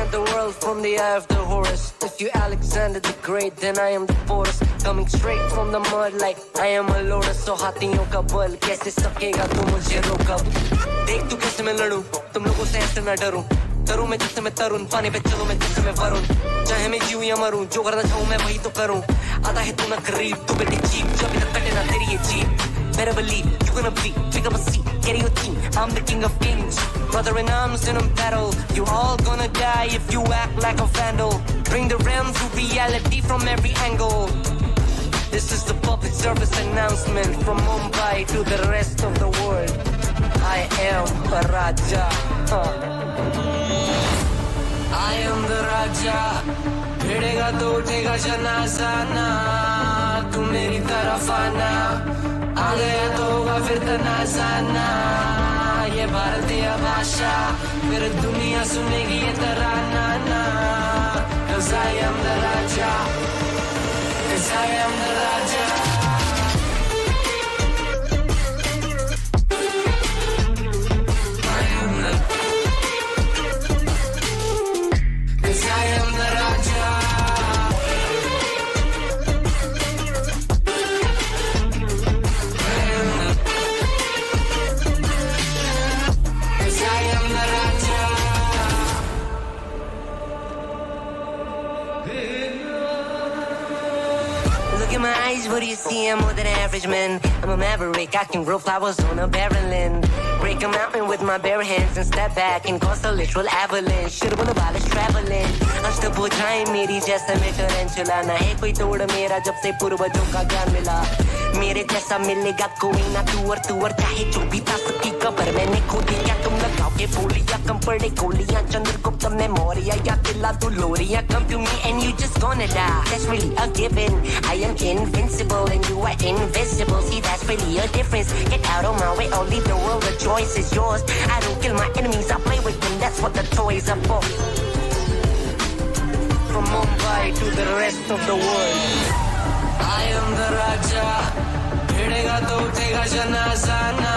at the world from the eye of the Horus. If you Alexander the Great, then I am the Porus. Coming straight from the mud like I am a lotus. So हाथियों का बल कैसे सकेगा तू मुझे रोक अब. देख तू कैसे मैं लड़ूं, तुम लोगों से ऐसे ना डरूं. करूं मैं जिससे मैं तरुण, पानी पे चलूं मैं जिससे मैं वरुण. चाहे मैं जीऊं या मरूं, जो करना चाहूं मैं वही तो करूं. आता है तू ना करीब, तू बेटे चीप, जो अभी तक कटे ना तेरी ये jeep. Better believe, you gonna bleed, pick up a seat, get your team, I'm the king of kings. Brother in arms in a battle, you all gonna die if you act like a vandal. Bring the realm to reality from every angle. This is the public service announcement from Mumbai to the rest of the world. I am a Raja. I am the Raja. भिड़ेगा तो उठेगा जनाजा ना, तू मेरी तरफ आना. आ गया तो होगा फिर तनाजा ना. ये भारतीय भाषा फिर दुनिया सुनेगी ये तराना ना. 'Cause I am the Raja. 'Cause I am the Raja. What do you see? I'm more than average, man. I'm a maverick, I can grow flowers on a barren land. Break a mountain with my bare hands and step back and cause a literal avalanche. Should've been about traveling. अष्टभुजाएं मेरी जैसे मैं tarantula. ना है कोई तोड़ मेरा जब से पूर्वजों का ज्ञान मिला. मेरे जैसा मिलेगा कोई ना, तू और चाहे जो भी था सबकी कबर मैंने खोदी. क्या तुम लगाओगे बोलियां, कम पड़े गोलियां. चंद्रगुप्त में मौर्य या किला तू लोरियां. Come to me and you just gonna die. That's really a given. I am invincible and you are invisible. See, that's really a difference. Get out of my way or leave the world. The choice is yours. I don't kill my enemies, I play with them. That's what the toys are for. From Mumbai to the rest of the world, I am the Raja. भिड़ेगा तो उठेगा जनाजा ना,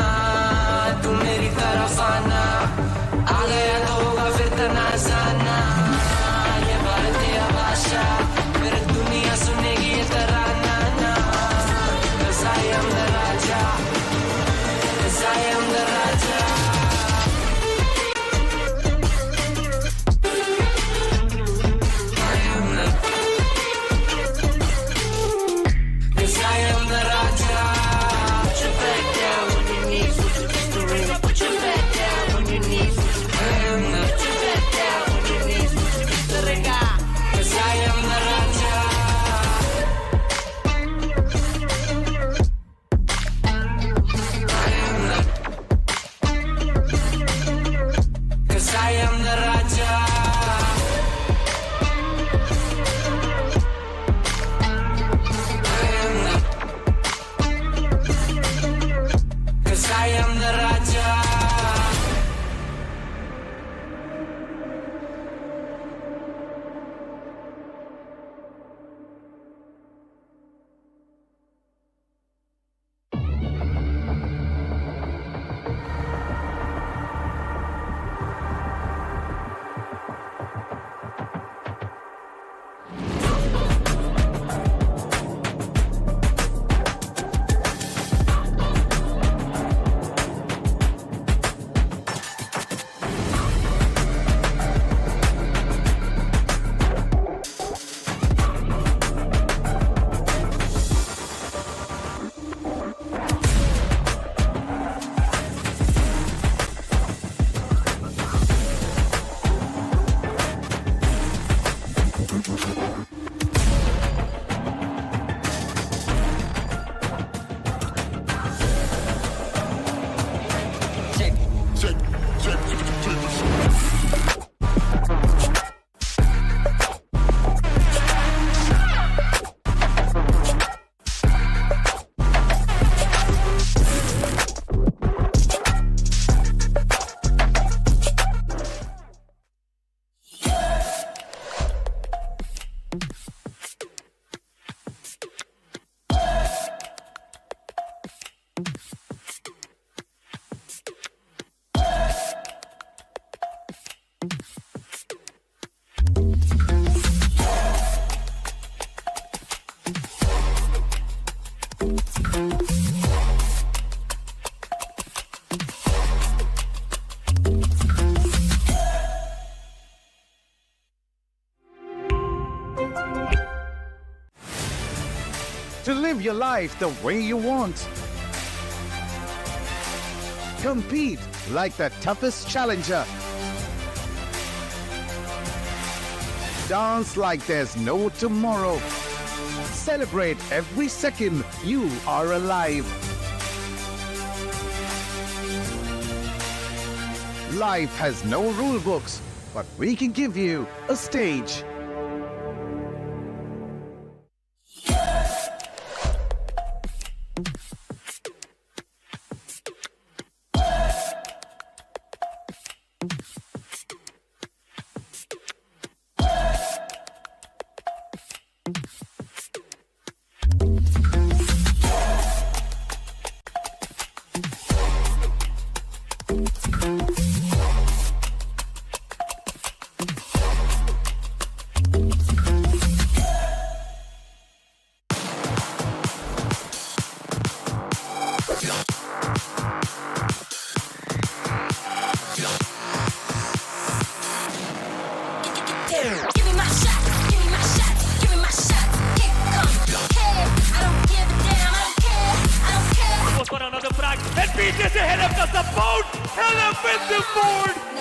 तू मेरी तरफ आना. आ गया तो होगा फिर तनाजा ना. ये भारतीय भाषा फिर दुनिया सुनेगी ये तराना ना. 'Cause I am the Raja. 'Cause I am the Raja. Put your back down on your knees. To live your life the way you want. Compete like the toughest challenger. Dance like there's no tomorrow. Celebrate every second you are alive. Life has no rule books, but we can give you a stage.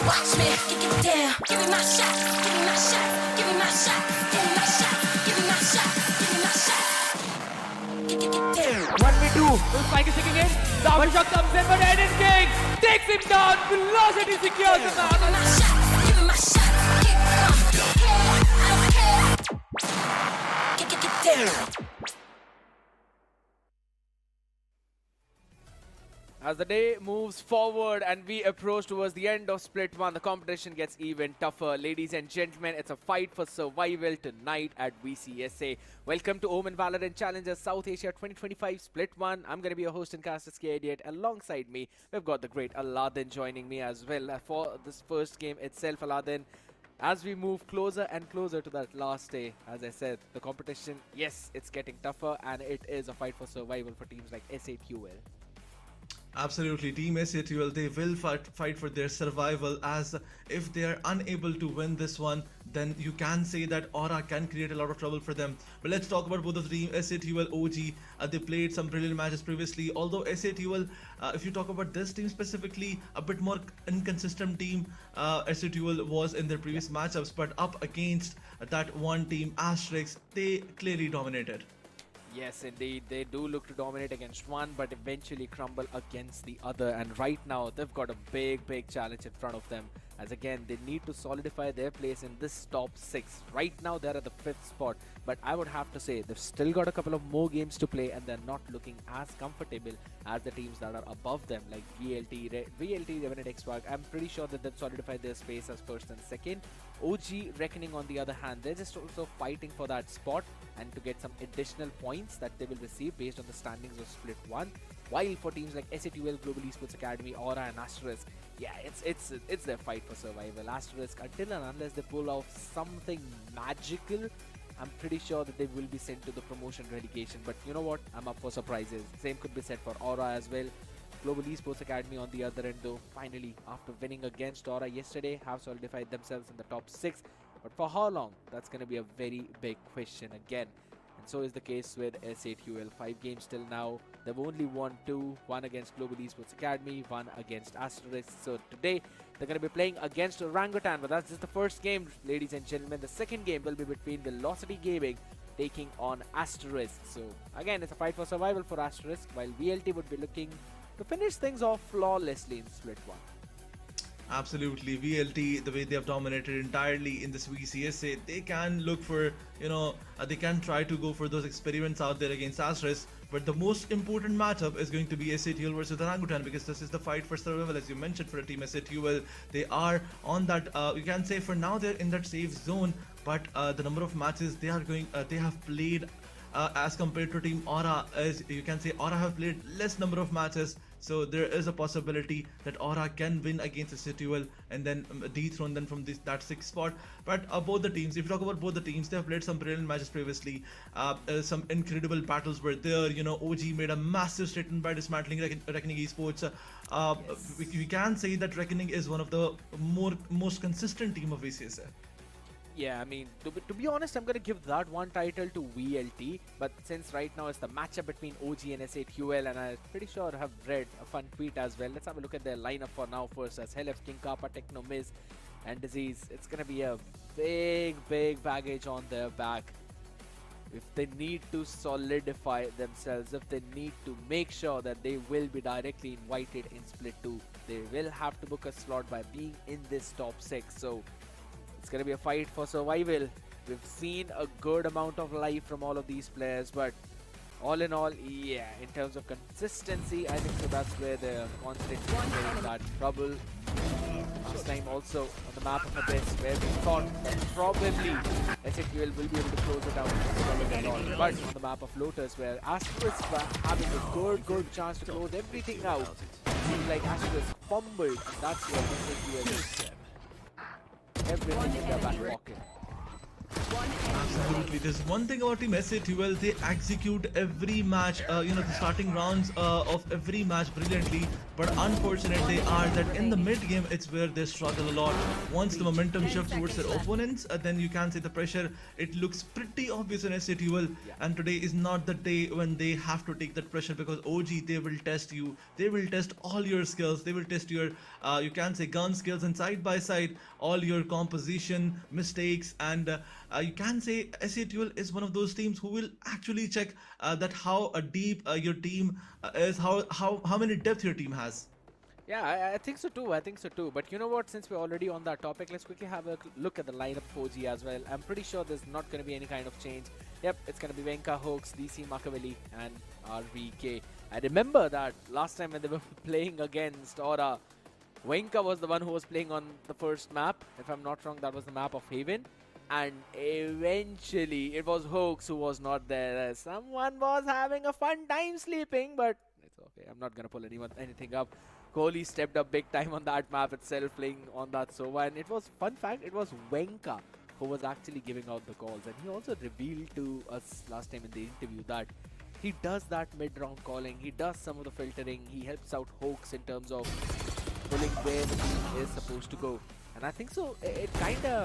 Watch me, get down. Give me my shot. Give me my shot. Give me my shot. Give me my shot. Give me my shot. Give me my shot. Get down. 1v2. Spike is sticking in. Double shot comes in, but Eden King takes him down. Velocity secures the Give me my shot. Give me my shot. I don't care. Get down. As the day moves forward and we approach towards the end of Split 1, the competition gets even tougher. Ladies and gentlemen, it's a fight for survival tonight at VCSA. Welcome to OMEN VALORANT Challengers South Asia 2025 Split 1. I'm going to be your host and Asterisk. Alongside me, we've got the great Aladdin joining me as well for this first game itself. Aladdin, as we move closer and closer to that last day, as I said, the competition, yes, it's getting tougher and it is a fight for survival for teams like SATUL. Absolutely, Team SATUL, they will fight for their survival, as if they are unable to win this one, then you can say that Aura can create a lot of trouble for them. But let's talk about both of the team. SATUL, OG, they played some brilliant matches previously, although SATUL, if you talk about this team specifically, a bit more inconsistent team. SATUL was in their previous matchups, but up against that one team, Asterisk, they clearly dominated. Yes, indeed. They do look to dominate against one, but eventually crumble against the other. And right now, they've got a big challenge in front of them. As again, they need to solidify their place in this top 6. Right now, they're at the 5th spot. But I would have to say, they've still got a couple of more games to play, and they're not looking as comfortable as the teams that are above them, like VLT, Revenant XSpark. I'm pretty sure that they've solidified their space as first and second. OG Reckoning, on the other hand, they're just also fighting for that spot and to get some additional points that they will receive based on the standings of Split 1. While for teams like SATUL, Global Esports Academy, Aura and Asterisk, yeah, it's their fight for survival. Asterisk, until and unless they pull off something magical, I'm pretty sure that they will be sent to the promotion relegation. But you know what? I'm up for surprises. Same could be said for Aura as well. Global Esports Academy on the other end, though, finally, after winning against Aura yesterday, have solidified themselves in the top 6. But for how long? That's going to be a very big question again. And so is the case with SATUL. 5 games till now. They've only won 2. 1 against Global Esports Academy, 1 against Asterisk. So today, they're going to be playing against Orangutan. But that's just the first game, ladies and gentlemen. The second game will be between Velocity Gaming taking on Asterisk. So again, it's a fight for survival for Asterisk, while VLT would be looking to finish things off flawlessly in Split 1. Absolutely, VLT, the way they have dominated entirely in this VCSA, they can look for, they can try to go for those experiments out there against Asterisk. But the most important matchup is going to be SATUL versus Orangutan, because this is the fight for survival, as you mentioned, for a team SATUL. They are on that, you can say for now they're in that safe zone, but the number of matches they are going, they have played as compared to Team Aura, as you can say, Aura have played less number of matches So there is a possibility that Aura can win against SCTUL and then dethrone them from that 6th spot. But both the teams, if you talk about both the teams, they have played some brilliant matches previously. Some incredible battles were there. You know, OG made a massive statement by dismantling Reckoning Esports. We can say that Reckoning is one of the most consistent team of VCSA. Yeah, I mean, to be honest, I'm going to give that one title to VLT. But since right now it's the matchup between OG and S8UL, and I'm pretty sure I have read a fun tweet as well. Let's have a look at their lineup for now first. As Helef, King Kappa, Techno, Miz, and Disease. It's going to be a big baggage on their back. If they need to solidify themselves, if they need to make sure that they will be directly invited in Split 2, they will have to book a slot by being in this top 6. So it's going to be a fight for survival. We've seen a good amount of life from all of these players, but all in all, yeah, in terms of consistency, I think so that's where they're constantly in that trouble. Last time also on the map of Abyss, where we thought that probably SAQL will be able to close it down, but on the map of Lotus, where Asterisk were having a good chance to close everything out, seems like Asterisk fumbled, and that's where SAQL everything in their back pocket. Absolutely. There's one thing about Team SA12, they execute every match, the starting rounds of every match brilliantly, but unfortunate they are that in the mid game, it's where they struggle a lot. Once the momentum shifts towards their opponents, then you can see the pressure. It looks pretty obvious in SA12, and today is not the day when they have to take that pressure, because OG, they will test you. They will test all your skills. They will test your, you can say, gun skills, and side by side, all your composition, mistakes, and you can say SA12 is one of those teams who will actually check that how deep your team is, how many depth your team has. Yeah, I think so too. I think so too. But you know what? Since we're already on that topic, let's quickly have a look at the lineup for OG as well. I'm pretty sure there's not going to be any kind of change. Yep, it's going to be Venka, Hoax, DC, Machiavelli, and RVK. I remember that last time when they were playing against Aura, Venka was the one who was playing on the first map. If I'm not wrong, that was the map of Haven. And eventually, it was Hoax who was not there. Someone was having a fun time sleeping, but it's okay. I'm not going to pull anything up. Kohli stepped up big time on that map itself, playing on that Sova. And it was, fun fact, it was Venka who was actually giving out the calls. And he also revealed to us last time in the interview that he does that mid-round calling. He does some of the filtering. He helps out Hoax in terms of pulling where the team is supposed to go. And I think so, it kind of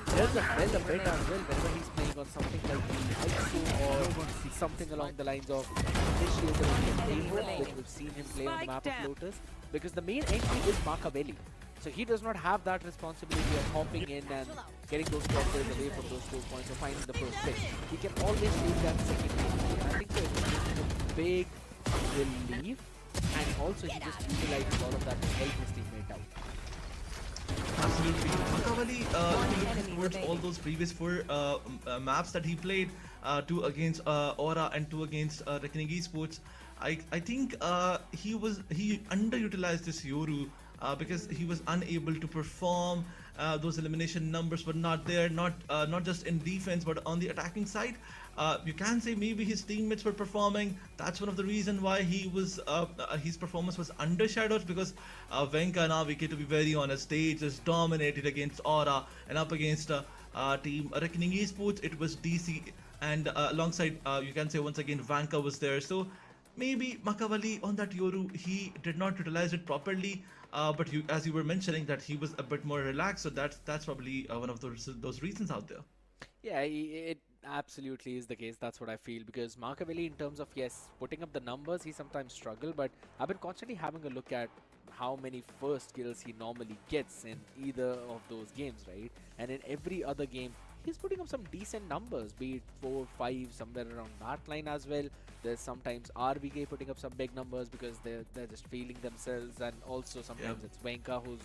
does a bit as well whenever he's playing on something like the ISO or something along the lines of Initiator, which we've seen him play on the map of Lotus. Because the main entry is Machiavelli. So he does not have that responsibility of hopping in and getting those crosses away from those 4 points or finding the first pick. He can always take that second pick. And I think so it's a big relief. And also he just utilizes all of that to help his teammate out. Absolutely. Machiavelli, looking towards all those previous 4 maps that he played, 2 against Aura and 2 against Reckoning Esports, I think he underutilized this Yoru because he was unable to perform. Those elimination numbers were not there, not just in defense but on the attacking side. You can say maybe his teammates were performing. That's one of the reasons why he was his performance was undershadowed, because Venka and RVK, to be very honest, they just dominated against Aura, and up against team Reckoning Esports, it was DC, and alongside you can say once again Venka was there. So maybe Machiavelli on that Yoru, he did not utilize it properly. But as you were mentioning, that he was a bit more relaxed, so that's probably one of those reasons out there. Yeah, it absolutely is the case. That's what I feel, because Machiavelli, in terms of, yes, putting up the numbers, he sometimes struggle, but I've been constantly having a look at how many first kills he normally gets in either of those games, right? And in every other game, he's putting up some decent numbers, be it 4, 5, somewhere around that line as well. There's sometimes RVK putting up some big numbers because they're just feeling themselves, and also sometimes it's Venka who's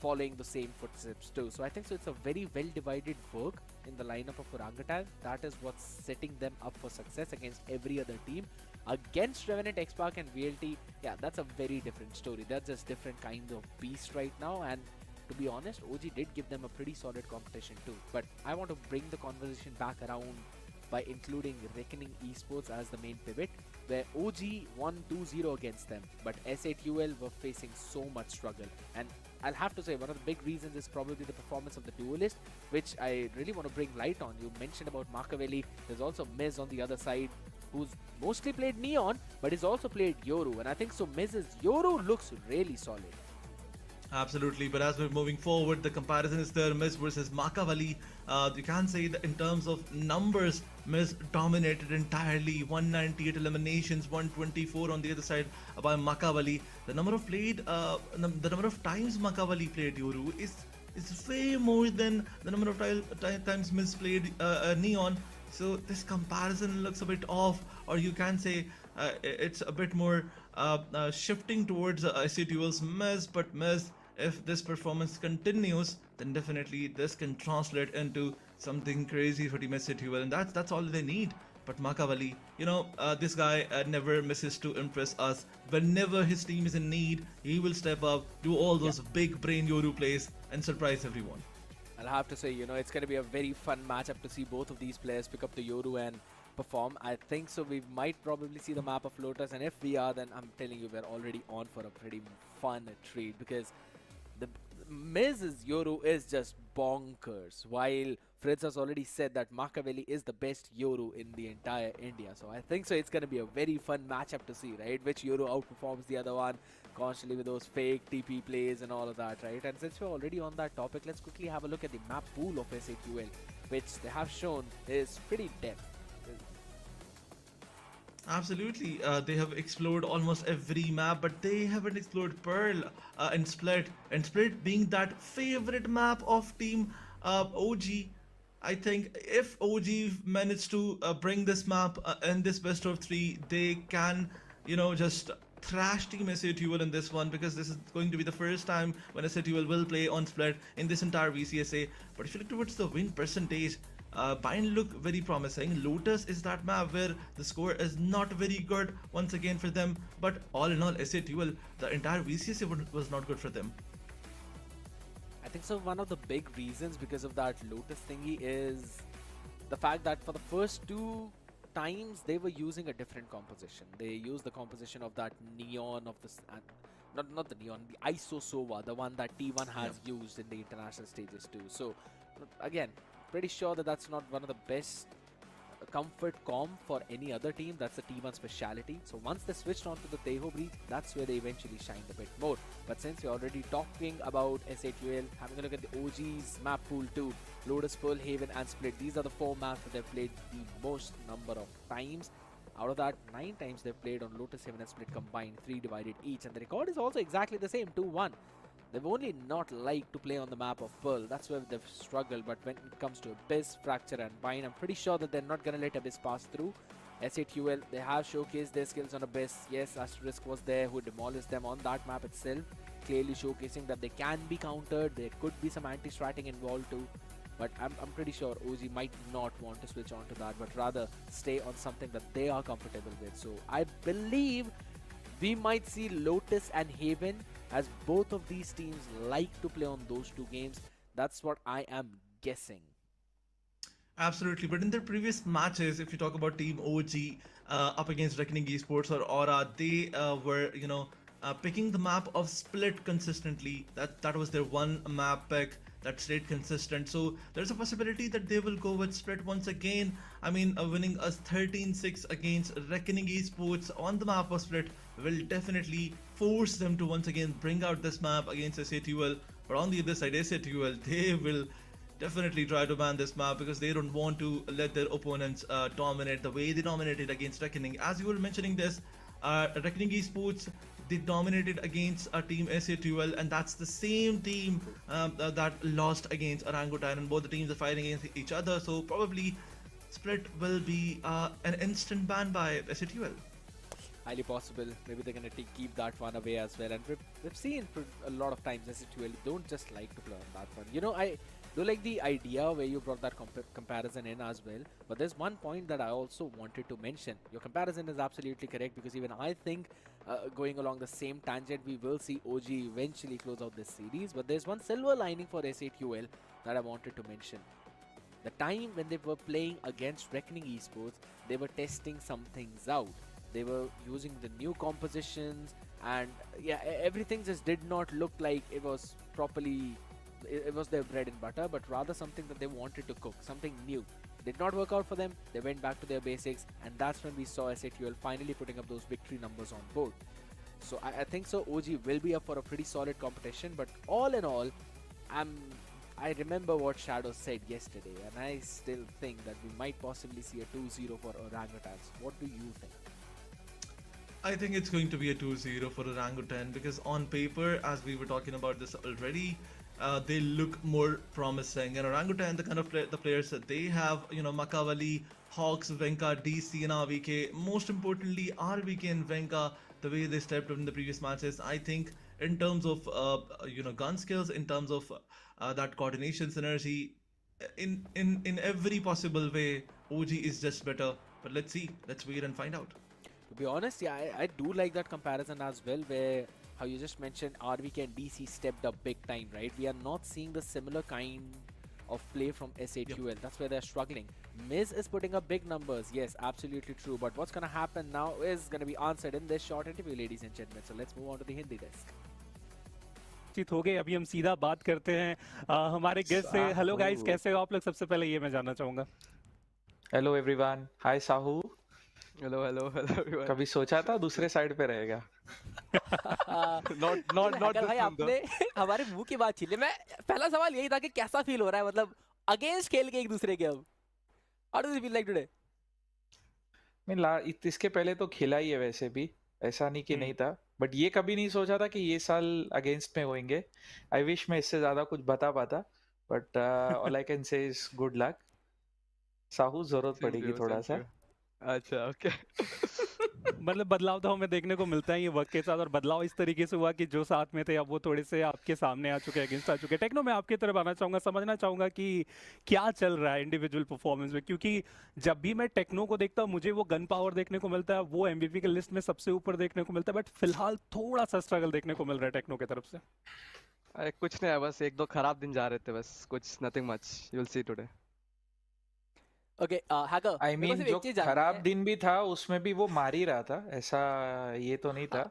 following the same footsteps too. So I think so it's a very well divided work in the lineup of Orangutan. That is what's setting them up for success against every other team. Against Revenant XSpark and VLT, yeah, that's a very different story. That's just different kind of beast right now, and to be honest, OG did give them a pretty solid competition too. But I want to bring the conversation back around by including Reckoning Esports as the main pivot, where OG won 2-0 against them, but SATUL were facing so much struggle. And I'll have to say one of the big reasons is probably the performance of the duelist, which I really want to bring light on. You mentioned about Machiavelli. There's also Miz on the other side, who's mostly played Neon, but he's also played Yoru. And I think so Miz's Yoru looks really solid. Absolutely, but as we're moving forward, the comparison is there, Miz versus Machiavelli. You can say that in terms of numbers, Miz dominated entirely, 198 eliminations, 124 on the other side by Machiavelli. The number of the number of times Machiavelli played Yoru is way more than the number of times Miz played Neon. So this comparison looks a bit off, or you can say it's a bit more shifting towards SATUL's Miz, but Miz, if this performance continues, then definitely this can translate into something crazy for Team SATUL, and that's all they need. But Machiavelli, this guy never misses to impress us. Whenever his team is in need, he will step up, do all those big brain Yoru plays, and surprise everyone. I'll have to say, it's going to be a very fun matchup to see both of these players pick up the Yoru and perform. I think so we might probably see the map of Lotus, and if we are, then I'm telling you, we're already on for a pretty fun treat, because the Miz's Yoru is just bonkers, while Fritz has already said that Machiavelli is the best Yoru in the entire India. So I think so it's going to be a very fun matchup to see, right? Which Yoru outperforms the other one constantly with those fake TP plays and all of that, right? And since we're already on that topic, let's quickly have a look at the map pool of SATUL, which they have shown is pretty depth. Absolutely, they have explored almost every map, but they haven't explored Pearl and Split. And Split being that favorite map of Team OG. I think if OG managed to bring this map in this best of 3, they can, just thrash Team SATUL in this one, because this is going to be the first time when SATUL will play on Split in this entire VCSA. But if you look towards the win percentage, Bind look very promising. Lotus is that map where the score is not very good once again for them, but all in all, SATUL, the entire VCSA was not good for them. I think so one of the big reasons because of that Lotus thingy is the fact that for the first 2 times they were using a different composition. They used the composition of that Neon of this, not the Neon, the ISO Sova, the one that T1 has used in the international stages too. So again, pretty sure that that's not one of the best comfort comp for any other team. That's the T1 speciality. So once they switched on to the Teho breed, that's where they eventually shined a bit more. But since you're already talking about SATUL, having a look at the OG's map pool too, Lotus, Pearl, Haven and Split, these are the 4 maps that they've played the most number of times. Out of that, 9 times they've played on Lotus, Haven and Split combined, 3 divided each, and the record is also exactly the same, 2-1. They've only not liked to play on the map of Pearl. That's where they've struggled. But when it comes to Abyss, Fracture and Bind, I'm pretty sure that they're not going to let Abyss pass through. SATUL, they have showcased their skills on Abyss. Yes, Asterisk was there who demolished them on that map itself, clearly showcasing that they can be countered. There could be some anti-stratting involved too. But I'm pretty sure OG might not want to switch on to that, but rather stay on something that they are comfortable with. So I believe we might see Lotus and Haven, as both of these teams like to play on those 2 games. That's what I am guessing. Absolutely, but in their previous matches, if you talk about Team OG up against Reckoning Esports or Aura, they were, picking the map of Split consistently. That was their one map pick that stayed consistent. So there's a possibility that they will go with Split once again. I mean, winning us 13-6 against Reckoning Esports on the map of Split will definitely force them to once again bring out this map against SATUL. But on the other side, SATUL, they will definitely try to ban this map, because they don't want to let their opponents dominate the way they dominated against Reckoning. As you were mentioning this, Reckoning Esports, they dominated against a team SATUL, and that's the same team that lost against Orangutan, and both the teams are fighting against each other. So probably Split will be an instant ban by SATUL. Highly possible. Maybe they're going to keep that one away as well. And we've seen a lot of times SATUL don't just like to play on that one. I do like the idea where you brought that comparison in as well. But there's one point that I also wanted to mention. Your comparison is absolutely correct, because even I think going along the same tangent, we will see OG eventually close out this series. But there's one silver lining for SATUL that I wanted to mention. The time when they were playing against Reckoning Esports, they were testing some things out. They were using the new compositions, and yeah, everything just did not look like it was properly. It was their bread and butter, but rather something that they wanted to cook, something new. Did not work out for them. They went back to their basics, and that's when we saw SATUL finally putting up those victory numbers on board. So I think so. OG will be up for a pretty solid competition, but all in all, I remember what Shadow said yesterday, and I still think that we might possibly see a 2-0 for Orangutans. What do you think? I think it's going to be a 2-0 for Orangutan because on paper, as we were talking about this already, they look more promising. And Orangutan, the kind of the players that they have, you know, Makavali, Hawks, Venka, DC, and RVK. Most importantly, RVK and Venka, the way they stepped up in the previous matches, I think in terms of you know, gun skills, in terms of that coordination synergy, in every possible way, OG is just better. But let's see, let's wait and find out. To be honest, yeah, I do like that comparison as well, where how you just mentioned RVK and DC stepped up big time, right? We are not seeing the similar kind of play from SATUL. Yep. That's where they're struggling. Miz is putting up big numbers. Yes, absolutely true. But what's going to happen now is going to be answered in this short interview, ladies and gentlemen. So let's move on to the Hindi desk. हो गए अभी हम सीधा बात करते हैं हमारे guest से हेलो गाइस कैसे हो आप लोग सबसे पहले ये मैं जानना चाहूंगा hello everyone hi Sahu hello hello hello everyone कभी सोचा था दूसरे साइड पे रहेगा नॉट भाई आपने हमारे मुंह की बात छीन ली मैं पहला सवाल यही था कि कैसा फील हो रहा है मतलब अगेंस्ट खेल के एक दूसरे के अब how do you feel like today मैं इसके पहले तो खेला ही है वैसे भी ऐसा नहीं कि नहीं था बट ये कभी नहीं सोचा था कि ये साल अगेंस्ट में होंगे आई विश मैं इससे ज्यादा कुछ बता पाता but all I can say is good luck Sahu जरूरत पड़ेगी थोड़ा सा अच्छा ओके मतलब बदलाव तो हमें देखने को मिलता है ये वक्त के साथ और बदलाव इस तरीके से हुआ कि जो साथ में थे अब वो थोड़े से आपके सामने आ चुके हैं अगेंस्ट आ चुके हैं टेक्नो मैं आपकी तरफ आना चाहूंगा समझना चाहूंगा कि क्या चल रहा है इंडिविजुअल परफॉर्मेंस में क्योंकि जब भी मैं टेक्नो को देखता हूँ मुझे वो गन पावर देखने को मिलता है वो एमवीपी के लिस्ट में सबसे ऊपर देखने को मिलता है बट फिलहाल थोड़ा सा स्ट्रगल देखने को मिल रहा है टेक्नो की तरफ से अरे कुछ नहीं है बस एक दो खराब दिन जा रहे थे बस कुछ nothing much you will see today okay hacker I mean जो खराब दिन भी था उसमें भी वो मार ही रहा था ऐसा ये तो नहीं था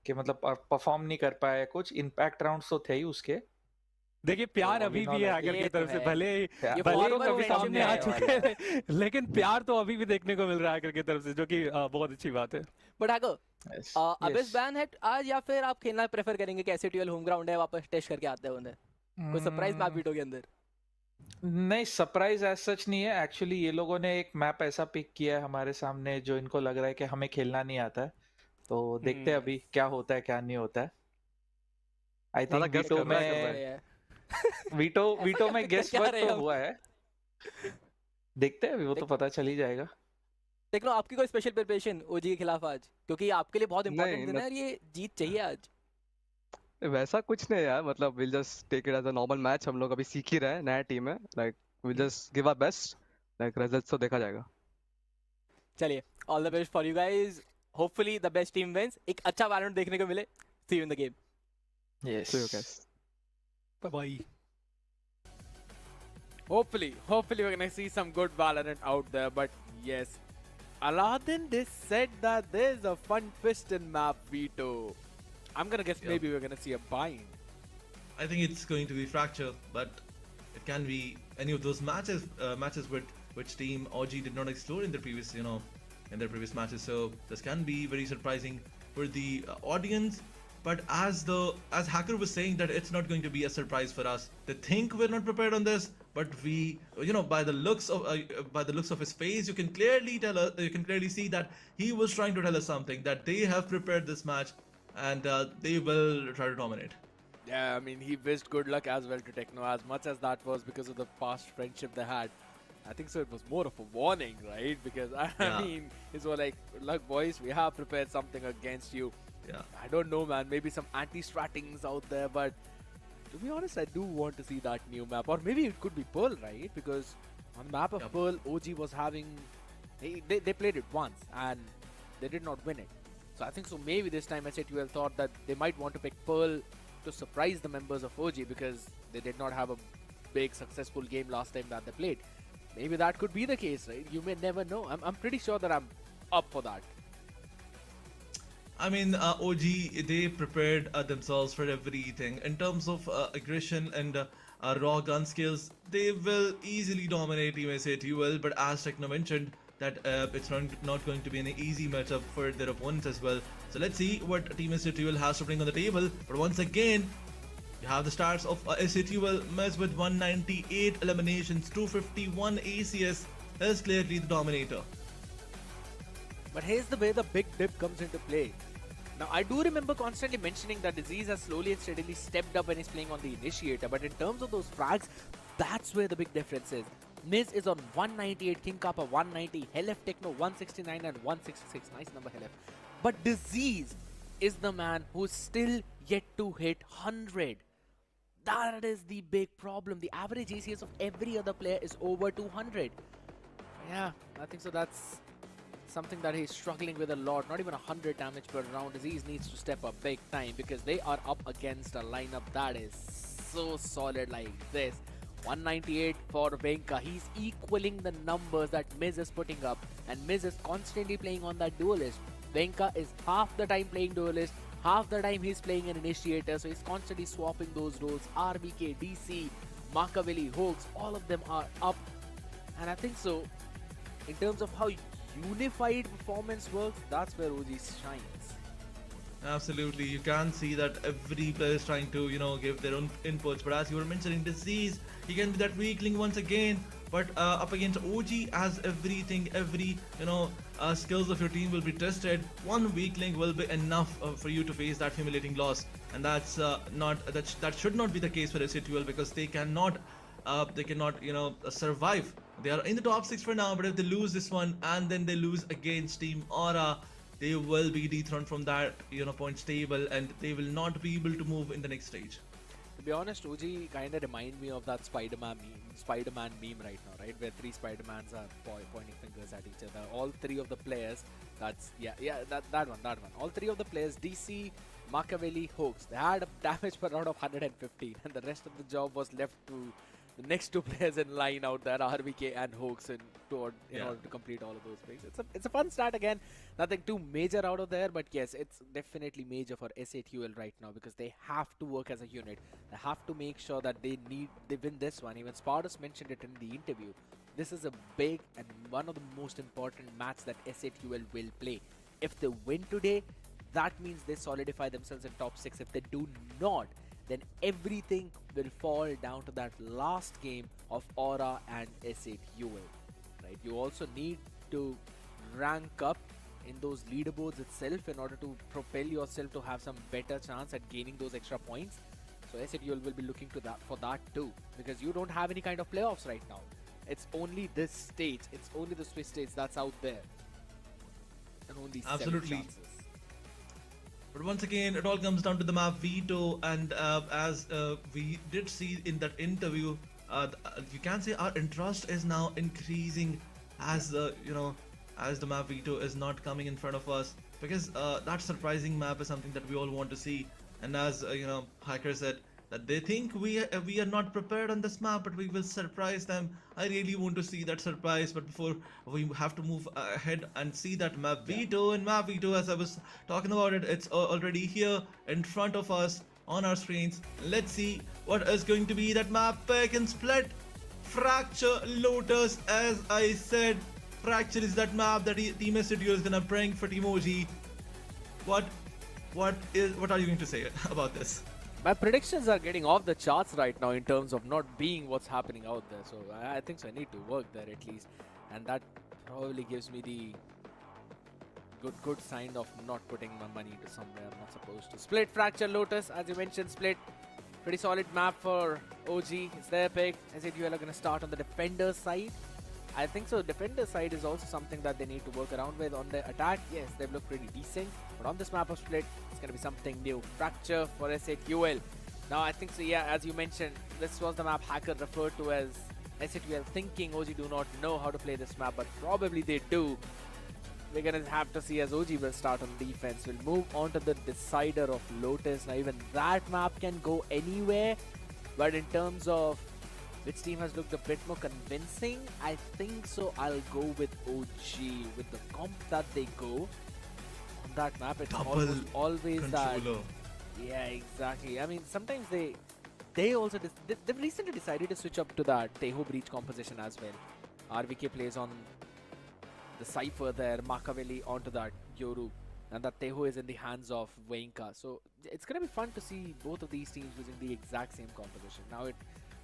कि मतलब परफॉर्म नहीं कर पाया कुछ इम्पैक्ट राउंड्स तो थे ही उसके देखिए प्यार तो अभी अभी भी है आगर की तरफ से भले former तो कभी friendship सामने में आ है चुके हैं लेकिन प्यार तो अभी भी देखने को मिल रहा है आगर की तरफ से जो कि बहुत अच्छी बात है बट हैकर अब इस बैन है आज या फिर आप खेलना प्रेफर करेंगे कि एसएटीएल होम ग्राउंड है वापस टेस्ट करके आते हैं उन्हें कोई सरप्राइज मैप वीडियो के अंदर नहीं सरप्राइज एज सच नहीं है एक्चुअली ये लोगों ने एक मैप ऐसा पिक किया है हमारे सामने जो इनको लग रहा है कि हमें खेलना नहीं आता है तो देखते हैं अभी क्या होता है क्या नहीं होता है आई थिंक वीटो में गेस्ट वर्क तो हुआ है देखते हैं अभी वो तो पता चल ही जाएगा देख लो आपकी कोई स्पेशल प्रिपरेशन ओजी के खिलाफ आज क्योंकि आपके लिए बहुत इंपॉर्टेंट दिन है और ये जीत चाहिए आज वैसा कुछ नहीं यार मतलब will just take it as a normal match हम लोग अभी सीख ही रहे हैं नया टीम है like will just give our best like results तो देखा जाएगा चलिए all the best for you guys hopefully the best team wins एक अच्छा वैलोरेंट देखने को मिले see you in the game yes see you guys bye bye Hopefully we're gonna see some good Valorant out there. But yes, Aladdin just said that there's a fun twist in map veto. I'm gonna guess maybe we're gonna see a bind. I think it's going to be Fracture, but it can be any of those matches with which team OG did not explore in their previous, in their previous matches. So this can be very surprising for the audience. But as Hacker was saying that it's not going to be a surprise for us. They think we're not prepared on this, but we, by the looks of his face, you can clearly see that he was trying to tell us something that they have prepared this match. And they will try to dominate. Yeah, I mean, he wished good luck as well to Techno, as much as that was because of the past friendship they had. I think so it was more of a warning, right? Because, I mean, it's more like, look, boys, we have prepared something against you. Yeah. I don't know, man. Maybe some anti-strattings out there, but to be honest, I do want to see that new map. Or maybe it could be Pearl, right? Because on the map of Pearl, OG was having... They played it once, and they did not win it. So I think so maybe this time SATUL thought that they might want to pick Pearl to surprise the members of OG because they did not have a big successful game last time that they played. maybe that could be the case, right? You may never know. I'm pretty sure that I'm up for that. I mean, OG, they prepared themselves for everything. In terms of aggression and raw gun skills, they will easily dominate Team SA2L, but as Techno mentioned, that it's not going to be an easy matchup for their opponents as well. So let's see what Team SA2L has to bring on the table. But once again, you have the stats of SA2L Mez with 198 eliminations, 251 ACS, is clearly the dominator. But here's the way the big dip comes into play. Now, I do remember constantly mentioning that Disease has slowly and steadily stepped up when he's playing on the Initiator, but in terms of those frags, that's where the big difference is. Miz is on 198, King Kappa 190, Helef Techno 169 and 166. Nice number, Helef. But Disease is the man who's still yet to hit 100. That is the big problem. The average ACS of every other player is over 200. Yeah, I think so. That's something that he's struggling with a lot. Not even 100 damage per round. Disease needs to step up big time because they are up against a lineup that is so solid like this. 198 for Venka. He's equaling the numbers that Miz is putting up, and Miz is constantly playing on that duelist. Venka is half the time playing duelist, half the time he's playing an initiator, so he's constantly swapping those roles. RBK, DC, Machiavelli, Hoax, all of them are up. And I think so, in terms of how unified performance works, that's where OG shines. Absolutely, you can see that every player is trying to, give their own inputs. But as you were mentioning, Disease, he can be that weakling once again. But up against OG, as everything, every skills of your team will be tested, one weakling will be enough for you to face that humiliating loss. And that's that should not be the case for SA2L, because they cannot survive. They are in the top 6 for now, but if they lose this one and then they lose against Team Aura, they will be dethroned from that points table, and they will not be able to move in the next stage. To be honest, OG kind of remind me of that Spider-Man meme right now, right? Where 3 Spider-Mans are pointing fingers at each other. All 3 of the players, that one. All 3 of the players, DC, Machiavelli, Hoax, they had a damage per round of 115, and the rest of the job was left to the next 2 players in line out there, RBK and Hoax, in order to complete all of those things. It's a fun start again. Nothing too major out of there, but yes, it's definitely major for SA2L right now, because they have to work as a unit. They have to make sure that they win this one. Even Spartus mentioned it in the interview. This is a big and one of the most important match that SA2L will play. If they win today, that means they solidify themselves in top 6. If they do not, then everything will fall down to that last game of Aura and SA2L, right? You also need to rank up in those leaderboards itself in order to propel yourself to have some better chance at gaining those extra points. So SA2L will be looking to that for that too, because you don't have any kind of playoffs right now. It's only this stage, it's only the Swiss stage that's out there, and only 7 chances. But once again, it all comes down to the map veto, and as we did see in that interview, you can say our interest is now increasing as as the map veto is not coming in front of us, because that surprising map is something that we all want to see. And as Hacker said, that they think we are not prepared on this map, but we will surprise them. I really want to see that surprise, but before we have to move ahead and see that map veto. And map veto, as I was talking about it, it's already here in front of us on our screens. Let's see what is going to be that map pick and split. Fracture Lotus, as I said, Fracture is that map that Team SA2L is gonna bring for Team OG. What are you going to say about this? My predictions are getting off the charts right now in terms of not being what's happening out there. So I think so I need to work there at least. And that probably gives me the good sign of not putting my money into somewhere I'm not supposed to. Split, Fracture, Lotus, as you mentioned, Split. Pretty solid map for OG. It's their pick. SA2L are going to start on the defender side. I think so. Defender side is also something that they need to work around with. On the attack, yes, they've looked pretty decent. But on this map of Split, it's going to be something new. Fracture for SA2L. Now, I think so, yeah, as you mentioned, this was the map Hacker referred to as SA2L thinking OG do not know how to play this map, but probably they do. We're going to have to see as OG will start on defense. We'll move on to the decider of Lotus. Now, even that map can go anywhere. But in terms of Which team has looked a bit more convincing? I think so. I'll go with OG. With the comp that they go on that map, it's almost always that. Yeah, exactly. I mean, sometimes they also they've recently decided to switch up to that Teho Breach composition as well. RVK plays on the Cypher there, Makaveli onto that Yoru, and that Teho is in the hands of Wenka. So it's gonna be fun to see both of these teams using the exact same composition. Now it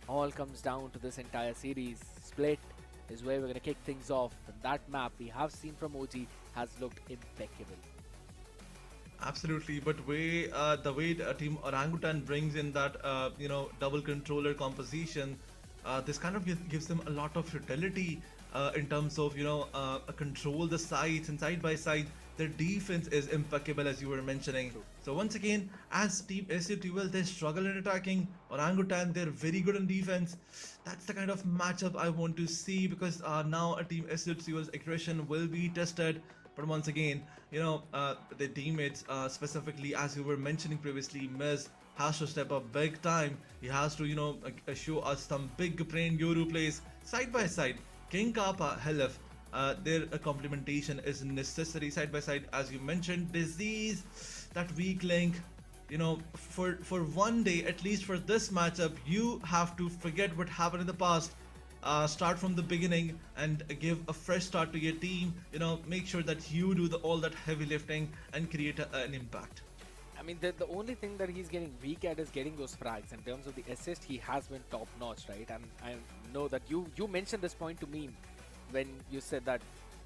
all comes down to this entire series. Split is where we're gonna kick things off. And that map we have seen from OG has looked impeccable. Absolutely, but the way Team Orangutan brings in that double controller composition, this kind of gives them a lot of utility in terms of control the sides, and side by side their defense is impeccable, as you were mentioning. So once again, as Team SC12, they struggle in attacking. Orangutan, they're very good in defense. That's the kind of matchup I want to see, because now a Team SC12's aggression will be tested. But once again, the teammates, specifically as you were mentioning previously, Miz has to step up big time. He has to, show us some big brain Yoru plays side by side. King Kappa, Helif, their complementation is necessary side by side. As you mentioned, Disease, that weak link. For one day, at least for this matchup, you have to forget what happened in the past. Start from the beginning and give a fresh start to your team. Make sure that you do all that heavy lifting and create an impact. I mean, the only thing that he's getting weak at is getting those frags. In terms of the assist, he has been top notch, right? And I know that you mentioned this point to me when you said that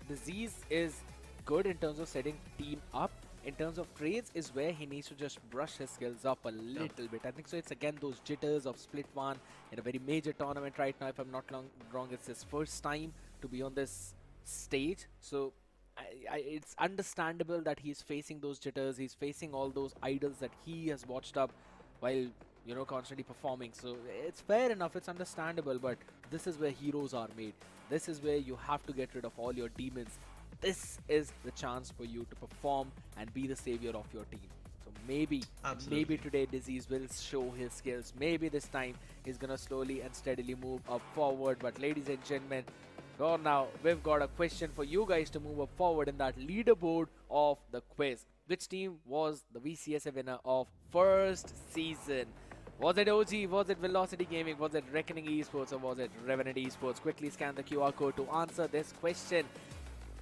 Disease is good in terms of setting team up. In terms of trades is where he needs to just brush his skills up a little bit. I think so. It's again those jitters of Split 1 in a very major tournament right now. If I'm not wrong, it's his first time to be on this stage. So it's understandable that he's facing those jitters. He's facing all those idols that he has watched up while constantly performing. So it's fair enough. It's understandable. But this is where heroes are made. This is where you have to get rid of all your demons. This is the chance for you to perform and be the savior of your team. So maybe today Disease will show his skills. Maybe this time he's gonna slowly and steadily move up forward. But ladies and gentlemen, now we've got a question for you guys to move up forward in that leaderboard of the quiz. Which team was the VCSA winner of first season? Was it OG? Was it Velocity Gaming? Was it Reckoning Esports? Or was it Revenant Esports? Quickly scan the QR code to answer this question.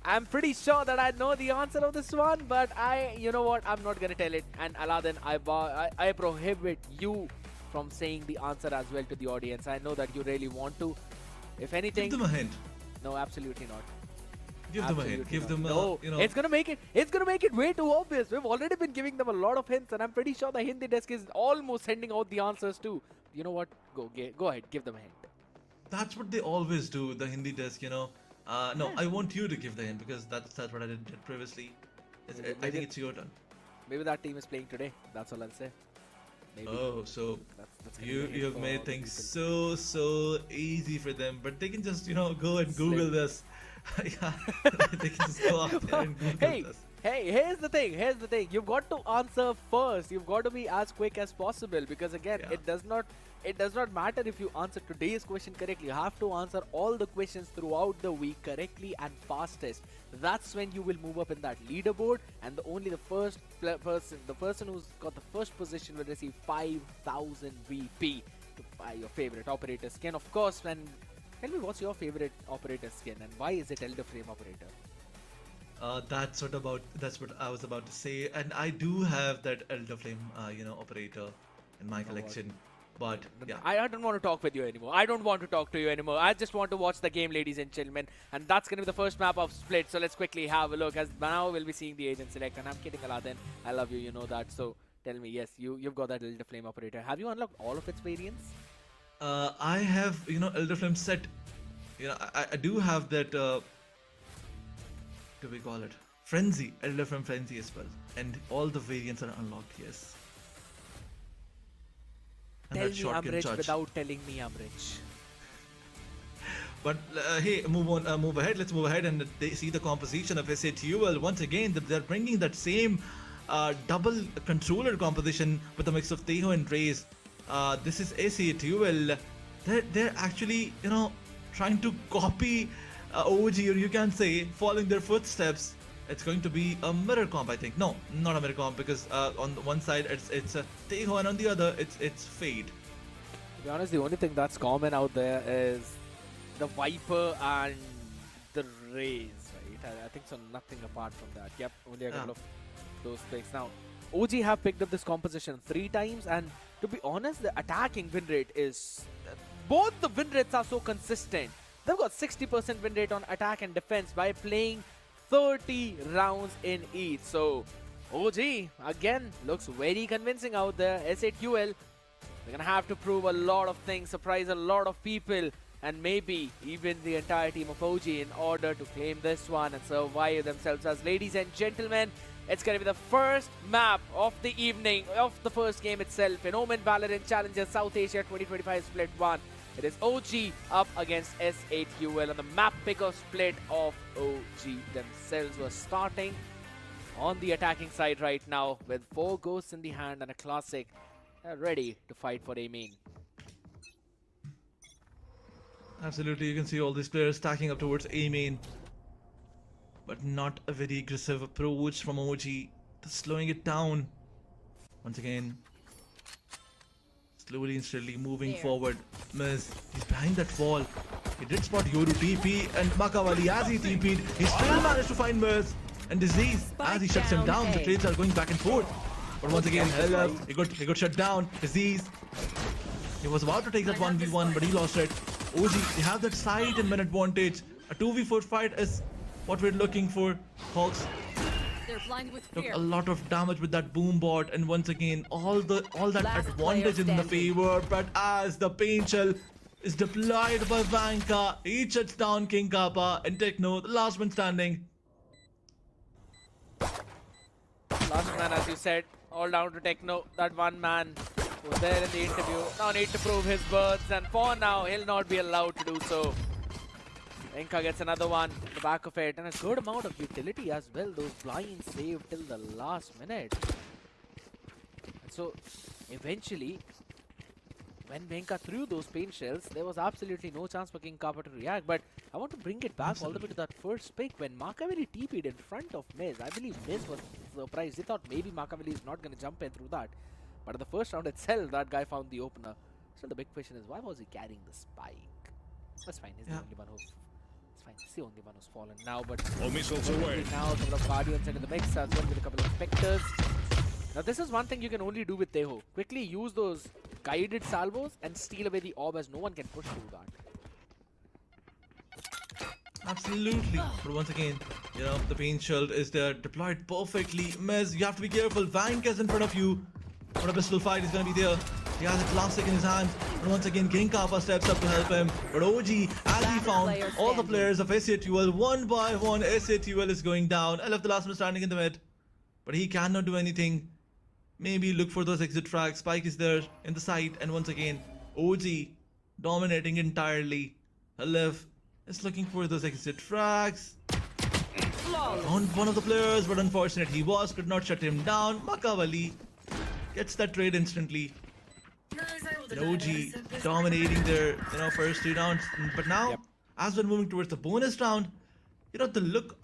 I'm pretty sure that I know the answer of this one, but you know what? I'm not gonna tell it. And Aladdin, I prohibit you from saying the answer as well to the audience. I know that you really want to. If anything, give them a hint. No, absolutely not. Give them a hint. Give them no. It's gonna make it way too obvious. We've already been giving them a lot of hints, and I'm pretty sure the Hindi desk is almost sending out the answers too. You know what? Go ahead. Give them a hint. That's what they always do. The Hindi desk, No, I want you to give the hint, because that's what I did previously. I think it's your turn. Maybe that team is playing today. That's all I'll say. Maybe. Oh, so that's you have made things so easy for them, but they can just go and Google this. Yeah, they can just go out there and Google this. Hey, here's the thing. You've got to answer first. You've got to be as quick as possible, because again, it does not matter if you answer today's question correctly. You have to answer all the questions throughout the week correctly and fastest. That's when you will move up in that leaderboard, and the person who's got the first position will receive 5,000 VP to buy your favorite operator skin. Of course, and tell me, what's your favorite operator skin and why is it Elder Flame operator? That's what I was about to say, and I do have that Elder Flame, operator in my collection. But yeah, I don't want to talk with you anymore. I don't want to talk to you anymore. I just want to watch the game, ladies and gentlemen. And that's going to be the first map of Split. So let's quickly have a look, as now we'll be seeing the agent select. And I'm kidding, Aladdin. I love you. You know that. So tell me, yes, you've got that Elder Flame operator. Have you unlocked all of its variants? I have, Elder Flame set. I do have that. What do we call it? Frenzy, Elder Flame Frenzy as well, and all the variants are unlocked. Yes. Tell me I'm rich without telling me I'm rich. But hey, move ahead. Let's move ahead and see the composition of SATUL. Once again, they're bringing that same double controller composition with a mix of Teho and Raze. This is SATUL. they're actually, you know, trying to copy OG, or you can say following their footsteps. It's going to be a mirror comp, I think. No, not a mirror comp, because on the one side it's Teho, and on the other it's Fade. To be honest, the only thing that's common out there is the Viper and the Rays, right? I think so, nothing apart from that. Yep, only a couple of those picks. Now, OG have picked up this composition 3 times, and to be honest, the attacking win rate is... both the win rates are so consistent. They've got 60% win rate on attack and defense by playing 30 rounds in each. So, OG, again, looks very convincing out there. SATUL, they're gonna have to prove a lot of things, surprise a lot of people, and maybe even the entire team of OG in order to claim this one and survive themselves. As ladies and gentlemen, it's gonna be the first map of the evening, of the first game itself in OMEN VALORANT Challenger South Asia 2025 Split 1. It is OG up against SATUL, and the map picker split of OG themselves were starting on the attacking side right now with 4 ghosts in the hand and a classic. They're ready to fight for a main. Absolutely, you can see all these players stacking up towards A main, but not a very aggressive approach from OG. Just slowing it down. Once again, slowly and steadily moving forward. Miz, he's behind that wall. He did spot Yoru TP, and Makavali, as he TP'd, he still managed to find Miz. And Disease, as he shuts him down, the trades are going back and forth. But once again, he got shut down. Disease, he was about to take that 1v1, but he lost it. OG, they have that side and minute advantage. A 2v4 fight is what we're looking for. Hawks took a lot of damage with that boom bot, and once again all that advantage in the favor. But as the pain shell is deployed by Vanka, he shuts down King Kappa and Techno, the last man standing. Last man, as you said, all down to Techno. That one man was there in the interview. Now need to prove his words, and for now he'll not be allowed to do so. Enka gets another one in the back of it, and a good amount of utility as well. Those blinds saved till the last minute. And so eventually, when Venka threw those pain shells, there was absolutely no chance for King Kappa to react. But I want to bring it back all the way to that first pick when Makaveli TP'd in front of Miz. I believe Miz was surprised. He thought maybe Makaveli is not going to jump in through that. But in the first round itself, that guy found the opener. So the big question is, why was he carrying the spike? That's fine. He's the only one who's... It's fine. He's the only one who's fallen now. But missiles away. Now a couple of Guardians into the mix as well with a couple of Spectres. Now this is one thing you can only do with Teho. Quickly use those guided salvos and steal away the orb, as no one can push through that. Absolutely. But once again, you know, the pain shield is there, deployed perfectly. Miz, you have to be careful. Vank is in front of you. What a pistol fight is going to be there. He has a classic in his hand. And once again, King Kappa steps up to help him. But OG, as he found all the players of SATUL, one by one, SATUL is going down. I left the last man standing in the mid. But he cannot do anything. Maybe look for those exit frags. Spike is there in the site. And once again, OG dominating entirely. Alef is looking for those exit frags. Found one of the players, but unfortunate he was. Could not shut him down. Makavali gets that trade instantly. And OG dominating their first 3 rounds. But now, as we're moving towards the bonus round, you know, the look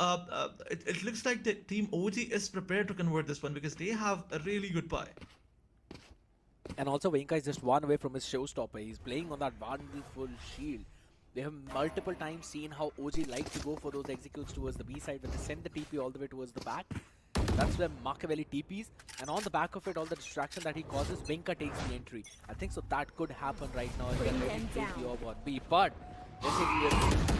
it looks like the team OG is prepared to convert this one because they have a really good buy. And also Venka is just one away from his showstopper. He's playing on that wonderful shield. They have multiple times seen how OG like to go for those executes towards the B side when they send the TP all the way towards the back. That's where Makaveli TPs, and on the back of it, all the distraction that he causes, Venka takes the entry. I think so that could happen right now if they're ready to take the orb on B. But SAT is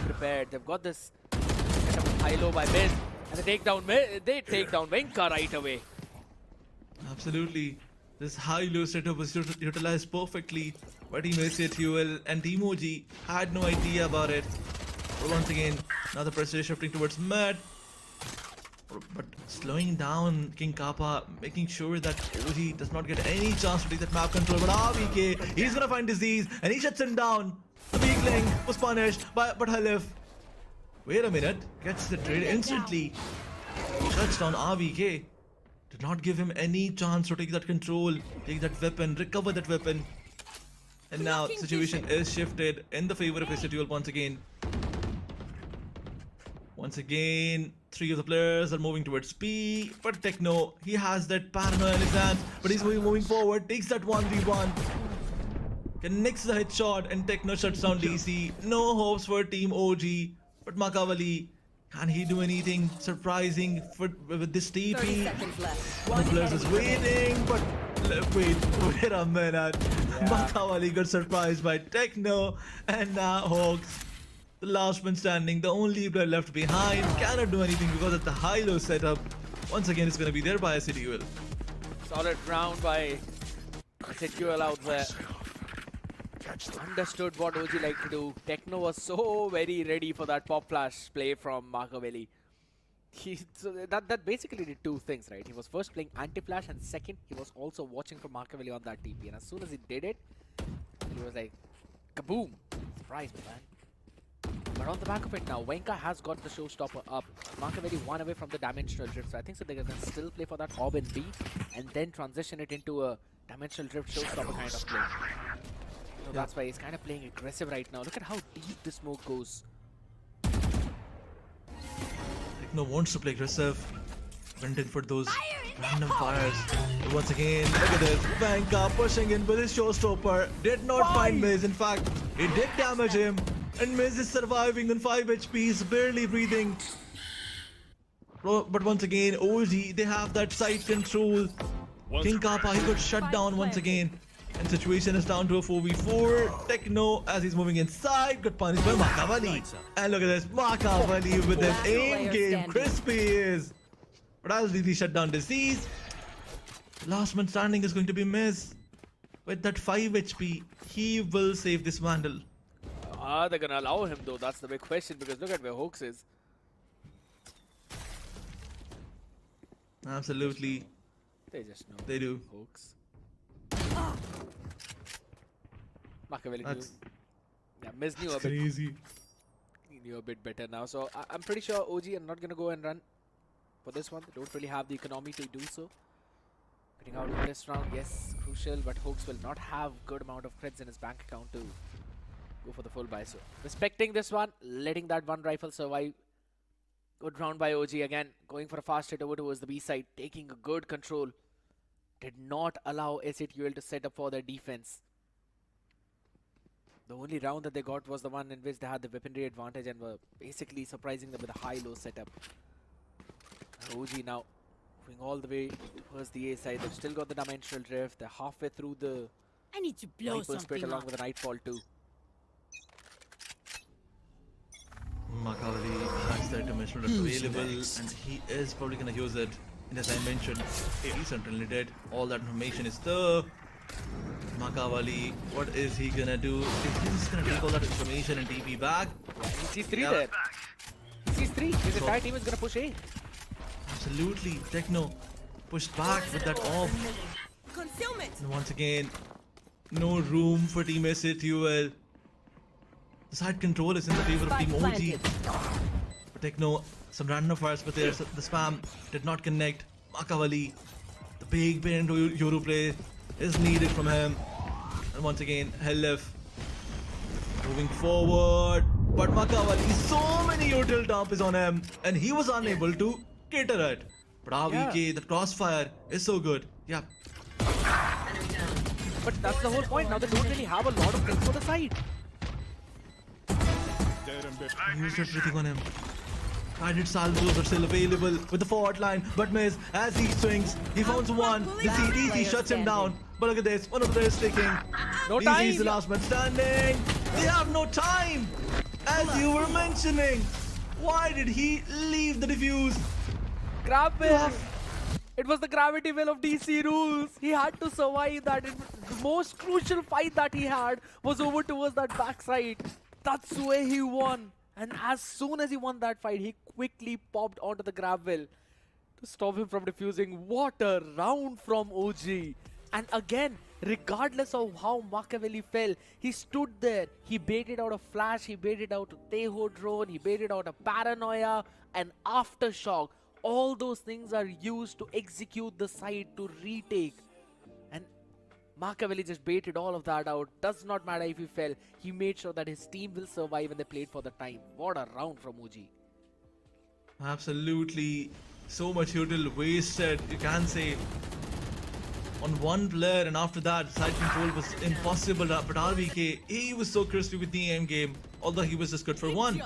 prepared. They've got this setup of high-low by Miz, and they take down Venka right away. Absolutely. This high-low setup was utilized perfectly by Team SATUL, and Team OG had no idea about it. But once again, now the pressure is shifting towards mid. But slowing down King Kappa, making sure that OG does not get any chance to take that map control. But RVK, he's gonna find Disease, and he shuts him down. The weakling was punished, but Halif, wait a minute, gets the trade instantly. Shuts down RVK. Did not give him any chance to take that control, take that weapon, recover that weapon. And now the situation is shifted in the favor of Institute once again. Once again, 3 of the players are moving towards B, but Techno, he has that paranoia in his hands, but he's moving forward, takes that 1v1, connects the headshot, and Techno shuts down DC. No hopes for Team OG, but Makavali, can he do anything surprising with this TP? The players is waiting, but wait a minute. Makavali got surprised by Techno, and now Hawks, the last man standing, the only player left behind, cannot do anything because of the high-low setup. Once again, it's going to be there by SCTUL. Solid round by SCTUL out there. Understood what OG like to do. Techno was so very ready for that pop flash play from Makaveli. So that basically did 2 things, right? He was first playing anti-flash, and second, he was also watching for Makaveli on that TP. And as soon as he did it, he was like, kaboom! Surprise me, man. But on the back of it now, Wenka has got the showstopper up. Makaveli 1 away from the dimensional drift, so I think so they can still play for that orb in B and then transition it into a dimensional drift showstopper kind of play. So that's why he's kind of playing aggressive right now. Look at how deep the smoke goes. Techno wants to play aggressive. Went in for those random fires. But once again, look at this. Wenka pushing in with his showstopper. Did not find Miz. In fact, it did damage him. And Miz is surviving on 5 HP, he's barely breathing. But once again, OG, they have that side control. King Kappa, he got shut down once again. And situation is down to a 4v4. Techno, as he's moving inside, got punished by Makavali. And look at this, Makavali with his aim game, crispy is. But as DD shut down Disease, last man standing is going to be Miz. With that 5 HP, he will save this Vandal. Are they gonna allow him though? That's the big question, because look at where Hoax is. Absolutely. They just know. They do. Hoax. Makaveli knew. Yeah, Miz knew a bit. Crazy. He knew a bit better now. So I'm pretty sure OG are not gonna go and run for this one. They don't really have the economy to do so. Getting out of this round, yes, crucial, but Hoax will not have good amount of creds in his bank account to go for the full buy. So respecting this one, letting that one rifle survive. Good round by OG again, going for a fast hit over towards the B side, taking a good control. Did not allow SATUL to set up for their defense. The only round that they got was the one in which they had the weaponry advantage and were basically surprising them with a high-low setup. OG now moving all the way towards the A side. They've still got the dimensional drift. They're halfway through the I need to blow Viper spit something along up. with the Nightfall too. Makavali has that dimensional drift available, and he is probably gonna use it. And as I mentioned, he certainly did. All that information is there. Makavali, what is he gonna do? Is he just gonna take all that information and TP back? Yeah, he sees 3 there. He sees 3. His entire team is gonna push A. Absolutely. Techno pushed back with that orb. Concealment. And once again, no room for Team SATUL. The side control is in the favor of Team OG. But Techno, some random fires, but there's the spam did not connect. Makavali, the big Yoru play is needed from him. And once again, Hellif moving forward. But Makavali, so many util dump is on him, and he was unable to cater it. But RVK, the crossfire is so good. Yeah. But that's the whole point. Now they don't really have a lot of things for the side. He used everything on him. Guided salvos are still available with the forward line, but Miz, as he swings, he found one. The CDC shuts him down. But look at this, one of them is sticking. No DZ time. is the last man standing. They have no time. As you were mentioning, why did he leave the defuse? Grab it was the gravity well of DC rules. He had to survive that. The most crucial fight that he had was over towards that backside. That's where he won. And as soon as he won that fight, he quickly popped onto the grab well to stop him from defusing. What a round from OG. And again, regardless of how Makaveli fell, he stood there. He baited out a flash, he baited out a Teho drone, he baited out a paranoia, an aftershock. All those things are used to execute the side to retake. And Makaveli just baited all of that out. Does not matter if he fell. He made sure that his team will survive and they played for the time. What a round from OG. Absolutely. So much util wasted, you can say, on one player, and after that, side control was impossible. But RVK, he was so crispy with the aim game, although he was just good for one.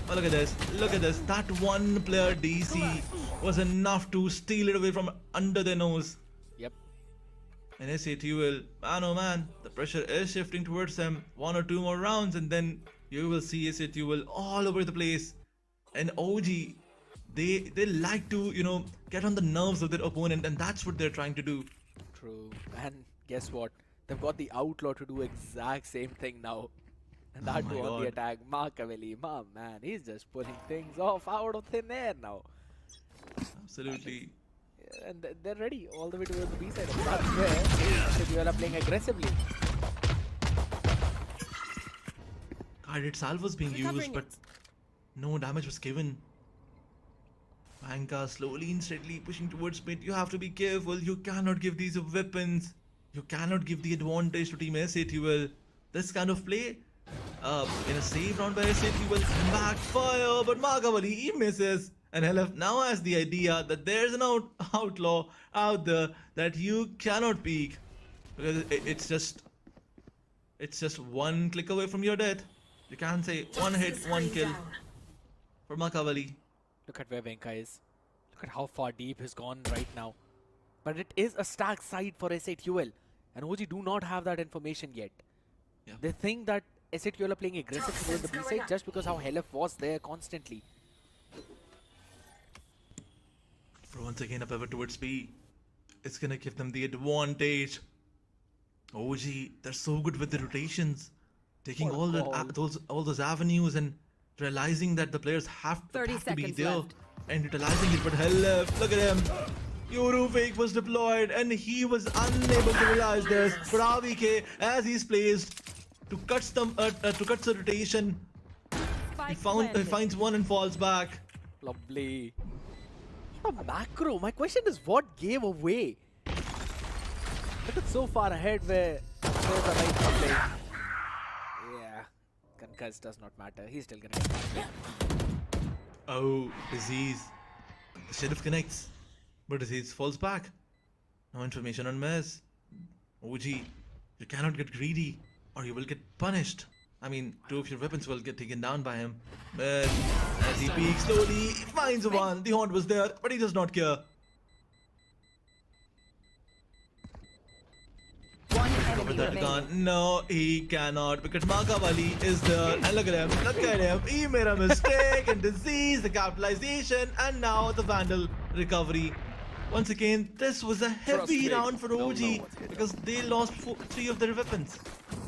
But look at this, look at this. That one player DC was enough to steal it away from under their nose. Yep. And SATUL, man oh man, the pressure is shifting towards them. 1 or 2 more rounds, and then you will see SATUL all over the place. And OG, they like to, you know, get on the nerves of their opponent, and that's what they're trying to do. True. And guess what? They've got the Outlaw to do exact same thing now. And that my too on the God. attack. Makaveli, my man, he's just pulling things off out of thin air now. Absolutely. And they're ready all the way towards the B side. And that's where SATUL are playing aggressively. Guided salve was being used, but no damage was given. Vanka slowly and steadily pushing towards mid. You have to be careful. You cannot give these weapons. You cannot give the advantage to Team SATUL. This kind of play, in a save round by SATUL, backfire, but Makaveli, he misses. And LF now has the idea that there's an outlaw out there that you cannot peek. Because it's just one click away from your death. You can say one hit, one kill for Makaveli. Look at where Venka is. Look at how far deep he's gone right now. But it is a stack side for SATUL. And OG do not have that information yet. Yeah. They think that SATUL are playing aggressive towards the B side just because how LF was there constantly. But once again, a pivot towards B. It's gonna give them the advantage. OG, they're so good with the rotations. Taking all those avenues and realizing that the players have to be there and utilizing it. But hell left, look at him. Euro fake was deployed and he was unable to realize this. But RVK, as he's placed to cut the rotation, he finds one and falls back. Lovely. A macro. My question is, what gave away? Look at so far ahead where there's a right play. Yeah, concuss does not matter. He's still gonna get back. Oh, Disease. The Sheriff connects, but Disease falls back. No information on Mez. OG, you cannot get greedy or you will get punished. I mean, 2 of your weapons will get taken down by him. But as he peeks slowly, he finds one. The Haunt was there, but he does not care. Cover that gun. No, he cannot because Makaveli is there. And look at him, look at him. He made a mistake and Disease, the capitalization, and now the Vandal recovery. Once again, this was a heavy round for OG because they lost 3 of their weapons.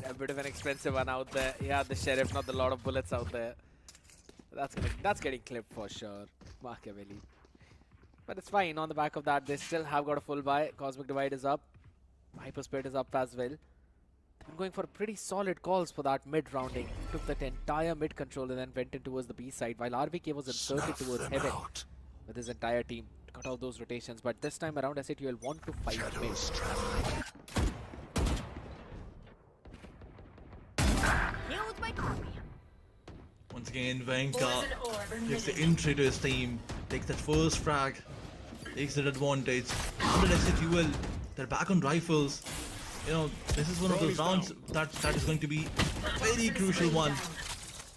A bit of an expensive one out there. Yeah, the Sheriff, not a lot of bullets out there. That's getting clipped for sure. Makaveli. But it's fine. On the back of that, they still have got a full buy. Cosmic Divide is up. Hyperspirit is up as well. I'm going for pretty solid calls for that mid rounding. Took that entire mid control and then went in towards the B side while RVK was inserted towards heaven with his entire team to cut out those rotations. But this time around, SATUL want to fight mid. Once again, Venka gives the entry to his team, takes that first frag, takes that advantage. Under SATUL, they're back on rifles. You know, this is one of those rounds that is going to be a very crucial one.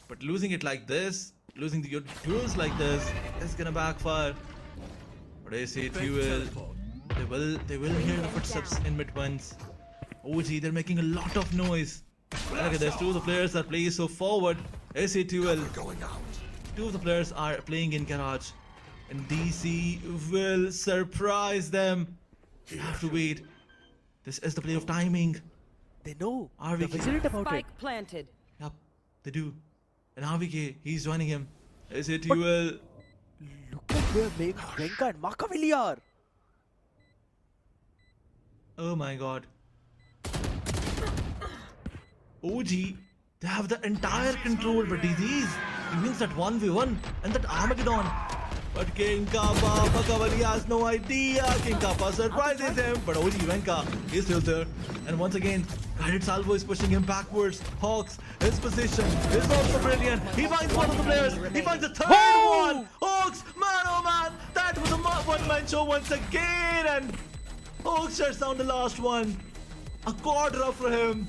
But losing it like this, losing the duels like this, is gonna backfire. But SATUL, they will hear the footsteps in mid once. OG, they're making a lot of noise. Look at this, 2 of the players that play so forward. SATUL, 2 of the players are playing in garage. And DC will surprise them. You have to wait. This is the play of timing. They know. RVK. They're vigilant about it. Spike planted. Yep, they do. And RVK, he's joining him. SATUL. Look at where Venka and Makaveli are. Oh my god. OG, they have the entire control, but Disease, he wins that 1v1 and that Armageddon. But King Kappa, Makavali has no idea. King Kappa surprises him, but OG Venka is still there. And once again, Guided Salvo is pushing him backwards. Hawks, his position is also brilliant. He finds one of the players. He finds the third one. Hawks, man oh man, that was a one-man show once again. And Hawks shuts down the last one. A quarter for him.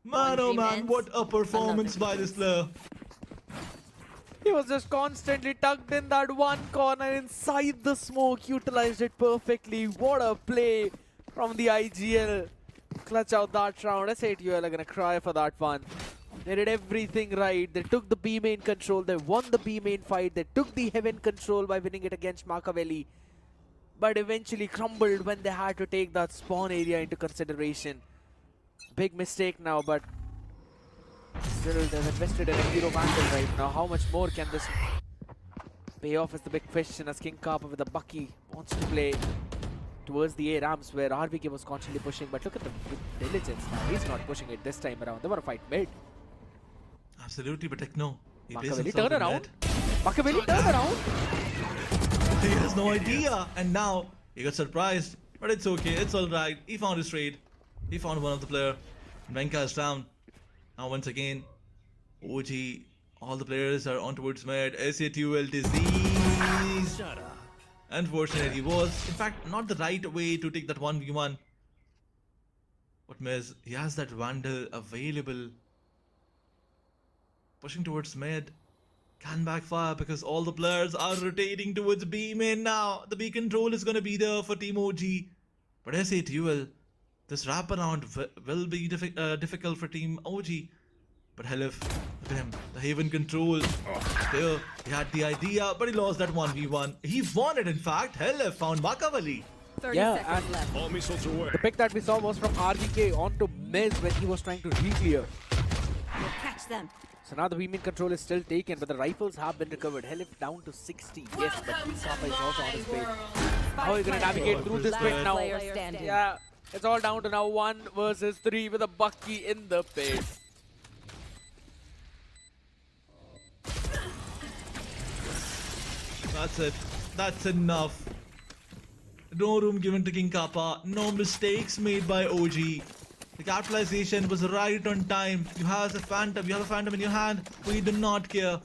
Man oh man, what a performance by this player. He was just constantly tucked in that one corner inside the smoke, utilized it perfectly. What a play from the IGL. Clutch out that round. S8UL are gonna cry for that one. They did everything right. They took the B main control. They won the B main fight. They took the heaven control by winning it against Machiavelli. But eventually crumbled when they had to take that spawn area into consideration. Big mistake now, but still they've invested in a hero vandal right now. How much more can this pay off is the big question, as King Kappa with a Bucky wants to play towards the A ramps where RBK was constantly pushing. But look at the diligence now. He's not pushing it this time around. They want to fight mid. Absolutely, but Techno. Machiavelli turn around. Machiavelli turn around. He has no idea, and now he got surprised. But it's okay, it's alright. He found his trade. He found one of the player. Venka is down. Now once again, OG, all the players are on towards mid. S8UL disease. Shut up. Unfortunately, was in fact not the right way to take that 1v1. But Miz, he has that Vandal available. Pushing towards mid. Can backfire because all the players are rotating towards B main now. The B control is going to be there for Team OG. But S8UL, this wraparound will be difficult for Team OG. But Helif, look at him, the Haven control. There, he had the idea, but he lost that 1v1. He won it, in fact. Helif found Machiavelli. 30 Yeah, seconds left. All missiles away. The pick that we saw was from RBK onto Miz when he was trying to re-clear. We'll catch them. So now the women control is still taken, but the rifles have been recovered. Helif down to 60. Yes, but Kappa is also on his way. How are you going to navigate through this pit now? Player standing. Yeah, it's all down to now 1 versus 3 with a Bucky in the pit. That's it. That's enough. No room given to King Kappa. No mistakes made by OG. The capitalization was right on time. You have a phantom. You have a phantom in your hand. We do not care.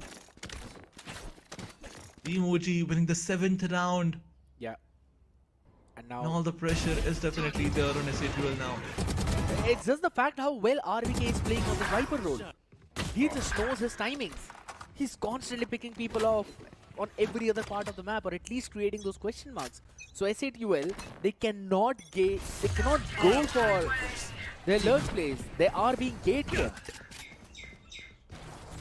Team OG winning the 7th round. Yeah. And And now all the pressure is definitely there on S8UL now. it's just the fact how well RBK is playing on the Viper role. He just knows his timings. He's constantly picking people off on every other part of the map, or at least creating those question marks. So S8UL, they cannot go for their lurch plays. They are being gate kept.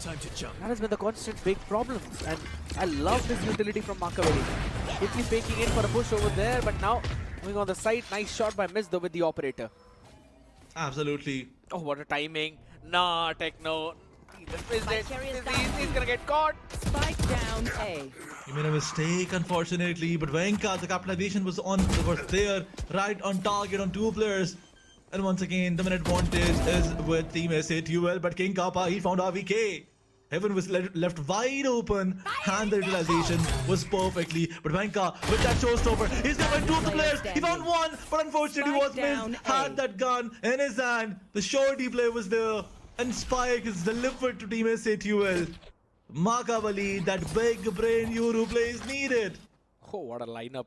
Time to jump. That has been the constant big problems, and I love this utility from Machiavelli. Quickly faking in for a push over there, but now moving on the side. Nice shot by Miz though with the operator. Absolutely. Oh, what a timing. Nah, Techno. He just missed it. He's gonna get caught. Spike down A. He made a mistake, unfortunately, but Venka, the capitalization was there, right on target on 2 players. And once again, the minute advantage is with Team S8UL, but King Kappa, he found RVK. Heaven was left wide open, and the utilization was perfectly. But Venka, with that showstopper, he's gonna find 2 of the players. He found 1, but unfortunately was missed. Had that gun in his hand. The shorty play was there, and Spike is delivered to Team S8UL. Machiavelli, that big brain Euro play is needed. Oh, what a lineup.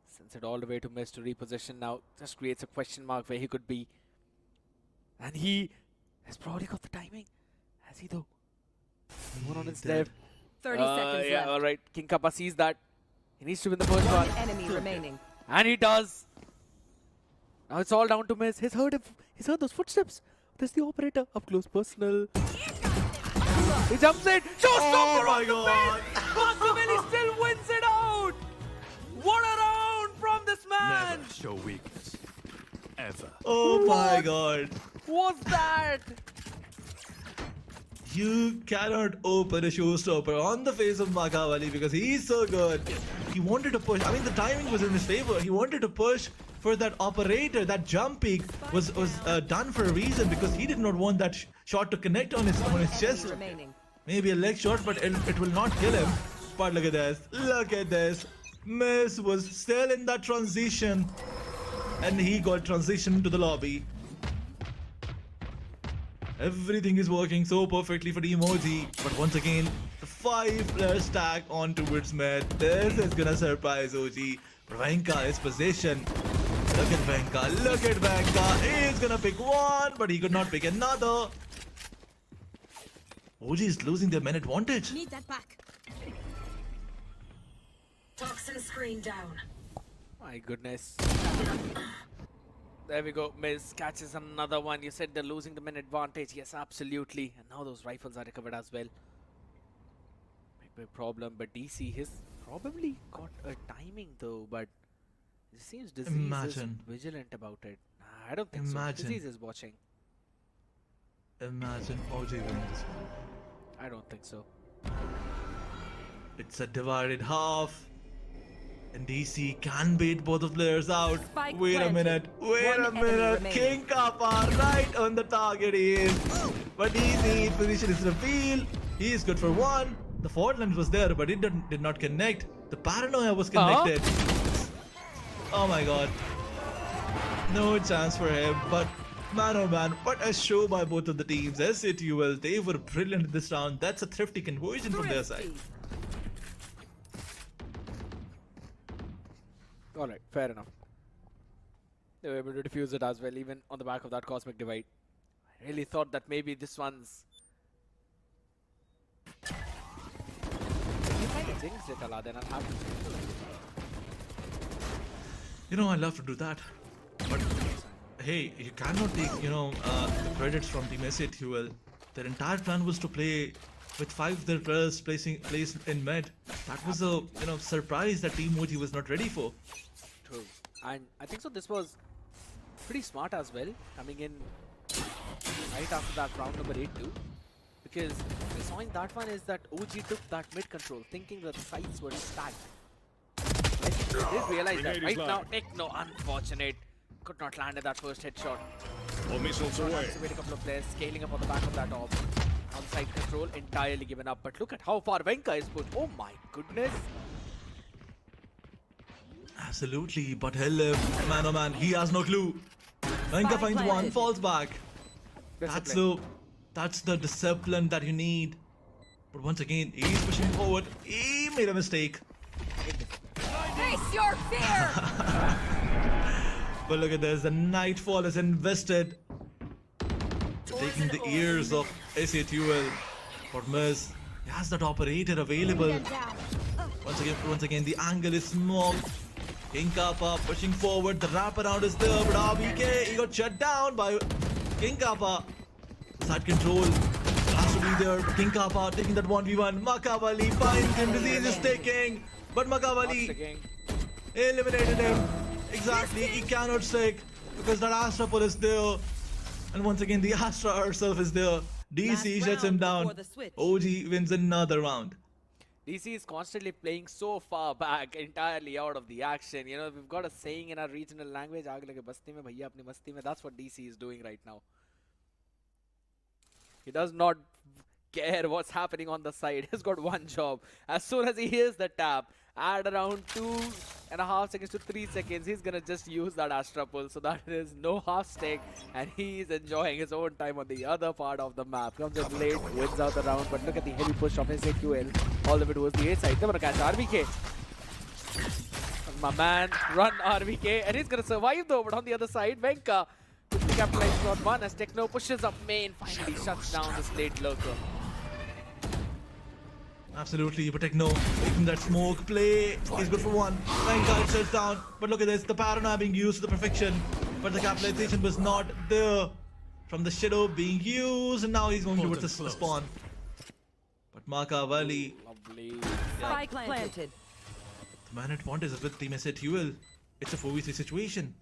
Sends it all the way to Miz to reposition now. Just creates a question mark where he could be. And he has probably got the timing. Has he though? One on his left. 30 seconds Yeah, left. alright. King Kappa sees that. He needs to win the first one. One enemy remaining. And he does. Now it's all down to Miz. He's heard those footsteps. There's the operator. Up close personal. He jumps in. Showstopper! Oh my god! Machiavelli still wins it out! What a round from this man! Never show weakness. Ever. Oh my god. What's that? You cannot open a showstopper on the face of Machiavelli because he's so good. He wanted to push. I mean, the timing was in his favor. He wanted to push for that operator. That jump peak was done for a reason because he did not want that shot to connect on his chest. Remaining. Maybe a leg shot, but it will not kill him. But look at this. Look at this. Miss was still in that transition. And he got transitioned to the lobby. Everything is working so perfectly for the emoji. But once again, the 5-player stack on towards mid. This is gonna surprise OG. Venka is positioned. Look at Venka. Look at Venka. He's gonna pick one, but he could not pick another. OG is losing their main advantage. Need that back. Toxin screen down. My goodness. There we go. Miz catches another one. You said they're losing the main advantage. Yes, absolutely. And now those rifles are recovered as well. Big problem. But DC has probably got a timing though. But it seems Disease is vigilant about it. Nah, I don't think so. Disease is watching. Imagine OG winning this one. I don't think so. It's a divided half. And DC can bait both of players out. Spike Wait a minute. Wait a minute. King Kappa right on the target he is. But DC position is revealed. He is good for one. The forward line was there, but it did not connect. The paranoia was connected. Oh my god. No chance for him. But man oh man, what a show by both of the teams. SATUL, they were brilliant in this round. That's a thrifty conversion from their side. Alright, fair enough. They were able to defuse it as well, even on the back of that cosmic divide. I really thought that maybe this one's... You kind of jinxed it, Ala, then I'll have to. You know, I love to do that. But hey, you cannot take, the credits from Team SATUL. Their entire plan was to play with 5 of their players placed in mid. That was a surprise that Team OG was not ready for. True. And I think so this was pretty smart as well, coming in right after that round number 8 too. Because we saw in that one is that OG took that mid control, thinking that the sights were stacked. They did realize that right now. Techno, unfortunate, could not land at that first headshot. All missiles away. Activate a couple of players, scaling up on the back of that orb. On-side control entirely given up, but look at how far Venka is pushed. Oh my goodness. Absolutely, but hell, man oh man, he has no clue. Venka finds one, falls back. That's the discipline that you need. But once again, he's pushing forward. He made a mistake. Face your fear! But look at this, the Nightfall is invested. Taking the ears of SATUL. For Miz, he has that operator available. Once again, the angle is small. King Kappa pushing forward, the wraparound is there, but RBK, he got shut down by King Kappa. Side control has to be there. King Kappa taking that 1v1. Makavali finds him, Disease is taking, but Makavali eliminated him. Exactly, he cannot stick because that Astra pull is there. And once again, the Astra herself is there. DC shuts him down. OG wins another round. DC is constantly playing so far back, entirely out of the action. You know, we've got a saying in our regional language, "Aag lage basti mein, bhaiya apni masti mein." That's what DC is doing right now. He does not care what's happening on the side. He's got one job. As soon as he hears the tap, add around 2.5 seconds to 3 seconds, he's gonna just use that Astra pull. So that is no half stake, and he's enjoying his own time on the other part of the map. Comes in late, wins out the round, but look at the heavy push of SAQL all the way towards the A side. They're gonna catch RBK. My man, run RBK, and he's gonna survive though. But on the other side, Venka quickly capitalizes on one as Techno pushes up main, finally shuts down this late lurker. Absolutely, but Techno taking that smoke play. He's good for one. Venka shuts down. But look at this, the paranoia being used to the perfection. But the capitalization was not there. From the shadow being used, and now he's going towards the spawn. But Makavali. Spike planted. The man advantage is with Team SATUL. It's a 4v3 situation.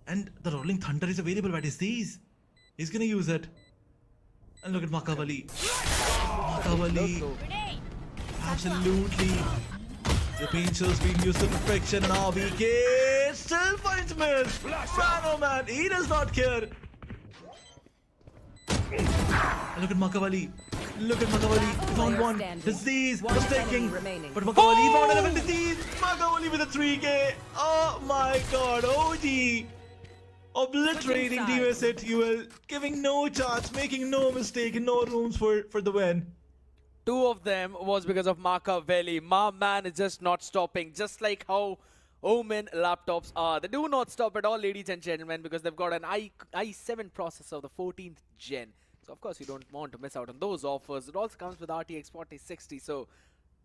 And the Rolling Thunder is available by Disease. He's gonna use it. And look at Makavali. Makavali. Absolutely. The paint shells being used to perfection, and RBK still finds Miz. Man oh man, he does not care. And look at Makavali. Look at Makawali. Found one. standing. Disease One was enemy taking. remaining. But Makawali found another Disease. Makawali with a 3K. Oh my god. OG. Obliterating Team SATUL. Giving no chance. Making no mistake. No rooms for the win. Two of them was because of Machiavelli. My man is just not stopping. Just like how Omen laptops are. They do not stop at all, ladies and gentlemen, because they've got an i7 processor of the 14th gen. So, of course, you don't want to miss out on those offers. It also comes with RTX 4060. So,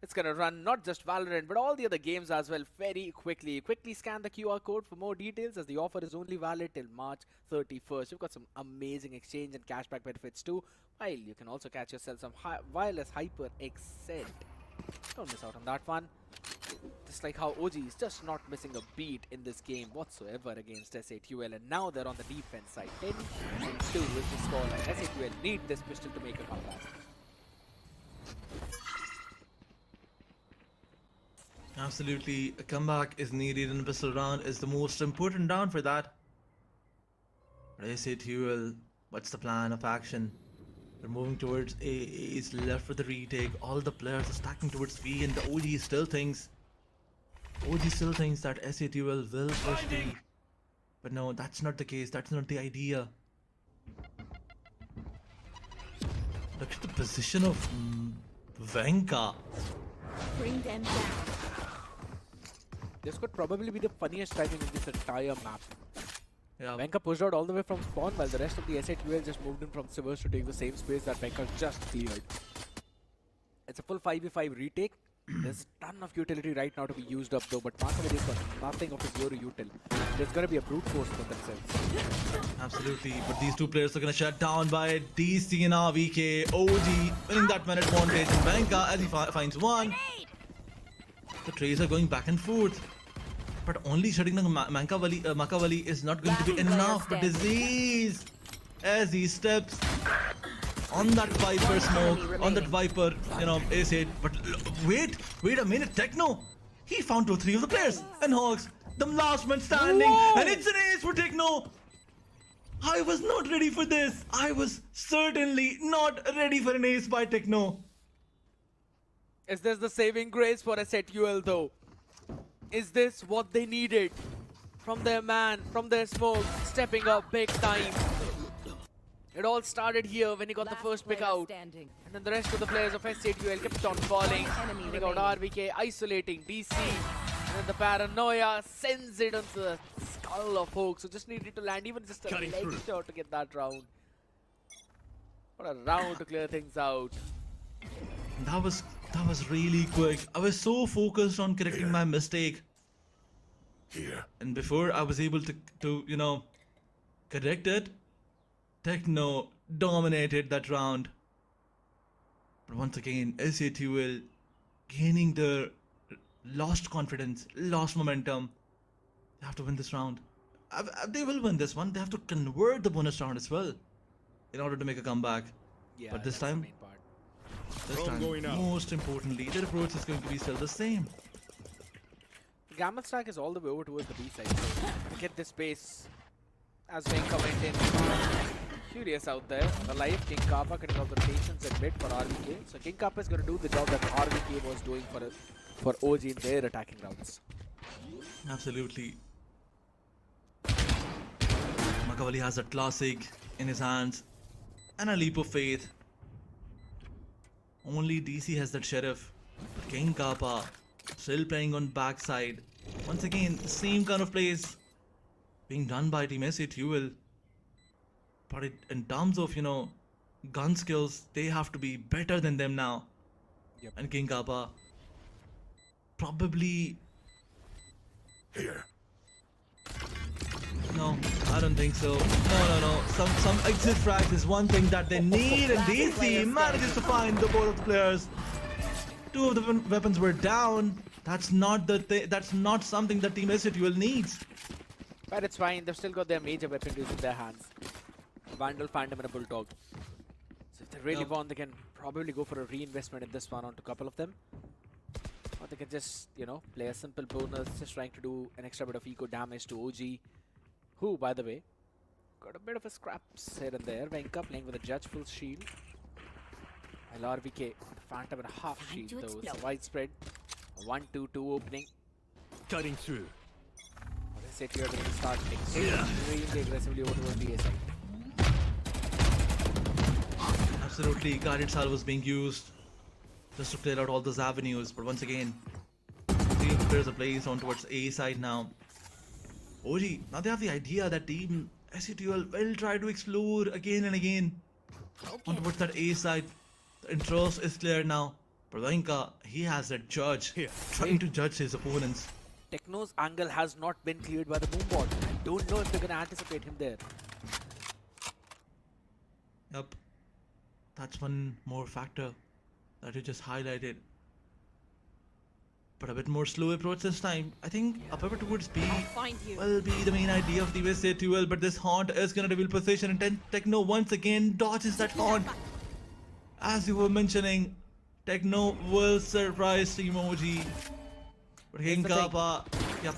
it's going to run not just Valorant, but all the other games as well very quickly. Quickly scan the QR code for more details, as the offer is only valid till March 31st. You've got some amazing exchange and cashback benefits too, while you can also catch yourself some wireless Hyper Excel. Don't miss out on that one. Just like how OG is just not missing a beat in this game whatsoever against SATUL, and now they're on the defense side. 10-2 is the score, and SATUL need this pistol to make a comeback. Absolutely, a comeback is needed, and pistol round is the most important round for that. But SATUL, what's the plan of action? They're moving towards A. A is left for the retake. All the players are stacking towards B, and the OG still thinks that SATUL will push B. But no, that's not the case. That's not the idea. Look at the position of Venka. Bring them down. This could probably be the funniest timing in this entire map. Yeah. Venka pushed out all the way from spawn, while the rest of the SATUL just moved in from Sivers to take the same space that Venka just cleared. It's a full 5v5 retake. There's a ton of utility right now to be used up though, but Machiavelli's got nothing of his Yoru util. There's gonna be a brute force for themselves. Absolutely, but these two players are gonna shut down by DC and RVK. OG winning that man advantage, and Venka as he finds one. The trays are going back and forth, but only shutting down Machiavelli is not going to be enough. But Disease, as he steps on that Viper smoke, on that Viper, ace hit. But wait a minute, Techno, he found 2-3 of the players, and Hawks, the last man standing. Whoa! And it's an ace for Techno. I was not ready for this. I was certainly not ready for an ace by Techno. Is this the saving grace for SATUL though? Is this what they needed from their man, from their smoke, stepping up big time? It all started here when he got the first pick out, and then the rest of the players of SATUL kept on falling. He got RVK isolating DC, and then the paranoia sends it onto the skull of Hook. So just needed to land even just a leg shot to get that round. What a round to clear things out. That was really quick. I was so focused on correcting my mistake. And before I was able to correct it, Techno dominated that round. But once again, SATUL gaining their lost confidence, lost momentum. They have to win this round. They will win this one. They have to convert the bonus round as well in order to make a comeback. Yeah, but this time, most importantly, their approach is going to be still the same. The Gamma stack is all the way over towards the B side. So to get this space, as Venka went in, Curious out there. Alive, King Kappa cutting off the patience and mid for RVK. So King Kappa is going to do the job that RVK was doing for OG in their attacking rounds. Absolutely. Machiavelli has a classic in his hands and a leap of faith. Only DC has that sheriff. But King Kappa still playing on backside. Once again, the same kind of plays being done by Team SATUL. But in terms of, gun skills, they have to be better than them now. Yep. And King Kappa probably... Here. No, I don't think so. No. Some exit frags is one thing that they need, and DC manages to find the both of the players. Two of the weapons were down. That's not that's not something that Team SATUL needs. But it's fine. They've still got their major weaponries in their hands. Vandal, Phantom, and a Bulldog. So if they really want, they can probably go for a reinvestment in this one onto a couple of them. Or they can just, play a simple bonus, just trying to do an extra bit of eco damage to OG. Who, by the way, got a bit of a scraps here and there. Venka playing with a Judge full shield. LRVK, Phantom and a half Time shield to though. It's a explode. widespread. 1-2-2 opening. Cutting through. Set here to start extremely aggressively over towards the A side. Absolutely, guided salvos being used just to clear out all those avenues. But once again, three players are placed on towards A side now. OG, now they have the idea that team SETUL will try to explore again and again on towards that A side. The interest is clear now. Pravenka, he has that judge trying to judge his opponents. Techno's angle has not been cleared by the Moombot. I don't know if they're going to anticipate him there. Yep, that's one more factor that you just highlighted. But a bit more slow approach this time. I think a pivot towards B Find you. will be the main idea of the SETUL, but this haunt is gonna reveal position and Techno once again dodges that haunt. As you were mentioning, Techno will surprise Team OG. But King Here's the thing. Kappa, yep.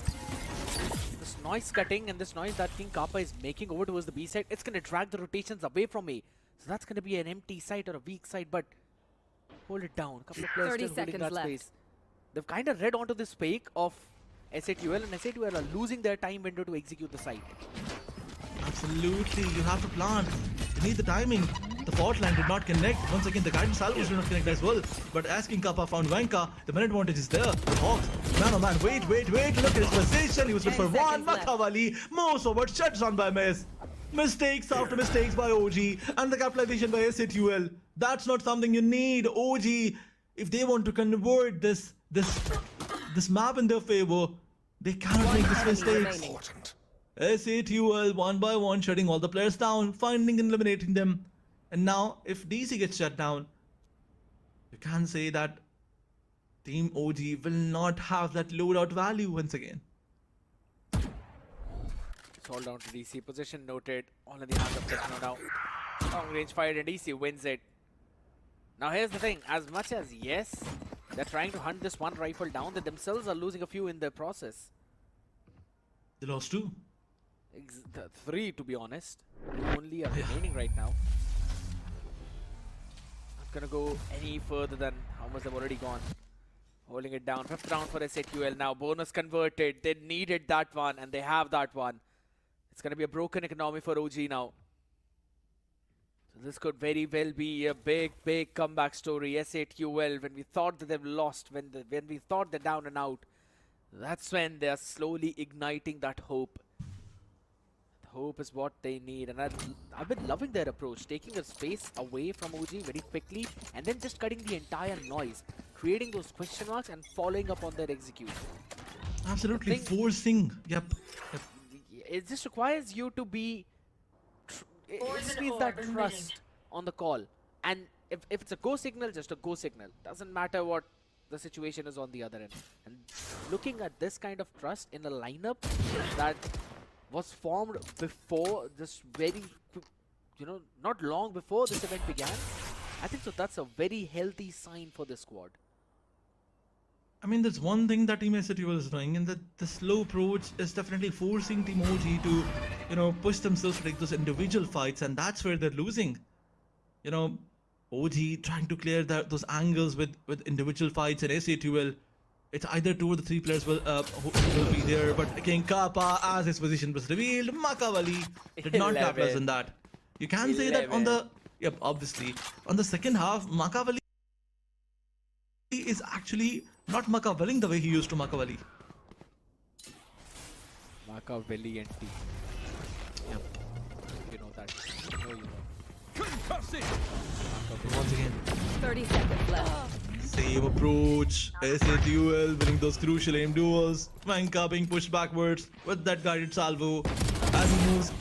This noise cutting and this noise that King Kappa is making over towards the B side, it's going to drag the rotations away from me. So that's going to be an empty side or a weak side, but hold it down. Couple of players 30 still holding seconds that left. space. They've kind of read onto this fake of SETUL, and SETUL are losing their time window to execute the site. Absolutely, you have to plant. You need the timing. The fault line did not connect. Once again, the guidance salvos did not connect as well. But as King Kappa found Venka, the man advantage is there. The Hawks, man oh man, wait. Look at his position. He was good for 10 one. seconds left. Makavali moves over, shuts down by Miss. Mistakes after mistakes by OG. And the capitalization by SETUL. That's not something you need. OG, if they want to convert this map in their favor, they cannot make this mistakes. Important. SETUL one by one shutting all the players down, finding and eliminating them. And now, if DC gets shut down, you can say that Team OG will not have that loadout value once again. It's all down to DC. Position noted. All in the hands of Techno now. Long range fire and DC wins it. Now here's the thing. As much as yes, they're trying to hunt this one rifle down, they themselves are losing a few in the process. They lost two. 3 to be honest. Only are remaining right now. Not gonna go any further than how much they've already gone. Holding it down. 5th round for SETUL now. Bonus converted. They needed that one and they have that one. It's gonna be a broken economy for OG now. So this could very well be a big comeback story. SETUL, when we thought that they've lost, when we thought they're down and out, that's when they're slowly igniting that hope. Hope is what they need, and I've been loving their approach, taking a space away from OG very quickly and then just cutting the entire noise, creating those question marks and following up on their execution. Absolutely forcing. Yep. It just requires you to be it just needs that trust on the call, and if it's a go signal, just a go signal. Doesn't matter what the situation is on the other end. And looking at this kind of trust in a lineup that was formed before this not long before this event began, I think so that's a very healthy sign for this squad. I mean, there's one thing that Team SETUL is doing, and that the slow approach is definitely forcing Team OG to, push themselves to take those individual fights, and that's where they're losing. OG trying to clear those angles with individual fights, and SETUL, it's either 2 or the 3 players who will be there, but King Kappa, as his position was revealed, Makavali did not capitalize on that. You can say that on the, obviously, on the second half, Makavali is actually not Makavaling the way he used to Makavali. Makaveli and T. Yep. You know that. No, you know. Once again, 30 seconds left. same approach. SETUL winning those crucial aim duels. Venka being pushed backwards with that guided salvo as he moves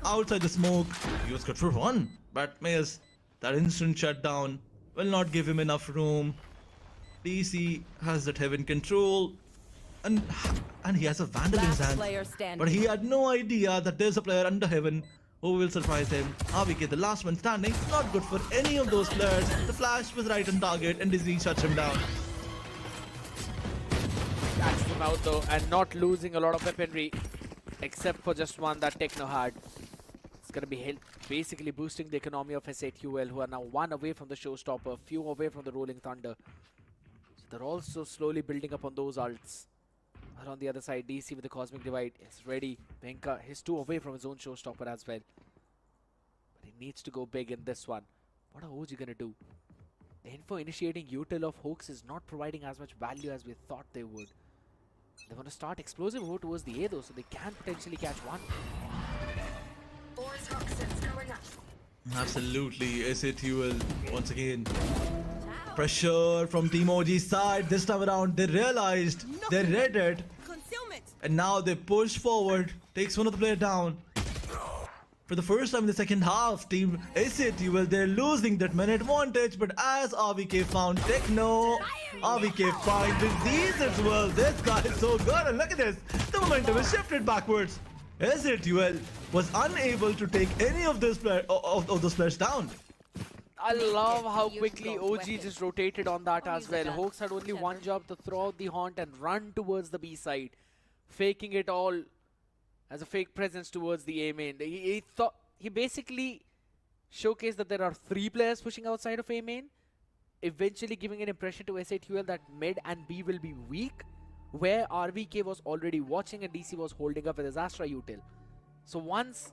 outside the smoke. He was good for 1, but Maze, that instant shutdown will not give him enough room. DC has that heaven control, and he has a Vandal in his Last hand. player standing. But he had no idea that there's a player under heaven who will surprise him. RVK, the last one standing, not good for any of those players. The flash was right on target and Dizzy shuts him down. Catches him out though, and not losing a lot of weaponry, except for just one that Techno had. It's going to be basically boosting the economy of SATUL, who are now 1 away from the showstopper, few away from the Rolling Thunder. So they're also slowly building up on those ults. And on the other side, DC with the Cosmic Divide is ready. Venka is 2 away from his own showstopper as well. But he needs to go big in this one. What are OG going to do? The info initiating util of Hoax is not providing as much value as we thought they would. They want to start explosive mode towards the A though, so they can potentially catch one. Absolutely, SATUL once again. Pressure from Team OG's side. This time around, they realized they read it, and now they push forward. Takes one of the player down. For the first time in the second half, Team SATUL, they're losing that man advantage. But as RVK found Techno, RVK finds disease as well. This guy is so good, and look at this. The momentum is shifted backwards. SATUL was unable to take any of those players down. I love how quickly OG just rotated on that as well. Hoax had only one job to throw out the haunt and run towards the B side, faking it all as a fake presence towards the A main. He basically showcased that there are 3 players pushing outside of A main, eventually giving an impression to SATUL that mid and B will be weak, where RVK was already watching and DC was holding up with his Astra util. So once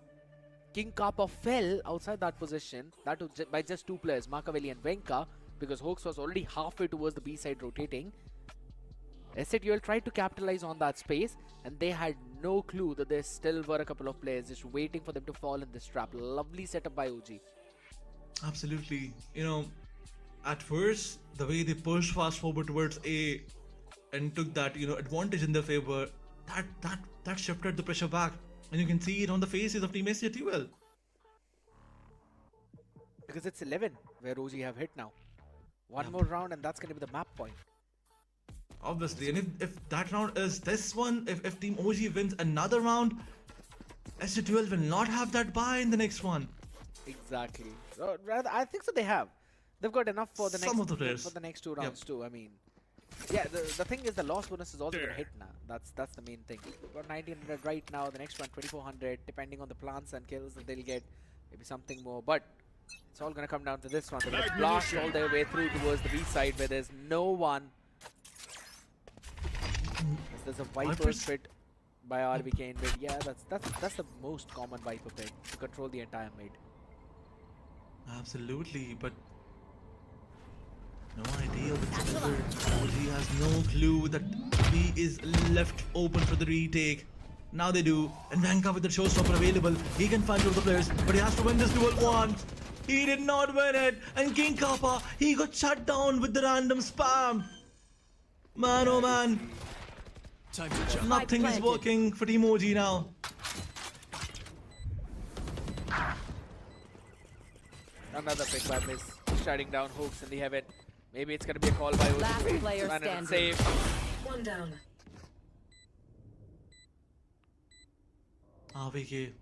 King Kappa fell outside that position, that was by just 2 players, Makaveli and Venka, because Hoax was already halfway towards the B side rotating. SATUL tried to capitalize on that space, and they had no clue that there still were a couple of players just waiting for them to fall in this trap. Lovely setup by OG. Absolutely. You know, at first, the way they pushed fast forward towards A and took that, advantage in their favor, that shifted the pressure back. And you can see it on the faces of Team SATUL. Because it's 11 where OG have hit now. One more round and that's going to be the map point. Obviously, and if that round is this one, if Team OG wins another round, SATUL will not have that buy in the next one. Exactly. Rather, I think so they have. They've got enough for the next 2 rounds too. I mean, yeah, the thing is the loss bonus is also going to hit now. That's the main thing. We've got 1900 right now, the next one 2400, depending on the plants and kills that they'll get, maybe something more. But it's all going to come down to this one. They're going to blast all their way through towards the B side where there's no one. There's a Viper pit by RVK in mid. Yeah, that's the most common Viper pit to control the entire mid. Absolutely, but no idea whatsoever. OG has no clue that B is left open for the retake. Now they do, and Venka with the showstopper available, he can find two of the players, but he has to win this duel once. He did not win it, and King Kappa, he got shut down with the random spam. Man, oh man. Time to jump. Nothing is working for Team OG now. Another pick by Miss, shutting down Hoax in the heaven. Maybe it's gonna be a call by OG. Last player Man, standing. save. One down. RVK,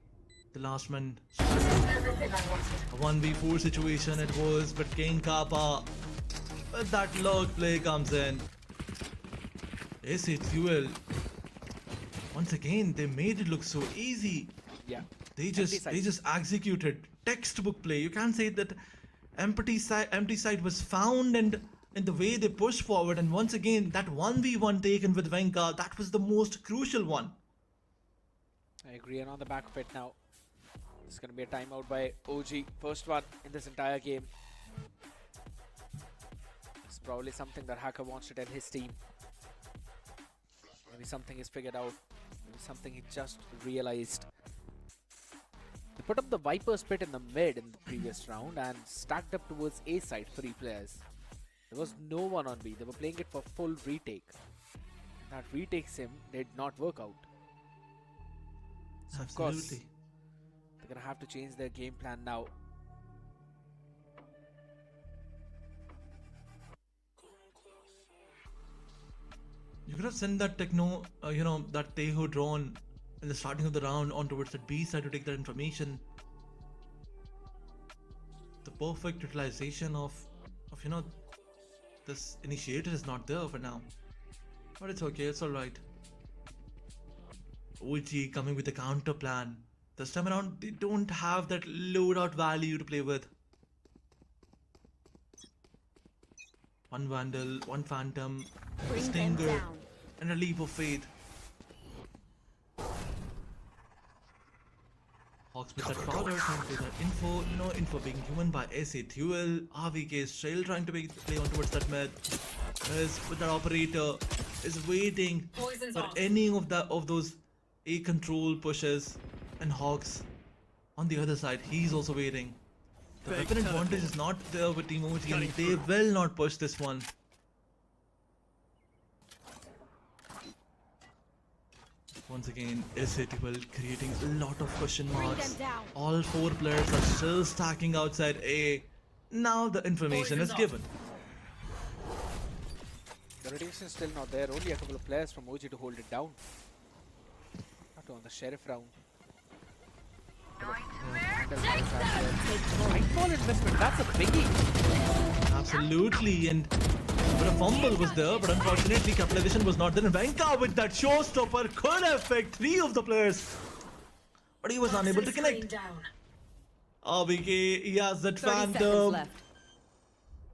the last man. A 1v4 situation it was, but King Kappa, but that log play comes in. SATUL, once again, they made it look so easy. Yeah. They just executed textbook play. You can't say that empty side was found, and in the way they pushed forward, and once again that 1v1 taken with Venka, that was the most crucial one. I agree, and on the back of it now, it's gonna be a timeout by OG. First one in this entire game. It's probably something that Hacker wants to tell his team. Maybe something is figured out. Maybe something he just realized. They put up the Viper Spit in the mid in the previous round and stacked up towards A side, 3 players. There was no one on B. They were playing it for full retake. That retake sim did not work out. So of course, they're gonna have to change their game plan now. You could have sent that Techno, that Teho drone in the starting of the round on towards the B side to take that information. The perfect utilization of this initiator is not there for now. But it's okay, it's alright. OG coming with a counter plan. This time around, they don't have that loadout value to play with. One Vandal, one Phantom, a Stinger, and a Leap of Faith. Hawks with that powder, trying to play that info. No info being human by SA2L. RVK is still trying to play on towards that mid. Is with that operator is waiting for any of those A control pushes, and Hawks on the other side, he's also waiting. The weapon advantage is not there with Team OG, and they will not push this one. Once again, SA2L creating a lot of question marks. All 4 players are still stacking outside A. Now the information is given. The rotation is still not there. Only a couple of players from OG to hold it down. Not on the Sheriff round. Nightfall investment, that's a biggie. Absolutely, and but a fumble was there, but unfortunately capitalization was not there. And Venka with that showstopper could affect 3 of the players, but he was unable to connect. RBK, he has that Phantom.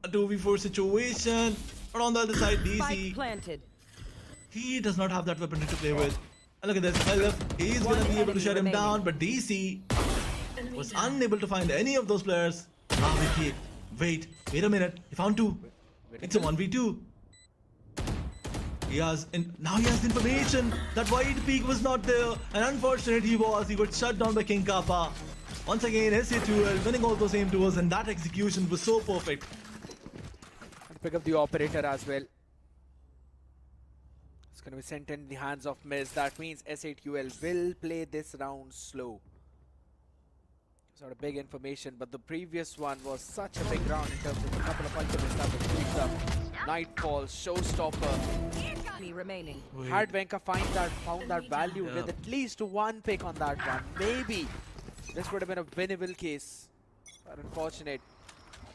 A 2v4 situation. But on the other side, DC, he does not have that weapon to play with. And look at this, LF, he's gonna be able to shut him down, but DC was unable to find any of those players. RBK, wait a minute, he found 2. It's a 1v2. Now he has information that White Peak was not there, and unfortunately he got shut down by King Kappa. Once again, SA2L winning all those aim duels, and that execution was so perfect. Pick up the operator as well. It's going to be sent in the hands of Miz. That means SA2L will play this round slow. Sort of big information, but the previous one was such a big round in terms of a couple of ultimates that were picked up. Nightfall, Showstopper. Had Venka found that value with at least 1 pick on that one. Maybe this would have been a winnable case, but unfortunate.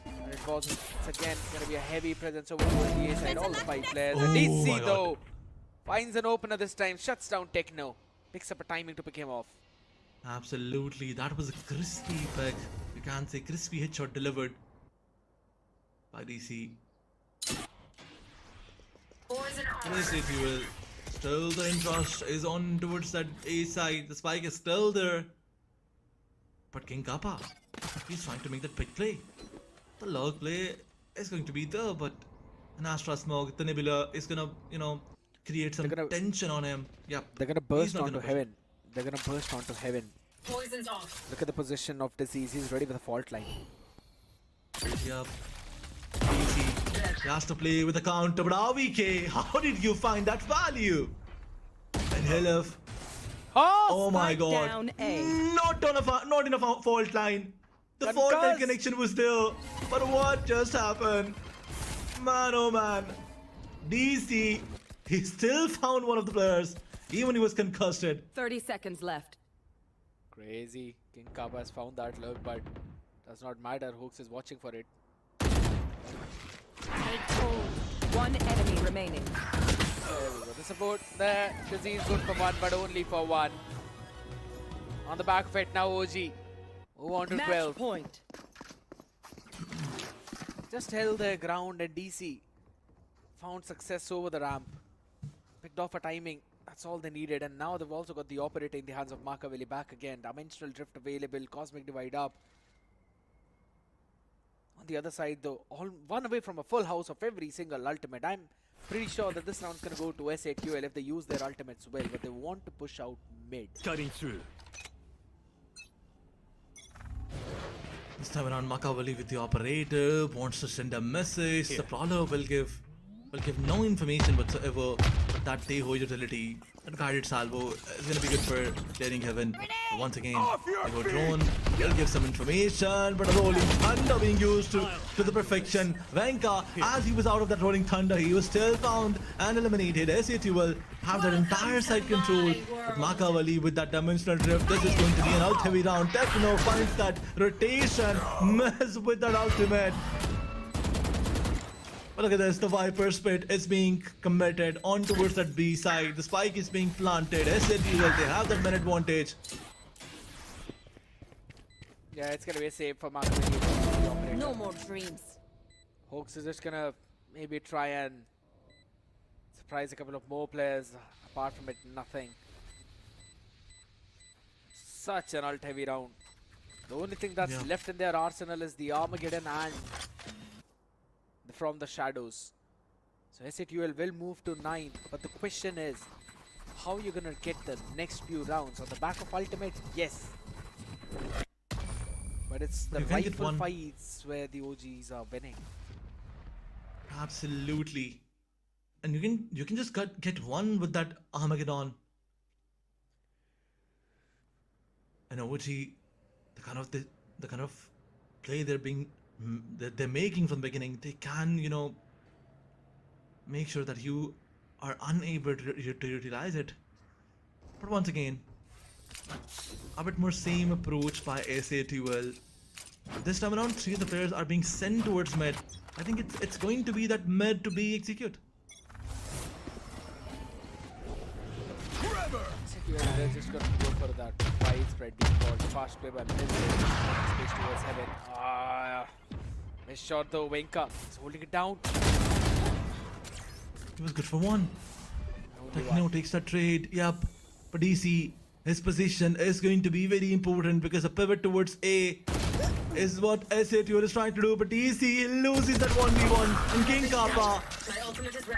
And it wasn't. It's again going to be a heavy presence over the A side, all the 5 players. And DC though finds an opener this time, shuts down Techno, picks up a timing to pick him off. Absolutely, that was a crispy pick. You can't say crispy headshot delivered by DC. SA2L, still the interest is on towards that A side. The spike is still there, but King Kappa, he's trying to make that big play. The log play is going to be there, but an Astra smoke, the Nebula is gonna, create some tension on him. Yep. They're gonna burst onto heaven. They're gonna burst onto heaven. Poison's off. Look at the position of Disease. He's ready with a fault line. Yep. Easy. He has to play with a counter, but RVK, how did you find that value? And Hilf. Oh my god. Down A. Not in a fault line. The fault line connection was there, but what just happened? Man, oh man. DC, he still found one of the players, even he was concussed. 30 seconds left. Crazy. King Kappa has found that lurk, but does not matter. Hooks is watching for it. One enemy remaining. There we go. The support there. Disease good for 1, but only for 1. On the back of it now, OG. Move on to 12. Point. Just held their ground, and DC found success over the ramp. Picked off a timing. That's all they needed. And now they've also got the operator in the hands of Makaveli back again. Dimensional Drift available. Cosmic Divide up. On the other side though, all 1 away from a full house of every single ultimate. I'm pretty sure that this round's going to go to SA2L if they use their ultimates well. But they want to push out mid. Cutting through. This time around, Makaveli with the operator wants to send a message. The Prowler will give no information whatsoever, but that Deho utility, that guided salvo is going to be good for clearing heaven. But once again, Deho drone will give some information, but a rolling thunder being used to the perfection. Venka, as he was out of that rolling thunder, he was still found and eliminated. SA2L have that entire side control, but Makaveli with that dimensional drift, this is going to be an ult heavy round. Techno finds that rotation, Miz with that ultimate. But look at this, the Viper Spit is being committed on towards that B side. The spike is being planted. SA2L, they have that man advantage. Yeah, it's gonna be a save for Makaveli. No more dreams. Hawks is just gonna maybe try and surprise a couple of more players. Apart from it, nothing. Such an ult-heavy round. The only thing that's left in their arsenal is the Armageddon and from the shadows. So SATUL will move to 9, but the question is, how are you gonna get the next few rounds? On the back of ultimate? Yes. But it's the rightful fights where the OGs are winning. Absolutely. And you can just get one with that Armageddon. And OG, the kind of play they're making from the beginning, they can, you know, make sure that you are unable to utilize it. But once again, a bit more same approach by SATUL. This time around, 3 of the players are being sent towards mid. I think it's going to be that mid to be execute. They're just going to go for that widespread default. Fast play by Miz. Space towards heaven. Miss shot though. Wenka is holding it down. He was good for one. Techno takes that trade. Yep. But DC, his position is going to be very important because a pivot towards A is what SATUL is trying to do. But DC loses that 1v1 and King Kappa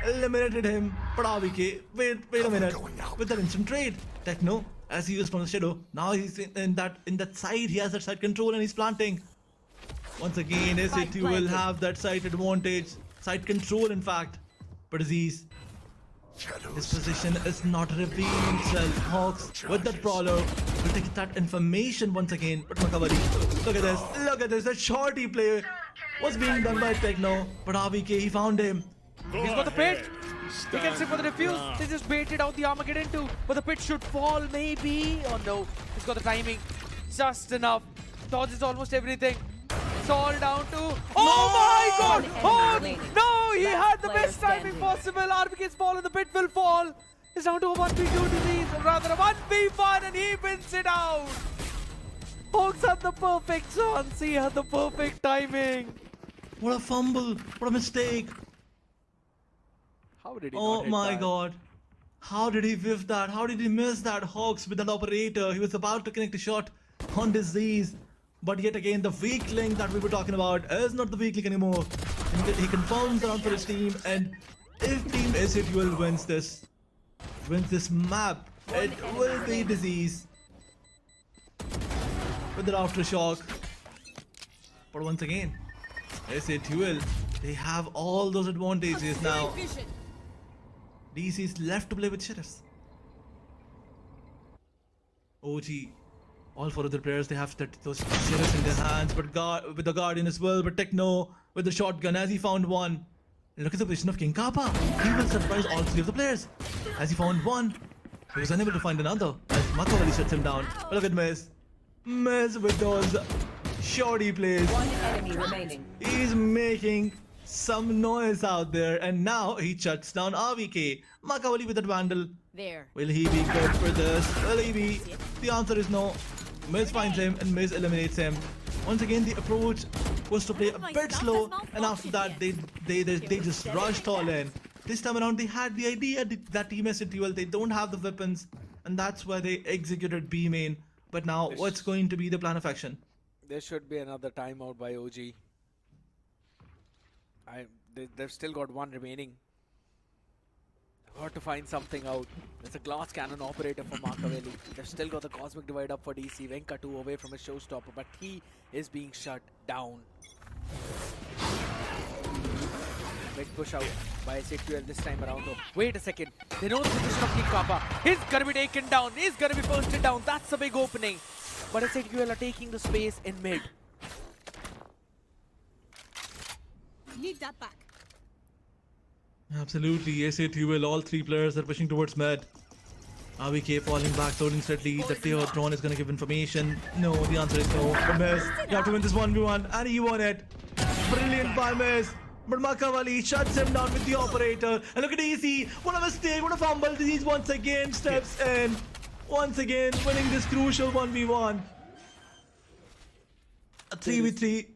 eliminated him. But AVK, wait a minute. With that instant trade, Techno, as he was from the shadow, now he's in that side. He has that side control and he's planting. Once again, SATUL will have that side advantage, side control in fact. But Aziz, his position is not revealing itself. Hawks with that brawler will take that information once again. But Makaveli, look at this, that shorty play was being done by Techno. But AVK, he found him. He's got the pit. He can sit for the defuse. They just baited out the Armageddon too. But the pit should fall maybe. Oh no, he's got the timing just enough. Dodges almost everything. It's all down to... Oh my god! Oh no! He had the best timing possible. RBK's ball in the pit will fall. It's down to a 1v2 disease, or rather a 1v1, and he wins it out. Hawks had the perfect chance. He had the perfect timing. What a fumble! What a mistake! How did he Oh my god! How did he whiff that? How did he miss that? Hawks with that operator. He was about to connect a shot on disease. But yet again, the weak link that we were talking about is not the weak link anymore. He confirms the round for his team, and if Team SATUL wins this map, it will be disease with the aftershock. But once again, SATUL, they have all those advantages now. DC is left to play with sheriffs. OG. All 4 other players, they have those sheriffs in their hands, but with the Guardian as well, but Techno with the shotgun as he found one. And look at the position of King Kappa. He will surprise all 3 of the players. As he found one, he was unable to find another. As Makaveli shuts him down. But look at Miz. Miz with those shoddy plays. 1 enemy remaining. He's making some noise out there, and now he shuts down AVK. Makaveli with that Vandal. There. Will he be good for this? Will he be? The answer is no. Miz finds him and Miz eliminates him. Once again, the approach was to play a bit slow, and after that they just rushed all in. This time around, they had the idea that Team SATUL, they don't have the weapons, and that's why they executed B main. But now, what's going to be the plan of action? There should be another timeout by OG. They've still got 1 remaining. Got to find something out. There's a glass cannon operator for Makaveli. They've still got the Cosmic Divide up for DC. Venka 2 away from his showstopper, but he is being shut down. Big push out by SATUL this time around though. Wait a second. They know the position of King Kappa. He's gonna be taken down. He's gonna be posted down. That's a big opening. But SATUL are taking the space in mid. Need that back. Absolutely, SATUL, all 3 players are pushing towards mid. AVK falling back, throwing steadily. The player drone is going to give information. No, the answer is no. But Miz, you have to win this 1v1, and he won it. Brilliant by Miz. But Makaveli shuts him down with the operator. And look at EC. What a mistake, what a fumble. Disease once again steps in. Once again, winning this crucial 1v1. A 3v3.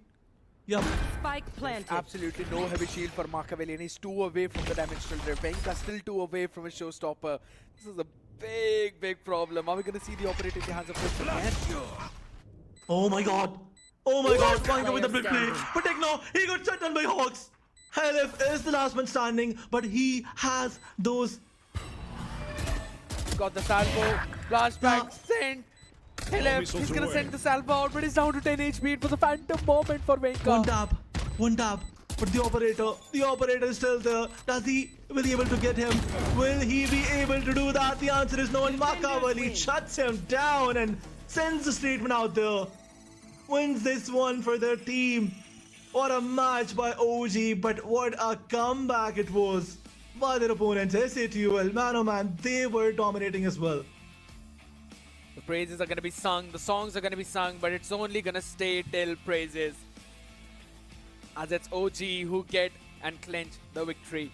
Yep. Spike planted. Absolutely no heavy shield for Machiavelli, and he's 2 away from the dimensional drift. Venka still 2 away from his showstopper. This is a big problem. Are we going to see the operator in the hands of Crystal again? Oh my god. Oh my god. Venka with a big play. But Techno, he got shut down by Hawks. LF is the last man standing, but he has those. Got the salvo. Flashback sent. He's gonna send the salvo out, but he's down to 10 HP. It was a phantom moment for Venka. One tap. But the operator is still there. Will he be able to get him? Will he be able to do that? The answer is no. And Machiavelli shuts him down and sends the statement out there. Wins this one for their team. What a match by OG, but what a comeback it was by their opponents. SATUL, man oh man, they were dominating as well. The praises are gonna be sung, the songs are gonna be sung, but it's only gonna stay till praises. As it's OG who get and clinch the victory.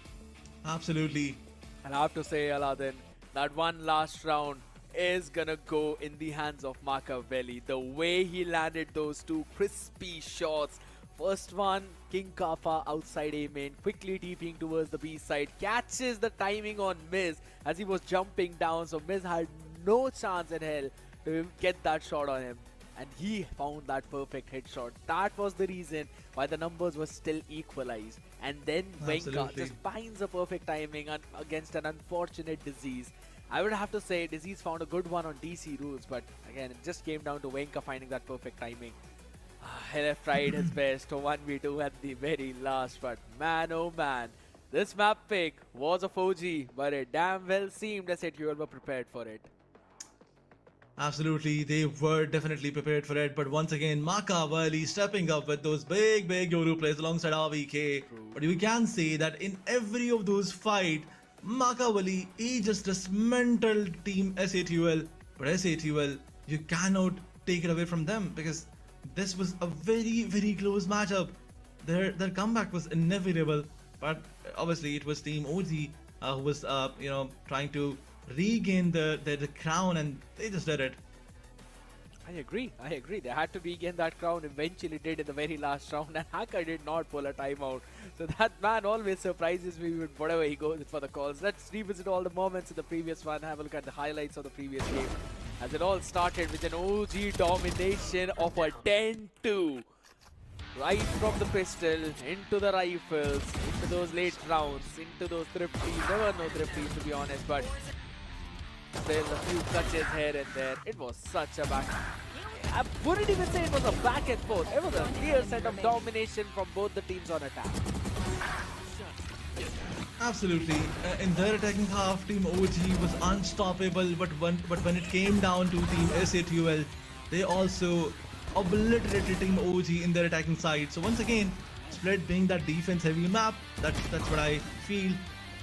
Absolutely. And I have to say, Aladdin, that one last round is gonna go in the hands of Machiavelli. The way he landed those 2 crispy shots. First one, King Kappa outside A main, quickly TPing towards the B side, catches the timing on Miz as he was jumping down, so Miz had no chance in hell to get that shot on him. And he found that perfect headshot. That was the reason why the numbers were still equalized. And then Venka just finds a perfect timing against an unfortunate Disease. I would have to say Disease found a good one on DC rules, but again, it just came down to Venka finding that perfect timing. LF tried his best to 1v2 at the very last, but man oh man, this map pick was of OG, but it damn well seemed as if you all were prepared for it. Absolutely, they were definitely prepared for it, but once again, Machiavelli stepping up with those big Yoru plays alongside RVK. But you can say that in every of those fights, Machiavelli is just dismantled team SATUL. But SATUL, you cannot take it away from them because this was a very close matchup. Their comeback was inevitable, but obviously it was Team OG who was trying to regain the crown, and they just did it. I agree. They had to regain that crown, eventually did in the very last round, and Haka did not pull a timeout. So that man always surprises me with whatever he goes for the calls. Let's revisit all the moments in the previous one, have a look at the highlights of the previous game. As it all started with an OG domination of a 10-2. Right from the pistol, into the rifles, into those late rounds, into those thrifties. There were no thrifties to be honest, but there's a few touches here and there. It was such a back. I wouldn't even say it was a back and forth. It was a clear set of domination from both the teams on attack. Absolutely. In their attacking half, Team OG was unstoppable, but when it came down to Team SATUL, they also obliterated Team OG in their attacking side. So once again, Split being that defense-heavy map, that's what I feel.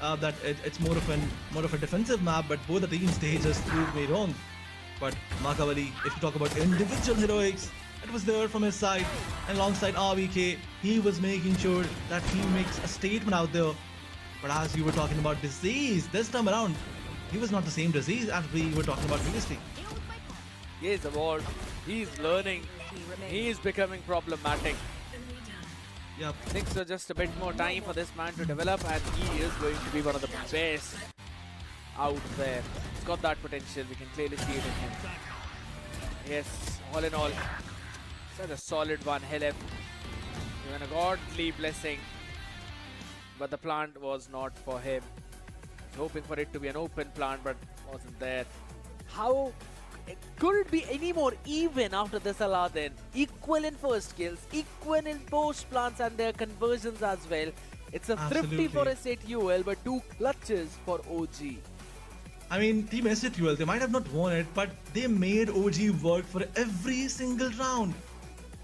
That it's more of a defensive map, but both the teams, they just proved me wrong. But Machiavelli, if you talk about individual heroics, it was there from his side, and alongside RVK, he was making sure that he makes a statement out there. But as you were talking about Disease, this time around, he was not the same Disease as we were talking about previously. He is evolved, he's learning, he is becoming problematic. Yep. I think so, just a bit more time for this man to develop, and he is going to be one of the best out there. He's got that potential, we can clearly see it in him. Yes, all in all, such a solid one. Helep, even a godly blessing, but the plant was not for him. He was hoping for it to be an open plant, but wasn't there. How could it be any more even after this, Aladdin? Equal in first kills, equal in post plants and their conversions as well. It's a thrifty for SATUL, but 2 clutches for OG. I mean, Team SATUL, they might have not won it, but they made OG work for every single round.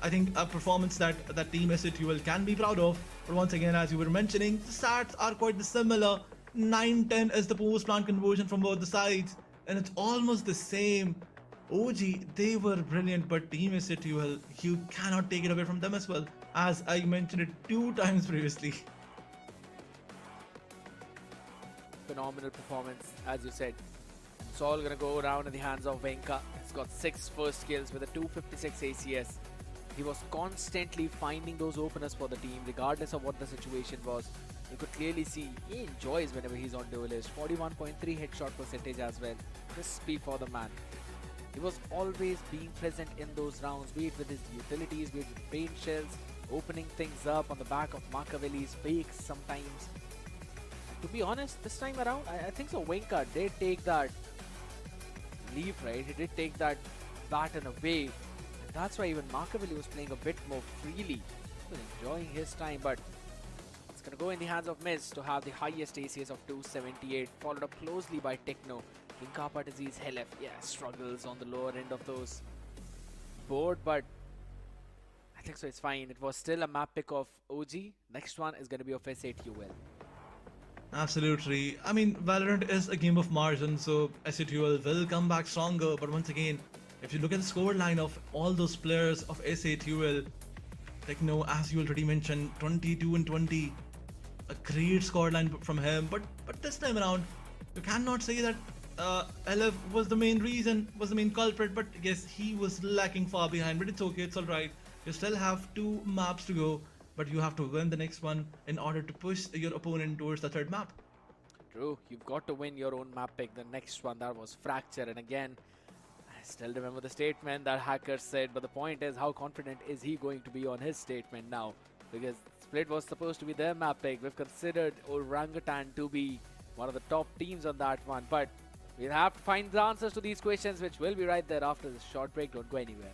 I think a performance that Team SATUL can be proud of. But once again, as you were mentioning, the stats are quite similar. 9-10 is the post plant conversion from both the sides, and it's almost the same. OG, they were brilliant, but Team SATUL, you cannot take it away from them as well, as I mentioned it 2 times previously. Phenomenal performance, as you said. It's all gonna go around in the hands of Venka. He's got 6 first kills with a 256 ACS. He was constantly finding those openers for the team, regardless of what the situation was. You could clearly see he enjoys whenever he's on duelist. 41.3 headshot percentage as well. Crispy for the man. He was always being present in those rounds, be it with his utilities, be it with paint shells, opening things up on the back of Machiavelli's fakes sometimes. To be honest, this time around, I think so. Winka did take that leap, right? He did take that baton away. And that's why even Machiavelli was playing a bit more freely. He was enjoying his time, but it's going to go in the hands of Miz to have the highest ACS of 278, followed up closely by Techno. Inkapa disease, Helef, yeah, struggles on the lower end of those board, but I think so it's fine. It was still a map pick of OG. Next one is going to be of S8UL. Absolutely. I mean, Valorant is a game of margin, so S8UL will come back stronger. But once again, if you look at the score line of all those players of S8UL, Techno, as you already mentioned, 22 and 20, a great score line from him. But this time around, you cannot say that LF was the main reason, was the main culprit. But yes, he was lacking far behind. But it's okay, it's alright. You still have 2 maps to go. But you have to win the next one in order to push your opponent towards the 3rd map. True, you've got to win your own map pick. The next one, that was Fracture. And again, I still remember the statement that Hacker said. But the point is, how confident is he going to be on his statement now? Because Split was supposed to be their map pick. We've considered Orangutan to be one of the top teams on that one. But we'll have to find the answers to these questions, which will be right there after this short break. Don't go anywhere.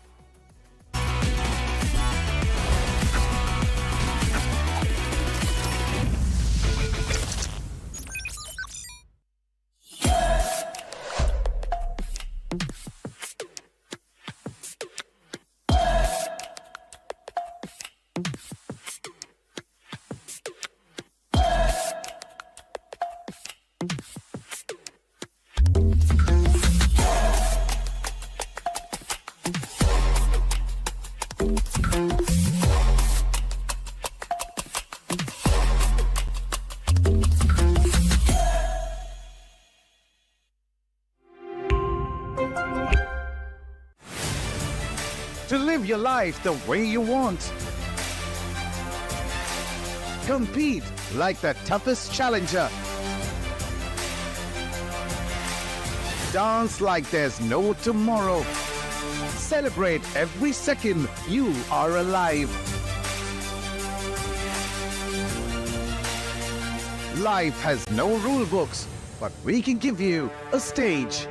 To live your life the way you want. Compete like the toughest challenger. Dance like there's no tomorrow. Celebrate every second you are alive. Life has no rule books, but we can give you a stage.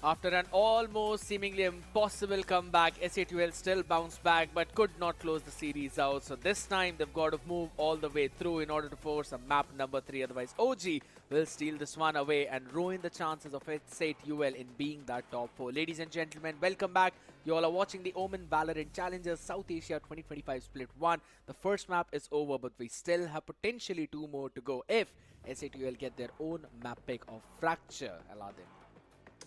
After an almost seemingly impossible comeback, SA2L still bounced back but could not close the series out. So this time they've got to move all the way through in order to force a map number 3. Otherwise, OG will steal this one away and ruin the chances of SA2L in being that top 4. Ladies and gentlemen, welcome back. You all are watching the OMEN VALORANT Challengers South Asia 2025 Split 1. The first map is over, but we still have potentially 2 more to go if SA2L get their own map pick of Fracture, Aladdin.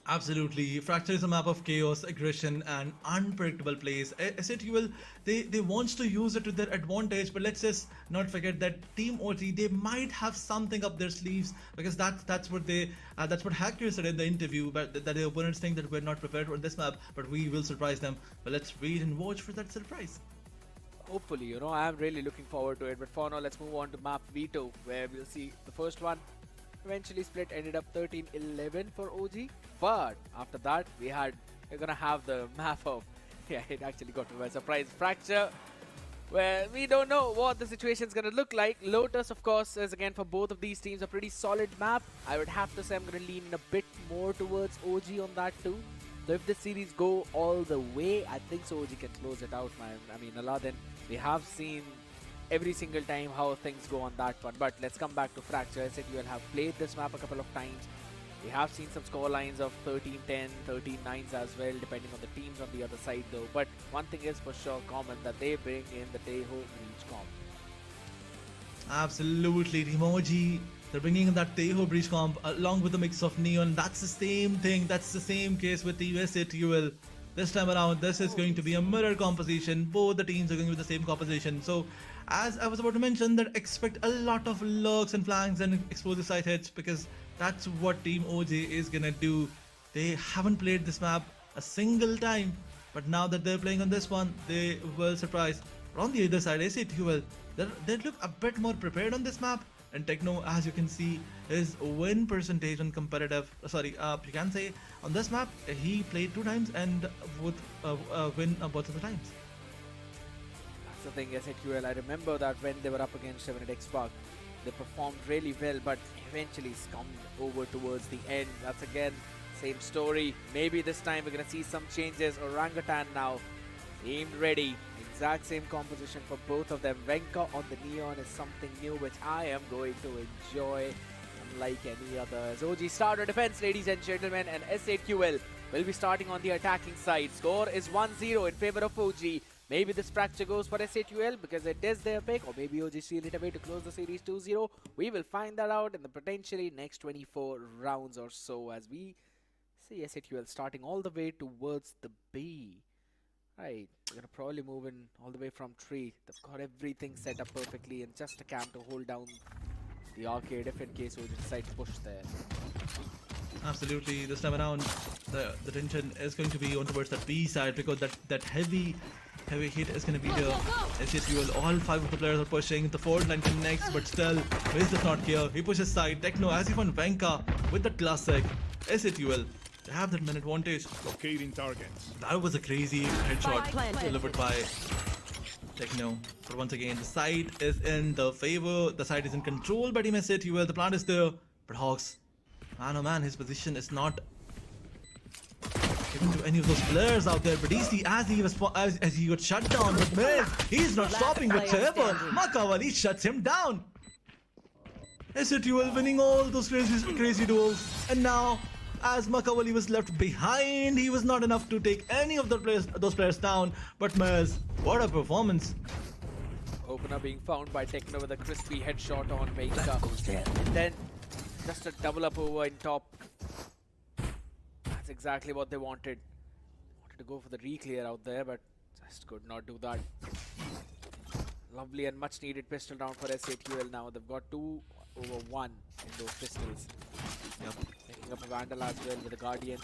Absolutely. Fracture is a map of chaos, aggression, and unpredictable plays. SA2L, they wants to use it to their advantage, but let's just not forget that Team OG, they might have something up their sleeves, because that's what Hacker said in the interview, but that the opponents think that we're not prepared for this map, but we will surprise them. But let's wait and watch for that surprise. Hopefully, you know, I'm really looking forward to it. But for now, let's move on to map Veto, where we'll see the first one. Eventually split ended up 13-11 for OG, but after that we're gonna have the map of it actually got to a surprise Fracture, where we don't know what the situation is gonna look like. Lotus, of course, is again for both of these teams a pretty solid map. I would have to say I'm gonna lean in a bit more towards OG on that too. So if the series go all the way, I think so OG can close it out, man. I mean, Aladdin, we have seen every single time how things go on that one. But let's come back to Fracture. I said you will have played this map a couple of times. We have seen some score lines of 13-10, 13-9s as well, depending on the teams on the other side though. But one thing is for sure common, that they bring in the Teho Breach comp. Absolutely, Team OG, they're bringing in that Teho Breach comp along with a mix of Neon. That's the same thing, that's the same case with Team SA2L. This time around, this is going to be a mirror composition. Both the teams are going with the same composition. So, as I was about to mention, that expect a lot of lurks and flanks and explosive side hits, because that's what Team OG is gonna do. They haven't played this map a single time, but now that they're playing on this one, they will surprise. But on the other side, SA2L, they look a bit more prepared on this map. And Techno, as you can see, his win percentage on competitive, you can say on this map, he played 2 times and would win both of the times. That's the thing, SA2L. I remember that when they were up against Revenant XSpark, they performed really well, but eventually scummed over towards the end. That's again, same story. Maybe this time we're going to see some changes. Orangutan now aimed ready. Exact same composition for both of them. Venka on the Neon is something new, which I am going to enjoy unlike any others. OG starter defense, ladies and gentlemen, and SA2L will be starting on the attacking side. Score is 1-0 in favor of OG. Maybe this Fracture goes for SA2L because it is their pick, or maybe OG seal it away to close the series 2-0. We will find that out in the potentially next 24 rounds or so, as we see SA2L starting all the way towards the B. Right, we're gonna probably move in all the way from tree. They've got everything set up perfectly and just a camp to hold down the arcade if in case we decide to push there. Absolutely, this time around the tension is going to be on towards that B side, because that heavy hit is going to be there. SA2L, all 5 of the players are pushing. The forward line connects, but still Wiz does not care. He pushes side. Techno, as he found Venka with the classic. SA2L, they have that man advantage. Locating targets. That was a crazy headshot delivered by Techno. But once again, the side is in the favor. The side is in control by Team SA2L. The plant is there. But Hawks, man oh man, his position is not given to any of those players out there. But DC, as he got shut down, but man, he's not stopping whatsoever. Makawali shuts him down. SA2L winning all those crazy duels. And now, as Makawali was left behind, he was not enough to take any of those players down. But Mez, what a performance! Opener being found by Techno with a crispy headshot on Venka. And then just a double up over in top. That's exactly what they wanted. Wanted to go for the re-clear out there, but just could not do that. Lovely and much needed pistol round for SA2L now. They've got 2 over 1 in those pistols. Yep. Picking up a Vandal as well with a Guardian.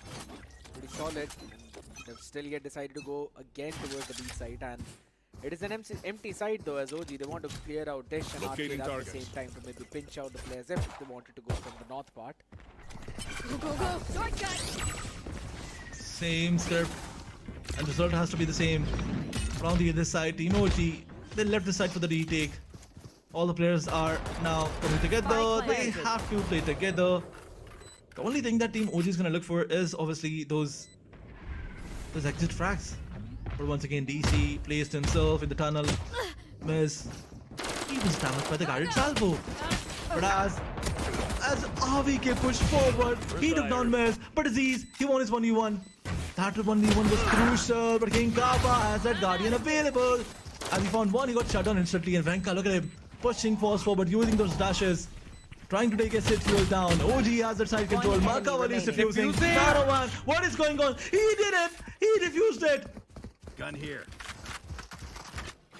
Pretty solid. And they've still yet decided to go again towards the B side. And it is an empty side though, as OG. They want to clear out Dish and Arcade at the same time to maybe pinch out the players if they wanted to go from the north part. Go! Shortcut! Same script. And the result has to be the same. From the other side, Team OG, they left the side for the retake. All the players are now coming together. They have to play together. The only thing that Team OG is gonna look for is obviously those exit frags. But once again, DC placed himself in the tunnel. Miss. He was damaged by the guided salvo. But as RVK pushed forward, he took down Miss. But Aziz, he won his 1v1. That 1v1 was crucial. But King Kappa has that Guardian available. As he found one, he got shut down instantly. And Venka, look at him, pushing forward, using those dashes. Trying to take a Sithiel down. OG has the side control. Makawali is defusing. Saruman, what is going on? He did it! He defused it! Gun here.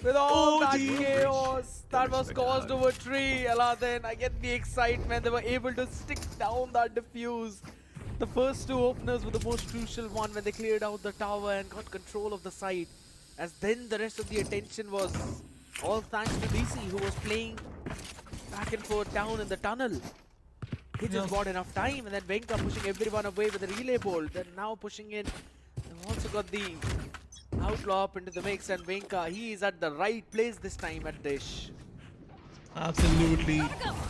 With all that OG. chaos that was the caused gun. over tree, Aladdin, I get the excitement. They were able to stick down that defuse. The first two openers were the most crucial one when they cleared out the tower and got control of the site. As then the rest of the attention was all thanks to DC, who was playing back and forth down in the tunnel. He just bought enough time, and then Venka pushing everyone away with a relay bolt. Then now pushing in. They've also got the Outlaw up into the mix, and Venka, he is at the right place this time at Dish. Absolutely.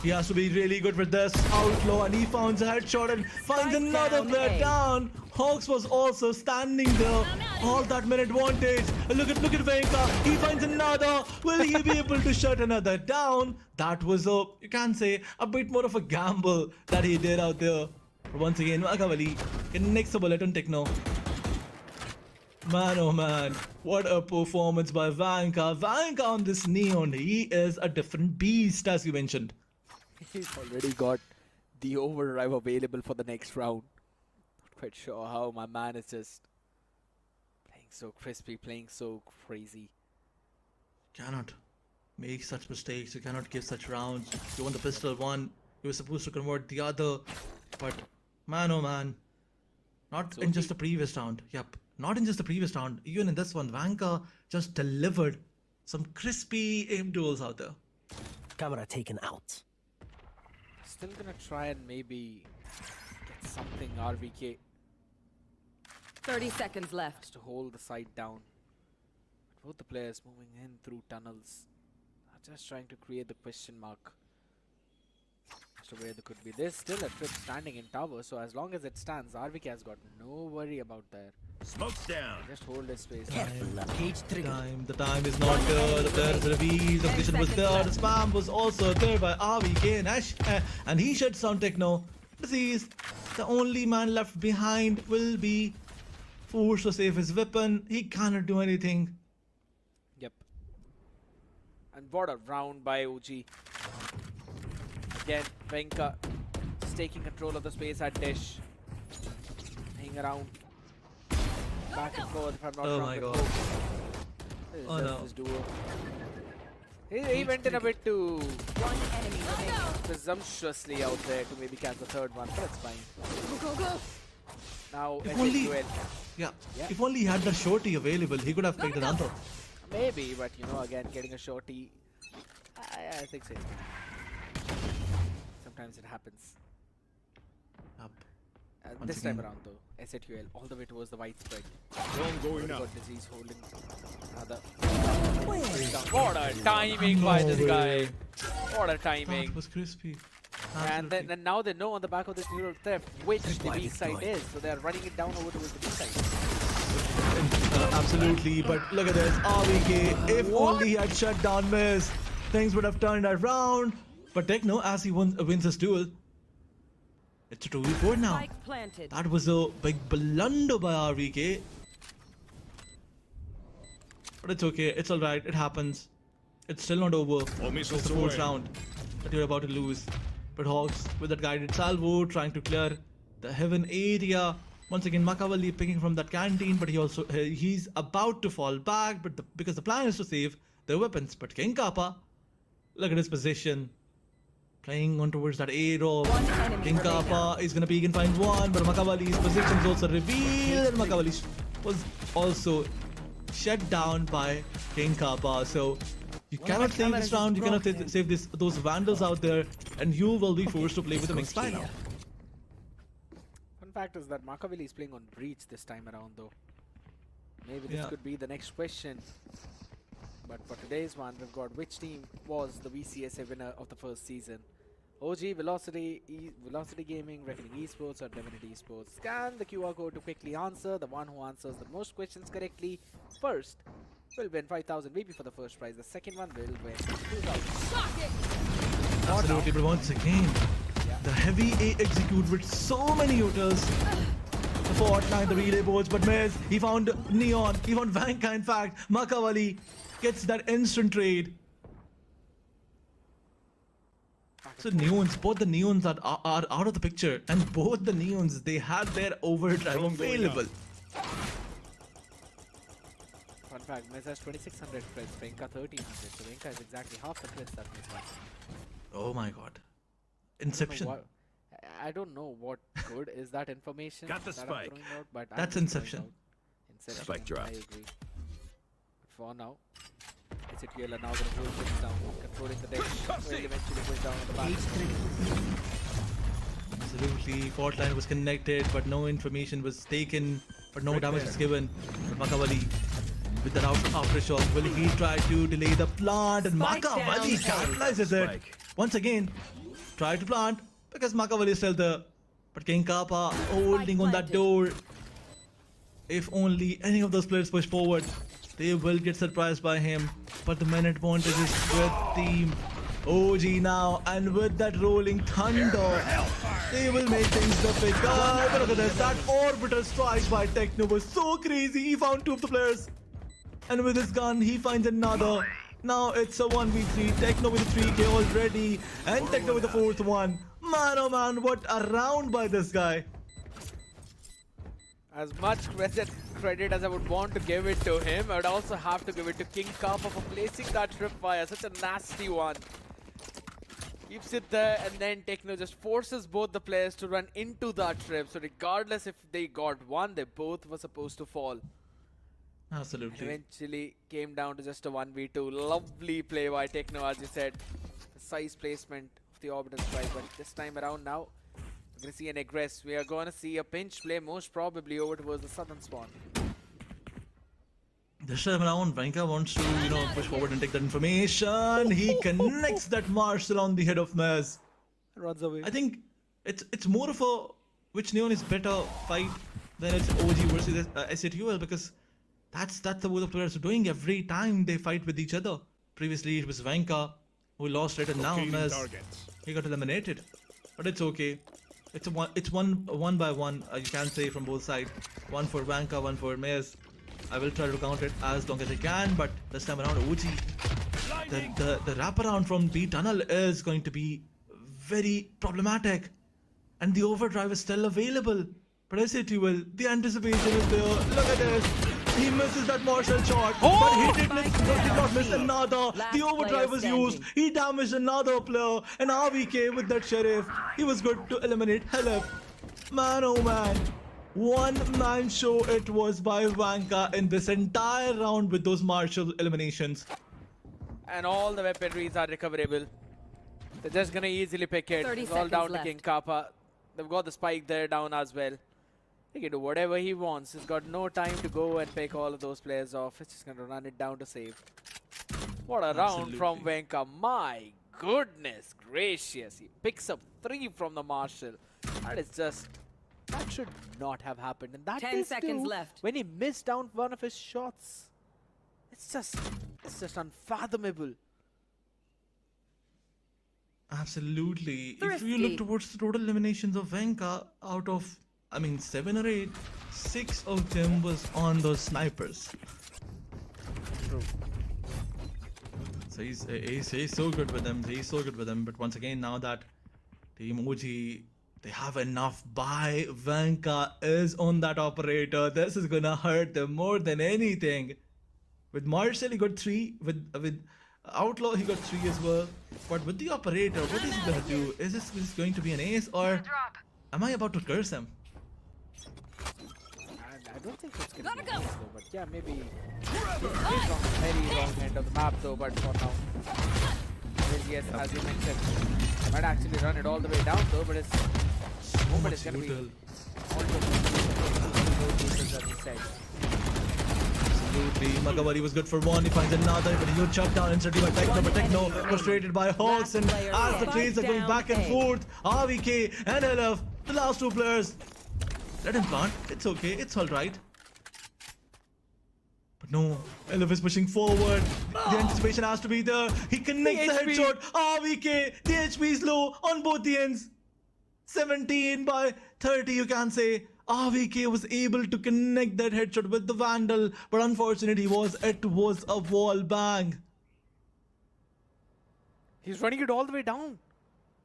He has to be really good with this Outlaw, and he finds a headshot and finds another player down. Hawks was also standing there. All that man advantage. Look at Venka. He finds another. Will he be able to shut another down? That was you can say, a bit more of a gamble that he did out there. But once again, Makawali connects the bullet on Techno. Man, oh man, what a performance by Vanka. Vanka on this Neon, he is a different beast, as you mentioned. He's already got the overdrive available for the next round. Not quite sure how my man is just playing so crispy, playing so crazy. Cannot make such mistakes, you cannot give such rounds. You want the pistol one, you were supposed to convert the other. But man, oh man, not in just the previous round. Yep. Not in just the previous round, even in this one, Vanka just delivered some crispy aim duels out there. Camera taken out. Still gonna try and maybe get something RVK 30 seconds left. just to hold the side down. But both the players moving in through tunnels are just trying to create the question mark as to where they could be. There's still a trip standing in tower, so as long as it stands, RVK has got no worry about there. Smoke's down. Just hold his space. The time is not there. The player is revealed. The position was there. The spam was also there by RVK and Ash, and he shuts down Techno. Disease, the only man left behind, will be forced to save his weapon. He cannot do anything. Yep. And what a round by OG. Again, Venka is taking control of the space at Dish. Hanging around. Back and forth, if I'm not wrong. Oh my god. This is Oh just no. his duo. He went in a bit too One enemy remaining. presumptuously out there to maybe catch the third one, but it's fine. Go. Now, If only, SHUL. yeah, Yeah. if only he had the shorty available, he could have picked another. Maybe, but you know, again, getting a shorty, I think so. Sometimes it happens. Yup. This Once time again. around though, SHUL all the way towards the widespread. Drone going Got up. Disease holding another. What a timing by this guy! What a timing! That was crispy. And Absolutely. then now they know on the back of this neural theft which the B side is, so they are running it down over towards the B side. Absolutely, but look at this. RVK, if only he had shut down Miss, things would have turned around. But Techno, as he wins his duel, it's a 2v4 now. Spike planted. That was a big blunder by RVK. But it's okay, it's alright, it happens. It's still not over. All It's missiles the fourth away. round that you're about to lose. But Hawks, with that guided salvo, trying to clear the heaven area. Once again, Makawali picking from that canteen, but he's about to fall back, but because the plan is to save their weapons. But King Kappa, look at his position. Playing on towards that A-roll. One enemy King remaining. Kappa is gonna peek and find one, but Makawali's position is also revealed, and Makawali was also shut down by King Kappa. So you cannot save this round, you cannot save those vandals out there, and you will be forced to play with the mixed spy now. Fun fact is that Makaveli is playing on Breach this time around though. Maybe this Yeah. could be the next question. But for today's one, we've got which team was the VCSA winner of the first season. OG, Velocity Gaming, Reckoning Esports, or Revenant Esports. Scan the QR code to quickly answer. The one who answers the most questions correctly first will win 5,000 VP for the first prize. The second one will win 2,000. Absolutely, but once again, the heavy A execute with so many utils. The Fortnite, the relay boards, but Mez, he found Neon, he found Vanka in fact. Makavali gets that instant trade. So Neons, both the Neons are out of the picture, and both the Neons, they had their overdrive available. Fun fact, Mez has 2,600 crits, Venka 1,300, so Venka is exactly half the crits that Mez has. Oh my god. Inception. I don't know what good is that information Got the that spike. I'm throwing out, but That's I'm just Inception. throwing out Inception. Spike drop. I agree. But for now, SCTL are now going to hold things down, controlling the deck. Will eventually push down on the back. Absolutely, Fortnite was connected, but no information was taken, but no damage was given. But Makavali with the aftershock, will he try to delay the plant? And Makavali capitalizes it. Once again, try to plant because Makavali is still there. But King Kappa holding on that door. If only any of those players push forward, they will get surprised by him. But the main advantage is with Team OG now, and with that rolling thunder, they will make things difficult. But look at this, that orbital strike by Techno was so crazy. He found two of the players, and with his gun, he finds another. Now it's a 1v3. Techno with a 3k already, and Techno with the fourth one. Man, oh man, what a round by this guy. As much credit as I would want to give it to him, I would also have to give it to King Kappa for placing that tripwire. Such a nasty one. Keeps it there, and then Techno just forces both the players to run into that trip. So regardless if they got one, they both were supposed to fall. Absolutely. Eventually came down to just a 1v2. Lovely play by Techno, as you said. Precise placement of the orbital strike, but this time around now, we're going to see an aggress. We are going to see a pinch play, most probably over towards the southern spawn. This time around, Venka wants to, push forward and take that information. He connects that Marshal on the head of Mez. Runs away. I think it's more of a which Neon is better fight than it's OG versus SATUL, because that's the both the players are doing every time they fight with each other. Previously it was Venka who lost it, and now Mez, he got eliminated. But it's okay. It's one by one. You can say from both sides. One for Vanka, one for Mez. I will try to count it as long as I can, but this time around OG, the wraparound from B tunnel is going to be very problematic, and the overdrive is still available. But SATUL, the anticipation is there. Look at this. He misses that Marshal shot, but he did not miss another. The overdrive was used. He damaged another player, and RVK with that Sheriff, he was good to eliminate Helip. Man, oh man. One-man show it was by Vanka in this entire round with those Marshal eliminations. And all the weaponries are recoverable. They're just going to easily pick it. It's all down to King Kappa. They've got the spike there down as well. He can do whatever he wants. He's got no time to go and pick all of those players off. He's just going to run it down to save. What a round from Venka. My goodness gracious. He picks up 3 from the Marshal. That is just... That should not have happened. And that 10 seconds left. When he missed down one of his shots. It's just unfathomable. Absolutely. If you look towards the total eliminations of Venka, out of 7 or 8, 6 of them was on those snipers. True. So he's so good with them. He's so good with them. But once again, now that Team OG, they have enough buy. Venka is on that operator. This is gonna hurt them more than anything. With Marshal, he got 3. With Outlaw, he got 3 as well. But with the operator, what is he gonna do? Is this going to be an ace, or am I about to curse him? I don't think it's going to be an ace though, but yeah, maybe he's on the very wrong end of the map though, but for now. Yes, as you mentioned, might actually run it all the way down though, but it's movement is going to be almost as he said. Absolutely. Magawari was good for one. He finds another, but he got shut down instantly by Techno. But Techno frustrated by Hawks, and as the trades are going back and forth, RVK and LF, the last two players. Let him plant. It's okay. It's all right. But no, LF is pushing forward. The anticipation has to be there. He connects the headshot. RVK, the HP is low on both the ends. 17 by 30, you can say. RVK was able to connect that headshot with the Vandal, but unfortunately it was a wall bang. He's running it all the way down.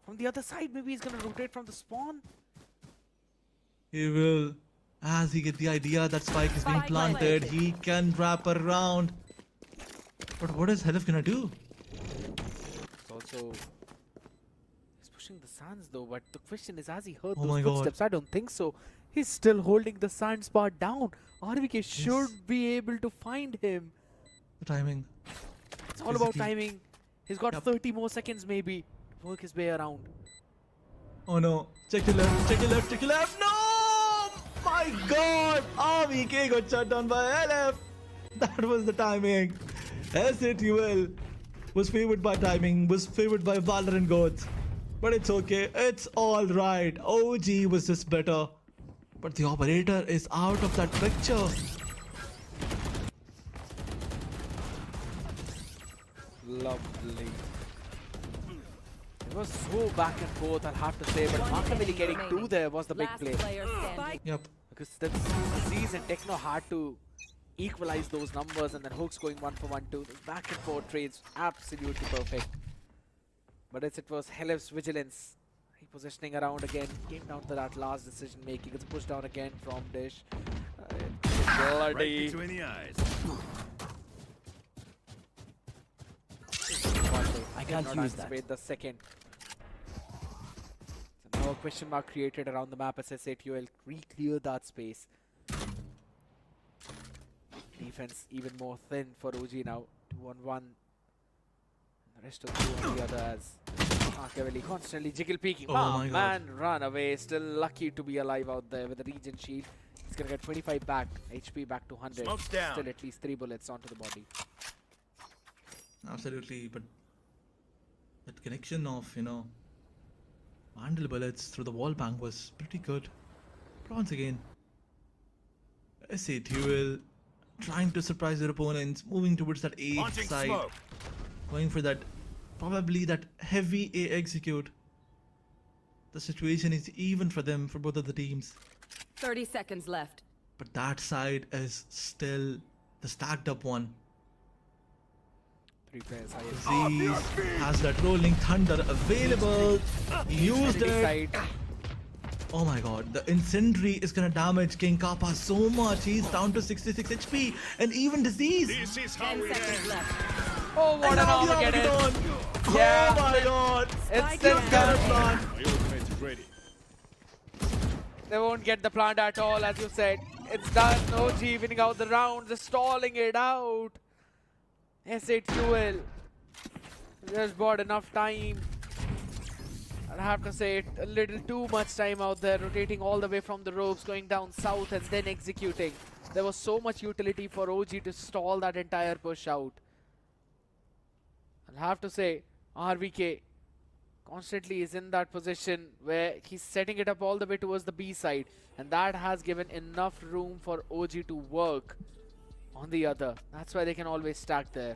From the other side, maybe he's going to rotate from the spawn. He will. As he get the idea that Spike is being planted, he can wrap around. But what is Helif gonna do? It's also... He's pushing the sands though, but the question is, has he heard Oh my those God. footsteps? I don't think so. He's still holding the sands part down. RVK should be able to find him. The timing. It's all about timing. He's got 30 more seconds maybe to work his way around. Oh no. Check your left, check your left, check your left. No! My God! RVK got shut down by LF. That was the timing. SATUL was favored by timing, was favored by Valorant gods. But it's okay. It's all right. OG was just better. But the operator is out of that picture. Lovely. It was so back and forth, I'll have to say, but Machiavelli getting two there was the big Last play. player standing. Yep. Because that's Aziz and Techno had to equalize those numbers, and then Hooks going 1 for 1 2. Those back and forth trades, absolutely perfect. But as it was Helif's vigilance, repositioning around again, came down to that last decision making. It's pushed down again from Dish. Right Bloody. between the eyes. I cannot anticipate the second. So now a question mark created around the map as SATUL re-clear that space. Defense even more thin for OG now. 2-on-1. The rest of the 2 on the other as Machiavelli constantly jiggle peeking. Oh my God. Man, run away. Still lucky to be alive out there with the regen shield. He's gonna get 25 back. HP back to 100. Smoke's down. Still at least 3 bullets onto the body. Absolutely, but that connection of, Vandal bullets through the wall bang was pretty good. But once again, SATUL trying to surprise their opponents, moving towards that A Launching side, smoke. going for that, probably that heavy A execute. The situation is even for them, for both of the teams. 30 seconds left. But that side is still the stacked up one. 3 players high. Aziz has that rolling thunder available. He used it. Side. Oh my God, the incendiary is gonna damage King Kappa so much. He's down to 66 HP, and even Disease. This is how 10 we seconds end. left. Oh, what And an now the Armageddon! Armageddon. Yeah. Oh my God. It's Still still got a done. plant. My ultimate is ready. They won't get the plant at all, as you said. It's done. OG winning out the round, just stalling it out. SATUL just bought enough time. I have to say it, a little too much time out there, rotating all the way from the ropes, going down south and then executing. There was so much utility for OG to stall that entire push out. I'll have to say, RVK constantly is in that position where he's setting it up all the way towards the B side, and that has given enough room for OG to work on the other. That's why they can always stack there.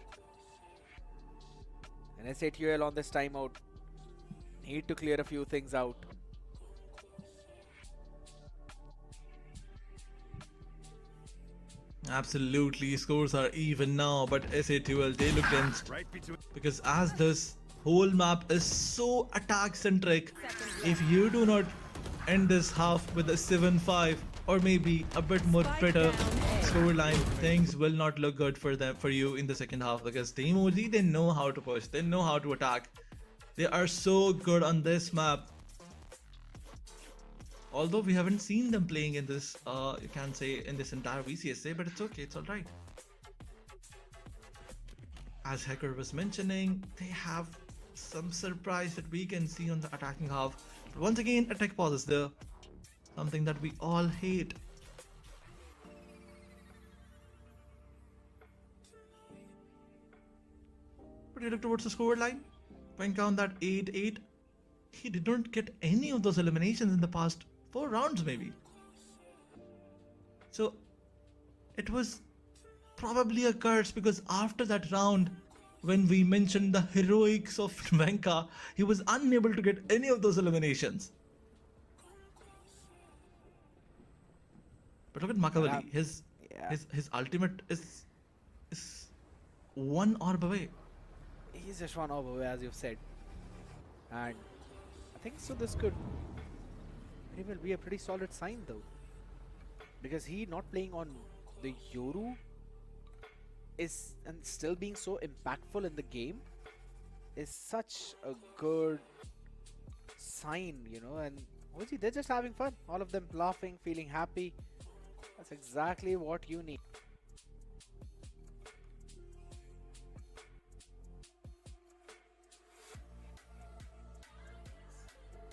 And SATUL on this timeout need to clear a few things out. Absolutely, scores are even now, but SATUL, they look tensed. Right between. Because as this whole map is so attack centric, if you do not end this half with a 7-5 or maybe a bit more better scoreline, things will not look good for you in the second half, because Team OG, they know how to push, they know how to attack. They are so good on this map. Although we haven't seen them playing in this, you can say, in this entire VCSA, but it's okay, it's alright. As Hacker was mentioning, they have some surprise that we can see on the attacking half. But once again, a tech pause is there. Something that we all hate. But you look towards the score line, Venka on that 8-8. He did not get any of those eliminations in the past 4 rounds maybe. So it was probably a curse, because after that round, when we mentioned the heroics of Venka, he was unable to get any of those eliminations. But look at Makavali. His ultimate is 1 orb away. He's just 1 orb away, as you've said. And I think so this could very well be a pretty solid sign though. Because he not playing on the Yoru is, and still being so impactful in the game, is such a good sign, you know. And obviously they're just having fun, all of them laughing, feeling happy. That's exactly what you need.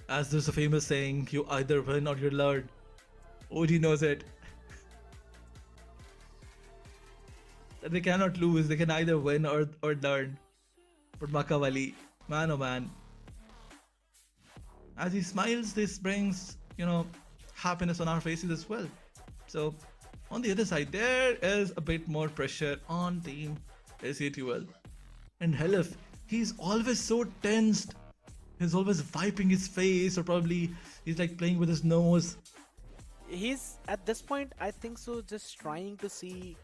As there's a famous saying, you either win or you learn. OG knows it. That they cannot lose, they can either win or learn. But Makavali, man oh man. As he smiles, this brings, you know, happiness on our faces as well. So, on the other side, there is a bit more pressure on Team SATUL. And Helif, he's always so tensed. He's always wiping his face, or probably he's like playing with his nose. He's, at this point, I think so, just trying to see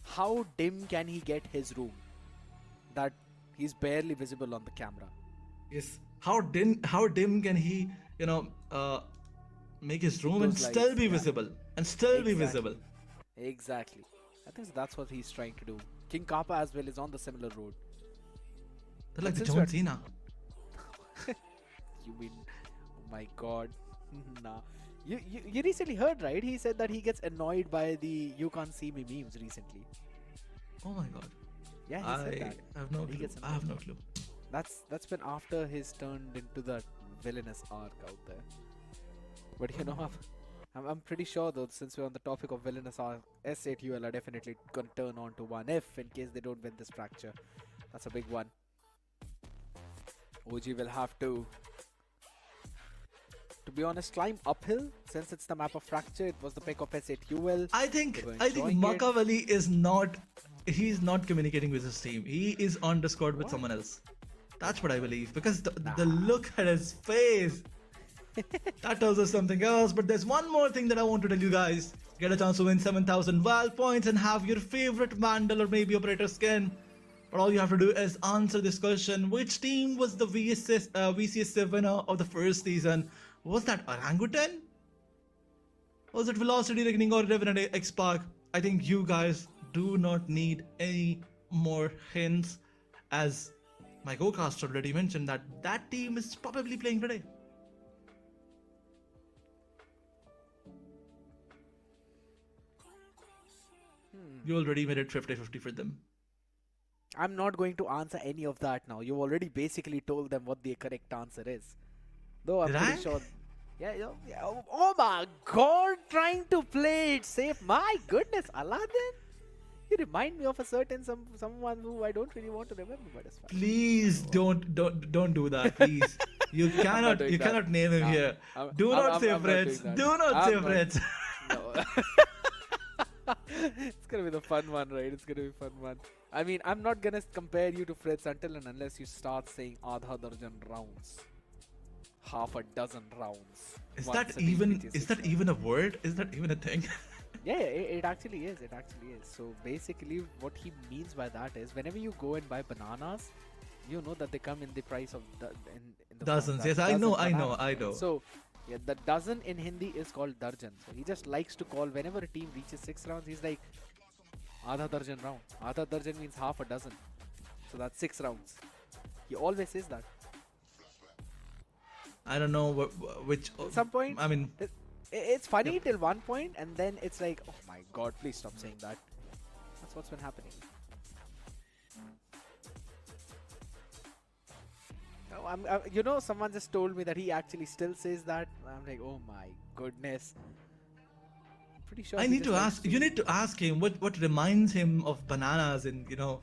how dim can he get his room, that he's barely visible on the camera. Yes, how dim can he, you know, make his room and still be visible, and still be visible. Exactly. I think that's what he's trying to do. King Kappa as well is on the similar road. They're like the John Cena. You mean, oh my god. Nah. You recently heard, right? He said that he gets annoyed by the "you can't see me" memes recently. Oh my god. Yeah, he said that. I have no clue. I have no clue. That's been after he's turned into that villainous arc out there. But you know, I'm pretty sure though, since we're on the topic of villainous arc, SATUL are definitely gonna turn on to 1F in case they don't win this fracture. That's a big one. OG will have to be honest, climb uphill, since it's the map of fracture. It was the pick of SATUL. I think Makavali is not, he's not communicating with his team. He is on Discord with someone else. That's what I believe, because the look at his face, that tells us something else. But there's one more thing that I want to tell you guys. Get a chance to win 7,000 Val points and have your favorite Vandal or maybe Operator skin. But all you have to do is answer this question: which team was the VCS winner of the first season? Was that Orangutan? Was it Velocity Reckoning or Revenant XSpark? I think you guys do not need any more hints, as my co-caster already mentioned that team is probably playing today. You already made it 50-50 for them. I'm not going to answer any of that now. You already basically told them what the correct answer is. Though I'm pretty sure. Yeah, oh my god, trying to play it safe. My goodness, Aladdin. You remind me of a certain someone who I don't really want to remember, but it's fine. Please don't do that, please. You cannot name him here. Do not say Fritz. Do not say Fritz. No. It's gonna be the fun one, right? It's gonna be fun one. I mean, I'm not gonna compare you to Fritz until and unless you start saying Adha Darjan rounds. Half a dozen rounds. Is that even a word? Is that even a thing? Yeah, it actually is. It actually is. So basically, what he means by that is, whenever you go and buy bananas, you know that they come in the price of in the dozens. Yes, I know. So yeah, the dozen in Hindi is called darjan. So he just likes to call, whenever a team reaches 6 rounds, he's like, Adha darjan round. Adha darjan means half a dozen. So that's 6 rounds. He always says that. I don't know which. At some point, I mean, it's funny till one point, and then it's like, oh my god, please stop saying that. That's what's been happening. You know, someone just told me that he actually still says that. I'm like, oh my goodness. I'm pretty sure. I need to ask. You need to ask him what reminds him of bananas in, you know,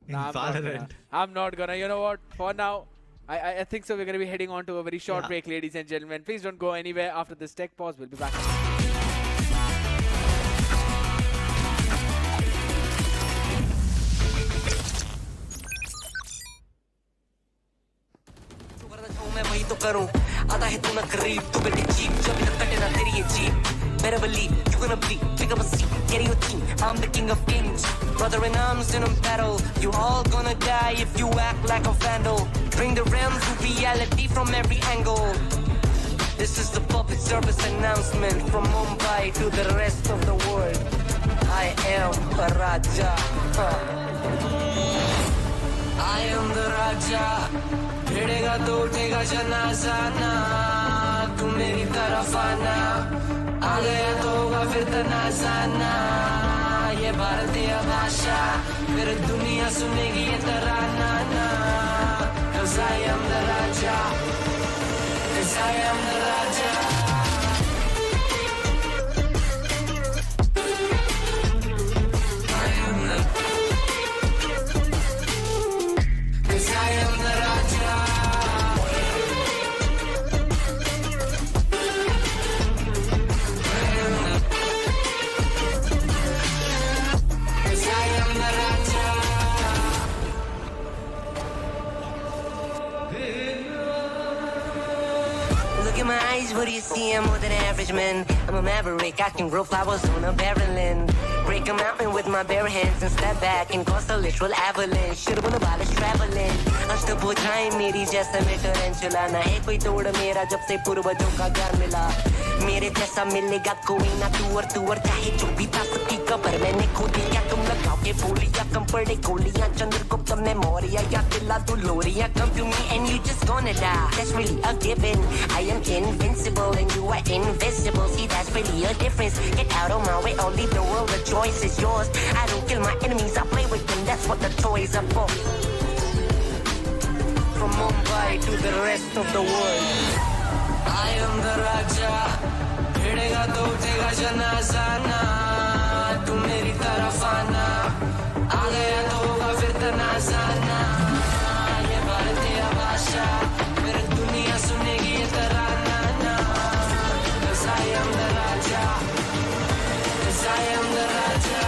Nah, Valorant. I'm not gonna. You know what? For now, I think so. We're gonna be heading on to a very short Yeah. break, ladies and gentlemen. Please don't go anywhere after this tech pause. We'll be back. मैं वही तो करूं आता है तू ना करीब तू बेटे चीप जब तक कटे ना तेरी ये jeep better believe you gonna be pick up a seat get your team I'm the king of kings brother in arms in a battle you all gonna die if you act like a vandal bring the realms to reality from every angle this is the public service announcement from Mumbai to the rest of the world I am a Raja I am the Raja भिड़ेगा तो उठेगा जनाजा ना तू मेरी तरफ आना आ गया तो होगा फिर तनाजा ना ये भारतीय भाषा फिर दुनिया सुनेगी ये तराना ना 'Cause I am the Raja 'Cause I am the Raja Look in my eyes, what do you see? I'm more than average man. I'm a maverick, I can grow flowers on a barren land. Break a mountain with my bare hands and step back and cause a literal avalanche. Should've been about traveling. अष्टभुजाएं मेरी जैसे मैं tarantula ना है कोई तोड़ मेरा जब से पूर्वजों का ज्ञान मिला मेरे जैसा मिलेगा कोई ना तू और चाहे जो भी था सबकी कबर मैंने खोदी क्या तुम लगाओगे बोलियां कम पड़े गोलियां चंद्रगुप्त में मौर्य या दिला तू लोरियां come to me and you just gonna die that's really a given I am invincible and you are invisible see that's really a difference get out of my way I'll leave the world the choice is yours I don't kill my enemies I play with them that's what the toys are for from Mumbai to the rest of the world I am the Raja भिड़ेगा तो उठेगा जनाजा ना तू मेरी तरफ आना आ गया तो होगा फिर तनाजा ना ये भारतीय भाषा फिर दुनिया सुनेगी ये तराना ना 'Cause I am the Raja 'Cause I am the Raja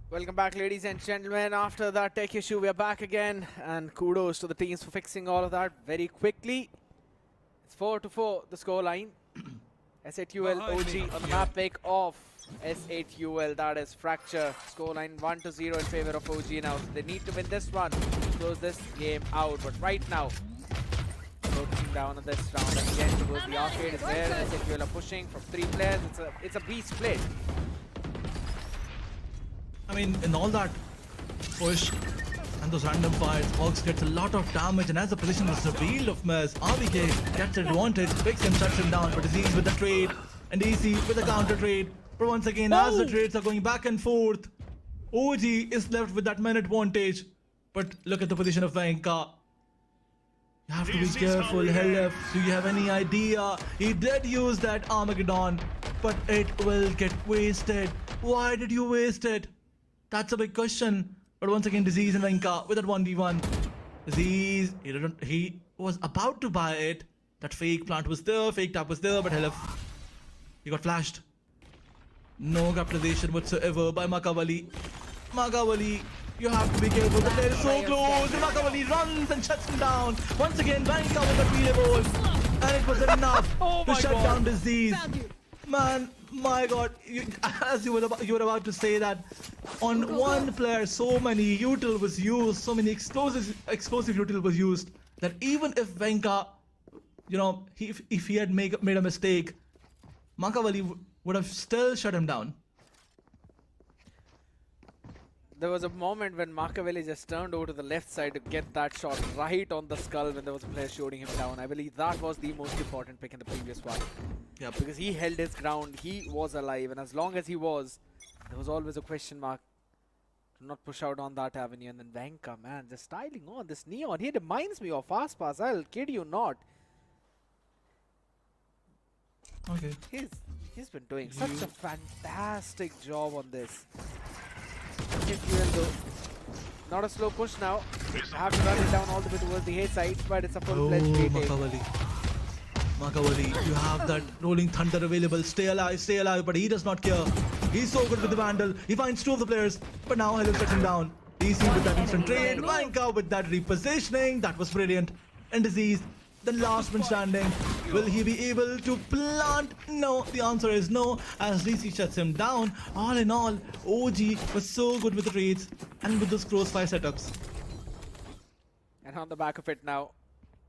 Welcome back, ladies and gentlemen. After that tech issue, we are back again, and kudos to the teams for fixing all of that very quickly. It's 4-4 the scoreline. S8UL OG on the map pick of S8UL, that is Fracture. Scoreline 1-0 in favor of OG now. So they need to win this one to close this game out. But right now, focusing down on this round again towards the arcade is where S8UL are pushing from 3 players. It's a B split. I mean, in all that push and those random fires, Hawks gets a lot of damage, and as the position was revealed of Mez, RVK gets advantage, picks him, shuts him down, but Aziz with the trade, and AC with the counter trade. But once again, as the trades are going back and forth, OG is left with that man advantage. But look at the position of Venka. You have to be careful, Helef. Do you have any idea? He did use that Armageddon, but it will get wasted. Why did you waste it? That's a big question. But once again, Disease and Venka with that 1v1. Disease, he was about to buy it. That fake plant was there, fake tap was there, but Helef, he got flashed. No capitalization whatsoever by Makavali. Makavali, you have to be careful. The player is so close. And Makavali runs and shuts him down. Once again, Venka with the relay ball. And it was enough to shut down Disease. Man, My God, as you were about to say that on one player, so many util was used, so many explosive util was used, that even if Venka, you know, if he had made a mistake, Makavali would have still shut him down. There was a moment when Machiavelli just turned over to the left side to get that shot right on the skull when there was a player shooting him down. I believe that was the most important pick in the previous one. Yeah, because he held his ground, he was alive, and as long as he was, there was always a question mark to not push out on that avenue. And then Venka, man, just styling on this neon. He reminds me of Fast Pass, I'll kid you not. Okay. He's been doing such a fantastic job on this. Duel though. Not a slow push now. Have to run it down all the way towards the A side, but it's a full-fledged retake. Makavali, you have that rolling thunder available. Stay alive, but he does not care. He's so good with the Vandal. He finds two of the players, but now Hello shuts him down. DC with that instant trade. Vanka with that repositioning. That was brilliant. And Disease, the last man standing. Will he be able to plant? No, the answer is no, as DC shuts him down. All in all, OG was so good with the trades and with those crossfire setups. And on the back of it now,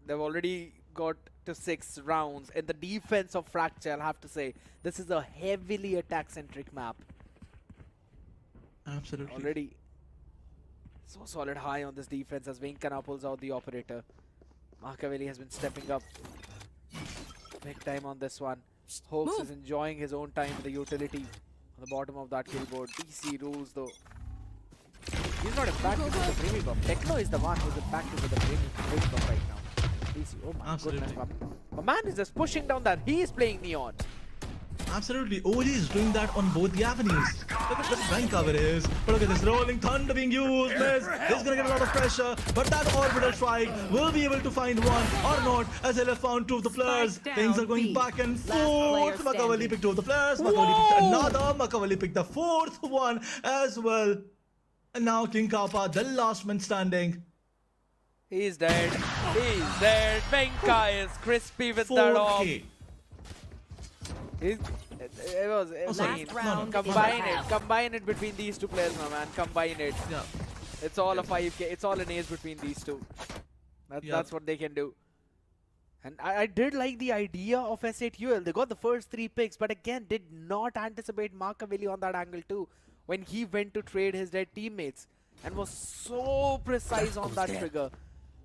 they've already got to 6 rounds. In the defense of Fracture, I'll have to say, this is a heavily attack-centric map. Absolutely. Already so solid high on this defense as Venka now pulls out the operator. Machiavelli has been stepping up big time on this one. Hoax is enjoying his own time with the utility on the bottom of that kill board. DC rules though. He's not impacted with the framing of. Techno is the one who's impacted with the framing of right now. DC, oh my goodness. My man is just pushing down that. He is playing neon. Absolutely, OG is doing that on both the avenues. Look at this bank cover is. But look at this rolling thunder being used. Miss. He's gonna get a lot of pressure, but that orbital strike will be able to find one or not. As LF found 2 of the players. Things are going back and forth. Makavali picked 2 of the players. Makavali picked another. Makavali picked the 4th one as well. And now King Kappa, the last man standing. He's dead. He's dead. Venka is crispy with that off. It was insane. Combine it between these 2 players, my man. Combine it. Yeah. It's all a 5k. It's all an ace between these 2. That's what they can do. And I did like the idea of S8UL. They got the first 3 picks, but again, did not anticipate Machiavelli on that angle too. When he went to trade his dead teammates and was so precise on that trigger.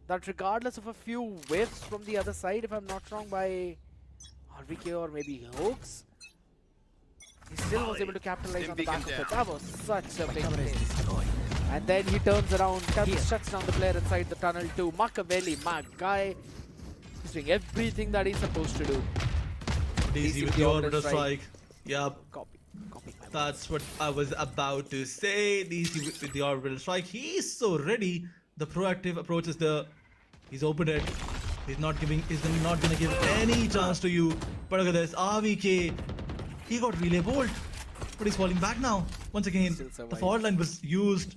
That regardless of a few whiffs from the other side, if I'm not wrong, by RVK or maybe Hoax, he still was able to capitalize on the back of it. That was such a big miss. And then he turns around, shuts down the player inside the tunnel too. Machiavelli, my guy, he's doing everything that he's supposed to do. DC with the orbital strike. Yep. Copy. That's what I was about to say. DC with the orbital strike. He's so ready. The proactive approach is there. He's opened it. He's not gonna give any chance to you. But look at this, RVK. He got relay bolt, but he's falling back now. Once again, the forward line was used,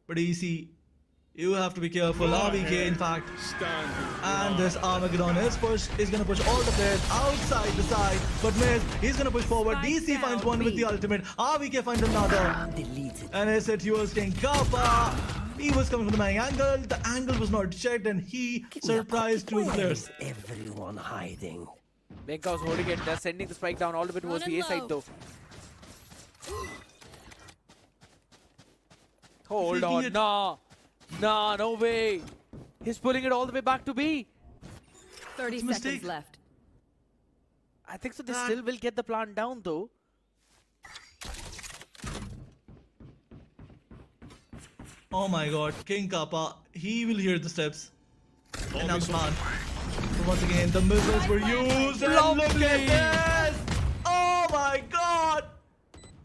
but easy. You have to be careful. RVK, in fact, and this Armageddon is gonna push all the players outside the side, but miss. He's gonna push forward. DC finds one with the ultimate. RVK finds another, and S8UL King Kappa. He was coming from the main angle. The angle was not checked, and he surprised 2 players. Everyone hiding. Venka was holding it. They're sending the spike down all the way towards the A side though. Hold on. Nah, no way. He's pulling it all the way back to B. 30 seconds left. I think so. They still will get the plant down though. Oh my god, King Kappa, he will hear the steps. And now the plant. So once again, the missiles were used. And look at this! Oh my god!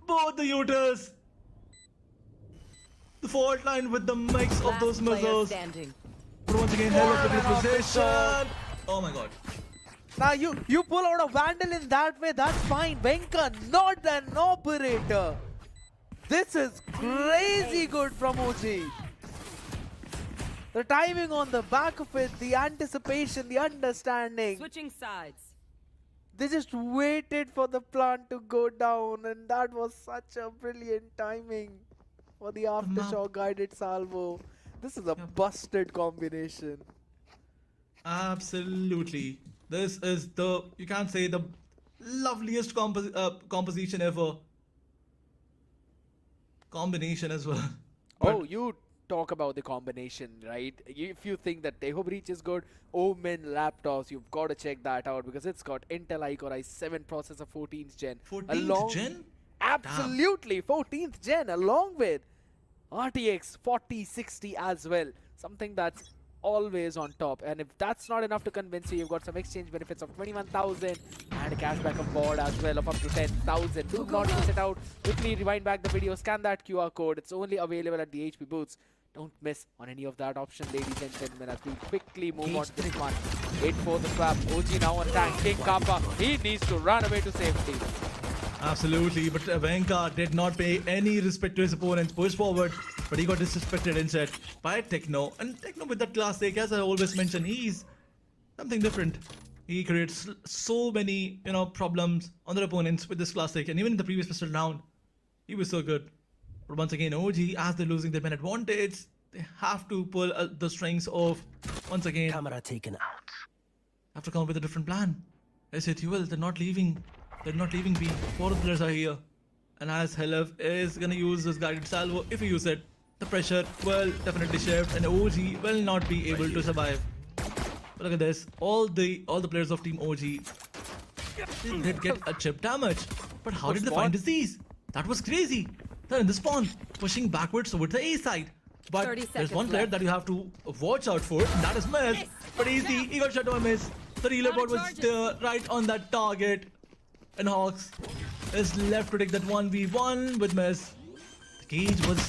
Both the utils. The fault line with the mix of those missiles. But once again, hell of a position. Oh my god. Now you pull out a Vandal in that way, that's fine. Venka, not an operator. This is crazy good from OG. The timing on the back of it, the anticipation, the understanding. Switching sides. They just waited for the plant to go down, and that was such a brilliant timing for the aftershock guided salvo. This is a busted combination. Absolutely. This is the, you can't say the loveliest composition ever. Combination as well. Oh, you talk about the combination, right? If you think that Teho Breach is good, OMEN laptops, you've got to check that out because it's got Intel iCore i7 processor 14th gen. 14th gen? Absolutely, 14th gen along with RTX 4060 as well. Something that's always on top. And if that's not enough to convince you, you've got some exchange benefits of 21,000 and a cashback on board as well of up to 10,000. Do not miss it out. Quickly rewind back the video, scan that QR code. It's only available at the HP booths. Don't miss on any of that option, ladies and gentlemen, as we quickly move on to this one. 8 for the swap. OG now on tank. King Kappa, he needs to run away to safety. Absolutely, but Venka did not pay any respect to his opponents, pushed forward, but he got disrespected instead by Techno. And Techno with that classic, as I always mention, he's something different. He creates so many, problems on their opponents with this classic, and even in the previous pistol round, he was so good. But once again, OG, as they're losing their main advantage, they have to pull the strings of, once again, Camera taken out. have to come up with a different plan. SATUL, they're not leaving. They're not leaving B. 4 of the players are here. And as Helef is gonna use this guided salvo, if he uses it, the pressure will definitely shift and OG will not be able to survive. But look at this. All the players of Team OG did get a chip damage. But how did they find disease? That was crazy. They're in the spawn, pushing backwards towards the A side. But there's one player that you have to watch out for, and that is Miss. But easy, he got shot by Miss. The relay bot was there, right on that target. And Hawks is left to take that 1v1 with Miss. The cage was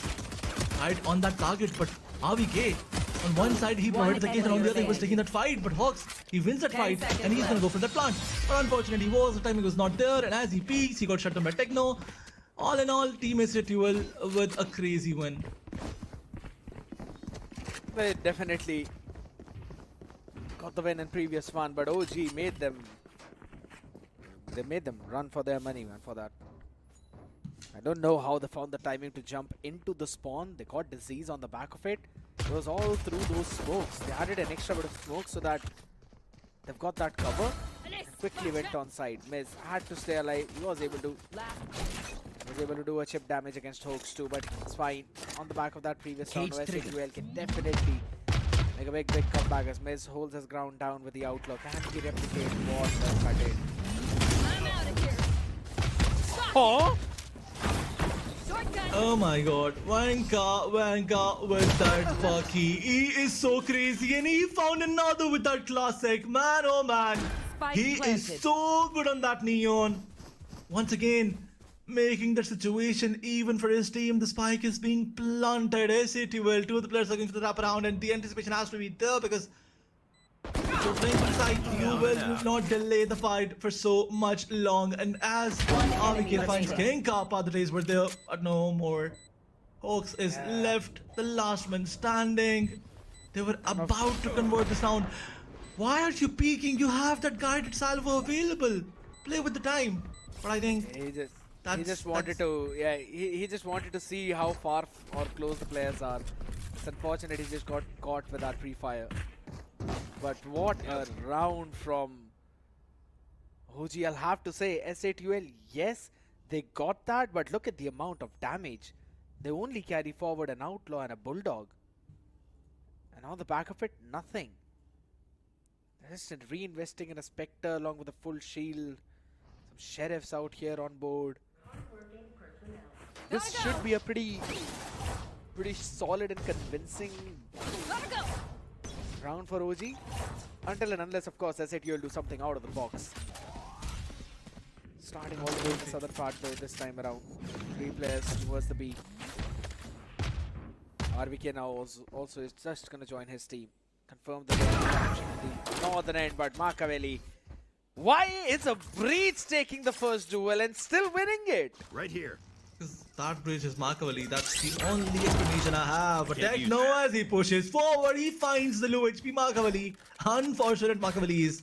right on that target, but RVK, on one side he provided the cage and on the other he was taking that fight, but Hawks, he wins that fight and he's gonna go for that plant. But unfortunately the timing was not there, and as he peaks, he got shut down by Techno. All in all, Team SATUL with a crazy win. They definitely got the win in previous one, but OG made them run for their money, man, for that. I don't know how they found the timing to jump into the spawn. They got disease on the back of it. It was all through those smokes. They added an extra bit of smoke so that they've got that cover. Quickly went on side. Miz had to stay alive. He was able to do a chip damage against Hoax too, but it's fine. On the back of that previous round, SATUL can definitely make a big comeback as Miz holds his ground down with the outlook. Can he replicate what Venka did? Oh! Oh my god, Venka with that Bucky. He is so crazy and he found another with that classic. Man, oh man. He is so good on that Neon. Once again, making the situation even for his team. The spike is being planted. SATUL, 2 of the players are going for the wraparound, and the anticipation has to be there because if you're playing for the side, you will not delay the fight for so much long. And as RVK finds King Kappa, the days were there, but no more. Hawks is left, the last man standing. They were about to convert this round. Why aren't you peeking? You have that guided salvo available. Play with the time. But I think he just wanted to see how far or close the players are. It's unfortunate he just got caught with that pre-fire. But what a round from OG, I'll have to say. SATUL, yes, they got that, but look at the amount of damage. They only carry forward an Outlaw and a Bulldog. And on the back of it, nothing. They're just reinvesting in a Spectre along with a full shield. Some Sheriffs out here on board. This should be a pretty solid and convincing round for OG. Until and unless, of course, SATUL do something out of the box. Starting all the way in the southern part though this time around. 3 players towards the B. RVK now also is just going to join his team. Confirm the action in the northern end, but Machiavelli. Why is a Breach taking the first duel and still winning it? Right here. That bridge is Machiavelli. That's the only explanation I have. But Techno, as he pushes forward, he finds the low HP Machiavelli. Unfortunate Machiavelli is.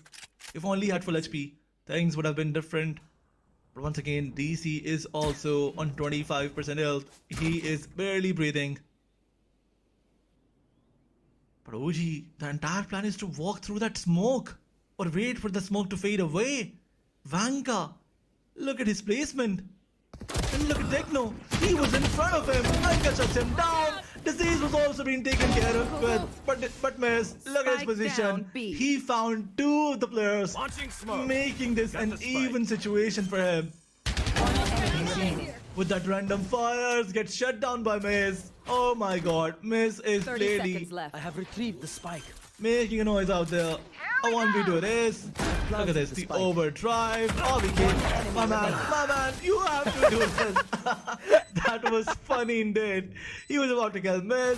If only he had full HP, things would have been different. But once again, DC is also on 25% health. He is barely breathing. But OG, the entire plan is to walk through that smoke or wait for the smoke to fade away. Vanka, look at his placement. And look at Techno. He was in front of him. Vanka shuts him down. Disease was also being taken care of with. But Miss, look at his position. He found two of the players, making this an even situation for him. With that random fires, gets shut down by Miz. Oh my god, Miz is 30 clearly seconds left. I have retrieved the spike. making a noise out there. I want me to this. Look at this, the overdrive. Oh, we can. My man, you have to do this. That was funny indeed. He was about to kill Miz,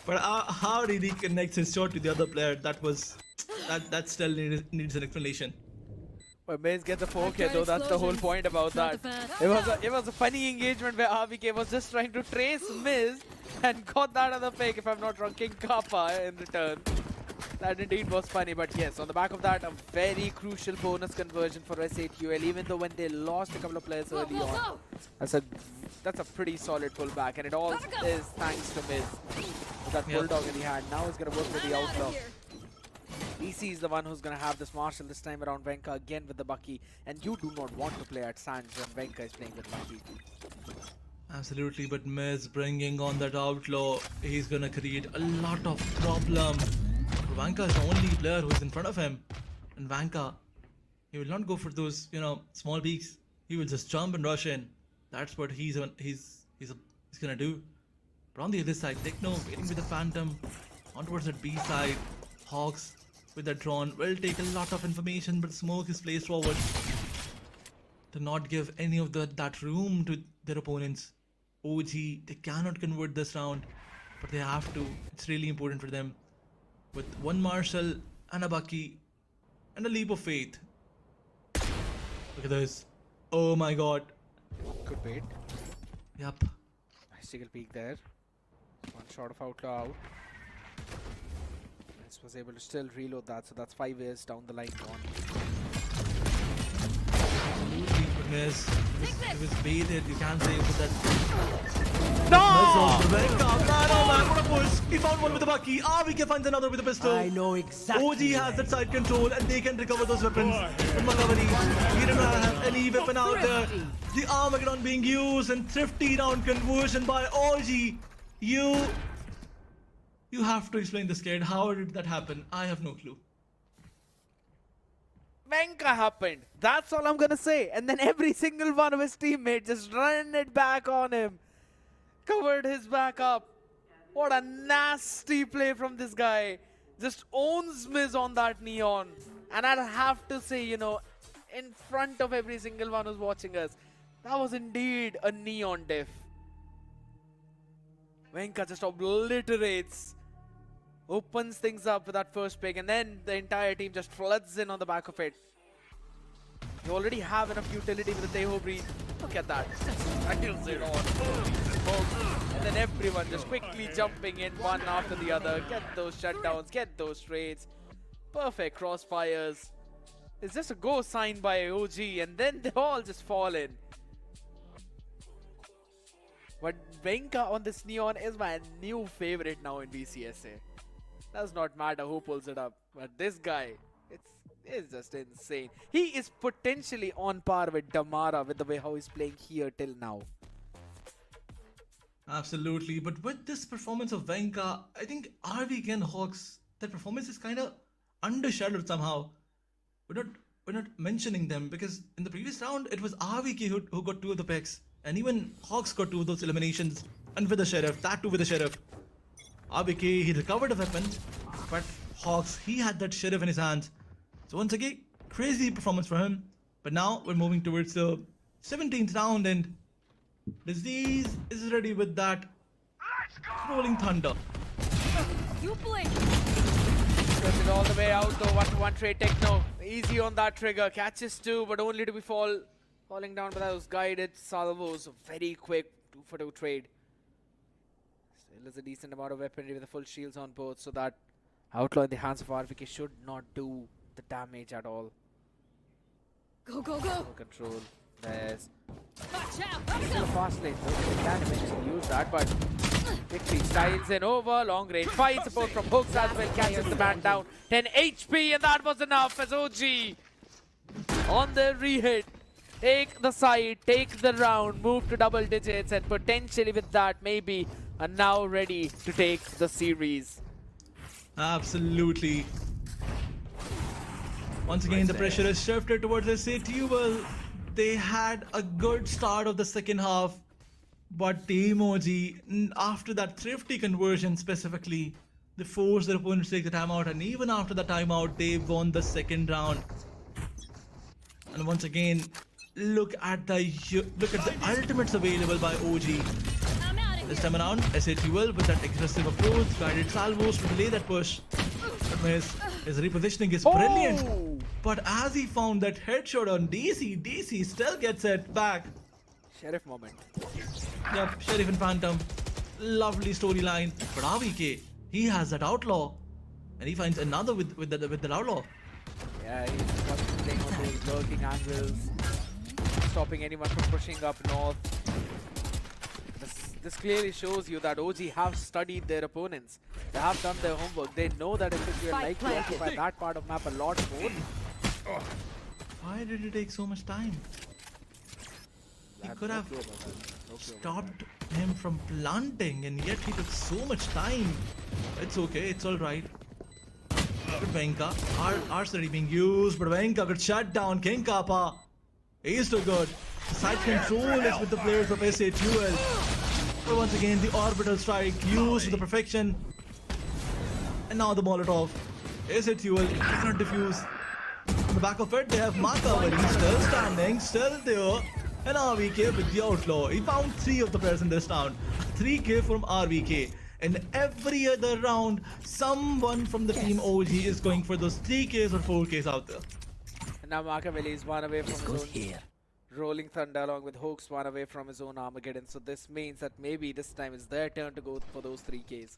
but how did he connect his shot to the other player? That still needs an explanation. Well, Miz gets a 4K though, that's the whole point about that. It was a funny engagement where RVK was just trying to trace Miz and got that other pick, if I'm not wrong, King Kappa in return. That indeed was funny, but yes, on the back of that, a very crucial bonus conversion for S8UL, even though when they lost a couple of players early on. That's a pretty solid pullback, and it all is thanks to Miz. With that bulldog in the hand, now he's going to work with the outlaw. DC is the one who's going to have this Marshall this time around. Venka again with the Bucky, and you do not want to play at Sands when Venka is playing with Bucky. Absolutely, but Miz bringing on that outlaw, he's going to create a lot of problem. Vanka is the only player who's in front of him, and Vanka, he will not go for those, small peaks. He will just jump and rush in. That's what he's gonna do. But on the other side, Techno waiting with the Phantom on towards that B side. Hawks with that drone will take a lot of information, but Smoke is placed forward to not give any of that room to their opponents. OG, they cannot convert this round, but they have to. It's really important for them. With one Marshall and a Bucky and a leap of faith. Look at this. Oh my god. Good bait. Yup. Nice single peek there. One shot of outlaw out. This was able to still reload that, so that's 5 years down the line gone. Goodness. It was baited, you can't say with that. No! Man, oh man, what a push. He found one with the Bucky. RVK finds another with a pistol. I know exactly. OG has that side control and they can recover those weapons. But Magavani, he did not have any weapon out there. The Armageddon being used and thrifty round conversion by OG. You have to explain this, kid. How did that happen? I have no clue. Venka happened. That's all I'm gonna say. And then every single one of his teammates just ran it back on him. Covered his back up. What a nasty play from this guy. Just owns Miz on that neon. And I'd have to say, in front of every single one who's watching us, that was indeed a neon diff. Venka just obliterates. Opens things up with that first pick, and then the entire team just floods in on the back of it. You already have enough utility with the Teho Breed. Look at that. Kills it on. And then everyone just quickly jumping in one after the other. Get those shutdowns, get those trades. Perfect crossfires. It's just a go sign by OG, and then they all just fall in. But Venka on this neon is my new favorite now in BCSA. Does not matter who pulls it up, but this guy, it's just insane. He is potentially on par with Damara with the way how he's playing here till now. Absolutely, but with this performance of Venka, I think RVK and Hawks, that performance is kind of undershadowed somehow. We're not mentioning them because in the previous round it was RVK who got 2 of the picks, and even Hawks got 2 of those eliminations, and with the Sheriff, that too with the Sheriff. RVK, he recovered a weapon, but Hawks, he had that Sheriff in his hands. So once again, crazy performance for him. But now we're moving towards the 17th round, and Disease is ready with that rolling thunder. You blink. Gets it all the way out though. 1-to-1 trade Techno. Easy on that trigger. Catches 2, but only to be falling down by those guided salvos. Very quick 2-for-2 trade. Still is a decent amount of weaponry with the full shields on both, so that outlaw in the hands of RVK should not do the damage at all. Go, go, go. No control. There's Watch out. still a fast lane, though. They can eventually use that, but quickly styles in over. Long range fine support from Hooks as well. Catches the man down. 10 HP, and that was enough as OG on the re-hit. Take the side, take the round, move to double digits, and potentially with that, maybe are now ready to take the series. Absolutely. Once again, the pressure is shifted towards SATUL. They had a good start of the second half, but Team OG, after that thrifty conversion specifically, they forced their opponents to take the timeout, and even after the timeout, they won the second round. And once again, look at the ultimates available by OG. I'm out of This here. time around, SATUL with that aggressive approach, guided salvos to delay that push. But his repositioning is brilliant. But as he found that headshot on DC still gets it back. Sheriff moment. Yep, Sheriff and Phantom. Lovely storyline. But RVK, he has that outlaw. And he finds another with the outlaw. Yeah, he's concentrating on those lurking angles, stopping anyone from pushing up north. This clearly shows you that OG have studied their opponents. They have done their homework. They know that if you like to occupy that part of map a lot more. Why did it take so much time? He could have stopped him from planting, and yet he took so much time. It's okay, it's alright. But Venka, archery being used, but Venka got shut down. King Kappa, he's too good. Side control is with the players of SATUL. But once again, the orbital strike used to the perfection. And now the Molotov. SATUL cannot defuse. On the back of it, they have Maka, but he's still standing, still there. And RVK with the outlaw. He found 3 of the players in this round. 3k from RVK. And every other round, someone from the team OG is going for those 3Ks or 4Ks out there. And now Machiavelli is one away from his own Rolling Thunder, along with Hooks one away from his own Armageddon. So this means that maybe this time it's their turn to go for those 3Ks.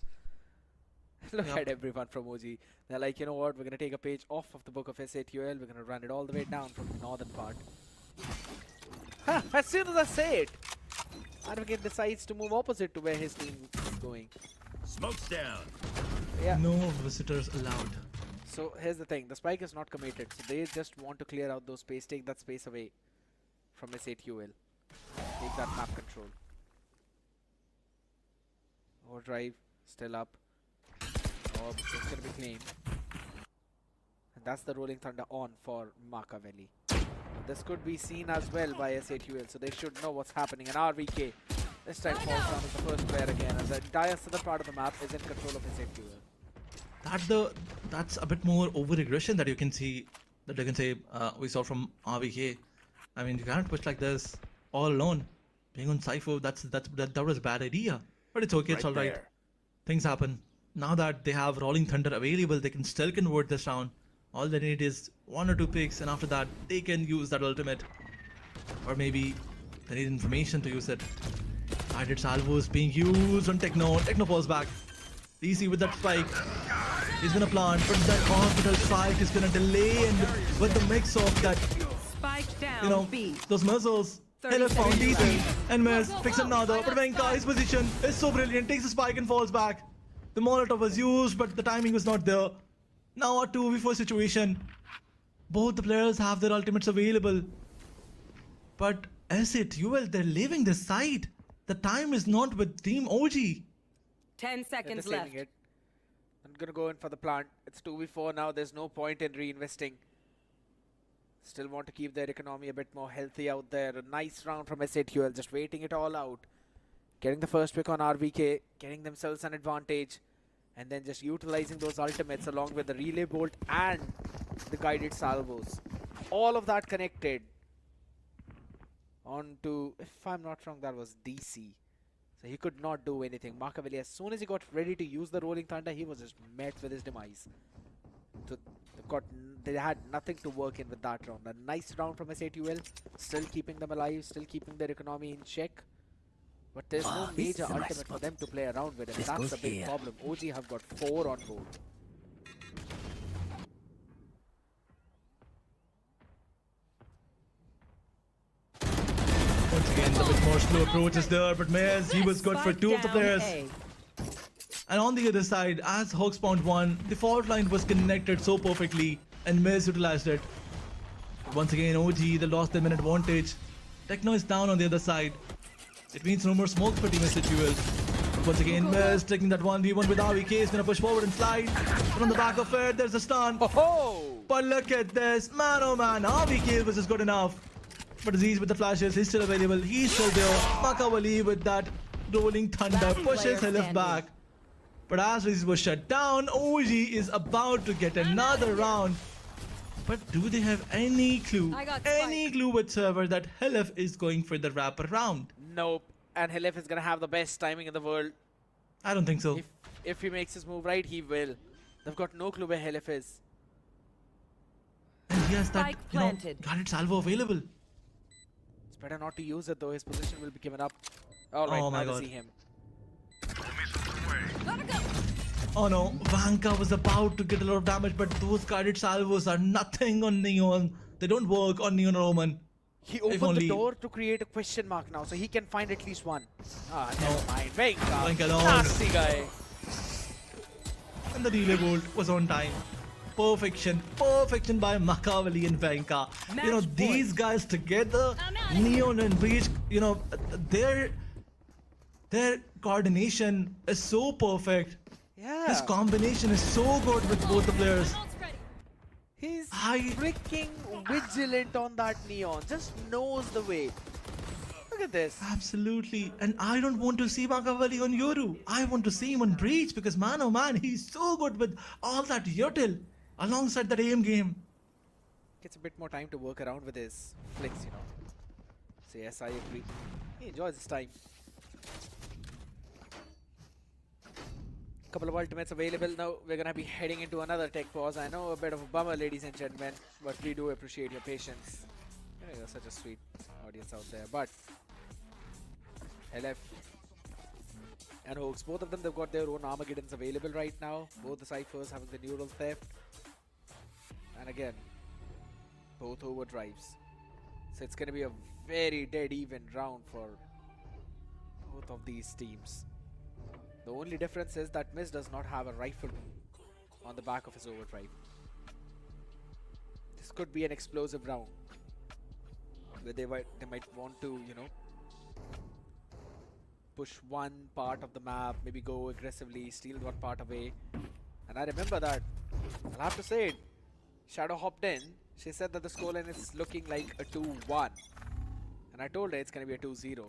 Look at everyone from OG. They're like, you know what, we're going to take a page off of the book of SATUL. We're going to run it all the way down from the northern part. As soon as I say it, Armageddon decides to move opposite to where his team is going. Smoke's down. Yeah. No visitors allowed. So here's the thing, the spike is not committed, so they just want to clear out those space, take that space away from SATUL. Take that map control. Overdrive, still up. Orb is going to be claimed. And that's the Rolling Thunder on for Machiavelli. This could be seen as well by SATUL, so they should know what's happening. And RVK this time falls down as the first player again, as the entire southern part of the map is in control of SATUL. That's a bit more over-aggression that you can see, we saw from RVK. I mean, you can't push like this all alone. Being on Cypher, that was a bad idea. But it's okay, it's alright. Things happen. Now that they have Rolling Thunder available, they can still convert this round. All they need is 1 or 2 picks, and after that, they can use that ultimate. Or maybe they need information to use it. Guided salvos being used on Techno. Techno falls back. DC with that spike. He's gonna plant, but that orbital strike is gonna delay, and with the mix of that, Spike down. you know, those missiles. Heller found DC, and Miz picks another, but Venka, his position is so brilliant, takes a spike and falls back. The Molotov was used, but the timing was not there. Now a 2v4 situation. Both the players have their ultimates available. But SATUL, they're leaving this side. The time is not with Team OG. 10 seconds They're left. saving it. I'm gonna go in for the plant. It's 2v4 now. There's no point in reinvesting. Still want to keep their economy a bit more healthy out there. A nice round from SATUL, just waiting it all out. Getting the first pick on RVK, getting themselves an advantage, and then just utilizing those ultimates along with the relay bolt and the guided salvos. All of that connected onto, if I'm not wrong, that was DC. So he could not do anything. Machiavelli, as soon as he got ready to use the Rolling Thunder, he was just met with his demise. So they had nothing to work in with that round. A nice round from SATUL, still keeping them alive, still keeping their economy in check. But there's no major ultimate for them to play around with, and that's a big problem. OG have got 4 on board. slow approach is there, but Mez, he was good for Spike 2 of the down players. A. And on the other side, as Hawks found 1, the fault line was connected so perfectly, and Mez utilized it. Once again, OG, they lost their minute advantage. Techno is down on the other side. It means no more smokes for Team SHUL. Once again, Mez taking that 1v1 with RVK is gonna push forward and slide. But on the back of it, there's a stun. But look at this, man oh man, RVK was just good enough. But Aziz with the flashes, he's still available, he's still there. Makawali with that rolling thunder Last pushes player Helif standing. back. But as Aziz was shut down, OG is about to get another round. But do they have any clue, I got any Spike. clue whatsoever that Helif is going for the wrapper round? Nope. And Helif is gonna have the best timing in the world. I don't think so. If he makes his move right, he will. They've got no clue where Helif is. And he has that, Spike you know, planted. guarded salvo available. It's better not to use it though. His position will be given up. All right, Oh my now God. to see him. Gotta go. Oh no, Vanka was about to get a lot of damage, but those guided salvos are nothing on Neon. They don't work on Neon or Omen. He If opened the only- door to create a question mark now, so he can find at least one. Ah, No. never mind. Venka. Venka, no. Nasty guy. And the relay bolt was on time. Perfection by Makawali and Venka. You know, Match these point. guys together, I'm outta Neon and Breach, you know, their coordination is so perfect. Yeah. This combination is so good with both the players. Ult's ready. He's I- freaking vigilant on that Neon. Just knows the way. Look at this. Absolutely. And I don't want to see Makawali on Yoru. I want to see him on Breach because man oh man, he's so good with all that util alongside that aim game. Gets a bit more time to work around with his flicks, you know. So yes, I agree. He enjoys his time. Couple of ultimates available now. We're gonna be heading into another tech pause. I know a bit of a bummer, ladies and gentlemen, but we do appreciate your patience. You know, you're such a sweet audience out there. But LF and Hoax, both of them, they've got their own Armageddons available right now. Both the ciphers having the neural theft, and again, both overdrives. So it's gonna be a very dead even round for both of these teams. The only difference is that Miz does not have a rifle on the back of his overdrive. This could be an explosive round where they might want to, you know, push one part of the map, maybe go aggressively, steal one part away. And I remember that. I'll have to say it. Shadow hopped in. She said that the scoreline is looking like a 2-1. And I told her it's going to be a 2-0.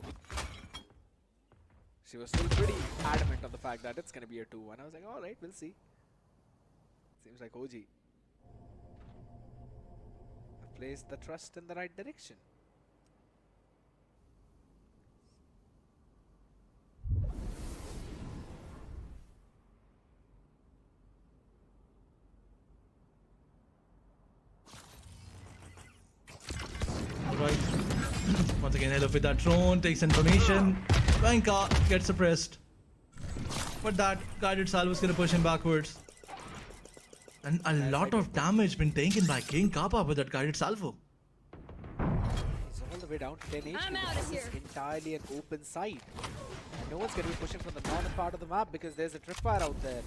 She was still pretty adamant on the fact that it's going to be a 2-1. I was like, alright, we'll see. Seems like OG placed the trust in the right direction. Alright. Once again, Hello with that drone, takes information. Venka gets suppressed. But that guided salvo is gonna push him backwards. And a lot of damage been taken by King Kappa with that guided salvo. He's all the way down to 10 HP. I'm outta This is here. entirely an open site. And no one's going to be pushing from the northern part of the map because there's a tripwire out there.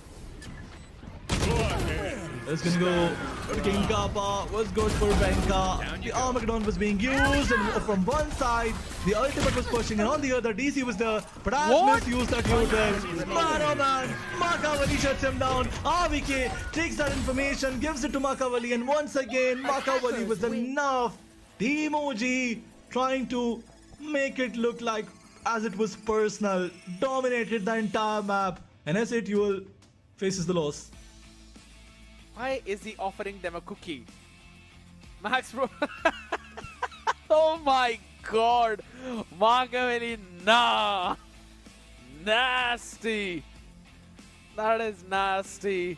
It's gonna go for King Kappa, was good for Venka. The Armageddon was being used and from one side, the ultimate was pushing and on the other, DC was there. But as misused that util. Man oh man, Makawali shuts him down. RVK takes that information, gives it to Makawali and once again, Makawali was enough. Team OG trying to make it look like as it was personal, dominated the entire map and SATUL faces the loss. Why is he offering them a cookie? Max bro. Oh my god. Makawali, nah. Nasty. That is nasty.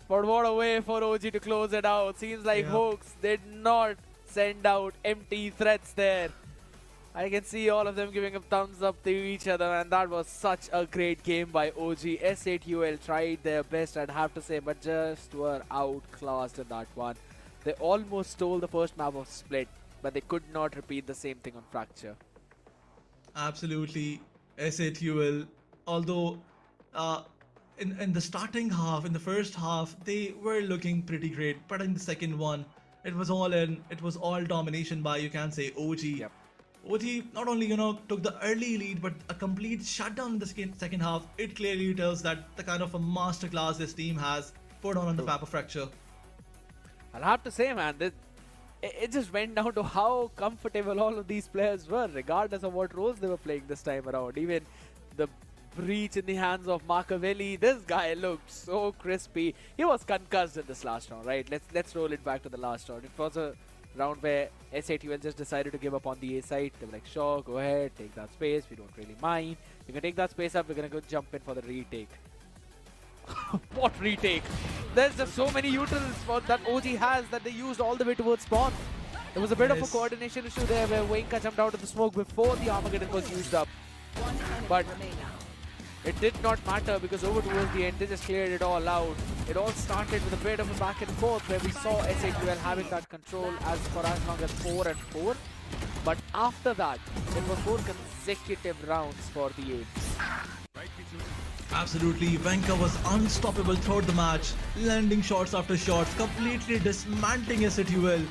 But what a way for OG to close it out. Seems like Hoax did not send out empty threats there. I can see all of them giving a thumbs up to each other, and that was such a great game by OG. SATUL tried their best, I'd have to say, but just were outclassed in that one. They almost stole the first map of Split. but they could not repeat the same thing on Fracture. Absolutely, SATUL. Although, in the starting half, in the first half, they were looking pretty great, but in the second one, it was all in. It was all domination by, you can say, OG. Yep. OG not only took the early lead, but a complete shutdown in the second half. It clearly tells that the kind of a masterclass this team has put on the map of Fracture. I'll have to say, man, it just went down to how comfortable all of these players were, regardless of what roles they were playing this time around. Even the breach in the hands of Machiavelli, this guy looked so crispy. He was concussed in this last round, right? Let's roll it back to the last round. It was a round where SATUL just decided to give up on the A side. They were like, sure, go ahead, take that space. We don't really mind. You can take that space up. We're going to go jump in for the retake. What retake? There's just so many utils that OG has that they used all the way towards spawn. There was a bit of a coordination issue there where Wenka jumped out of the smoke before the Armageddon was used up. But it did not matter because over towards the end they just cleared it all out. It all started with a bit of a back and forth where we saw SATUL having that control for as long as 4 and 4. But after that, it was 4 consecutive rounds for the Apes. Absolutely, Venka was unstoppable throughout the match, landing shots after shots, completely dismantling SATUL.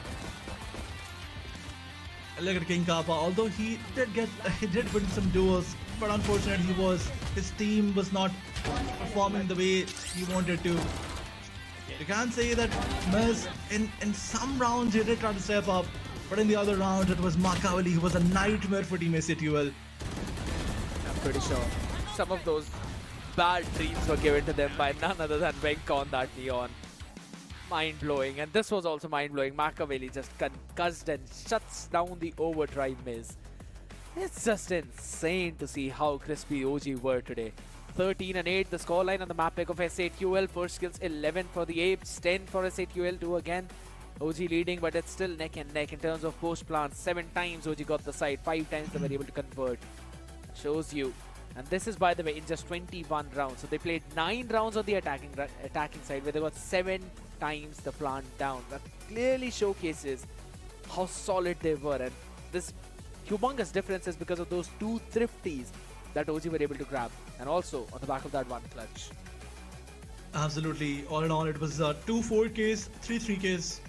Look at King Kappa, although he did win some duels, but unfortunately his team was not performing the way he wanted to. You can't say that Miz in some rounds he did try to step up, but in the other rounds it was Machiavelli who was a nightmare for Team SATUL. I'm pretty sure some of those bad dreams were given to them by none other than Venka on that Neon. Mind-blowing, and this was also mind-blowing. Machiavelli just concussed and shuts down the overdrive Miz. It's just insane to see how crispy OG were today. 13 and 8 the scoreline on the map pick of SATUL. First kills 11 for the Apes, 10 for SATUL, 2 again. OG leading, but it's still neck and neck in terms of post plants. 7 times OG got the side, 5 times they were able to convert. Shows you. And this is, by the way, in just 21 rounds. So they played 9 rounds on the attacking side where they got 7 times the plant down. That clearly showcases how solid they were, and this humongous difference is because of those 2 thrifties that OG were able to grab, and also on the back of that 1 clutch. Absolutely, all in all it was 2 4Ks, 3 3Ks.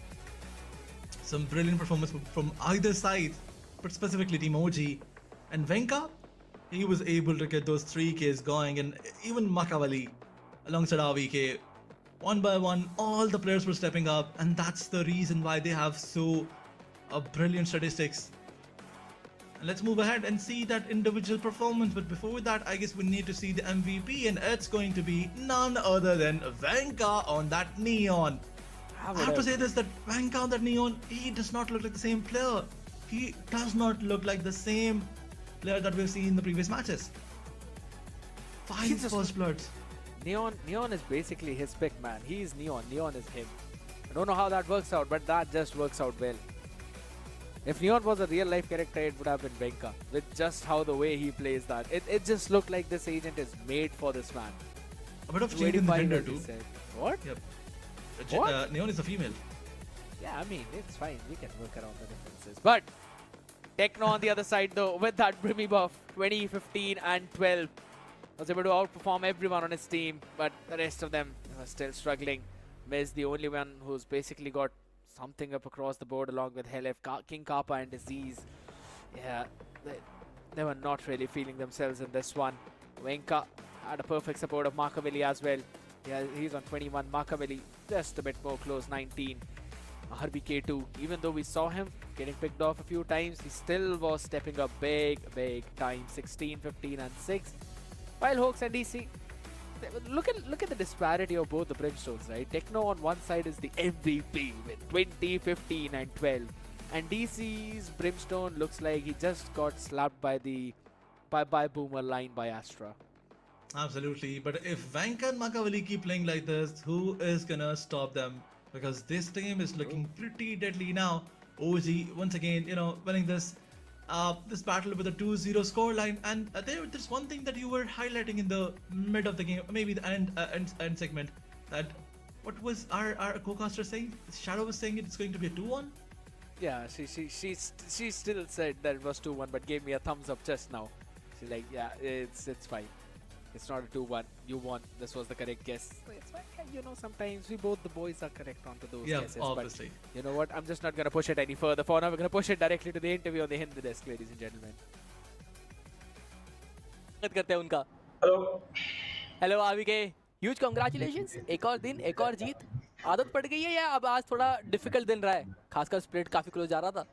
Some brilliant performance from either side, but specifically Team OG. And Venka, he was able to get those 3Ks going, and even Machiavelli alongside RVK. One by one, all the players were stepping up, and that's the reason why they have so brilliant statistics. And let's move ahead and see that individual performance. But before that, I guess we need to see the MVP, and it's going to be none other than Venka on that Neon. I have to say this, that Venka on that Neon, he does not look like the same player. He does not look like the same player that we've seen in the previous matches. 5 first bloods. Neon is basically his pick, man. He is Neon. Neon is him. I don't know how that works out, but that just works out well. If Neon was a real life character, it would have been Venka. With just how the way he plays that. It just looked like this agent is made for this man. A bit of change in the gender too. What? Yep. What? Neon is a female. Yeah, I mean, it's fine. We can work around the differences. But Techno on the other side though, with that Brimmy buff, 20, 15 and 12. Was able to outperform everyone on his team, but the rest of them were still struggling. Miz, the only one who's basically got something up across the board along with Helef, King Kappa and Disease. Yeah, they were not really feeling themselves in this one. Venka had a perfect support of Machiavelli as well. Yeah, he's on 21. Machiavelli just a bit more close, 19. RBK2, even though we saw him getting picked off a few times, he still was stepping up big time. 16, 15 and 6. While Hoax and DC, look at the disparity of both the Brimstones, right? Techno on one side is the MVP with 20, 15 and 12. And DC's Brimstone looks like he just got slapped by the Boomer line by Astra. Absolutely, but if Venka and Machiavelli keep playing like this, who is gonna stop them? Because this team is looking pretty deadly now. OG, once again, winning this battle with a 2-0 scoreline. And there's one thing that you were highlighting in the mid of the game, maybe the end segment, that what was our co-caster saying? Shadow was saying it's going to be a 2-1? Yeah, she still said that it was 2-1, but gave me a thumbs up just now. She's like, yeah, it's fine. It's not a 2-1. You won. This was the correct guess. So it's fine. Yeah, you know, sometimes we both the boys are correct onto those guesses. Obviously. But you know what? I'm just not gonna push it any further. For now, we're gonna push it directly to the interview on the Hindi desk, ladies and gentlemen. करते हैं उनका hello आविके huge congratulations एक और दिन एक और जीत आदत पड़ गई है या अब आज थोड़ा डिफिकल्ट दिन रहा है खासकर स्प्लिट काफी क्लोज जा रहा था